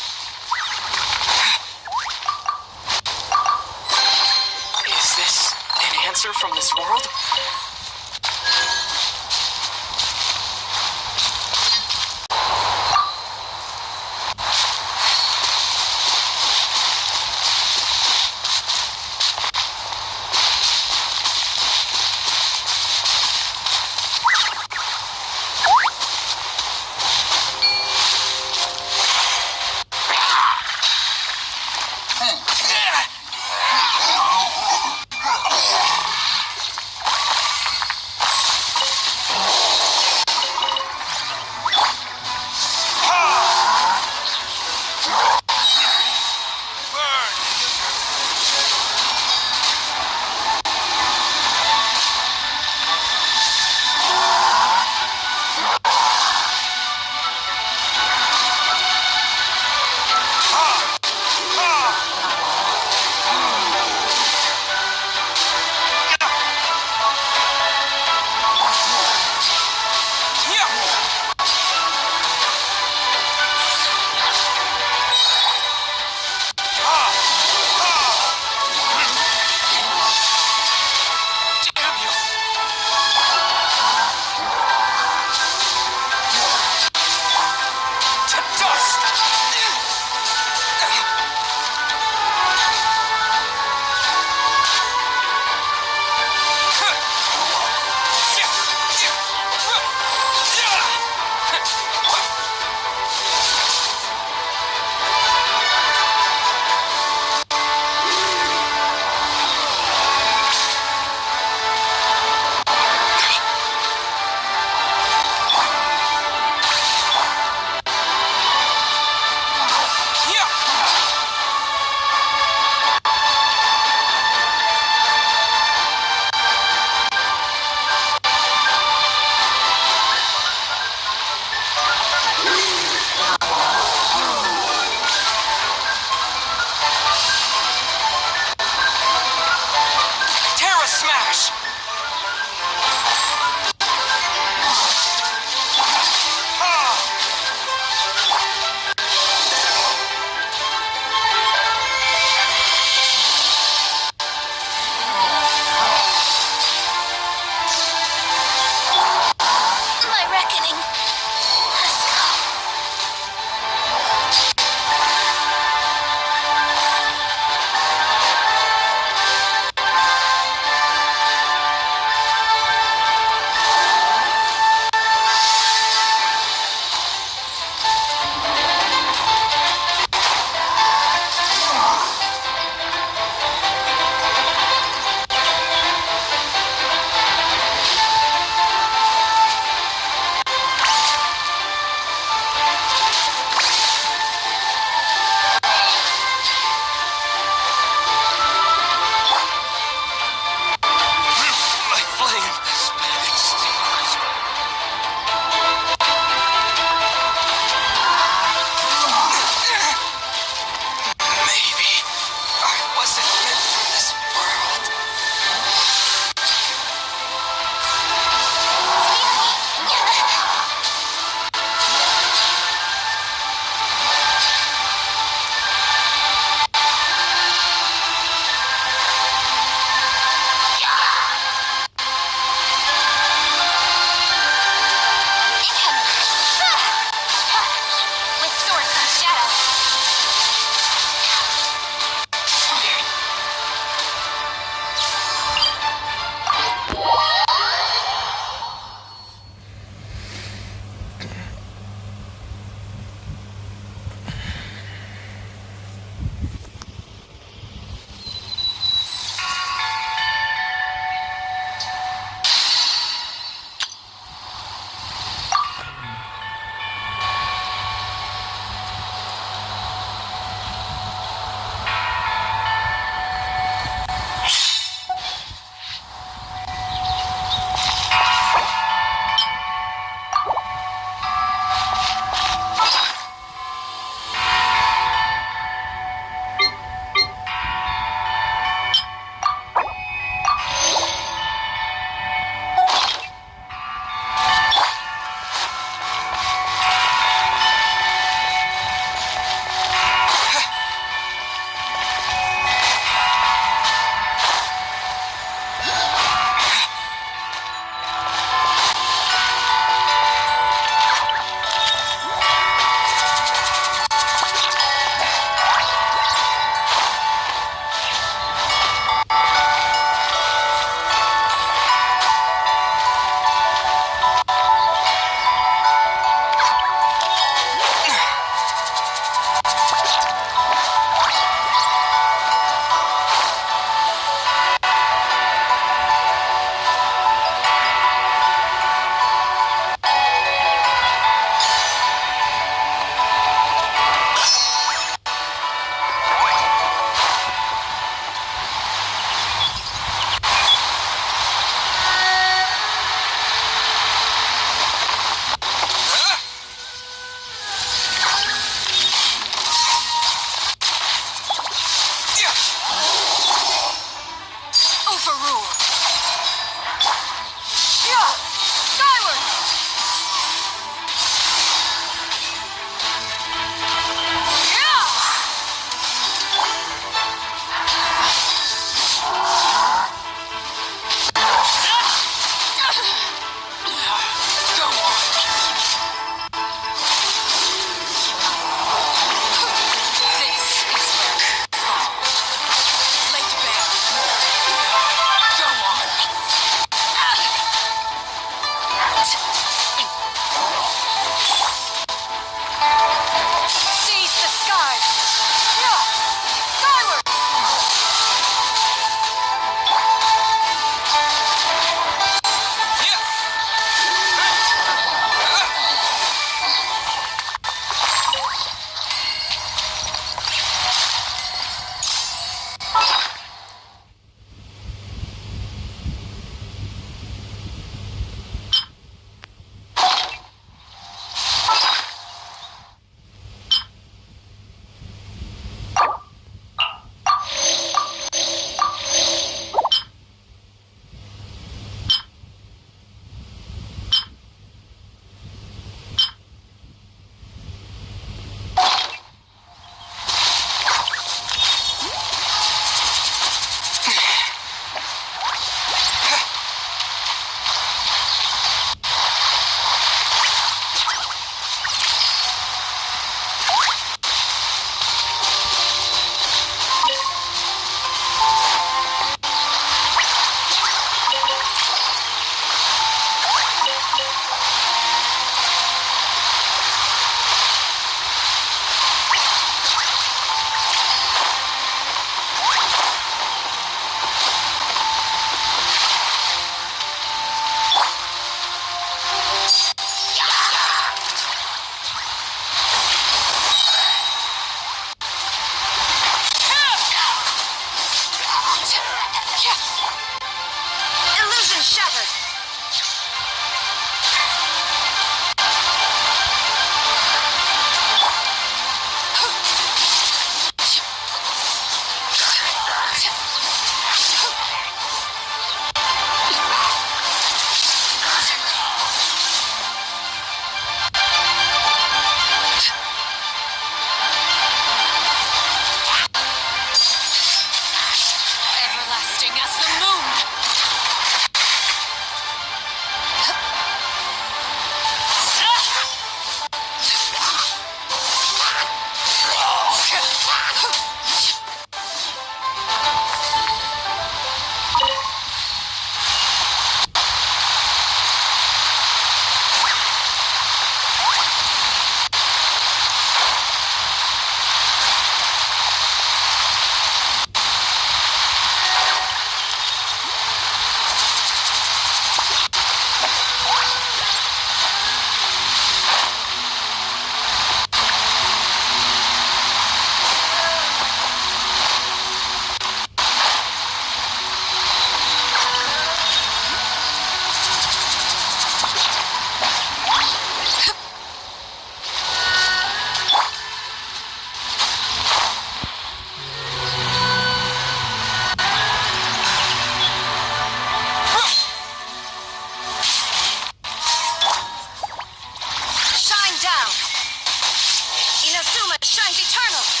eternal!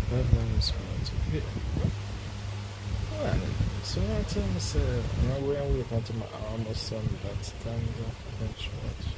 Problems to so I tell myself, I'm going to want my almost on that stand up and church.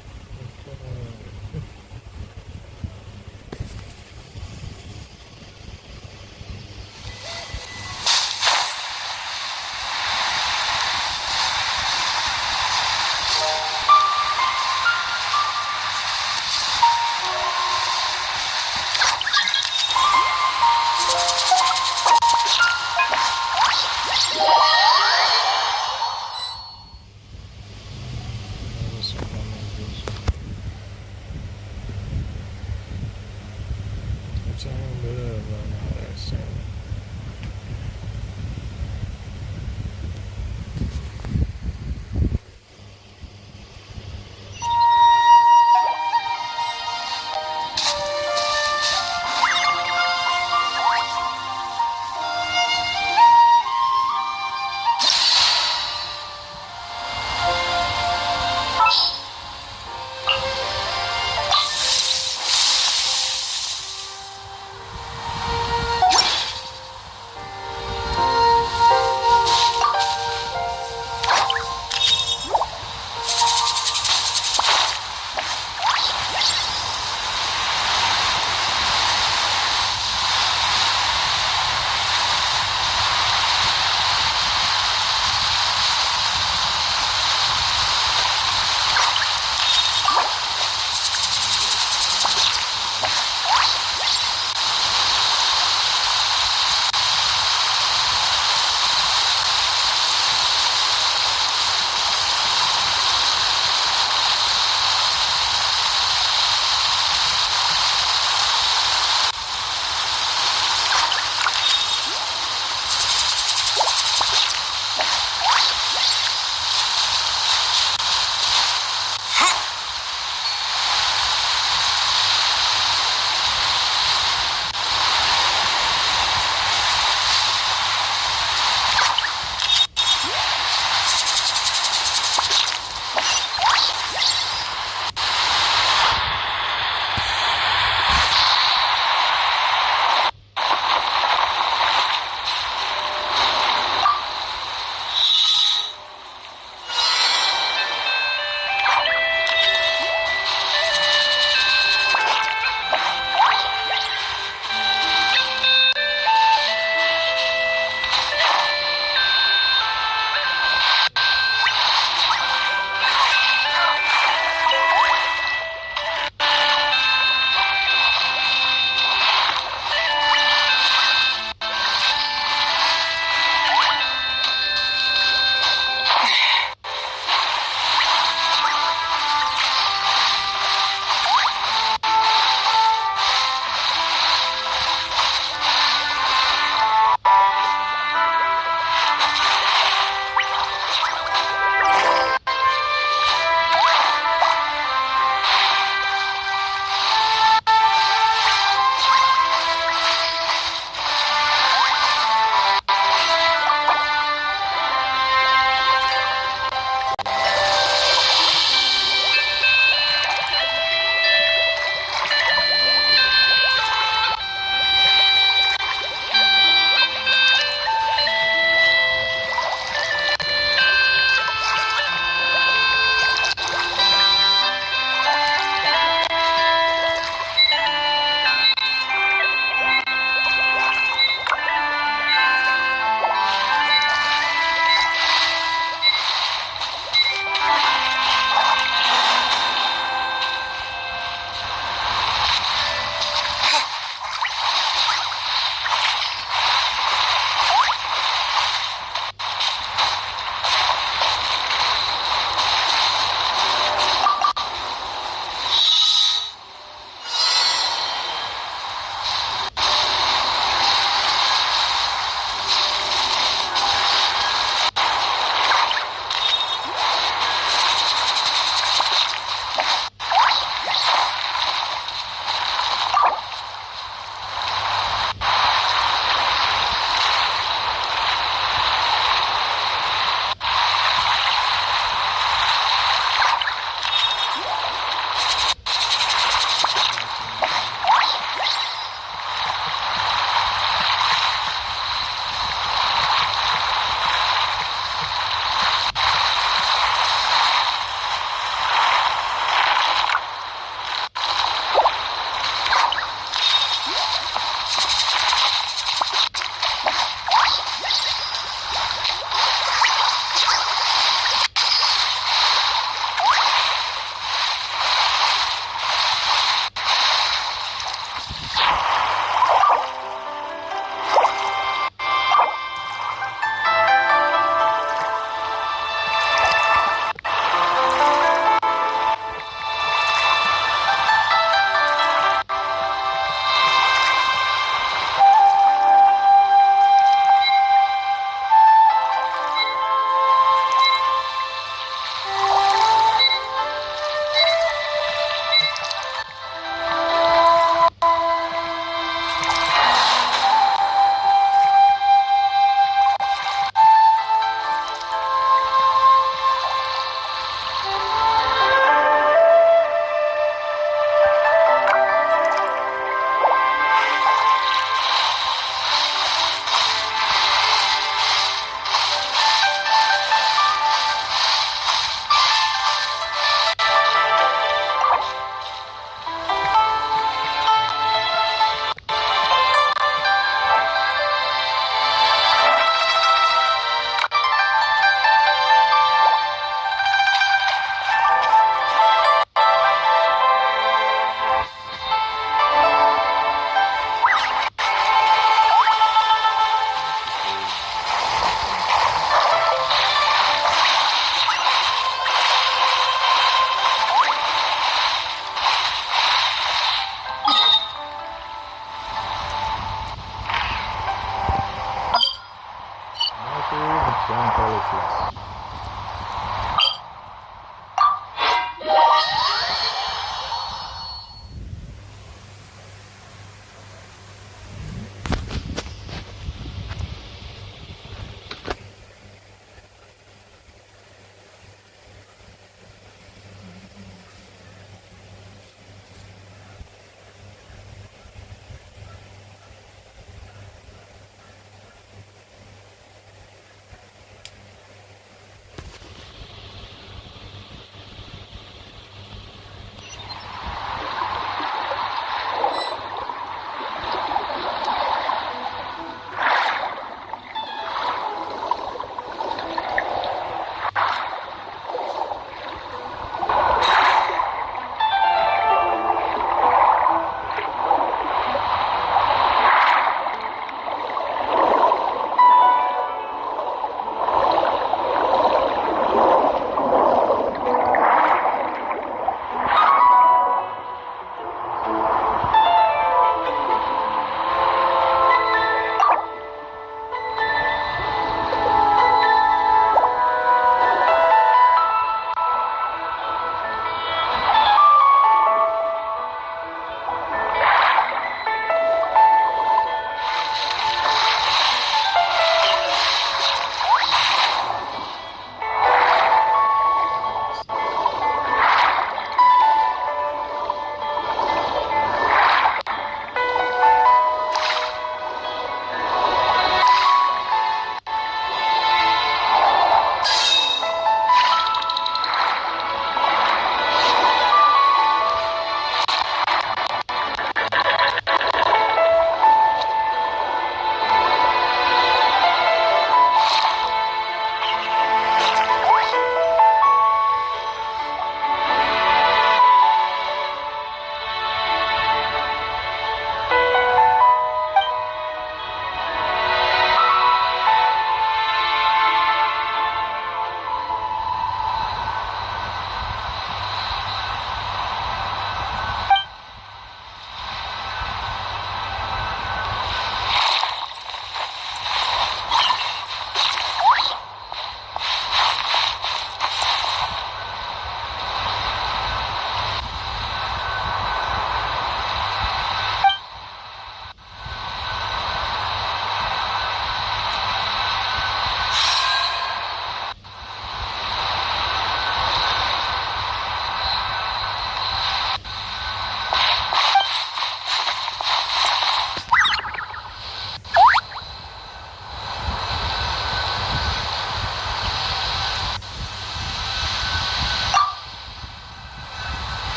it.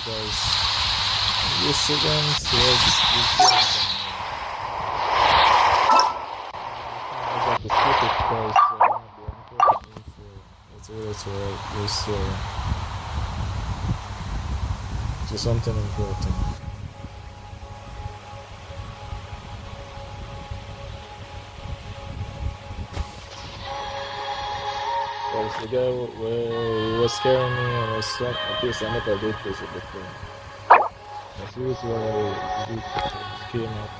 Guys. Dissident was like a stupid because the important info it's really to restore to something important. Because the guy was scaring me and was so at least I never did this before. As usual, I did came up.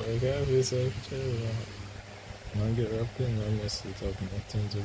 Legal isso aí que não get up and não necessita alguma coisa de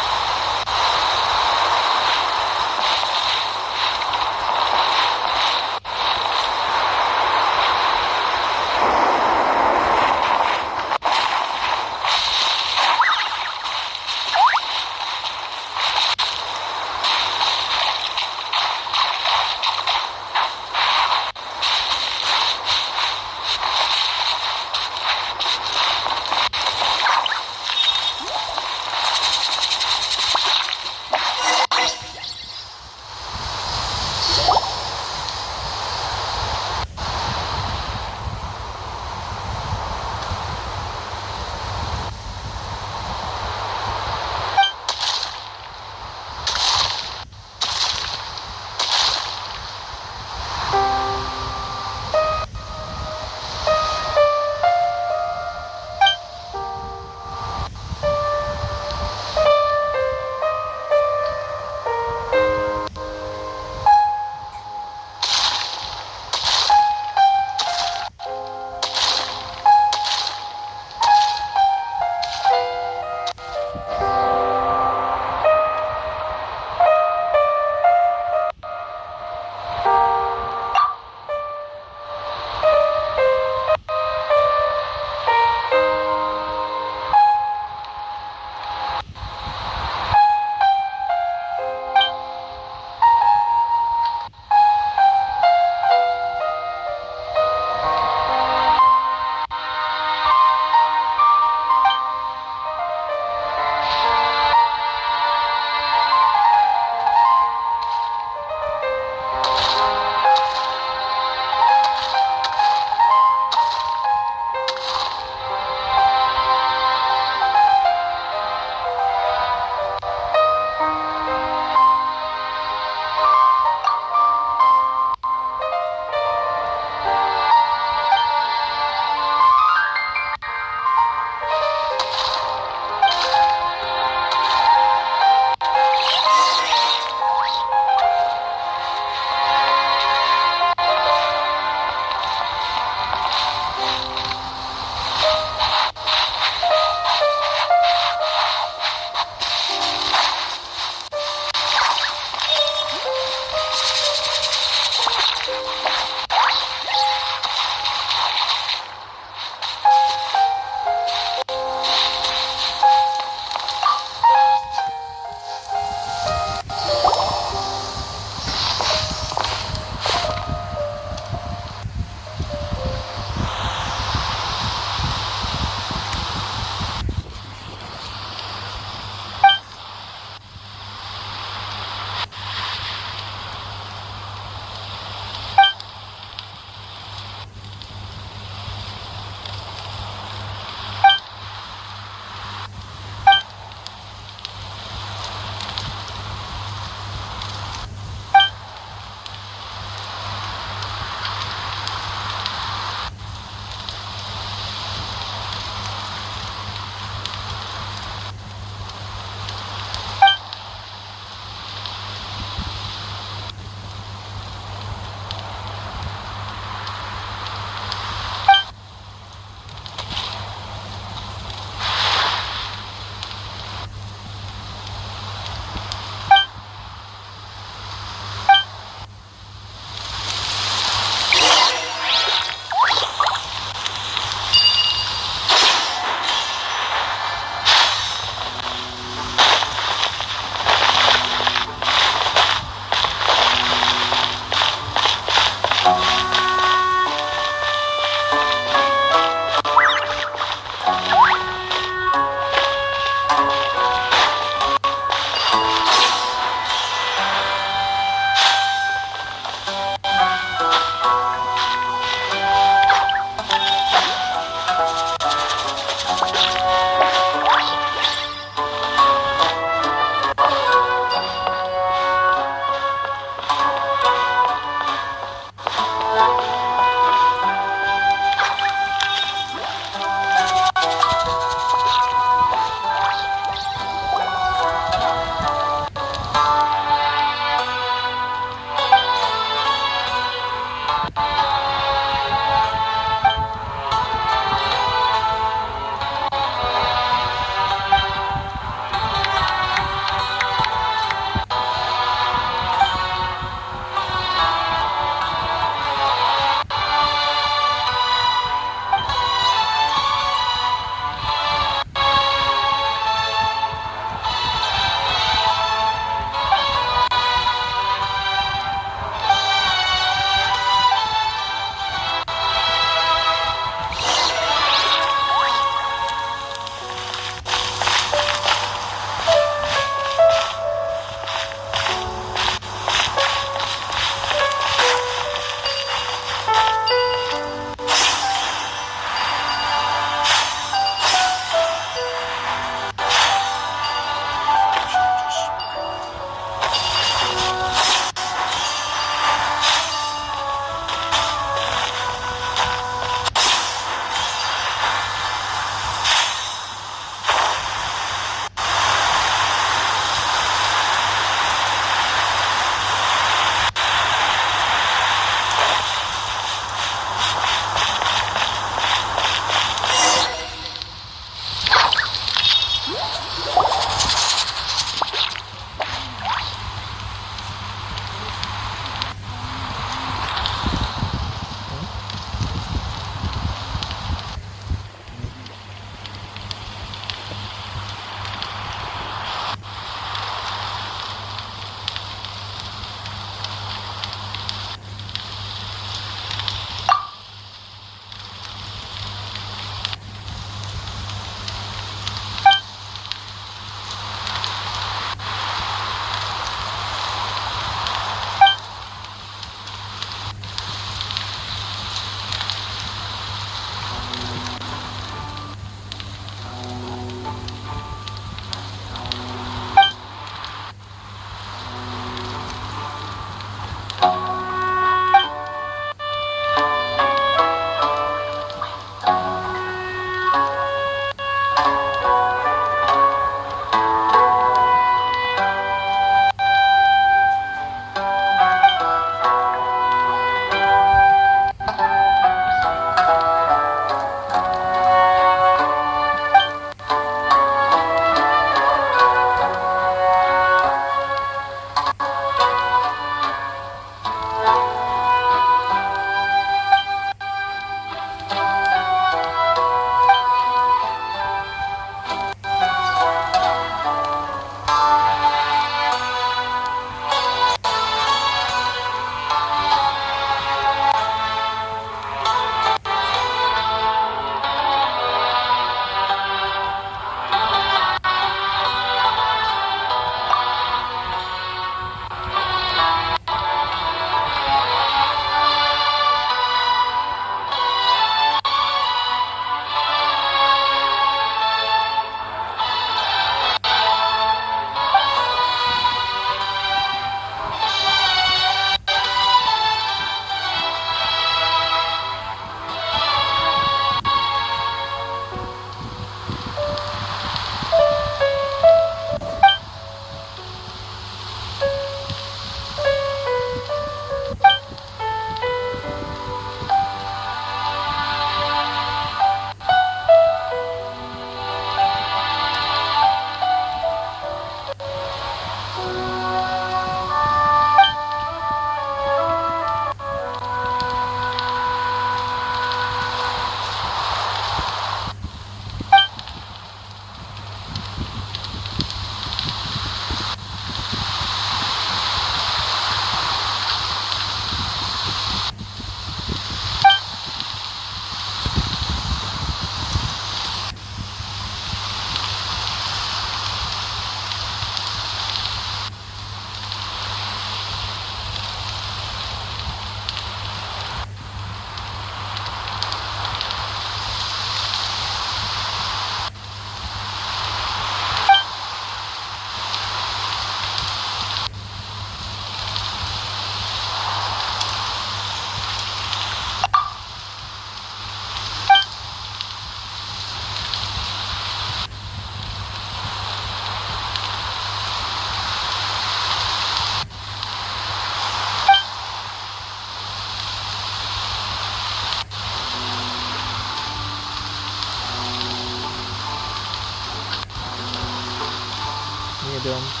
medium.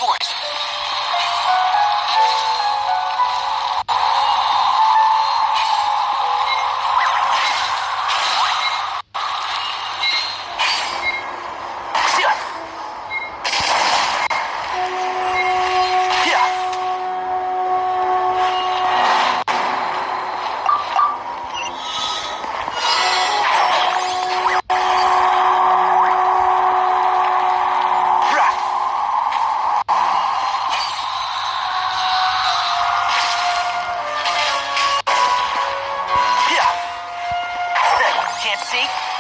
for it. Can't see?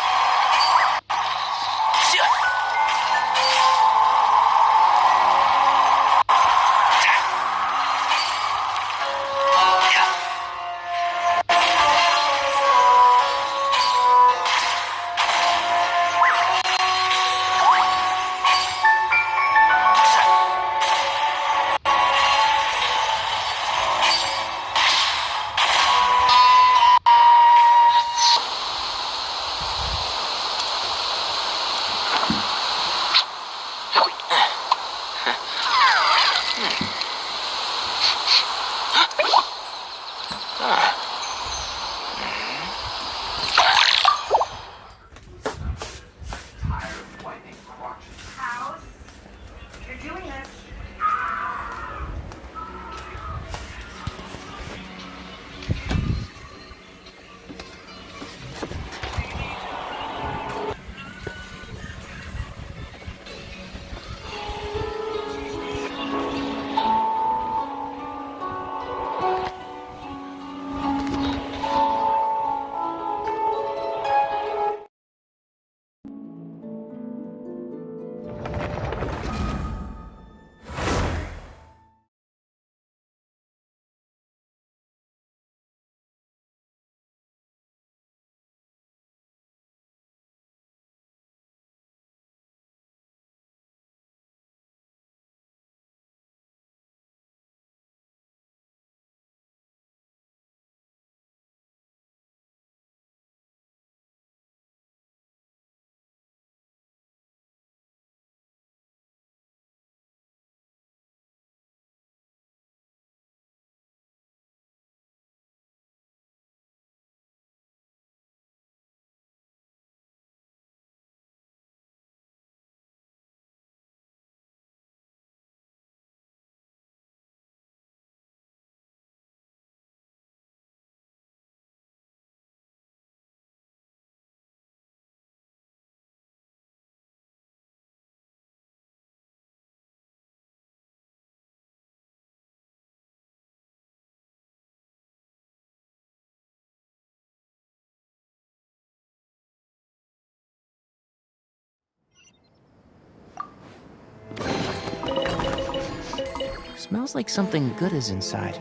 Smells like something good is inside.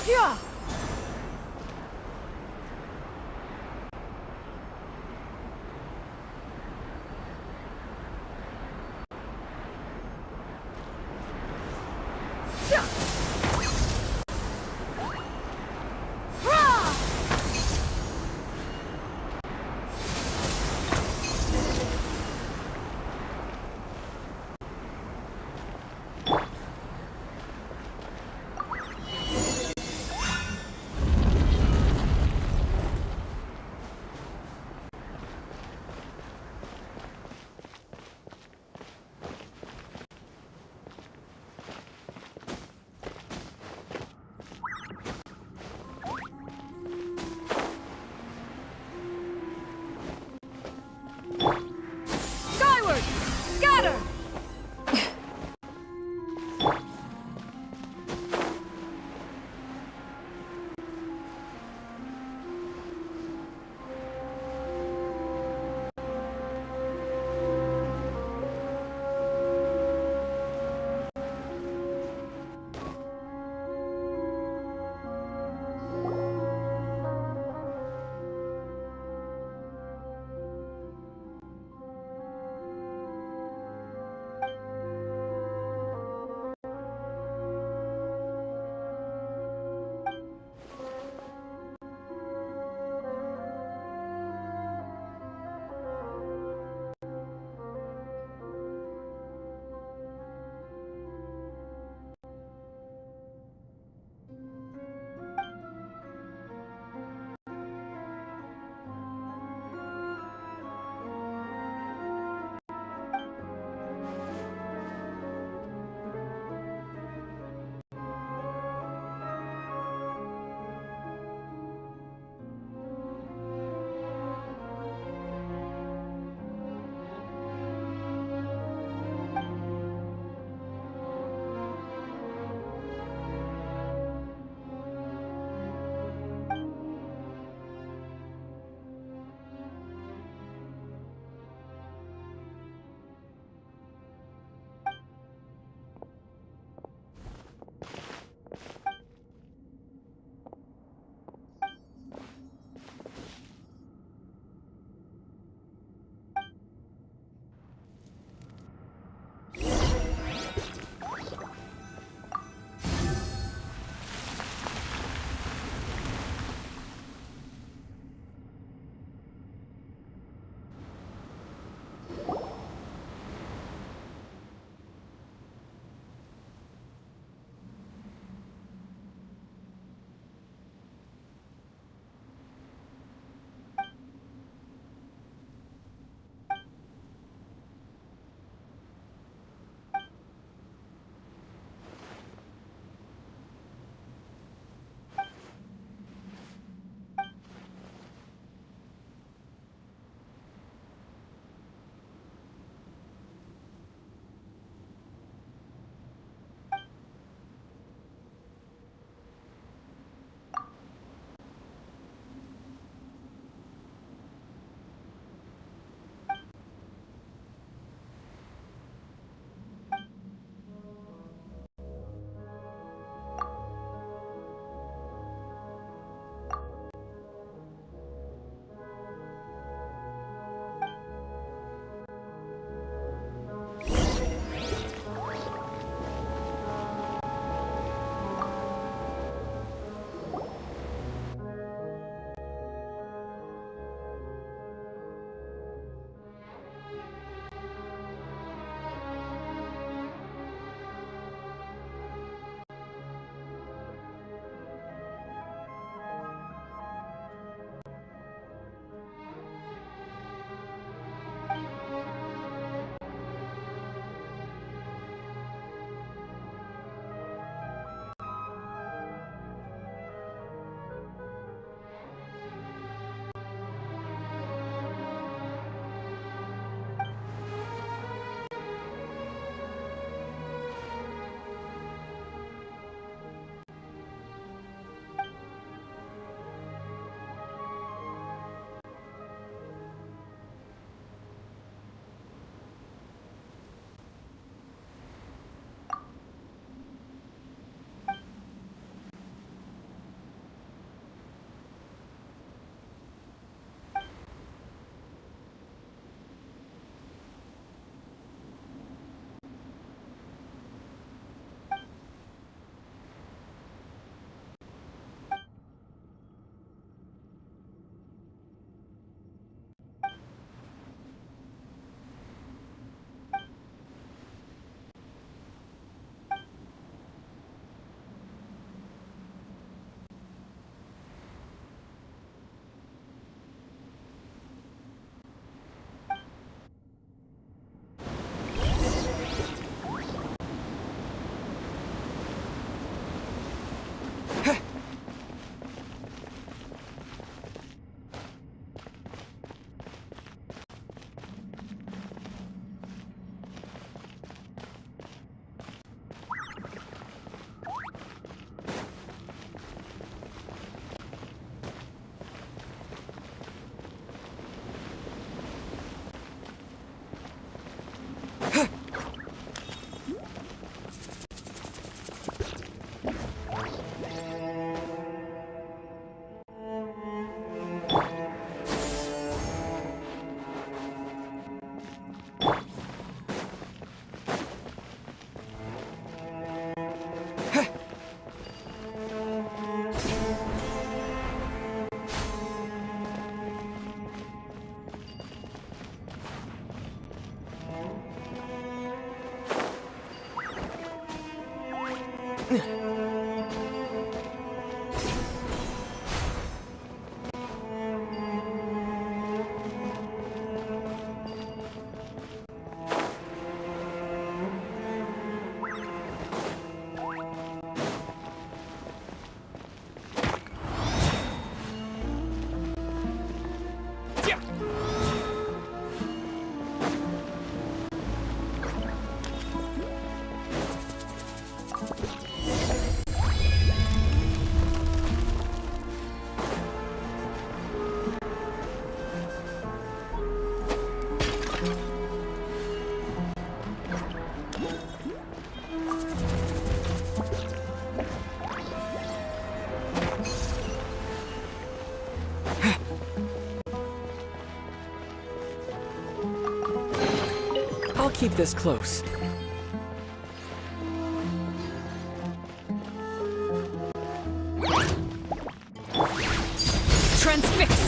Yeah. I'll keep this close. Transfixed!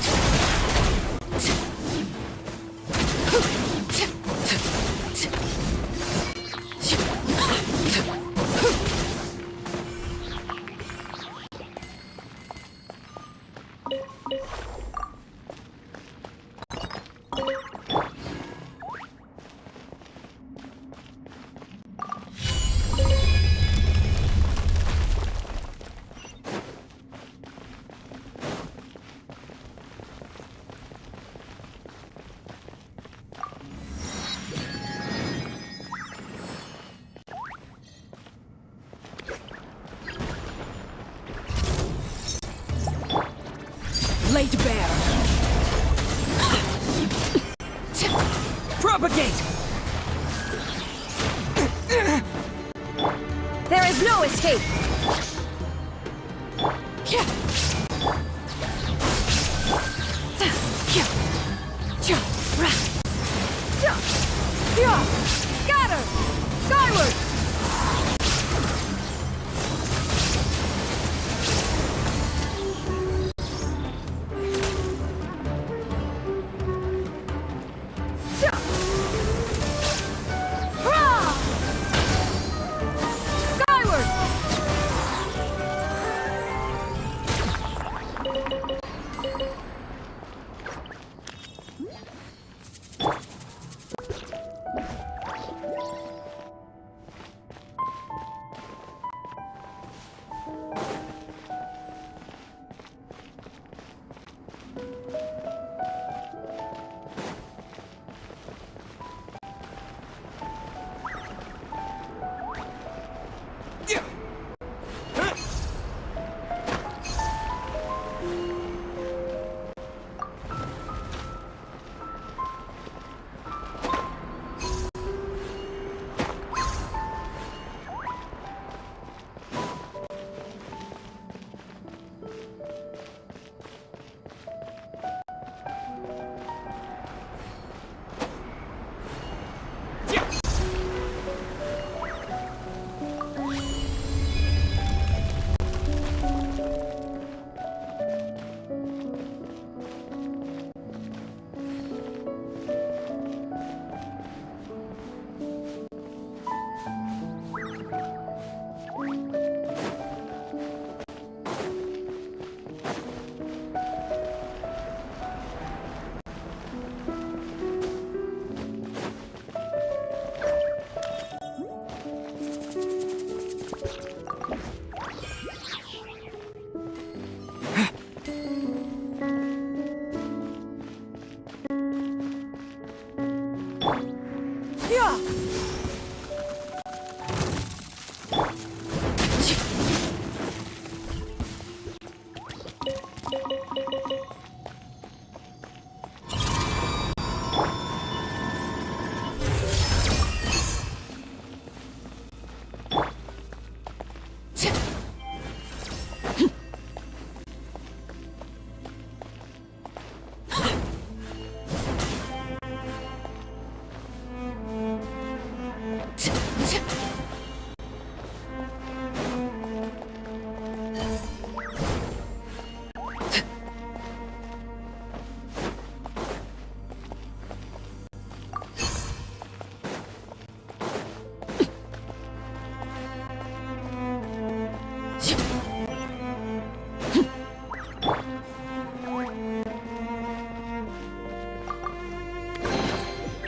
Laid bare. Propagate! There is no escape! Scatter! Skyward!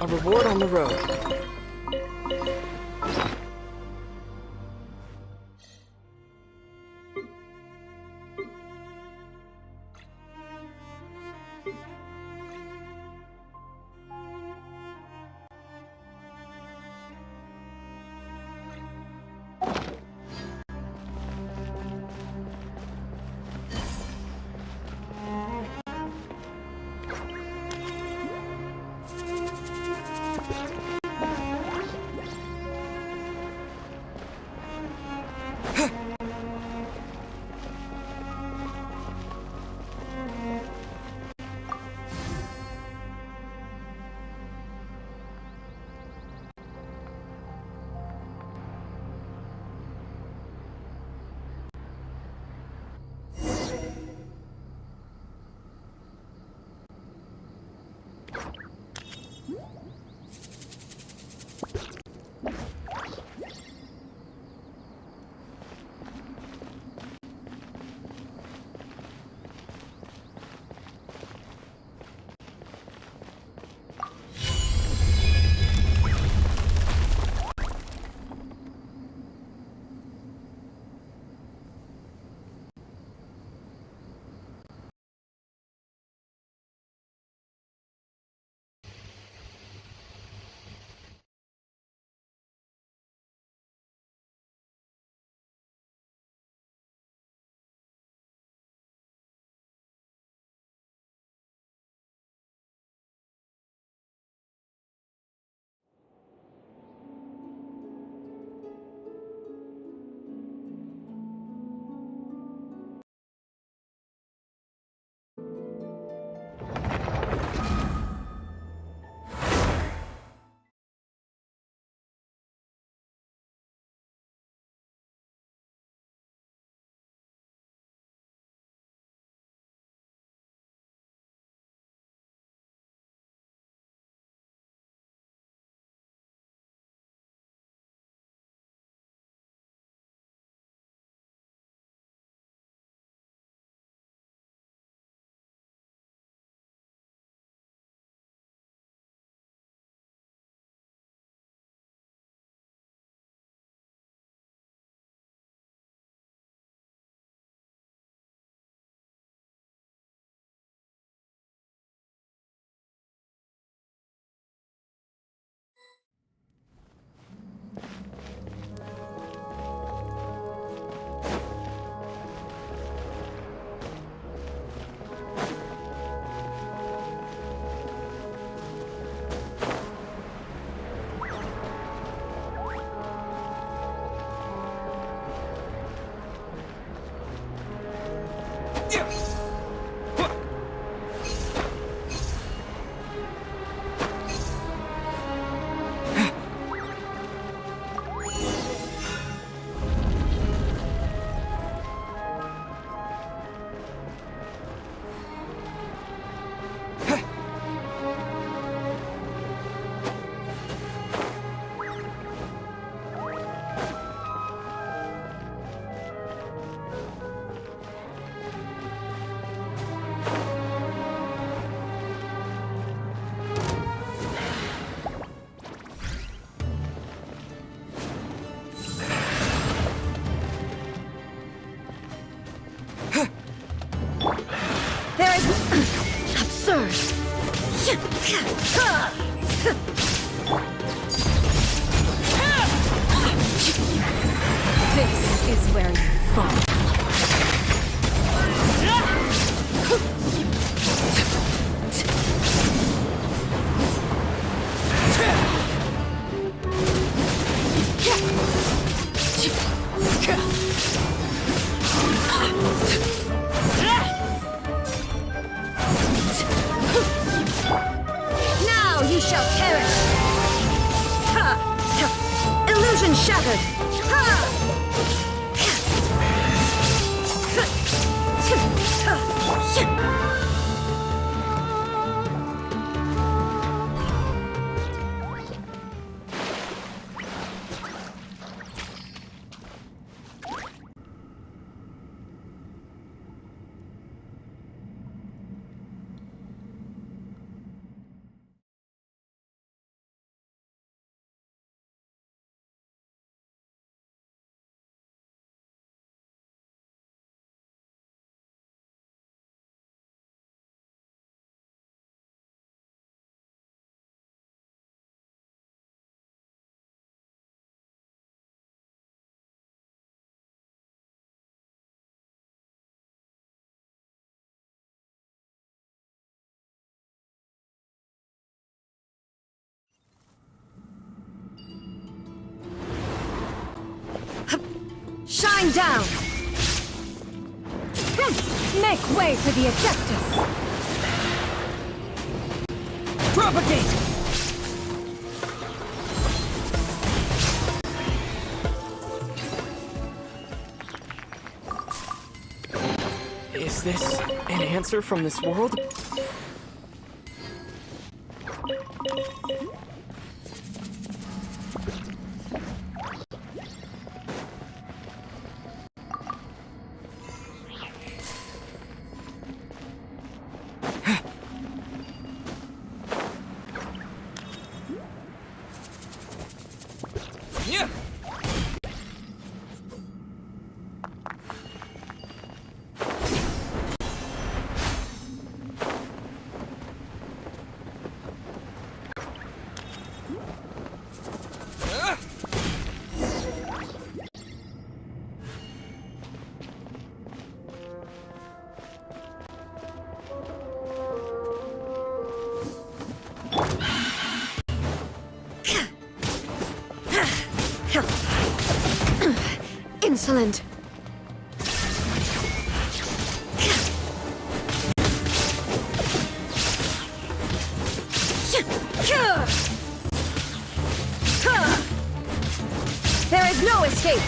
A reward on the road. This is where you fall. Now you shall perish! Ha! Illusion shattered! Shine down! Make way for the Adeptus! Propagate! Is this an answer from this world? Insolent. There is no escape.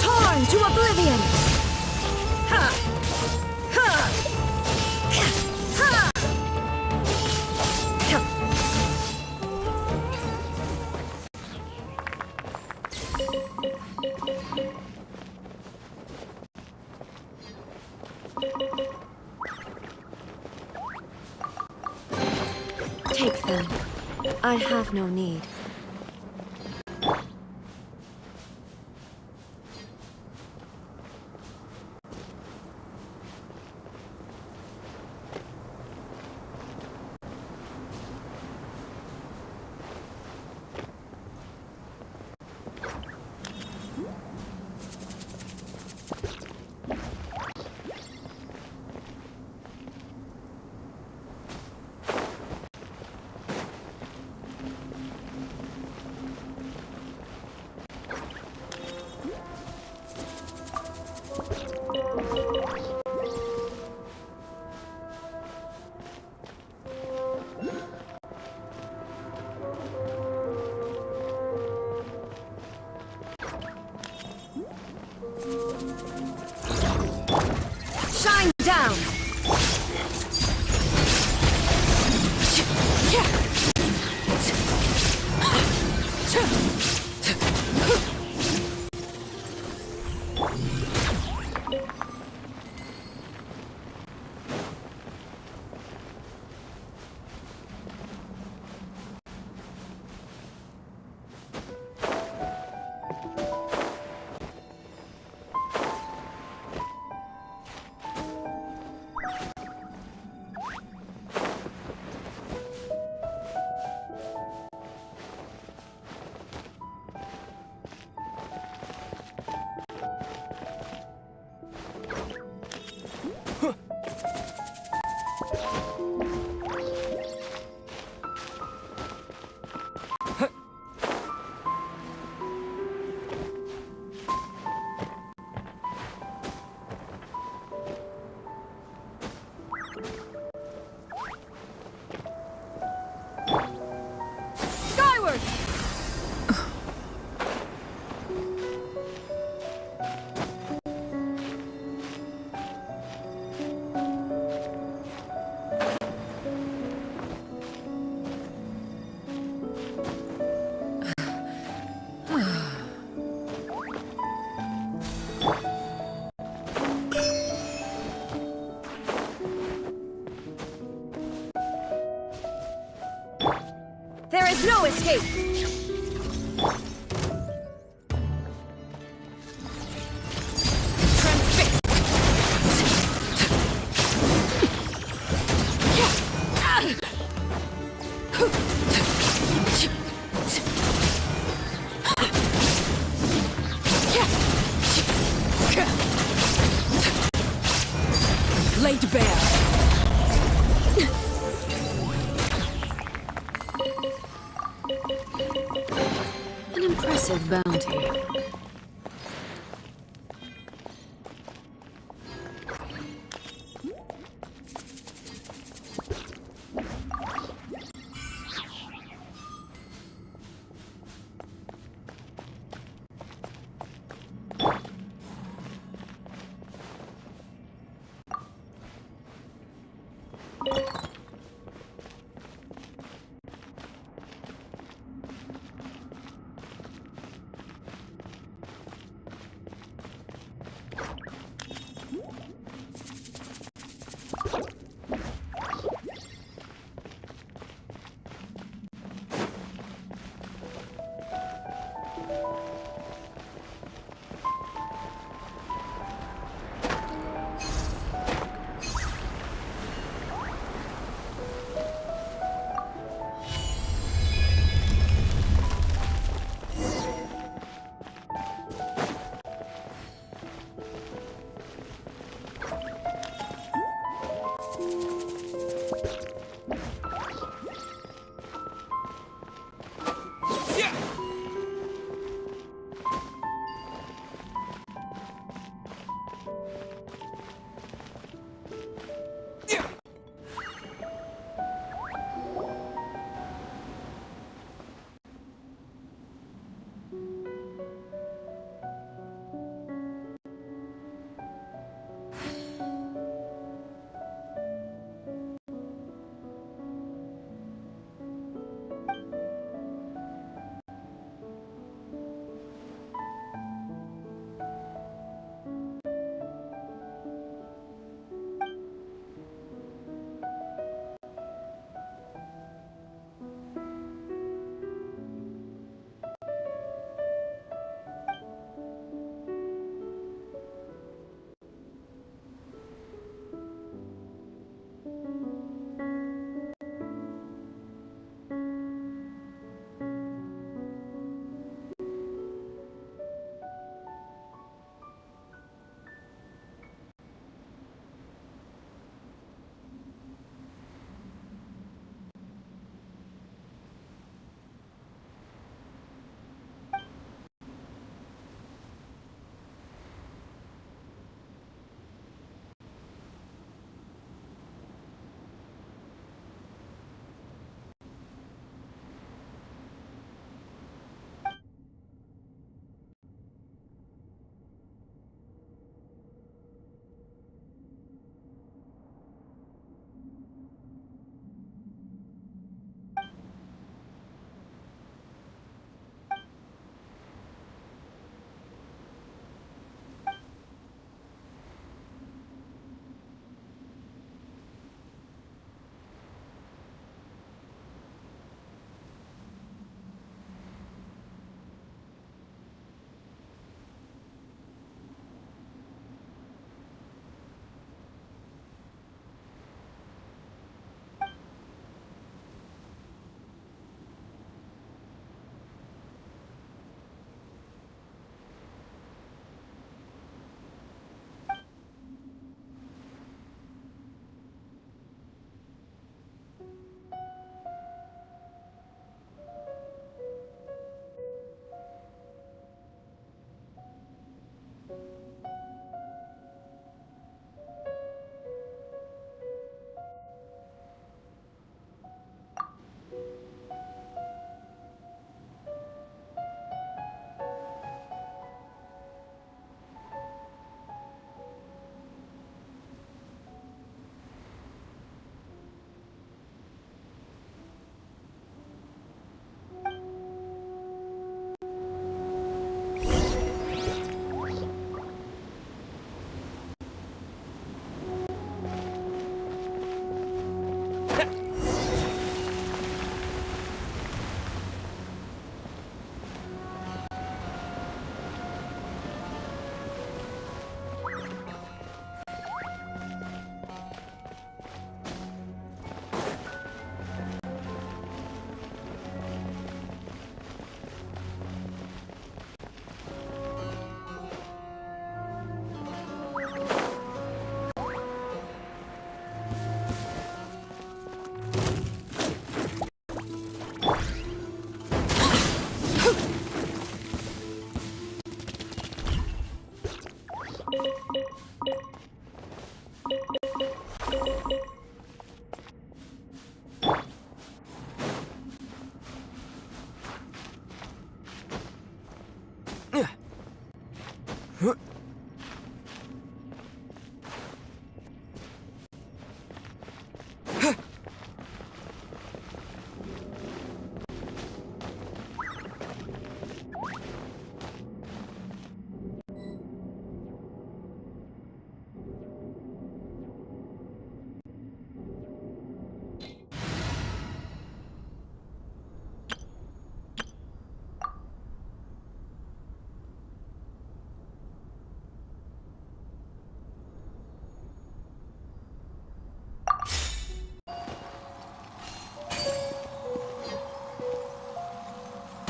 Torn to oblivion! Ha! Ha! Ha! Take them. I have no need. is no escape! Laid bare. An impressive bounty.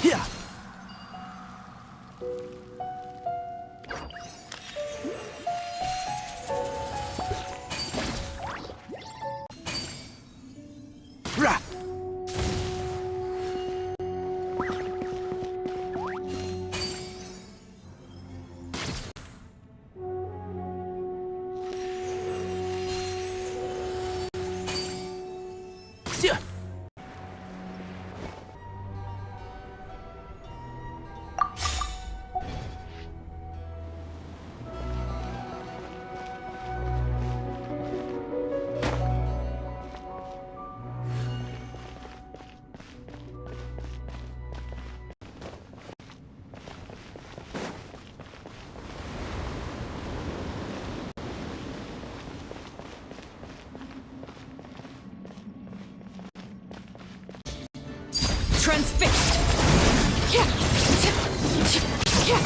Yeah. Rah. Yeah. Transfixed! Yeah! Yeah!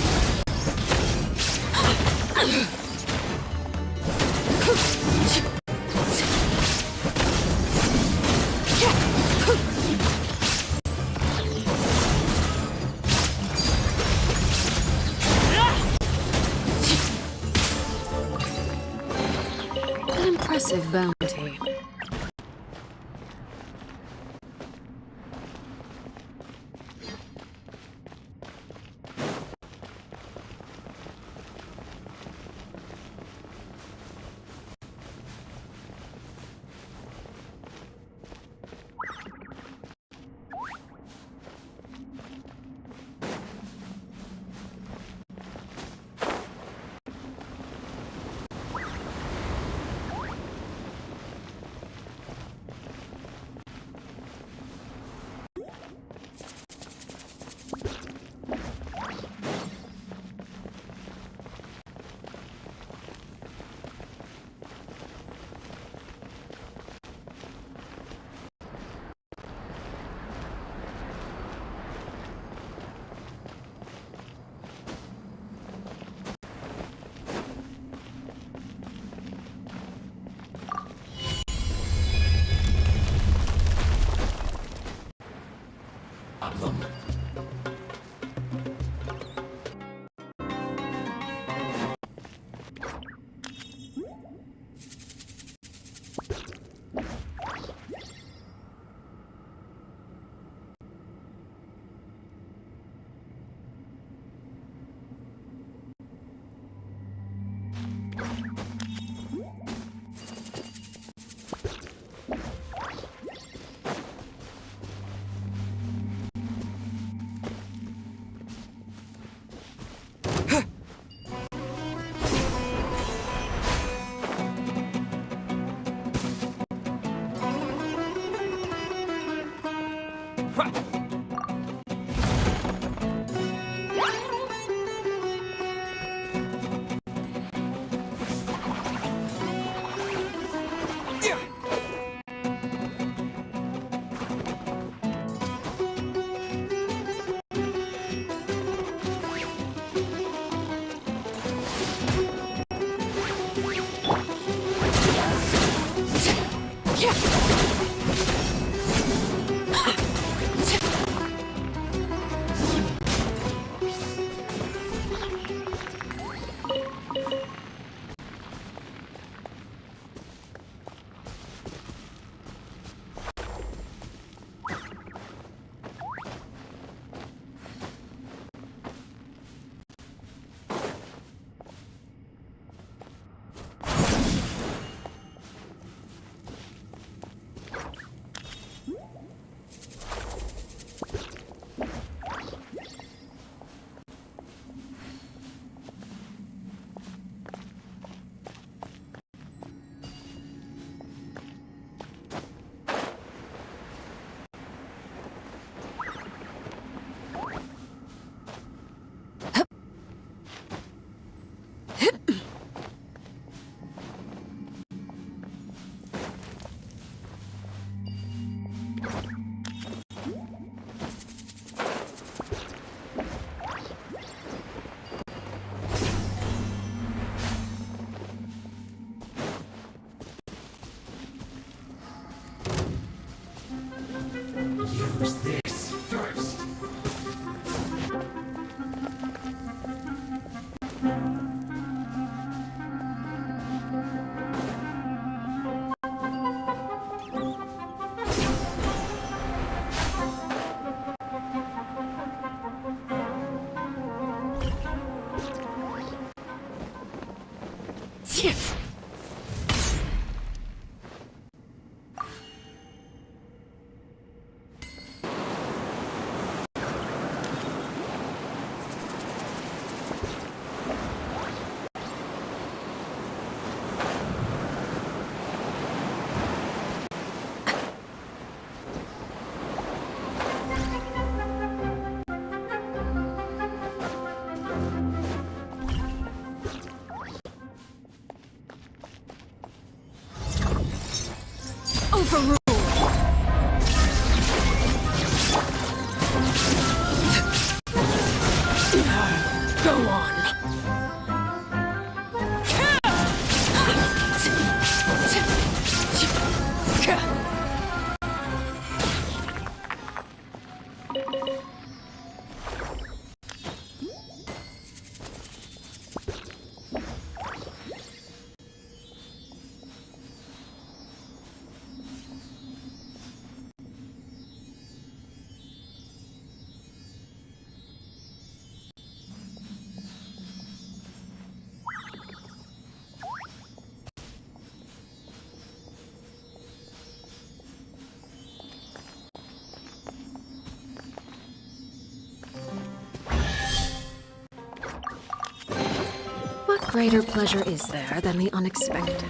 An impressive bounty. Overruled. Go on. What greater pleasure is there than the unexpected?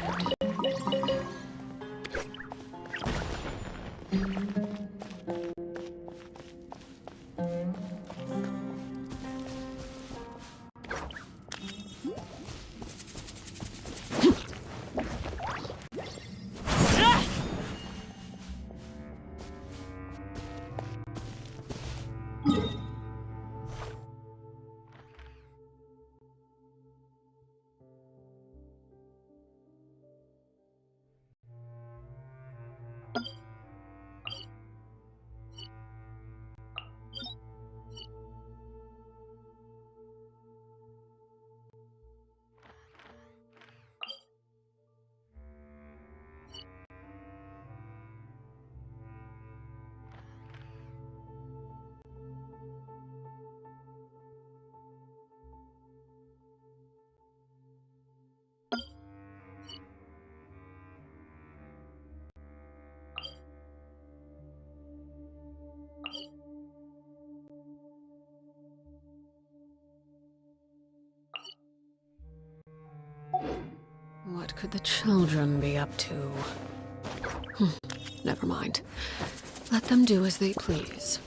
What could the children be up to? Never mind. Let them do as they please.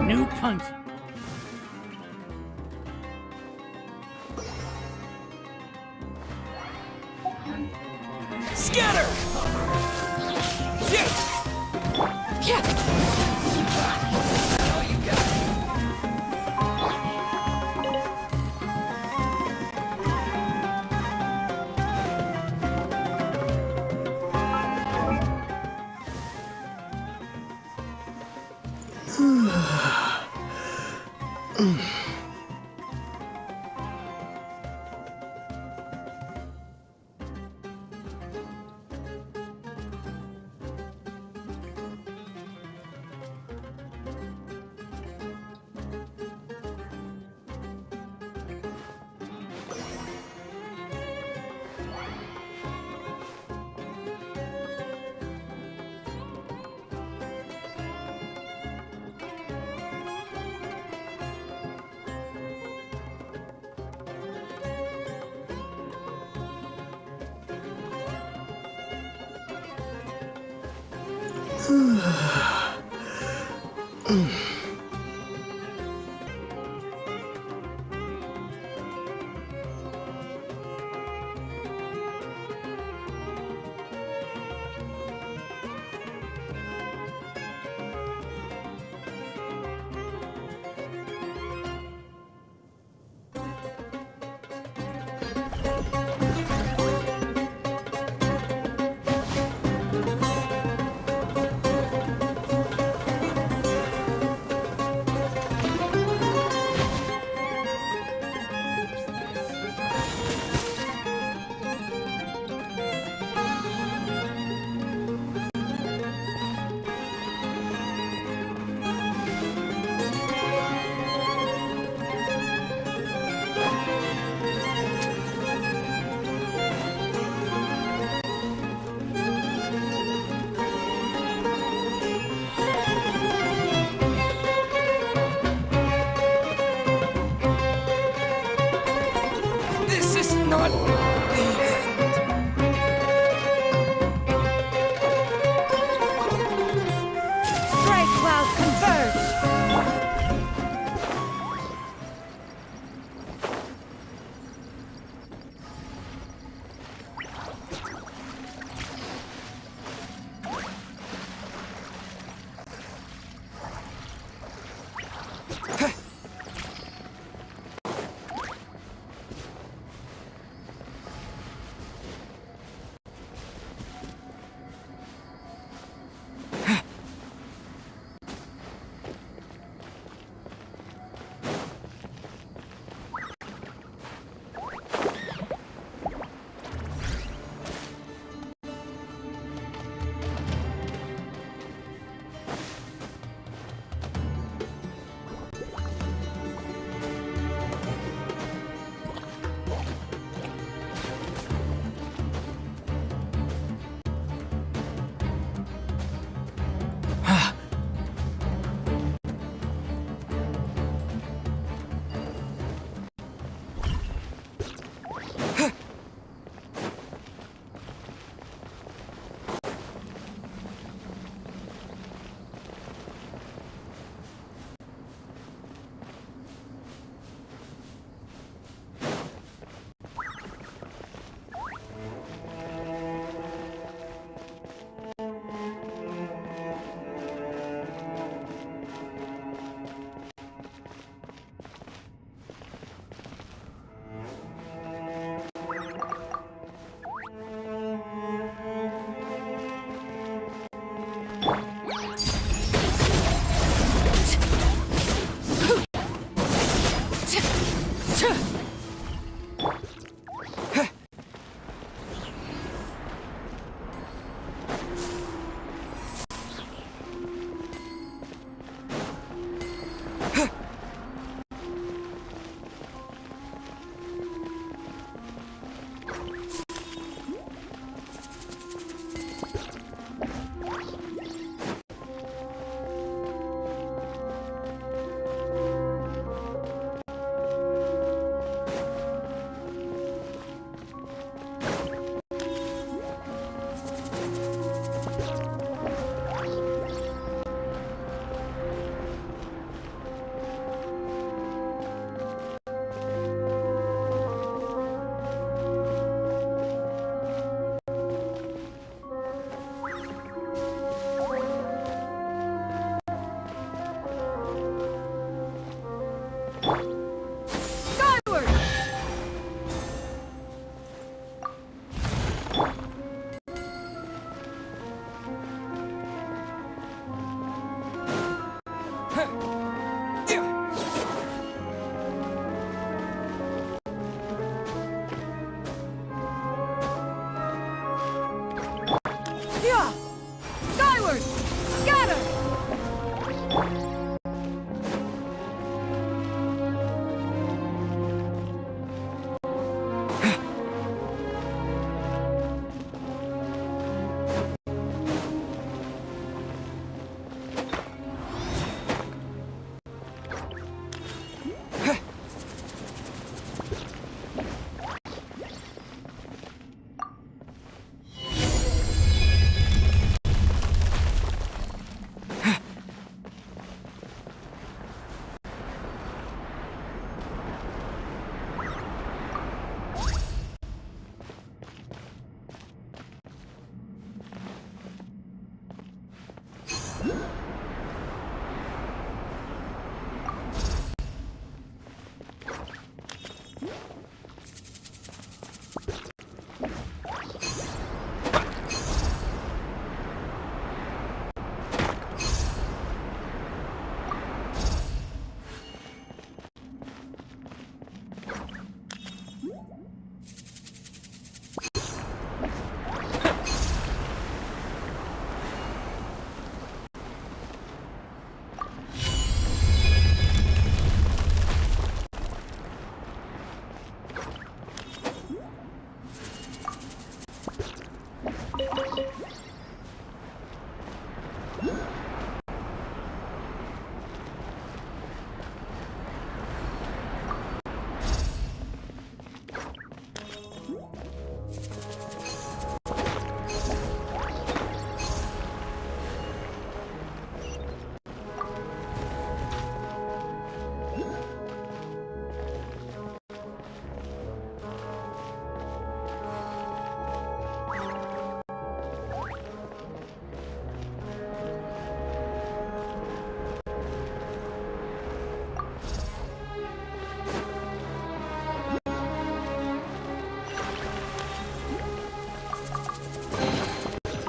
New punt.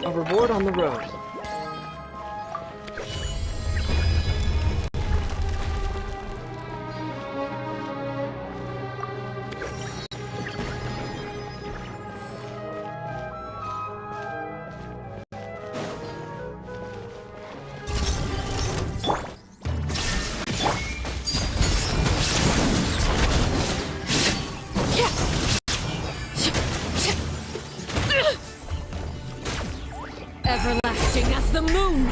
A reward on the road. Everlasting as the moon!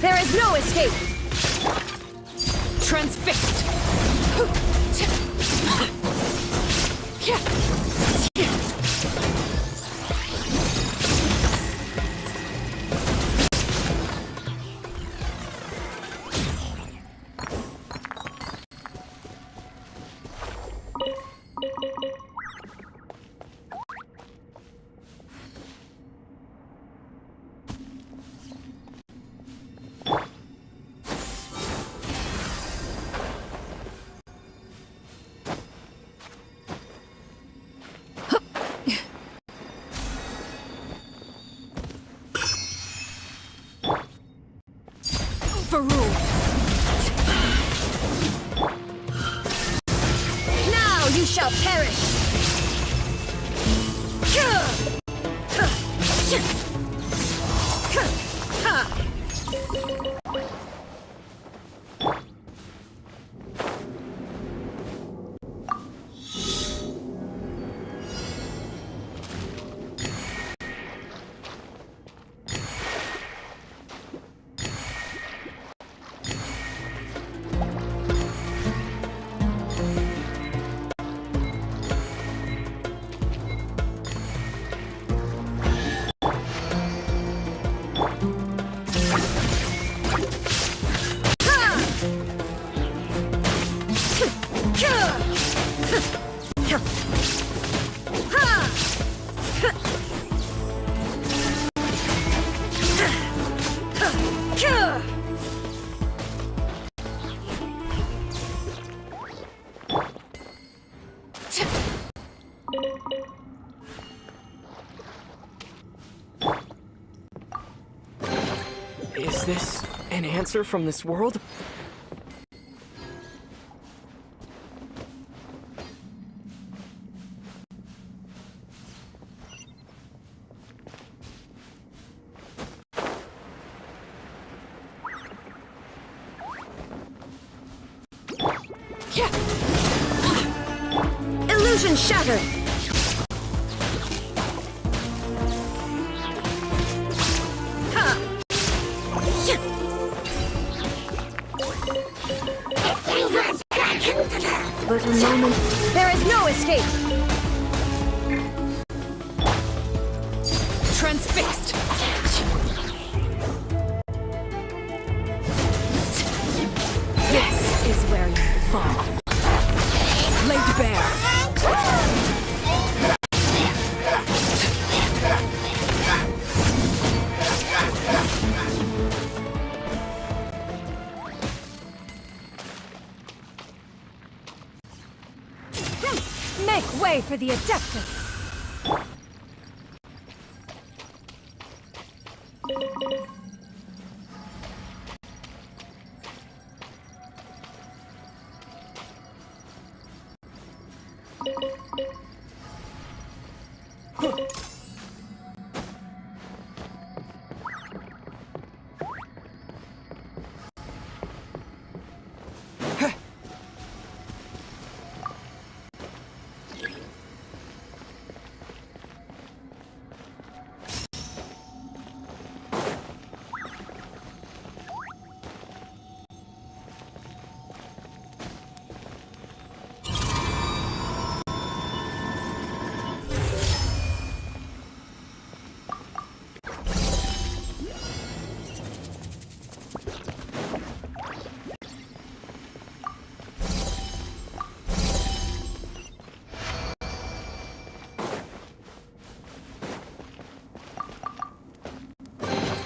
There is no escape! Transfixed! You shall perish! Is this an answer from this world? Illusion shattered! But a moment. There is no escape! Transfixed! This is where you fall. Laid bare. Make way for the Adeptus!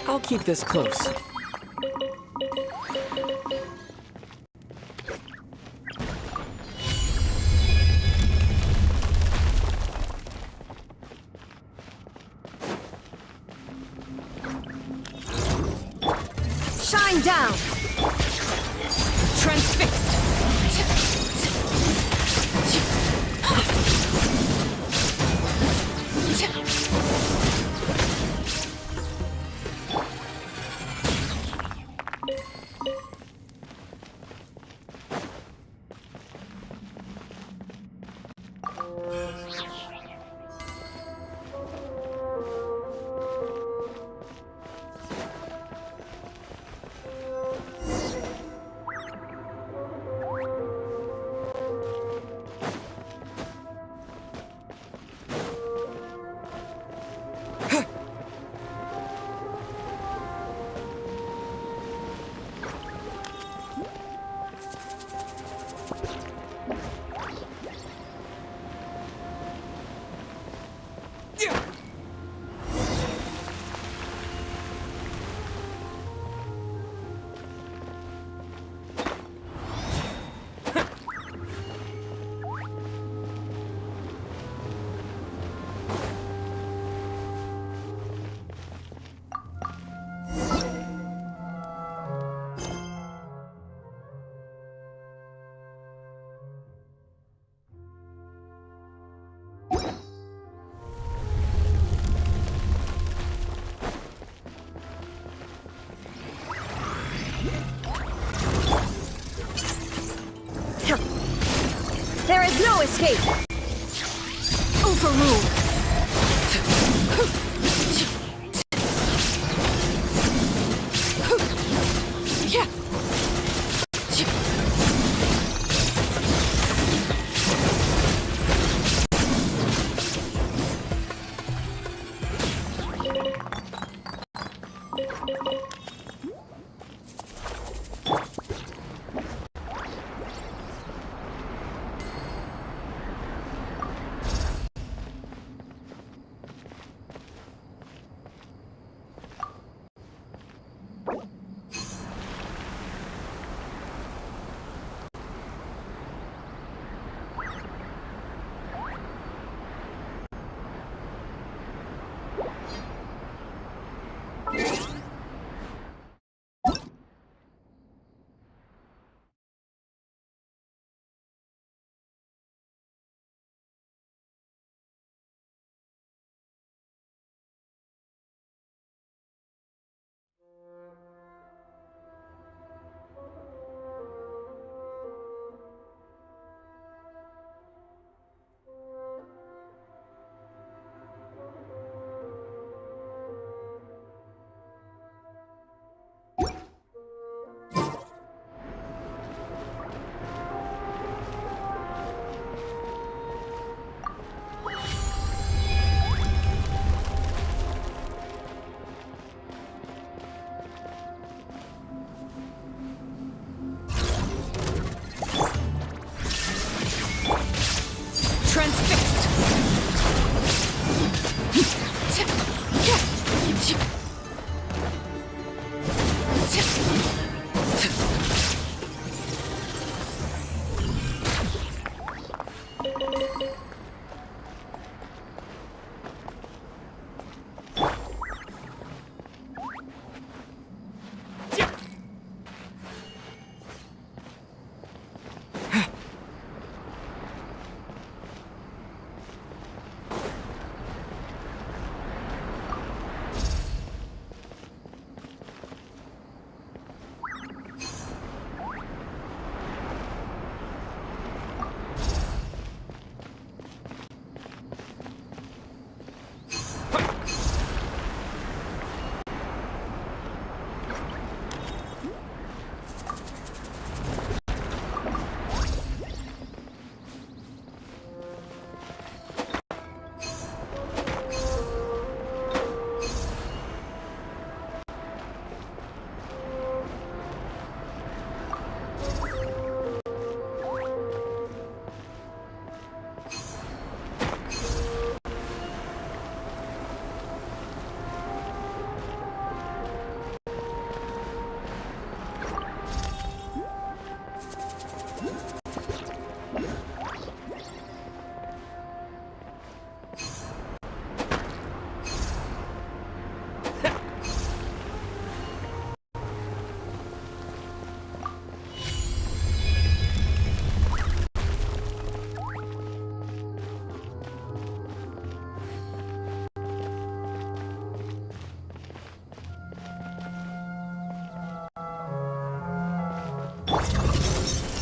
I'll keep this close. Shine down! Transfixed! escape! Overruled!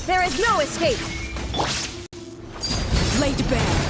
There is no escape! Laid bare.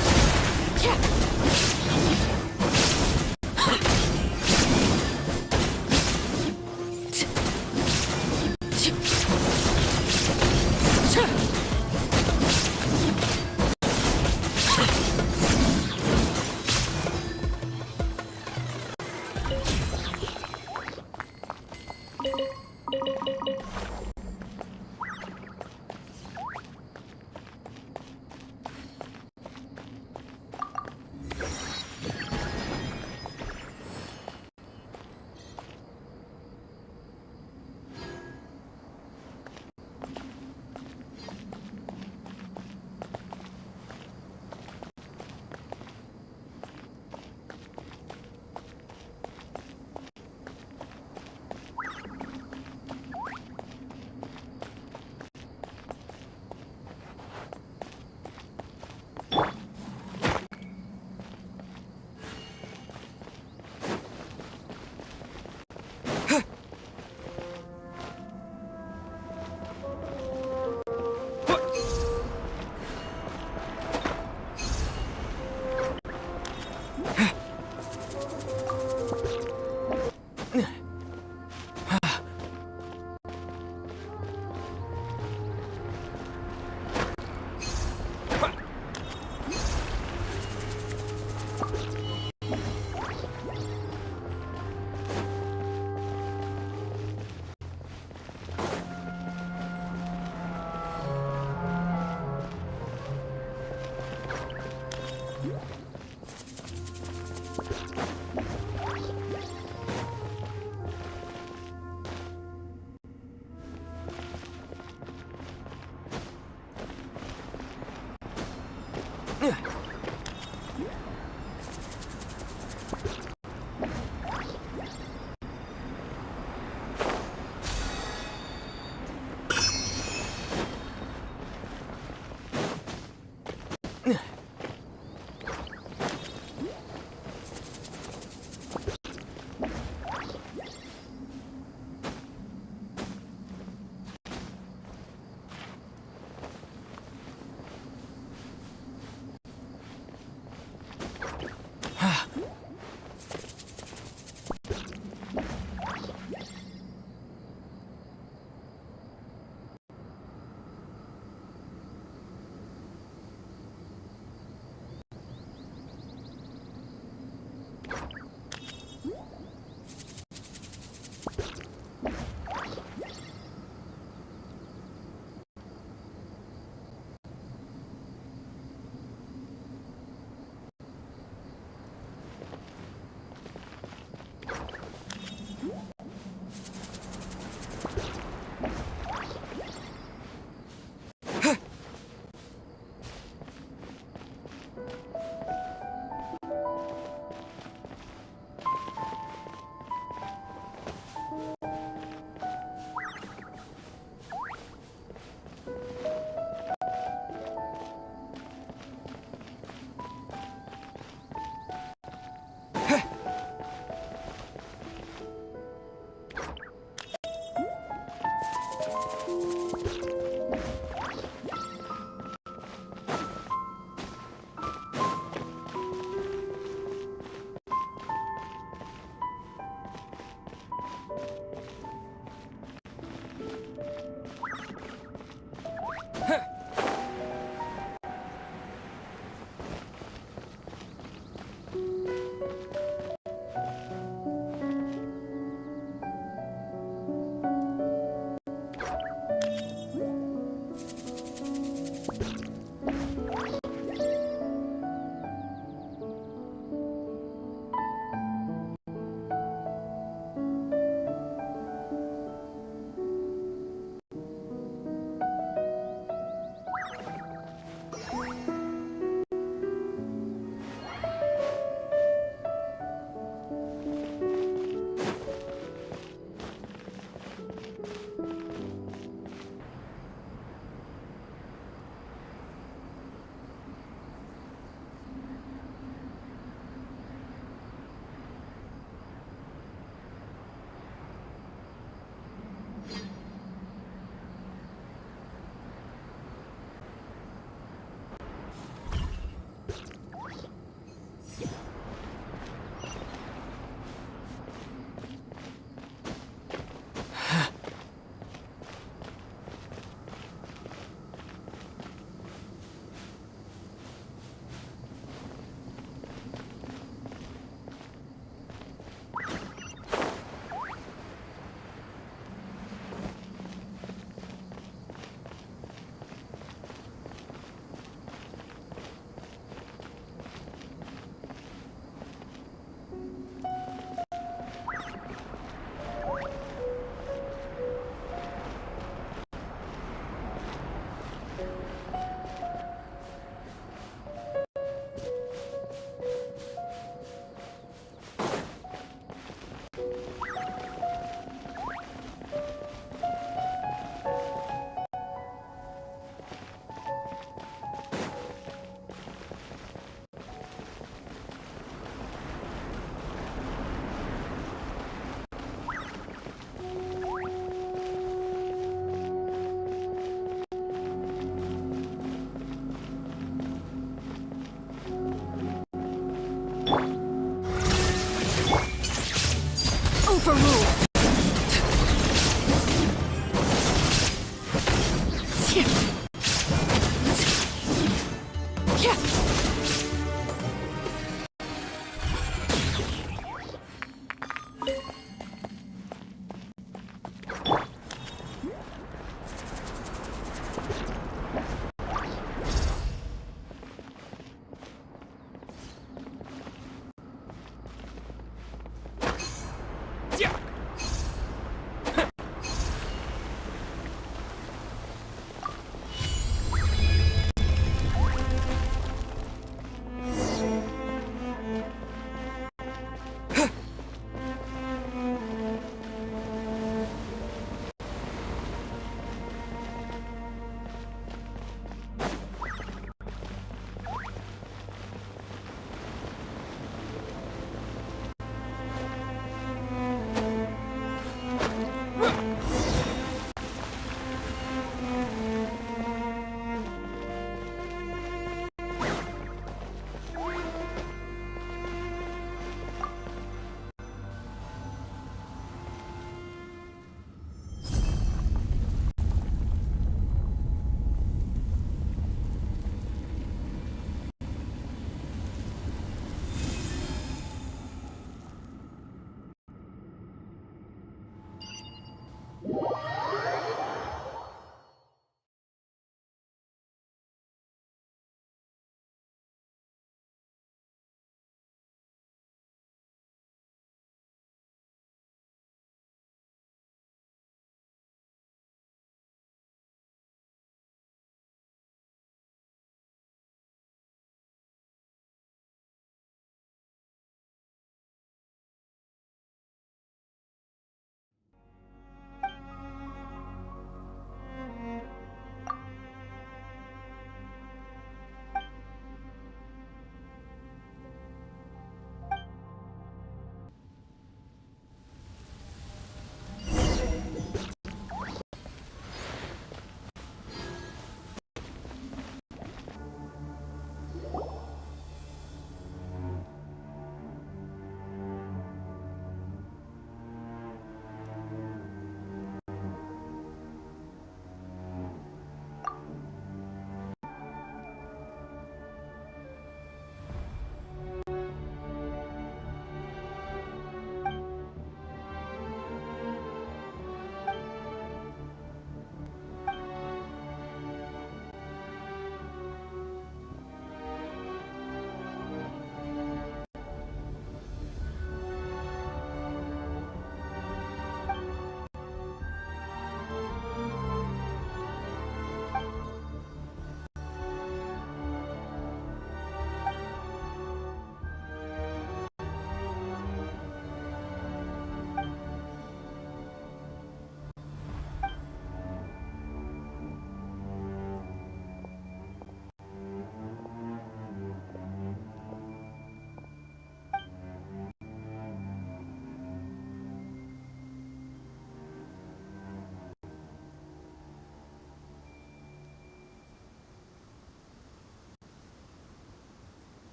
Overruled.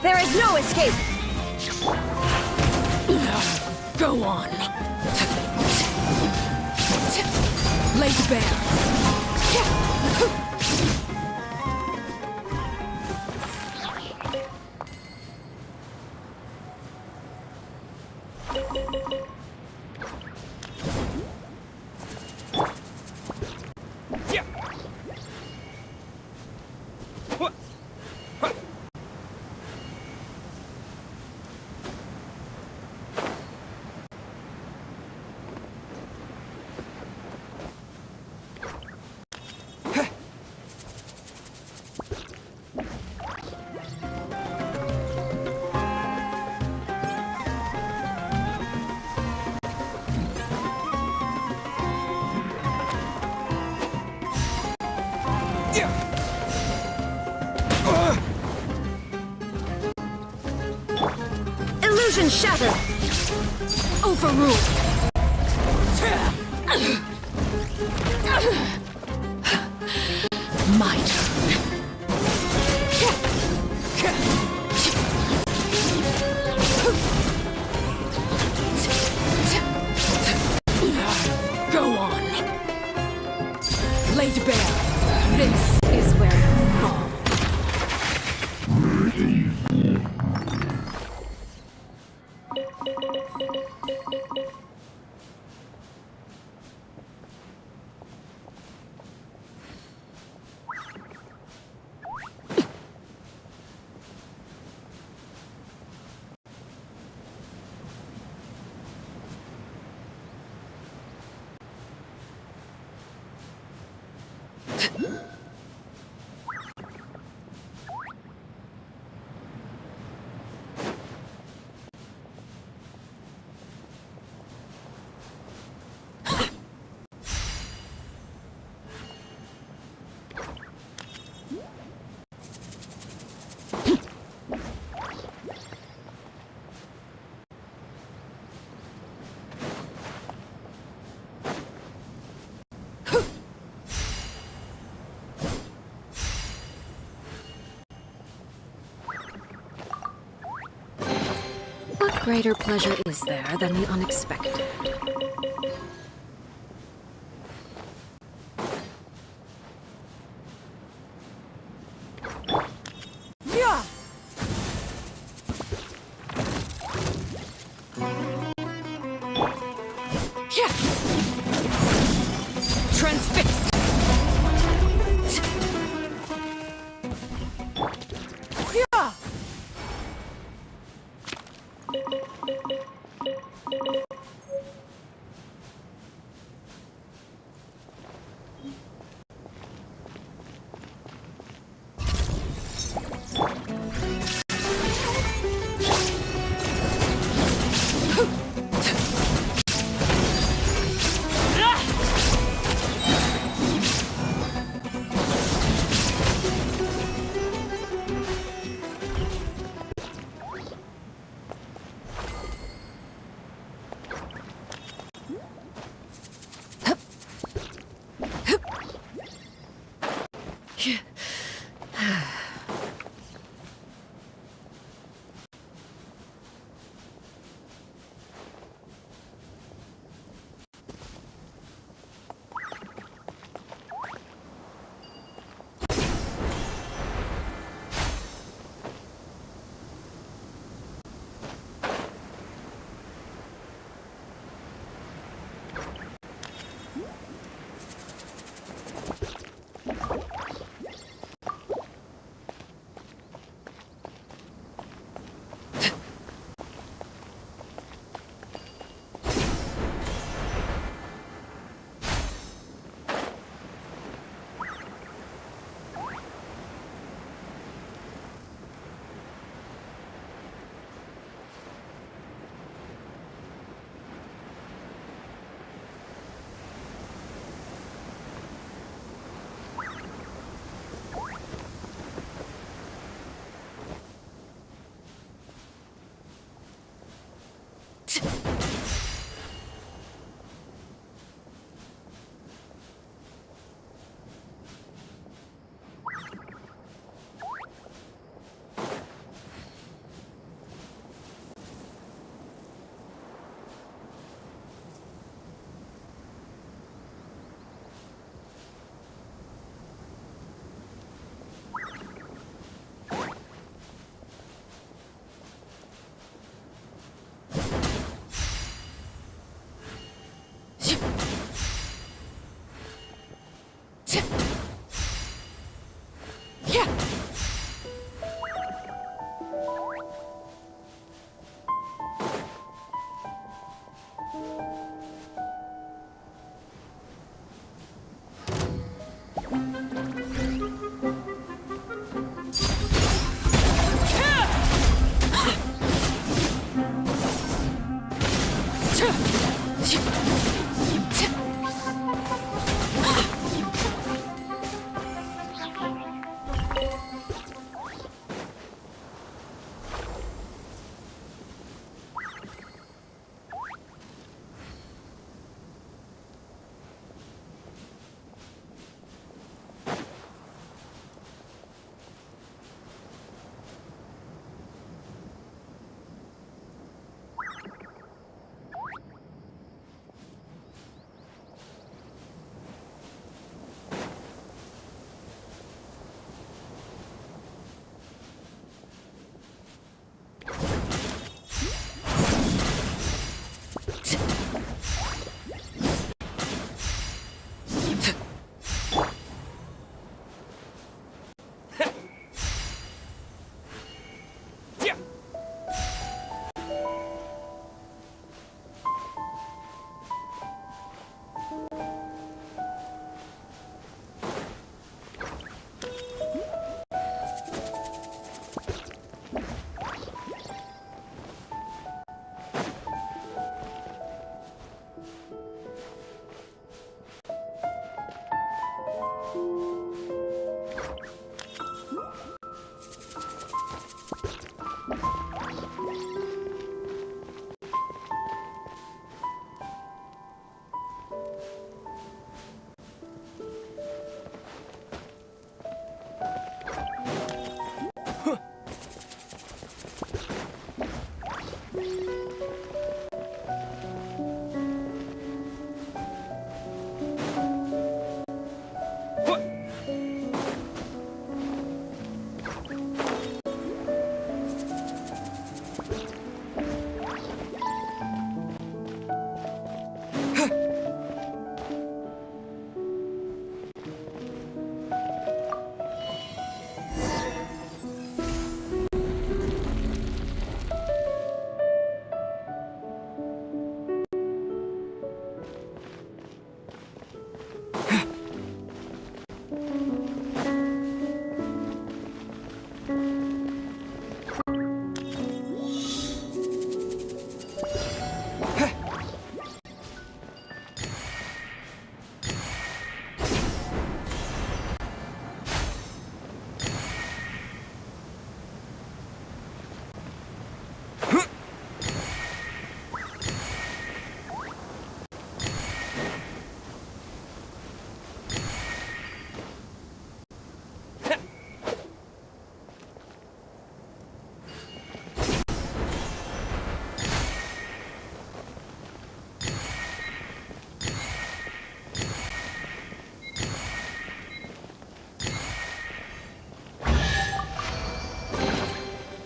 There is no escape! Go on. Laid bare. Illusion shattered! Overruled. My turn. Go on. Laid bare. This is where you fall. What greater pleasure is there than the unexpected? Yeah! Transfixed. Yeah!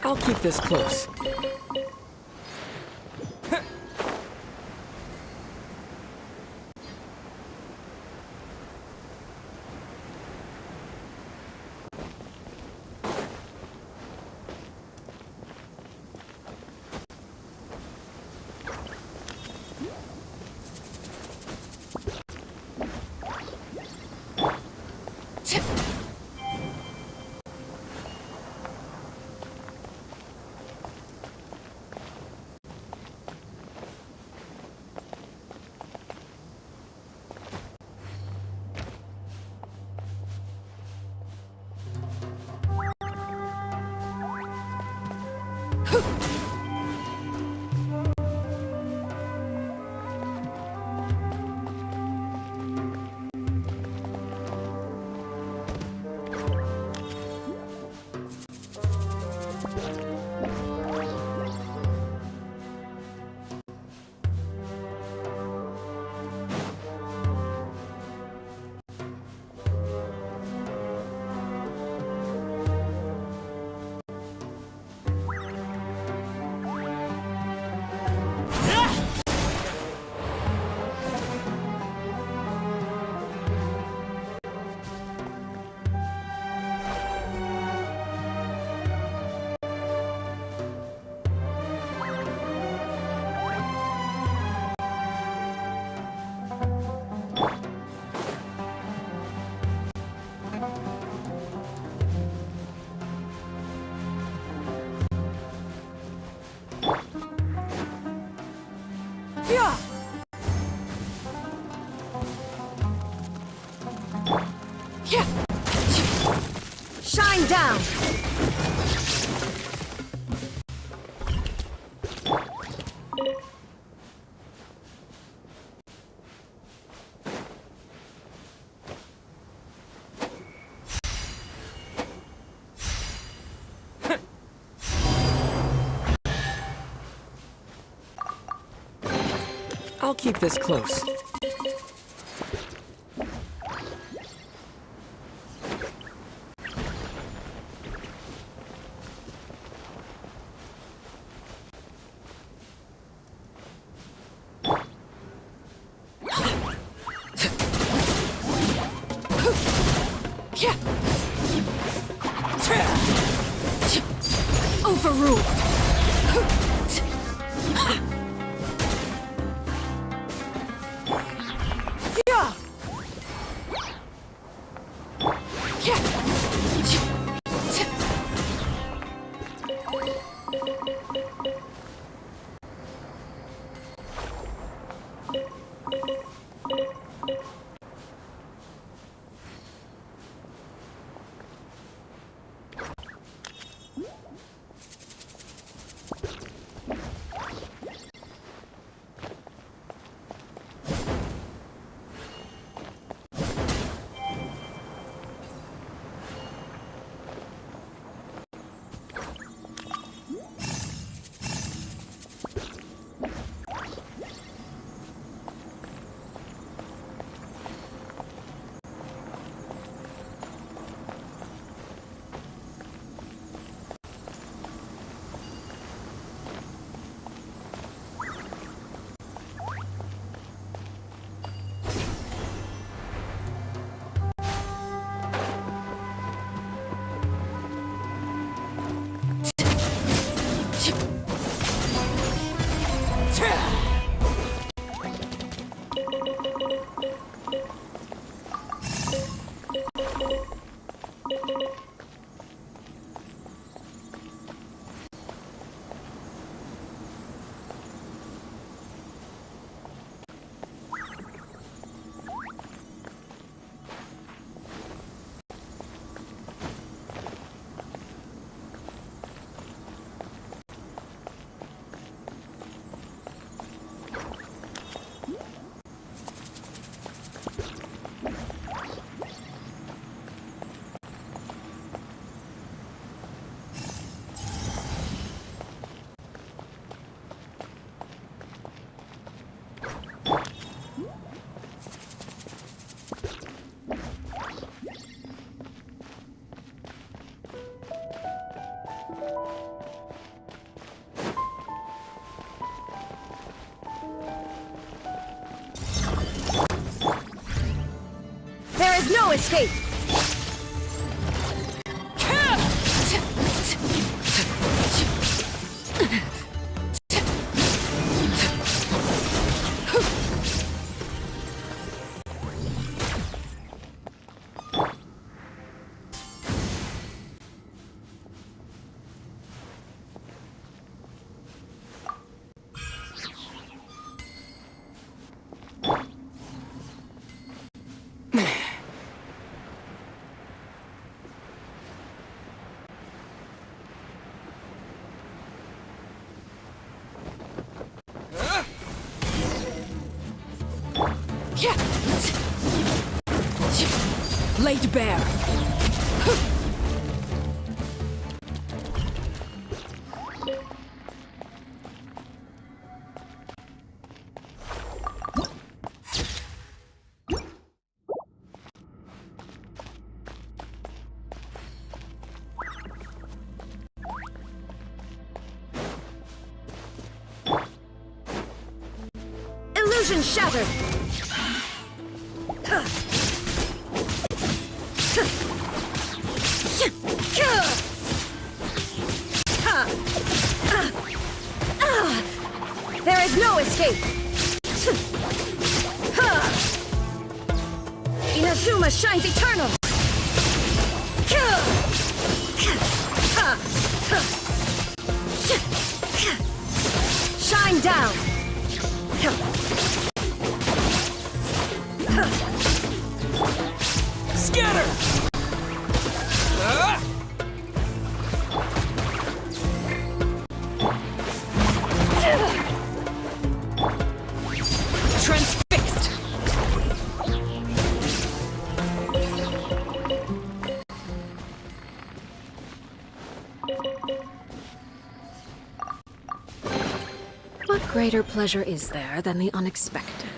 I'll keep this close. Shine down! I'll keep this close. Overruled! escape! Laid bare. Illusion shattered! There is no escape! Inazuma shines eternal! Shine down! Scatter! Transfixed. What greater pleasure is there than the unexpected?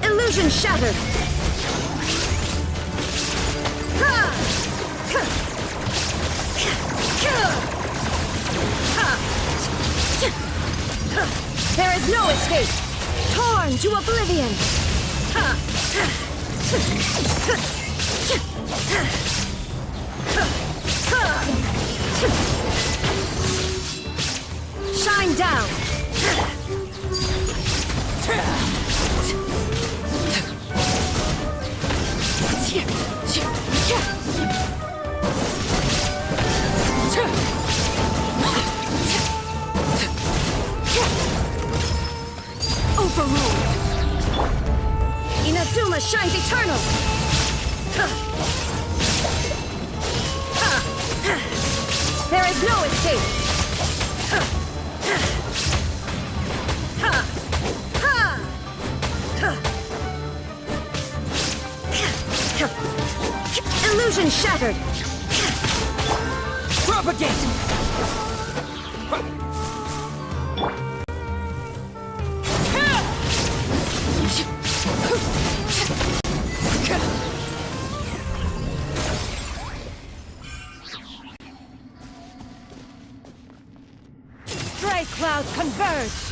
Illusion shattered! There is no escape! Torn to oblivion! Shine down! Overruled. Inazuma shines eternal! There is no escape! Illusion shattered! Propagate! clouds converge!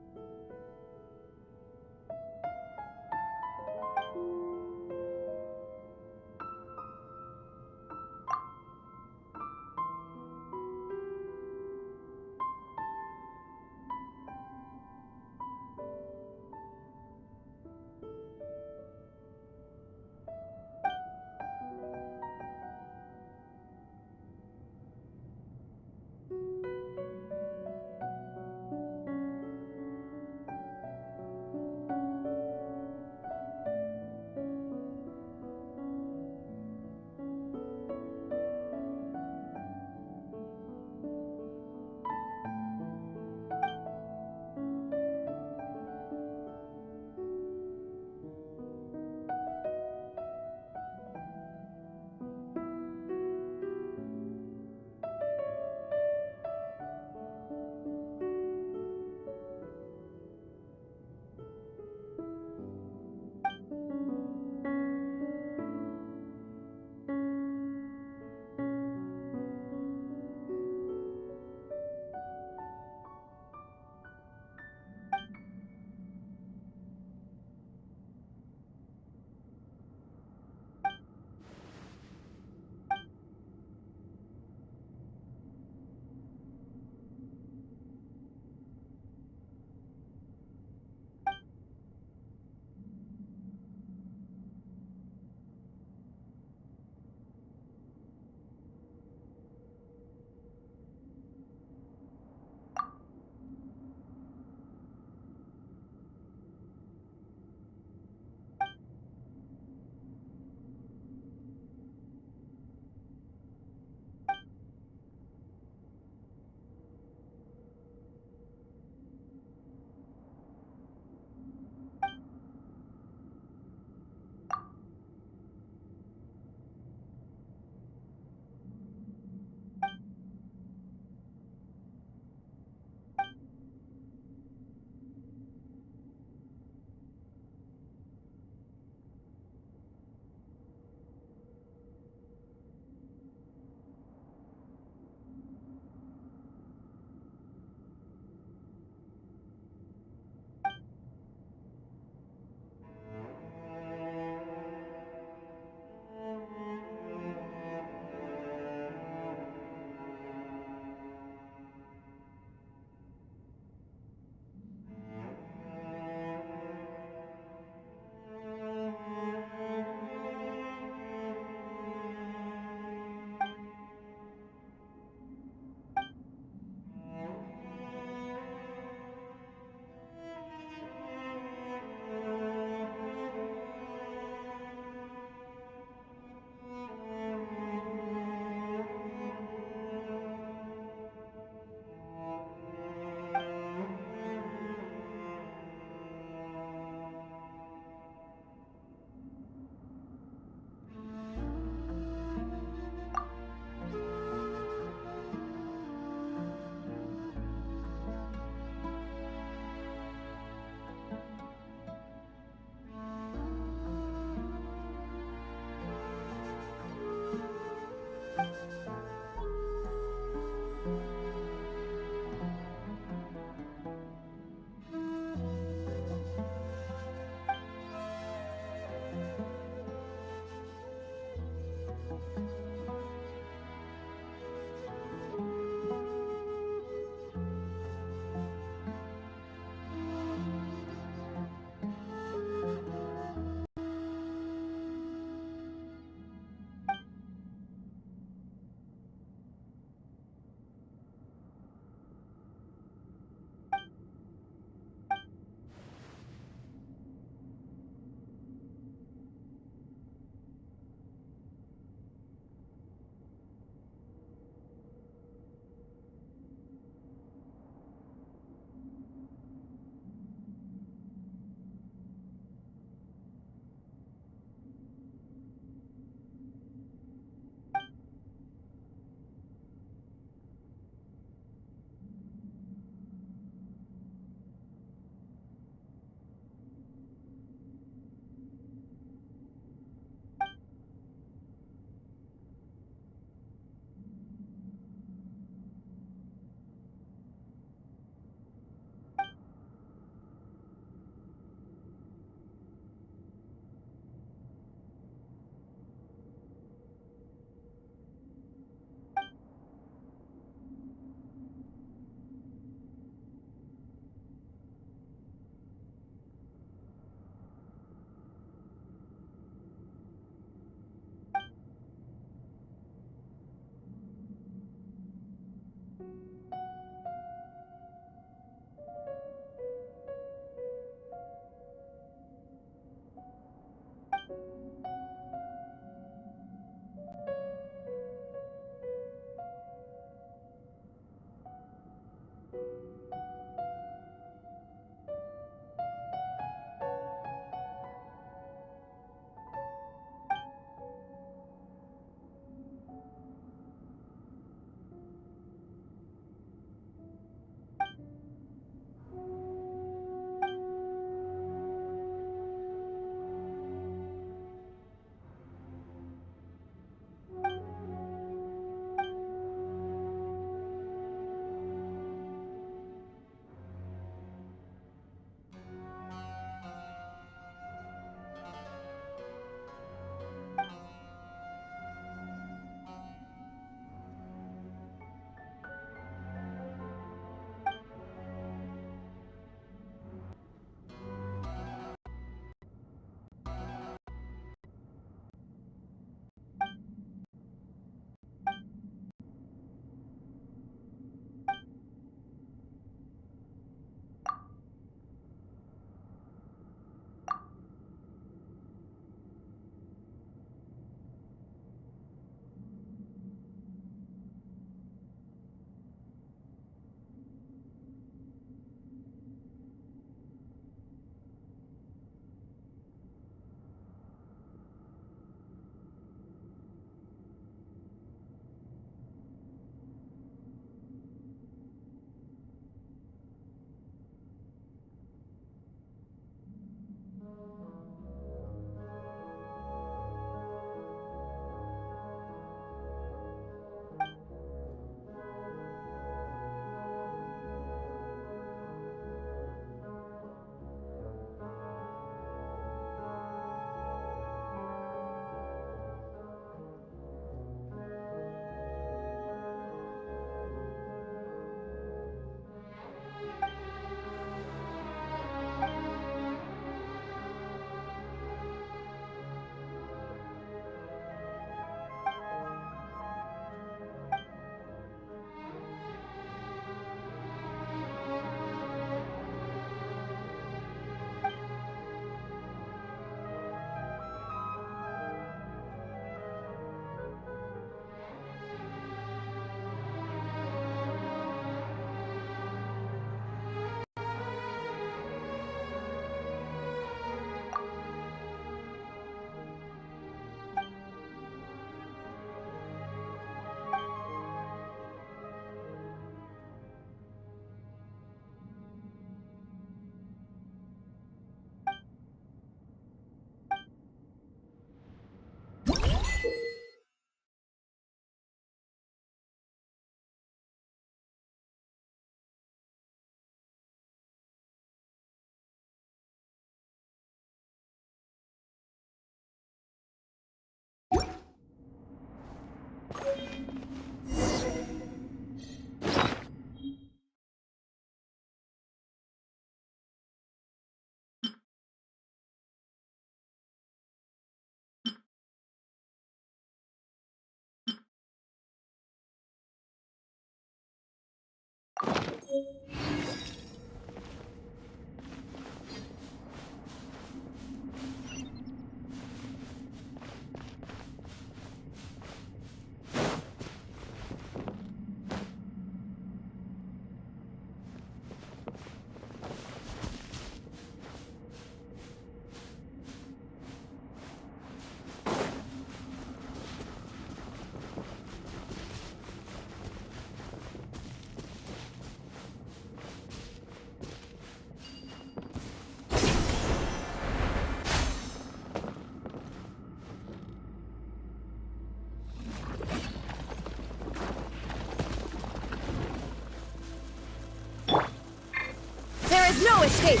No escape!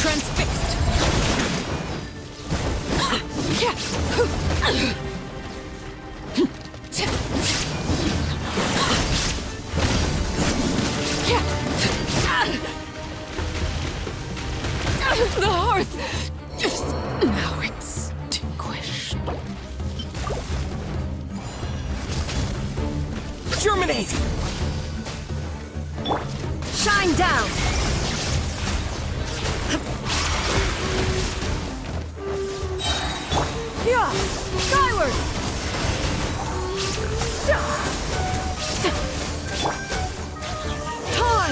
Transfixed! The hearth is now extinguished. Germinate! Shine down! Yeah! Skyward!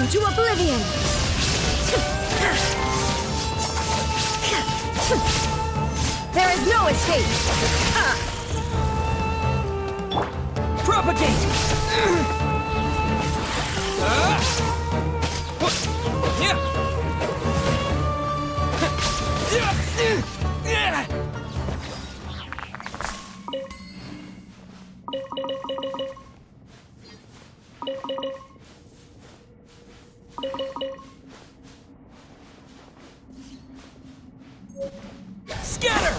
Burn to oblivion! There is no escape! Propagate! Scatter!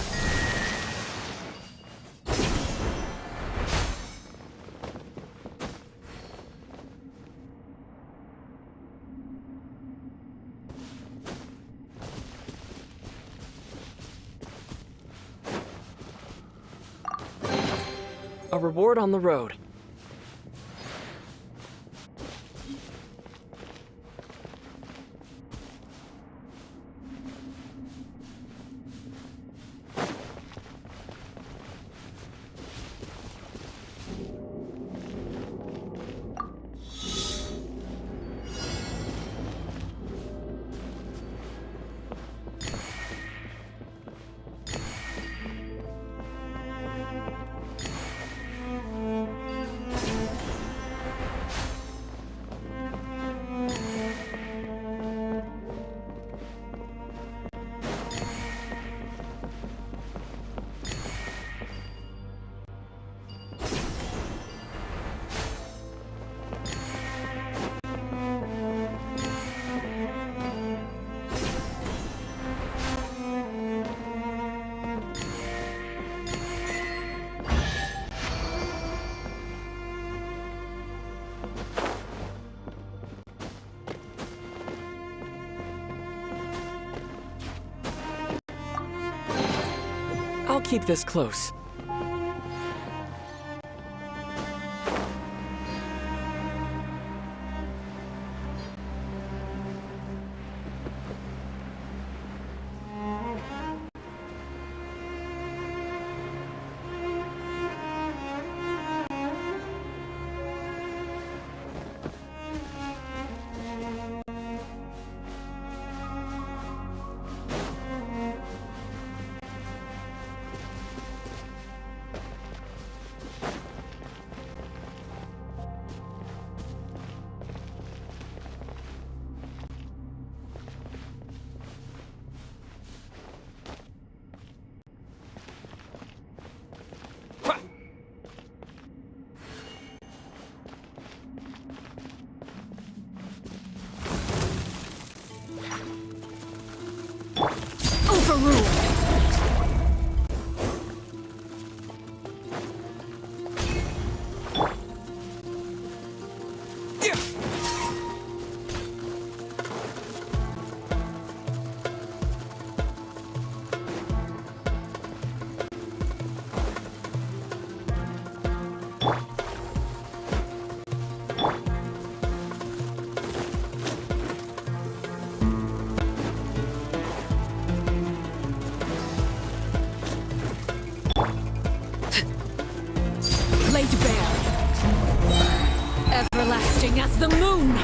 A reward on the road. I'll keep this close. Overruled! Laid bare. Everlasting as the moon!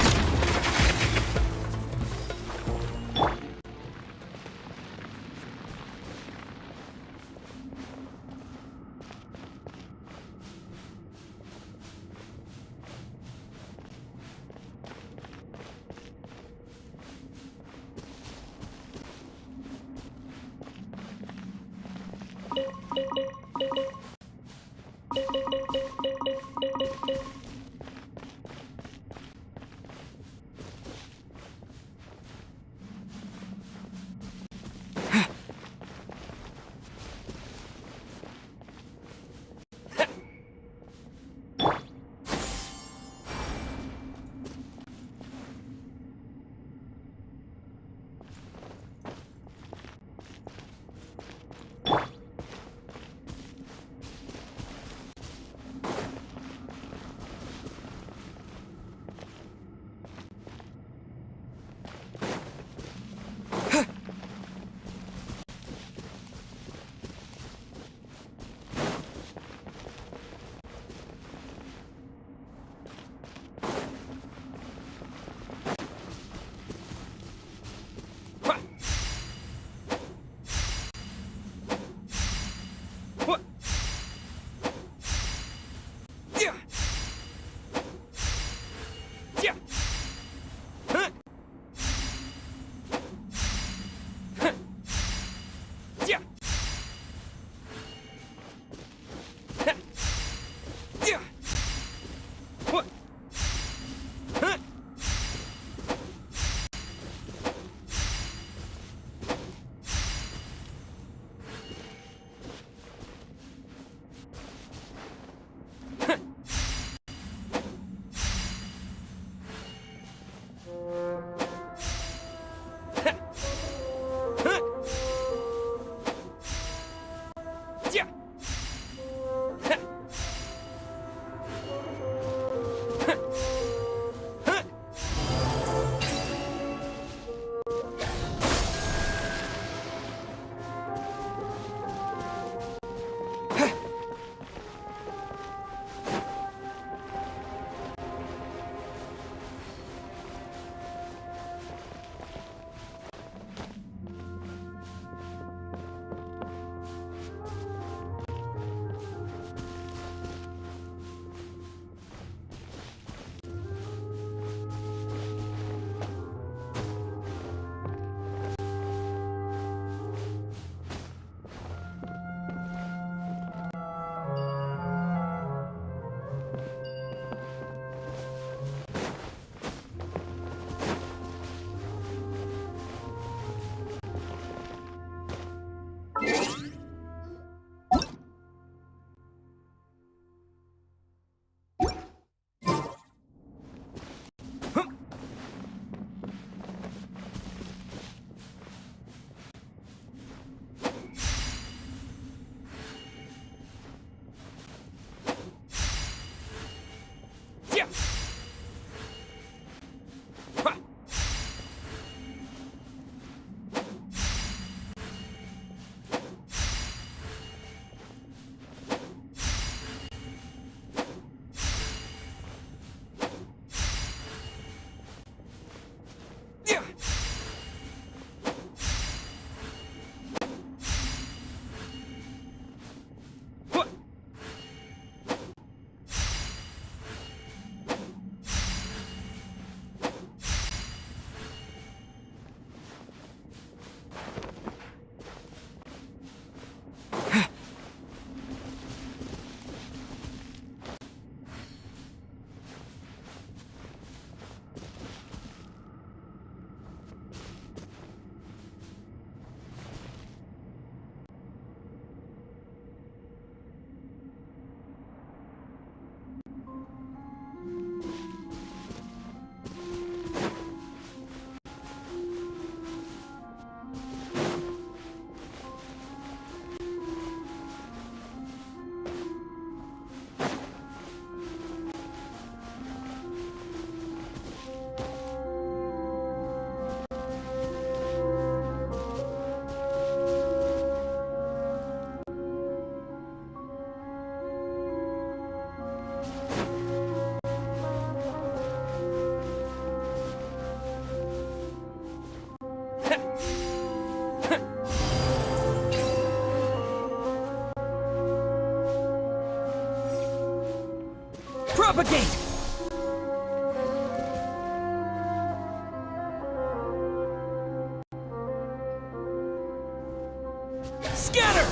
Propagate! Scatter!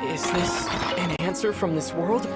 Is this an answer from this world?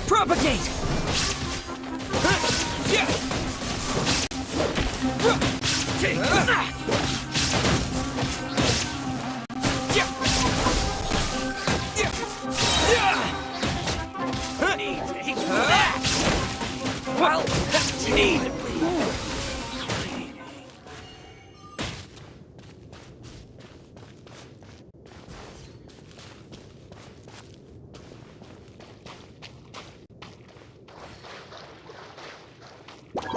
Propagate! Well, need.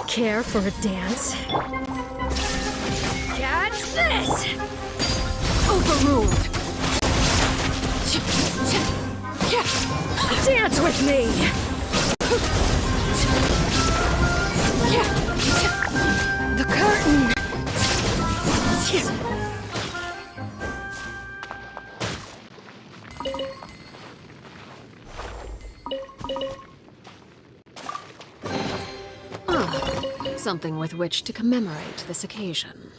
Care for a dance? Catch this! Overruled! Dance with me! The curtain! Something with which to commemorate this occasion.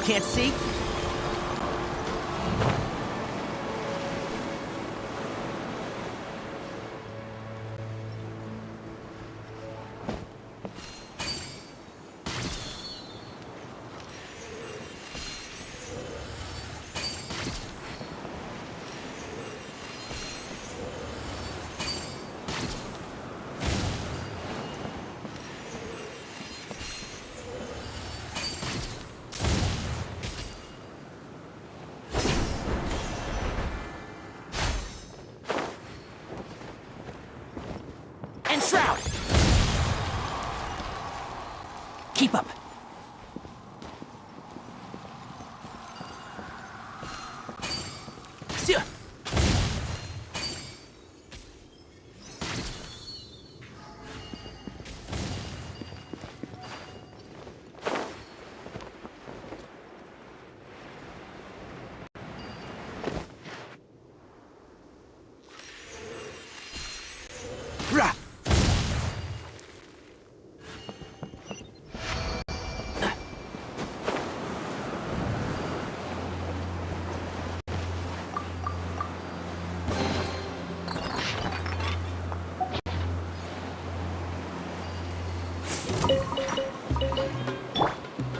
Can't see? Shroud! Keep up.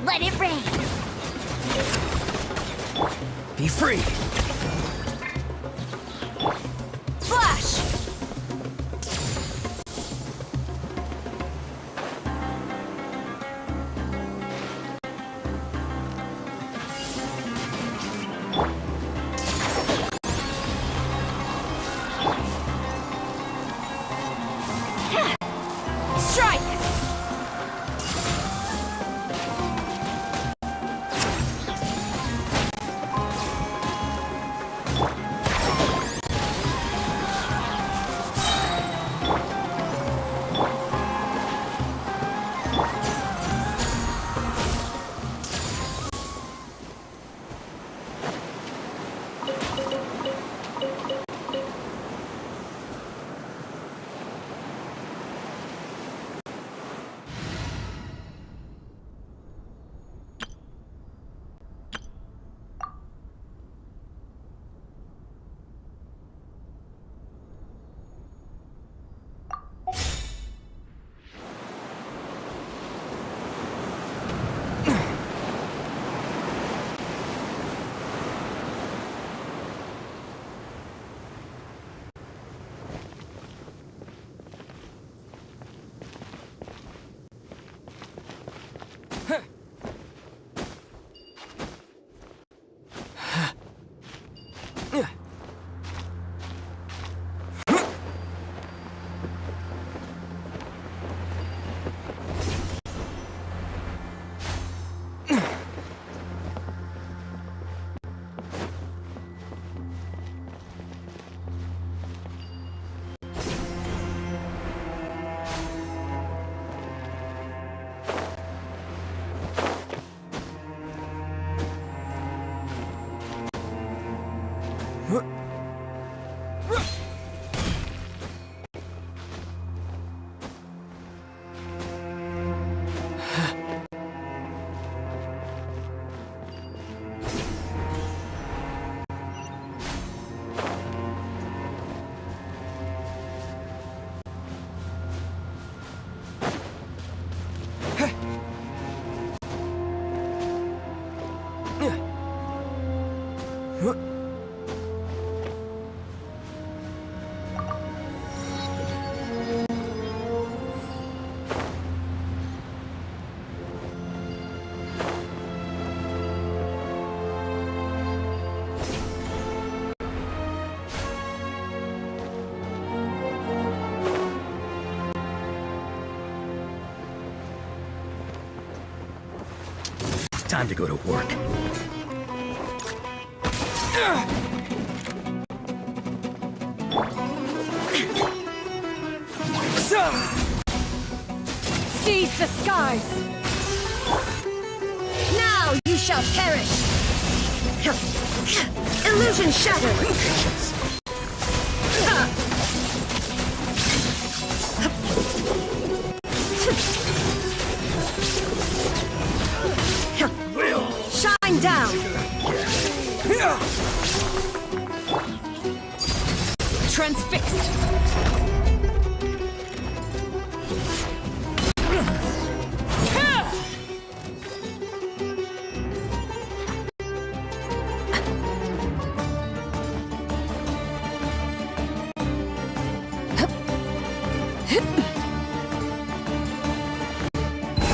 Let it rain. Be free. Flash! Strike! Time to go to work. Seize the skies! Now you shall perish! Illusion shattered! Shine Transfixed.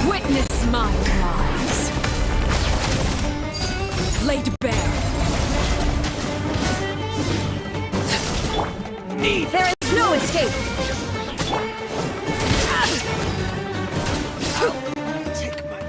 Witness my rise. Laid bare. There is no escape! Take my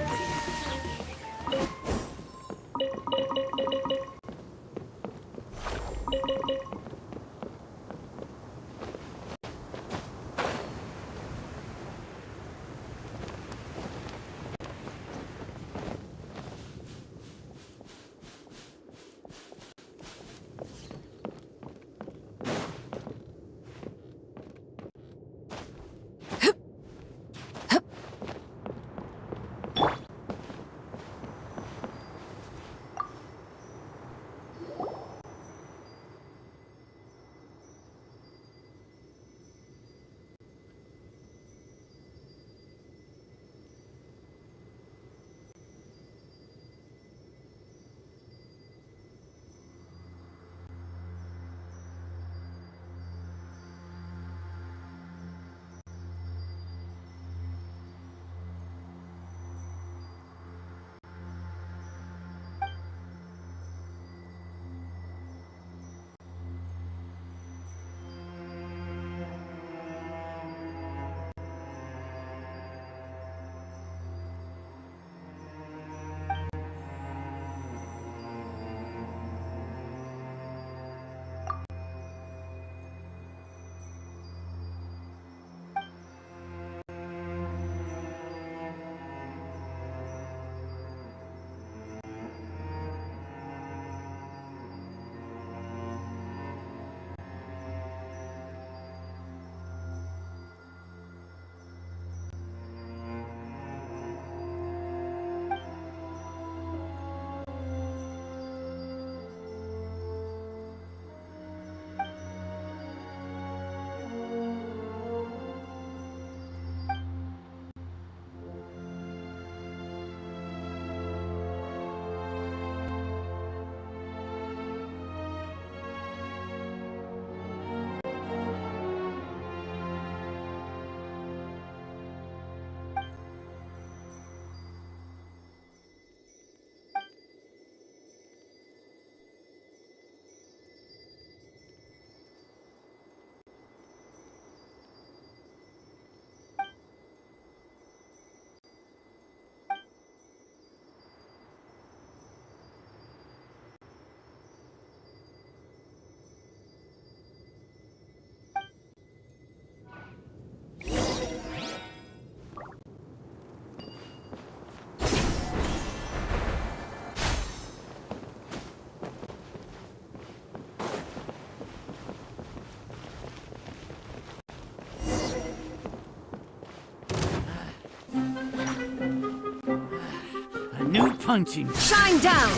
New punching. Shine down!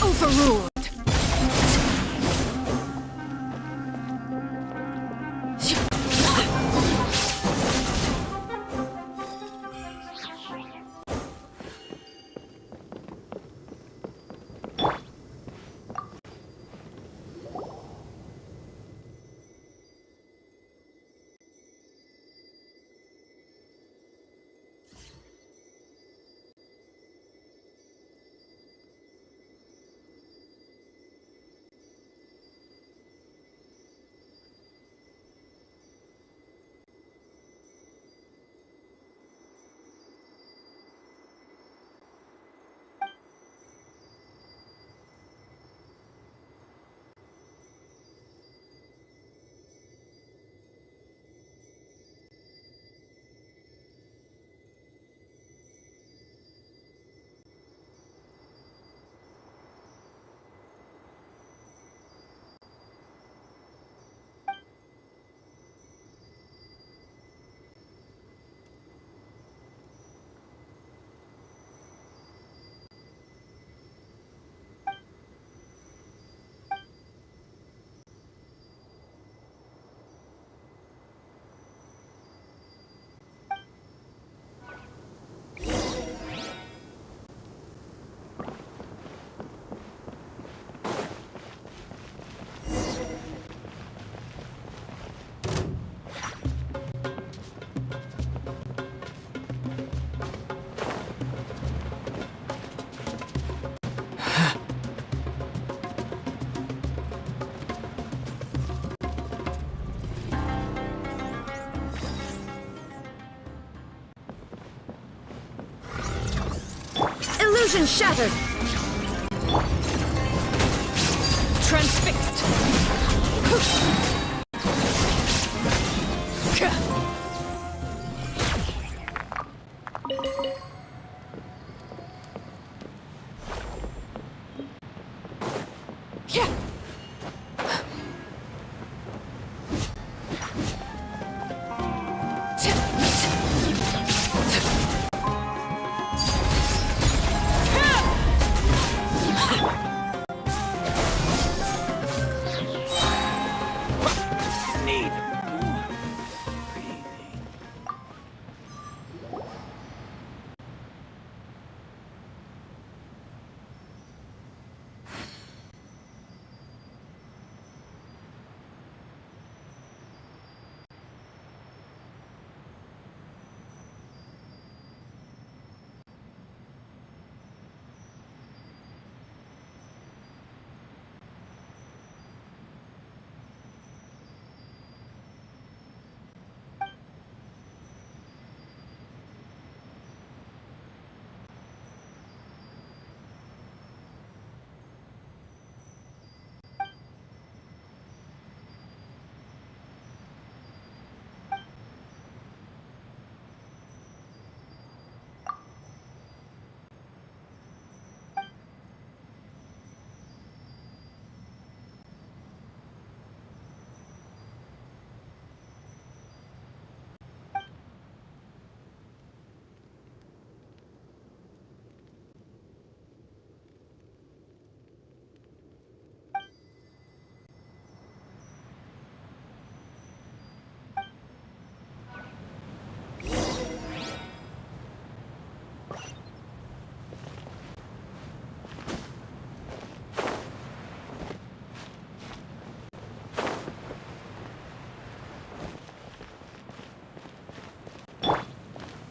Overruled. Illusion shattered! Transfixed.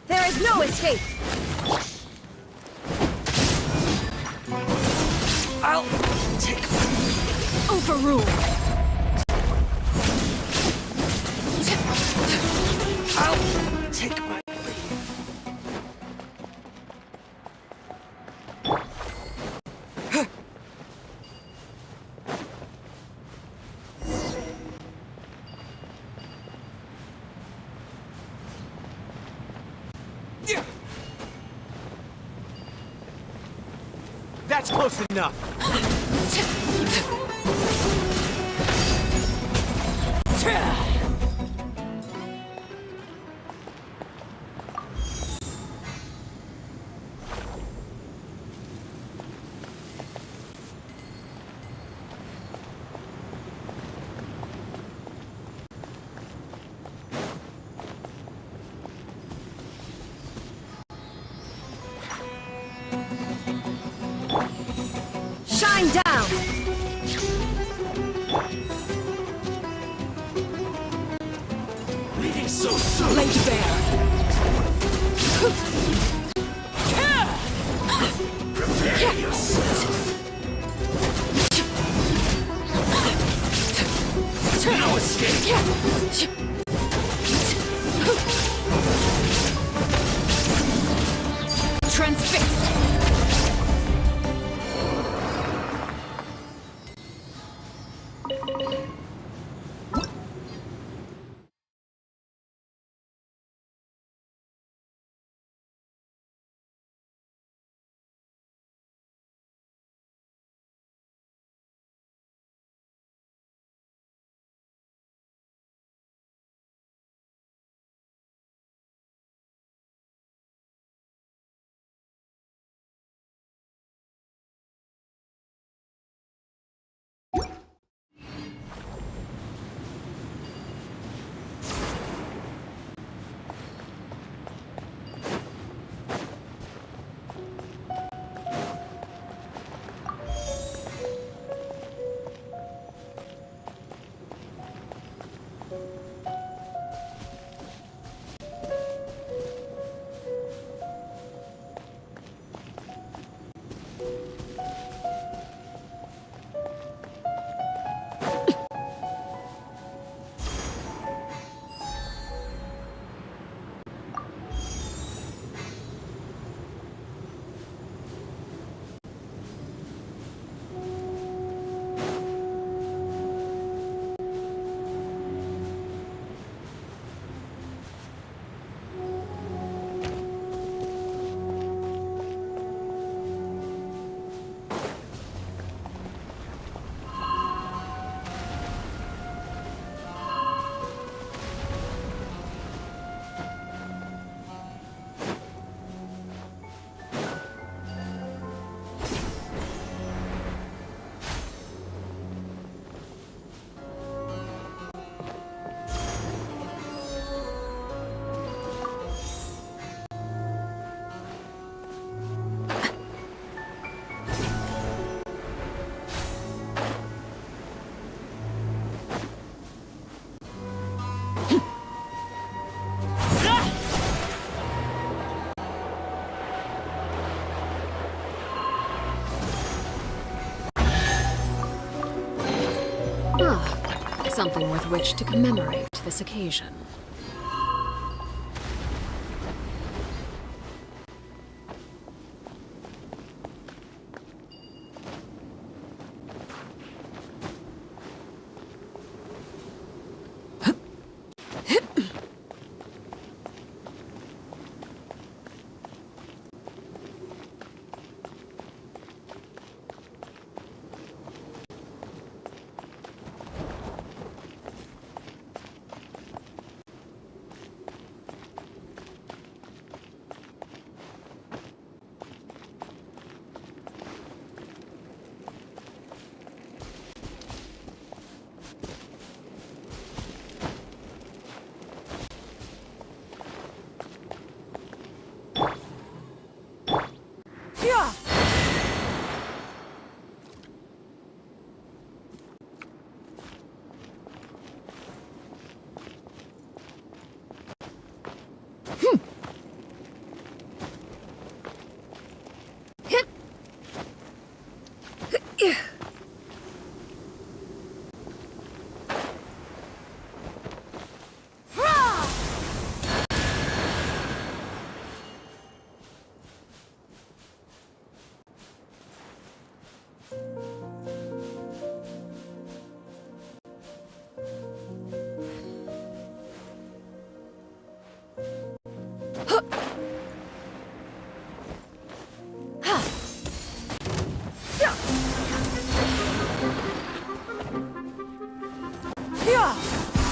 There is no escape! I'll take overrule. I'll take my That's close enough. Shine down! leaving so soon. Laid bare. Prepare yourself. No escape. Transfixed. Ah, something with which to commemorate this occasion.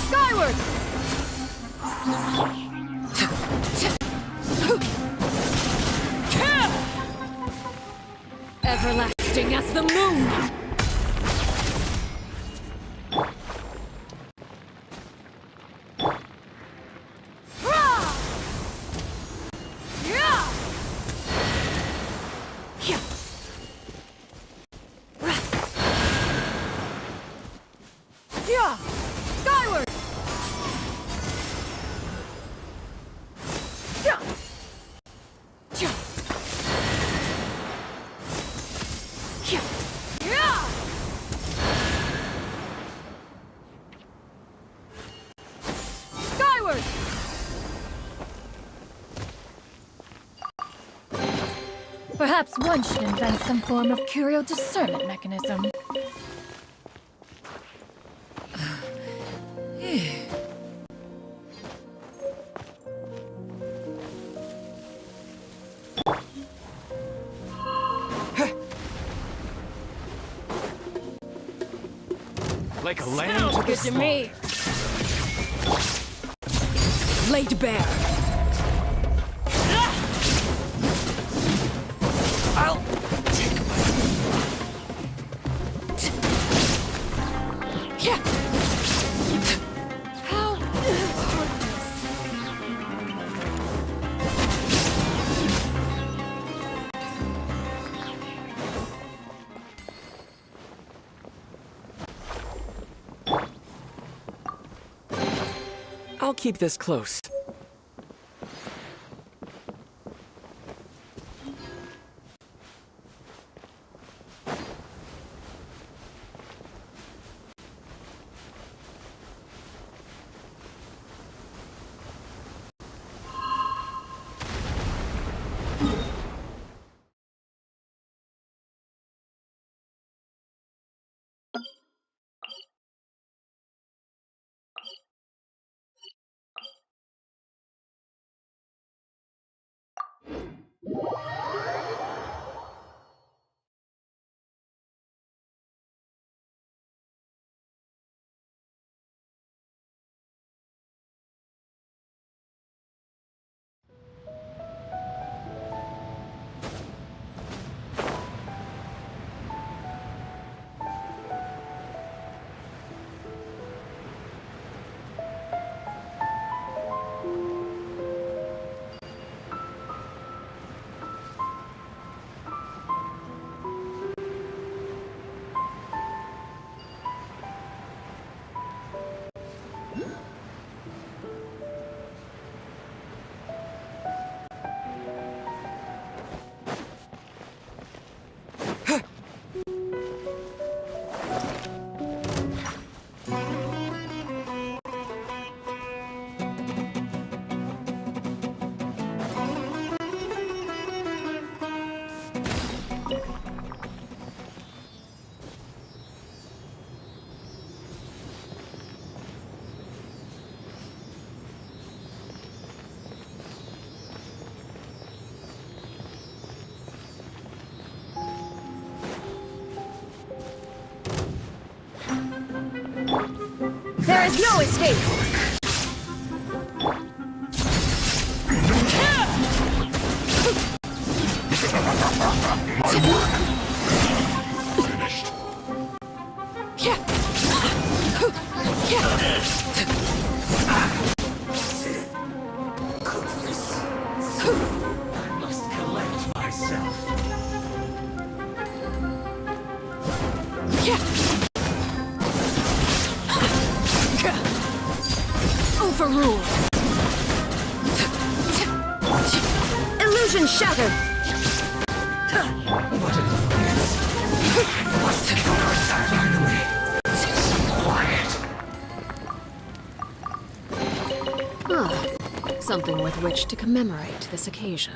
Skyward! Everlasting as the moon! Skyward! Skyward! Perhaps one should invent some form of curio discernment mechanism. Like a lamb to the Good to me. Laid bare. I'll take How I'll keep this close. is no escape! I must collect myself. Overruled. Illusion shattered! What is this? I must counterattack quickly. Quiet. Ah, something with which to commemorate this occasion.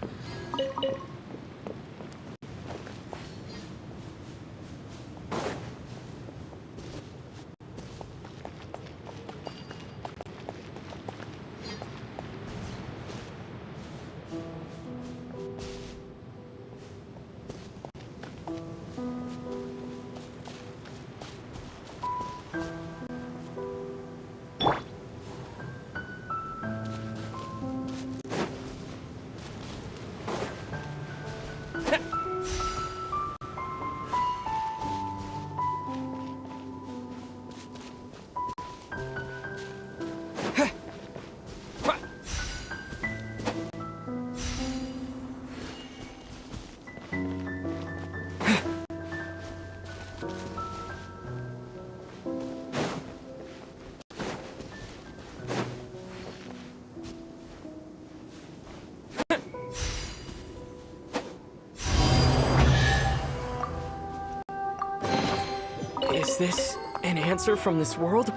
Is this an answer from this world?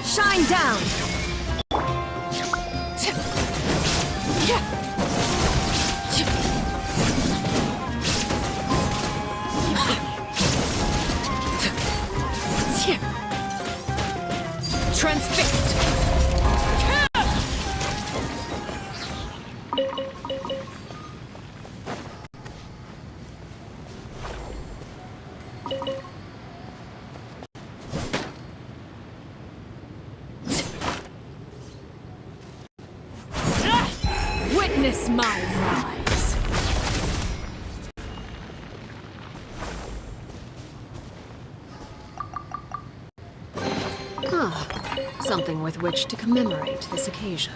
Shine down! Transfixed! Witness my rise. Ah, something with which to commemorate this occasion.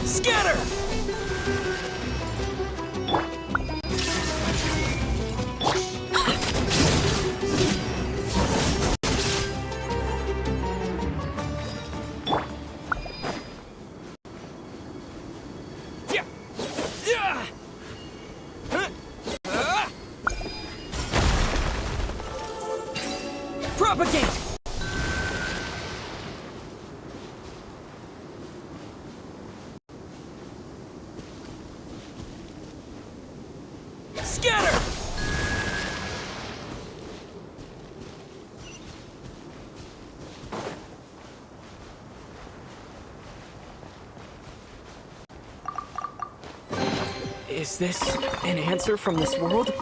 Scatter! Propagate! Is this an answer from this world?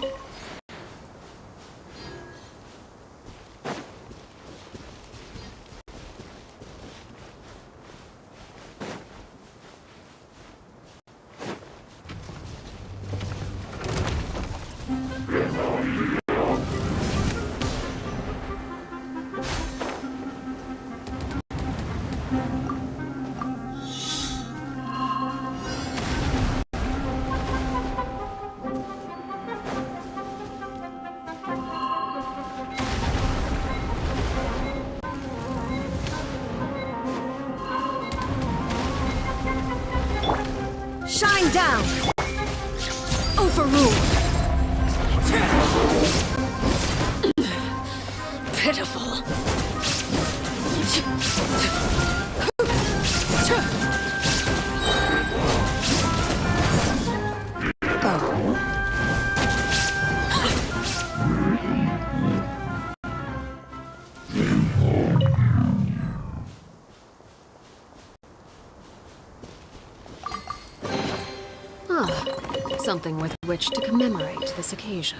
Shine down! Overruled. Pitiful. Something with which to commemorate this occasion.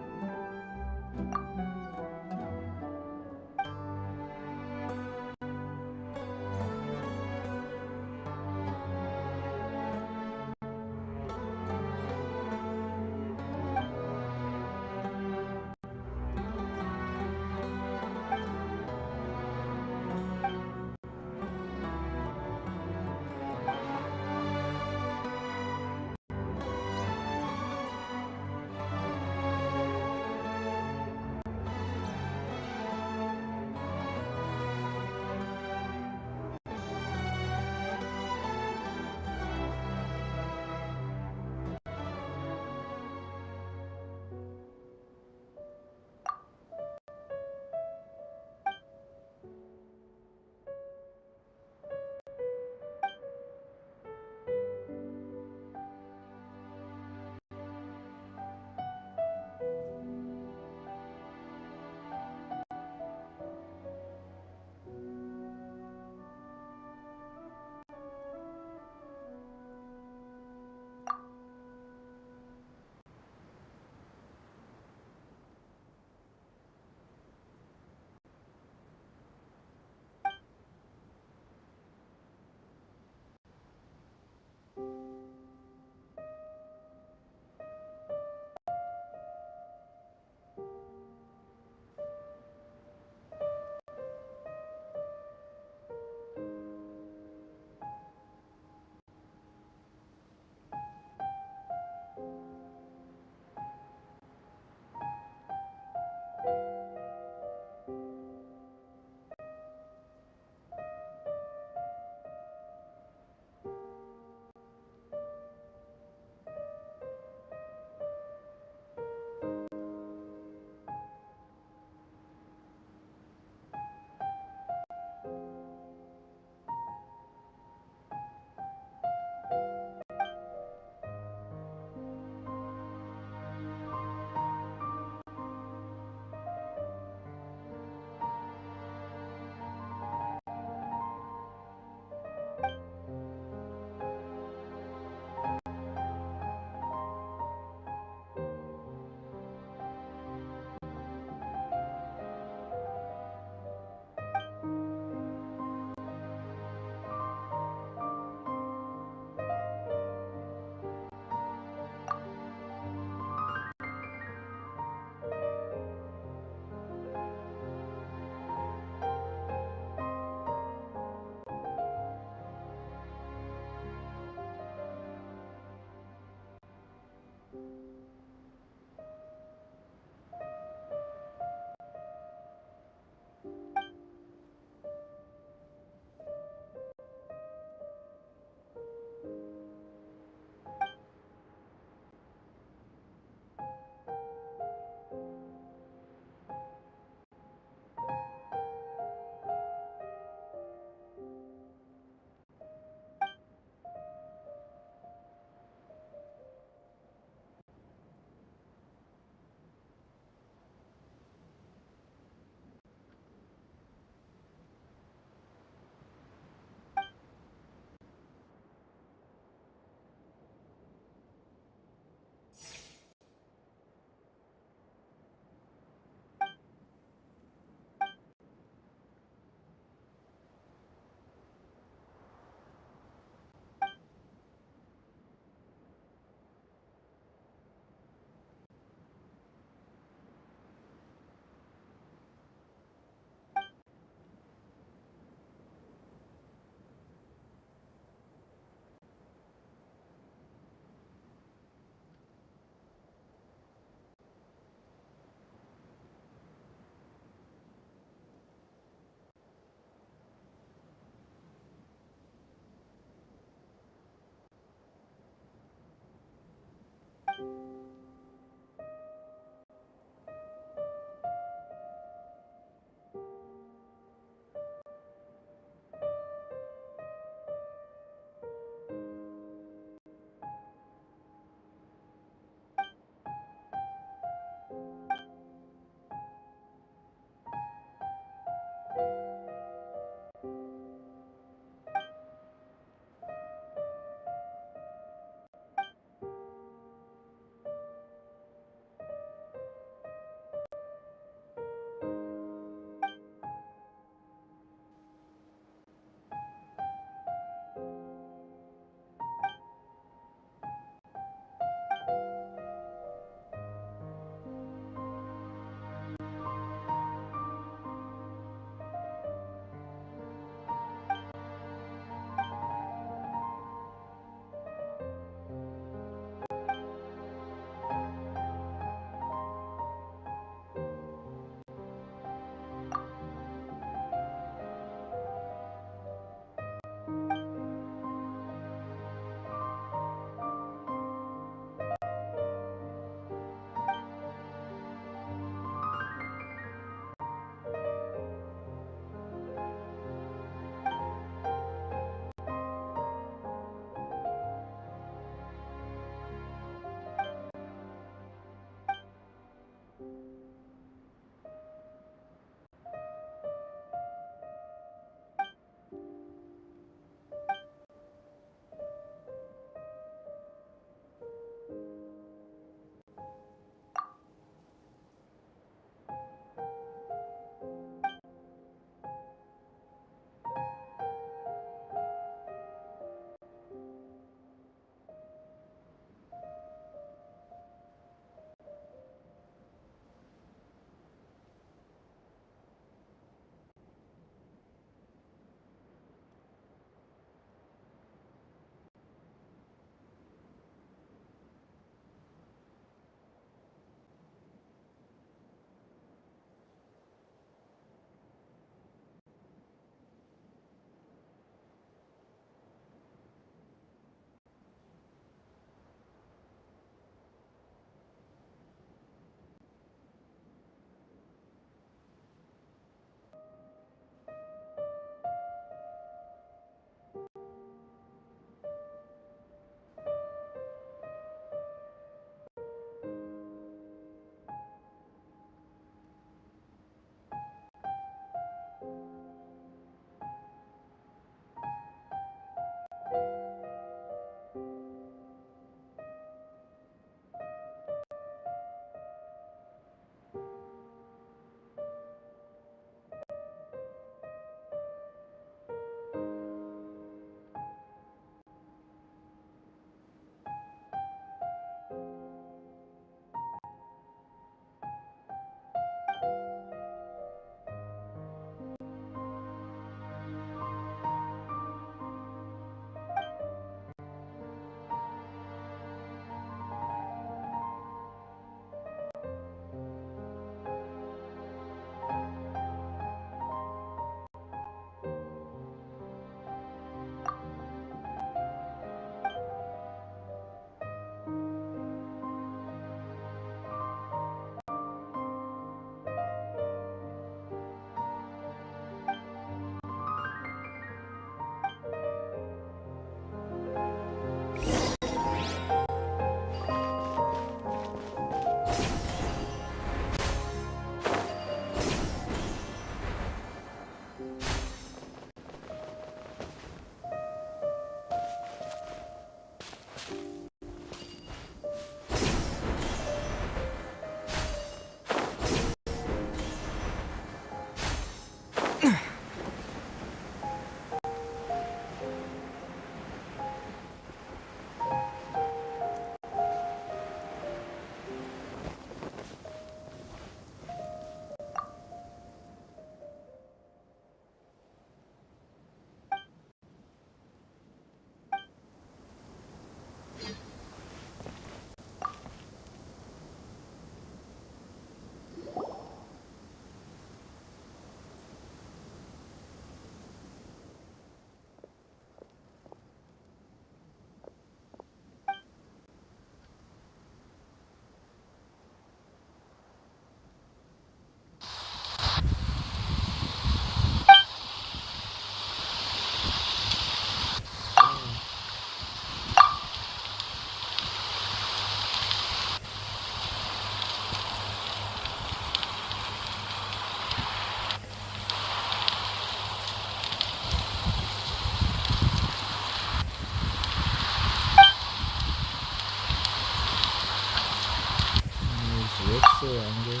so angry.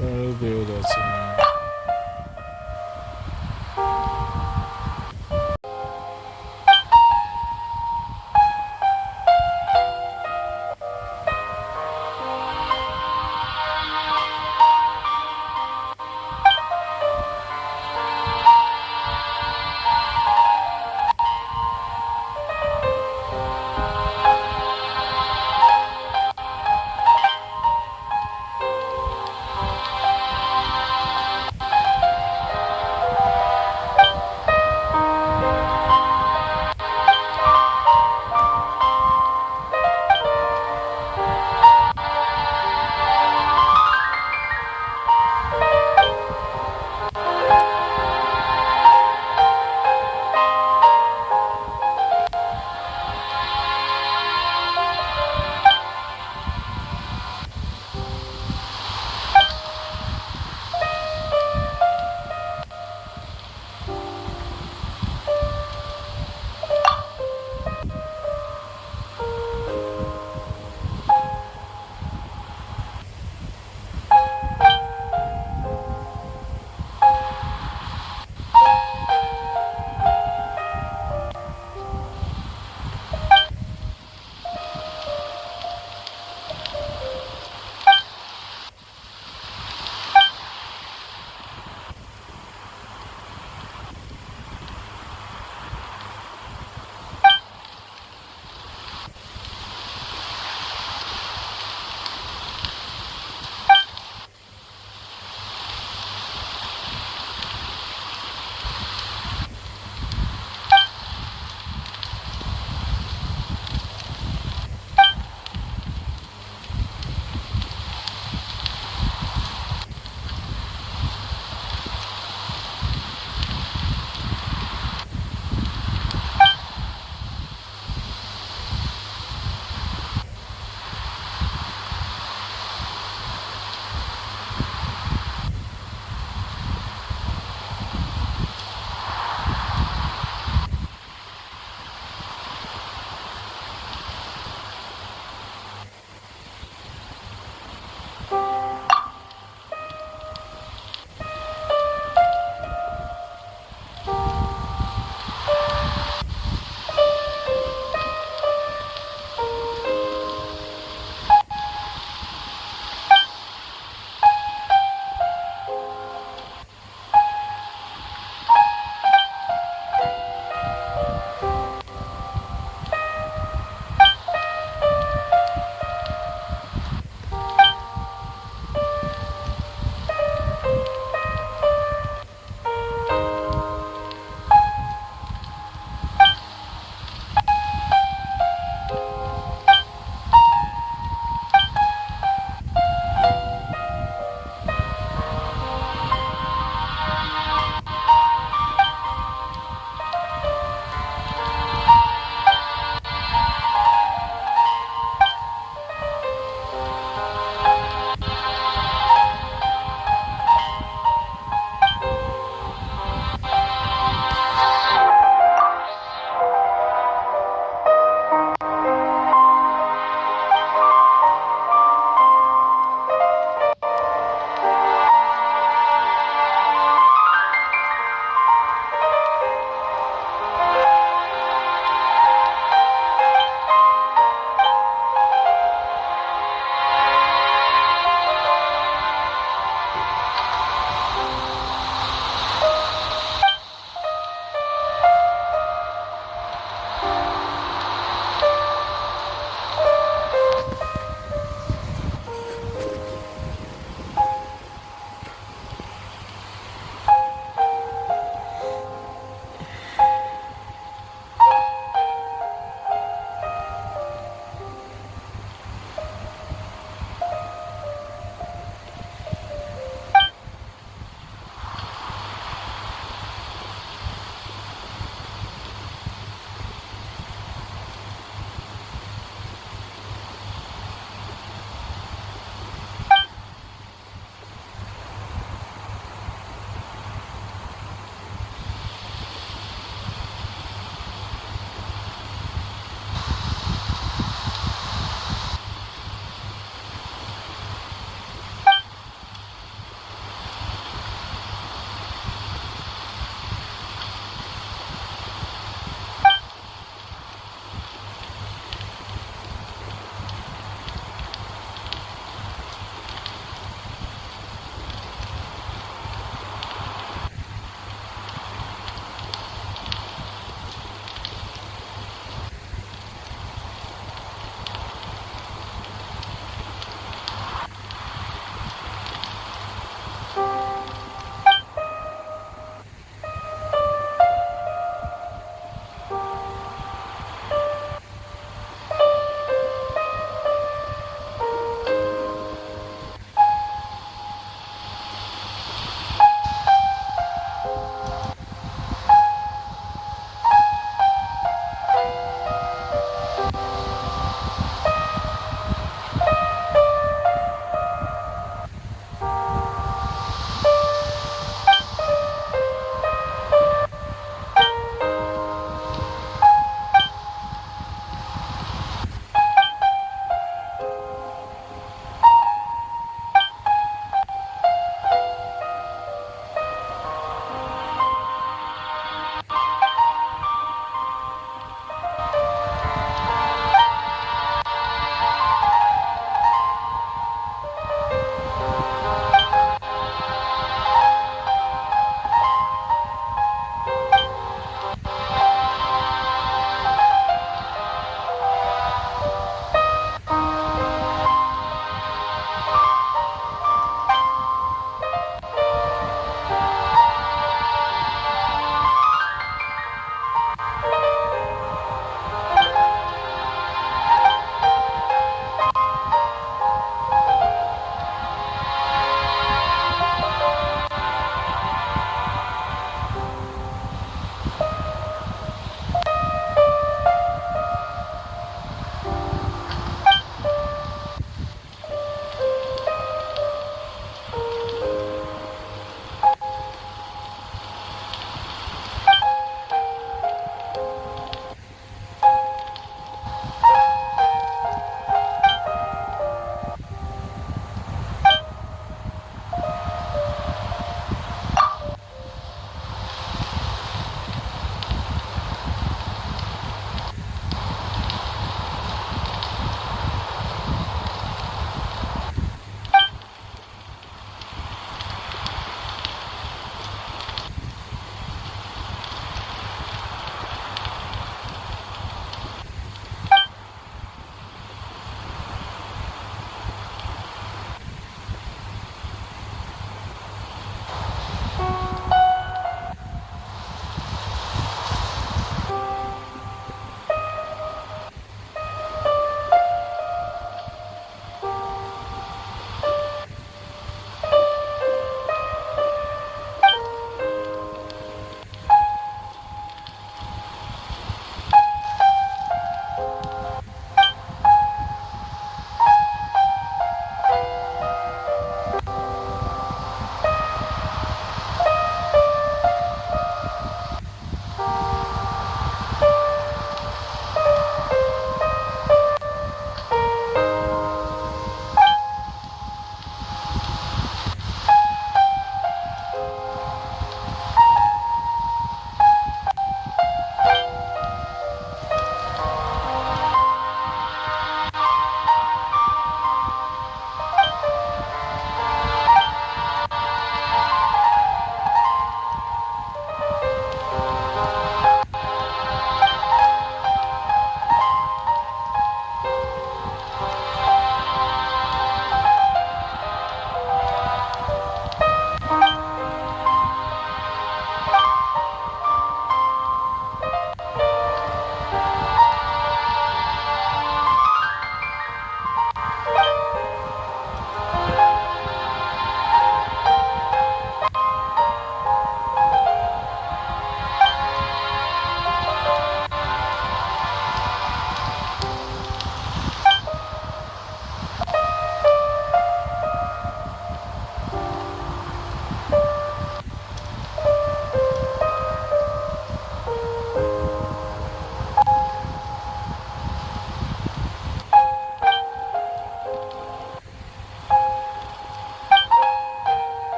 I'll do that soon.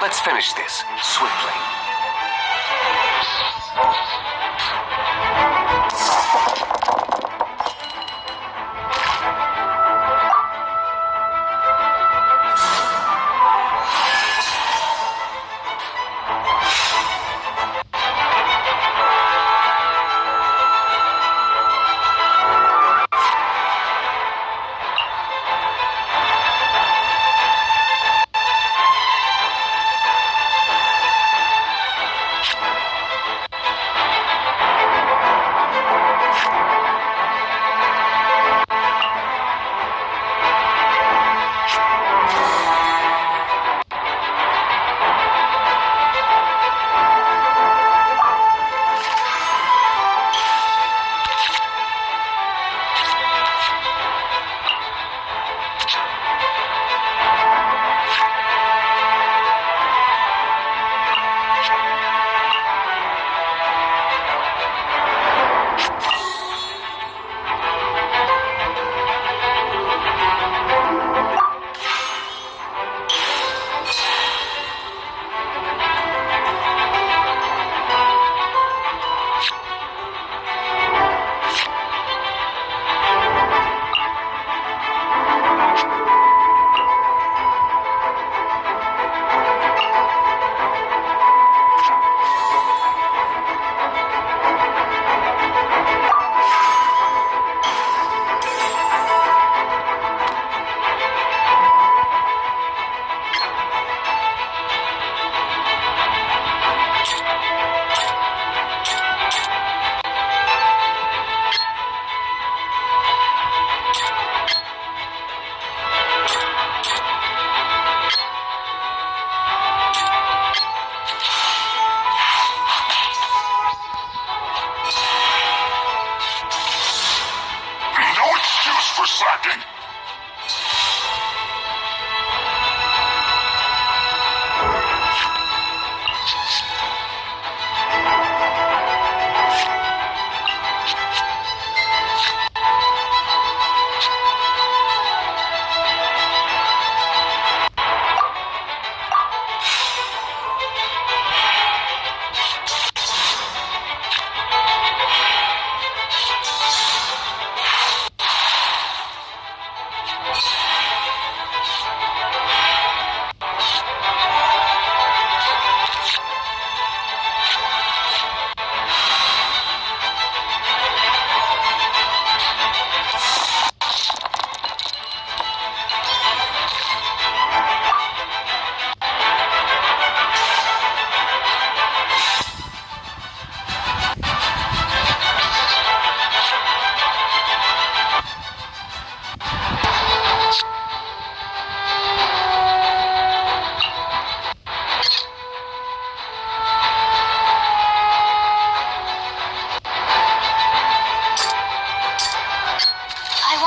Let's finish this swiftly.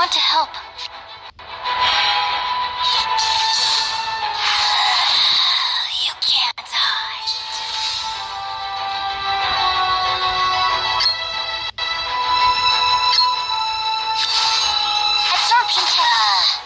To help. You can't hide. Absorption test.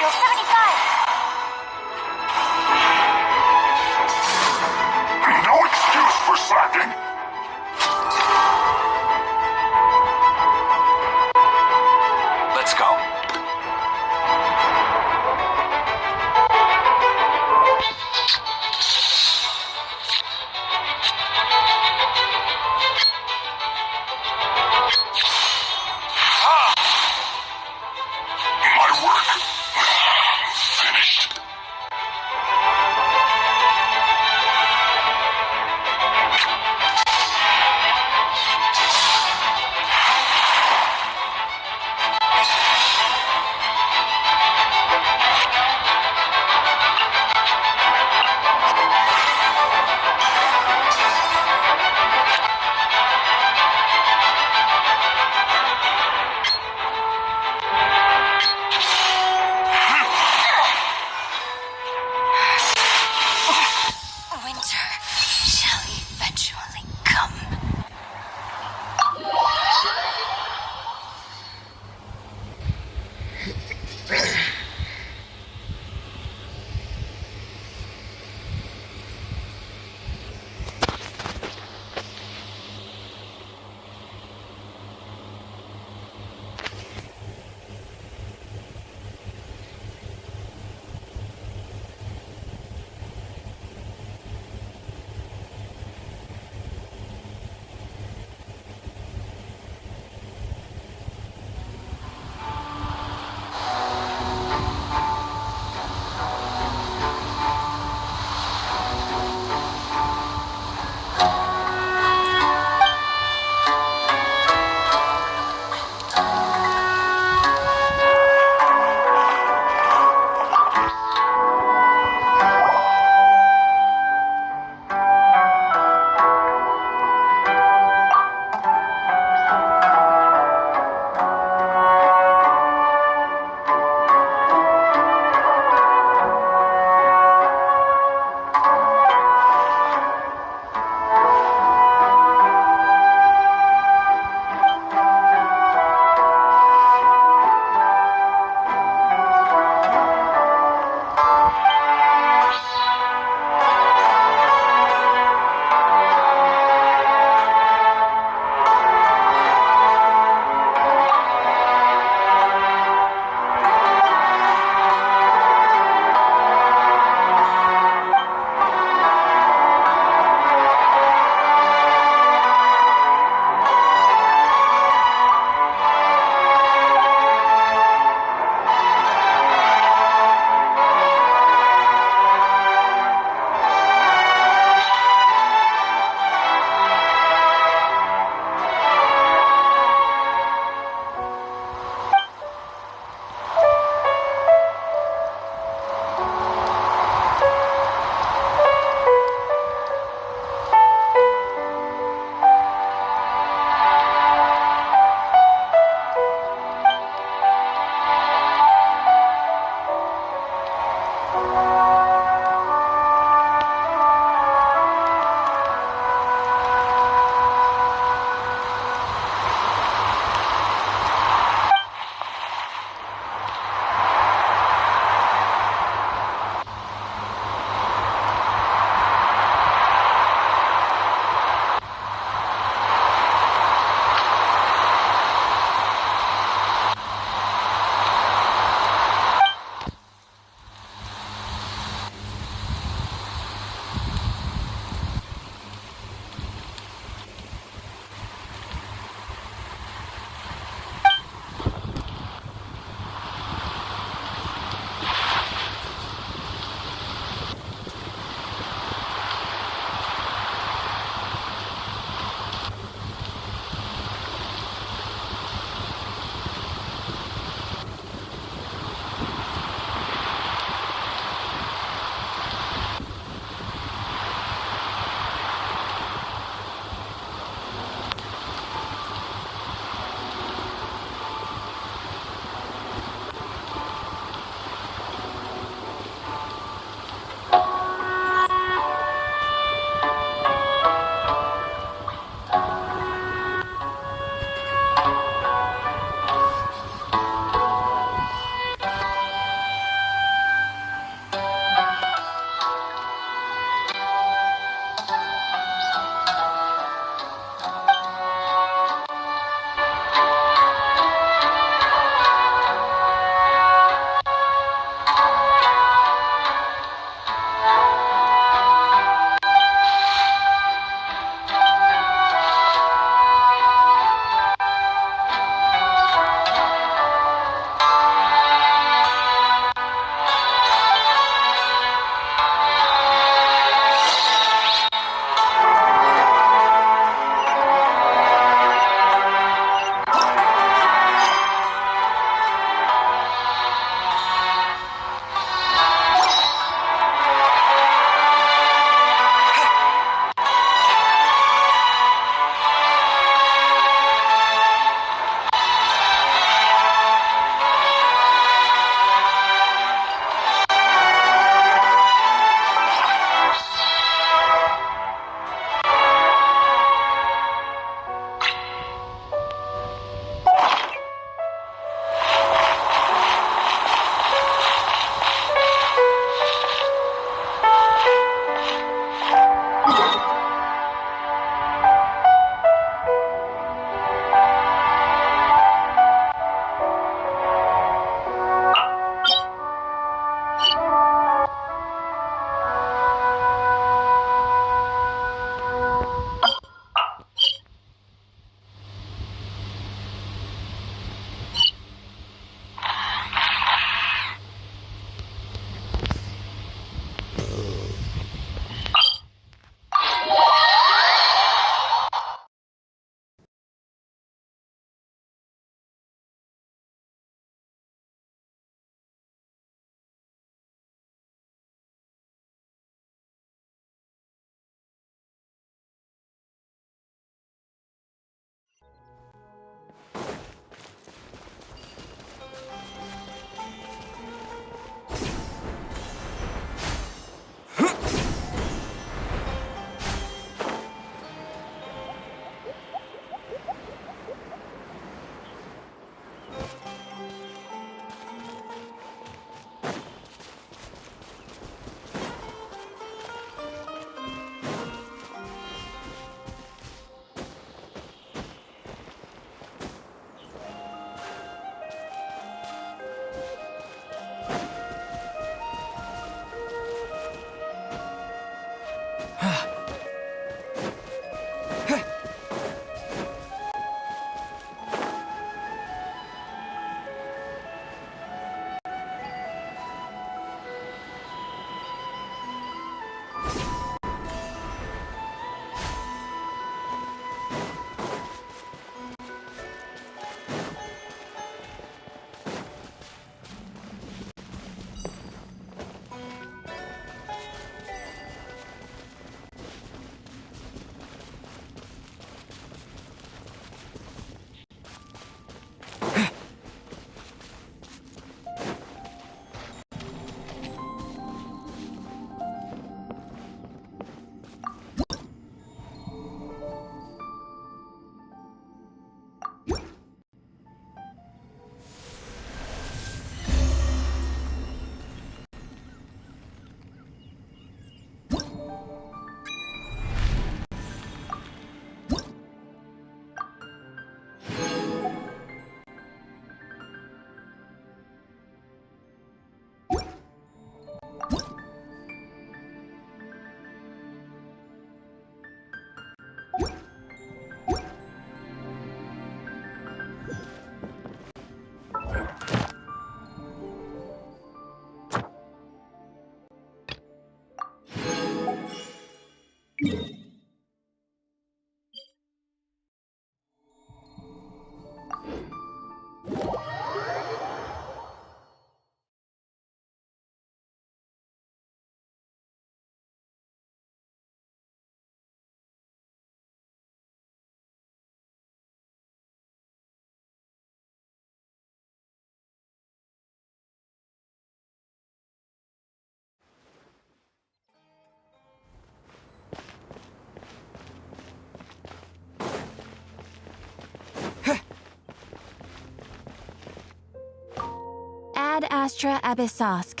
Ad Astra Abyssosk.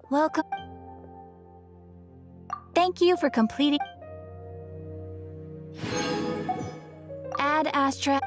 Welcome. Thank you for completing. Ad Astra.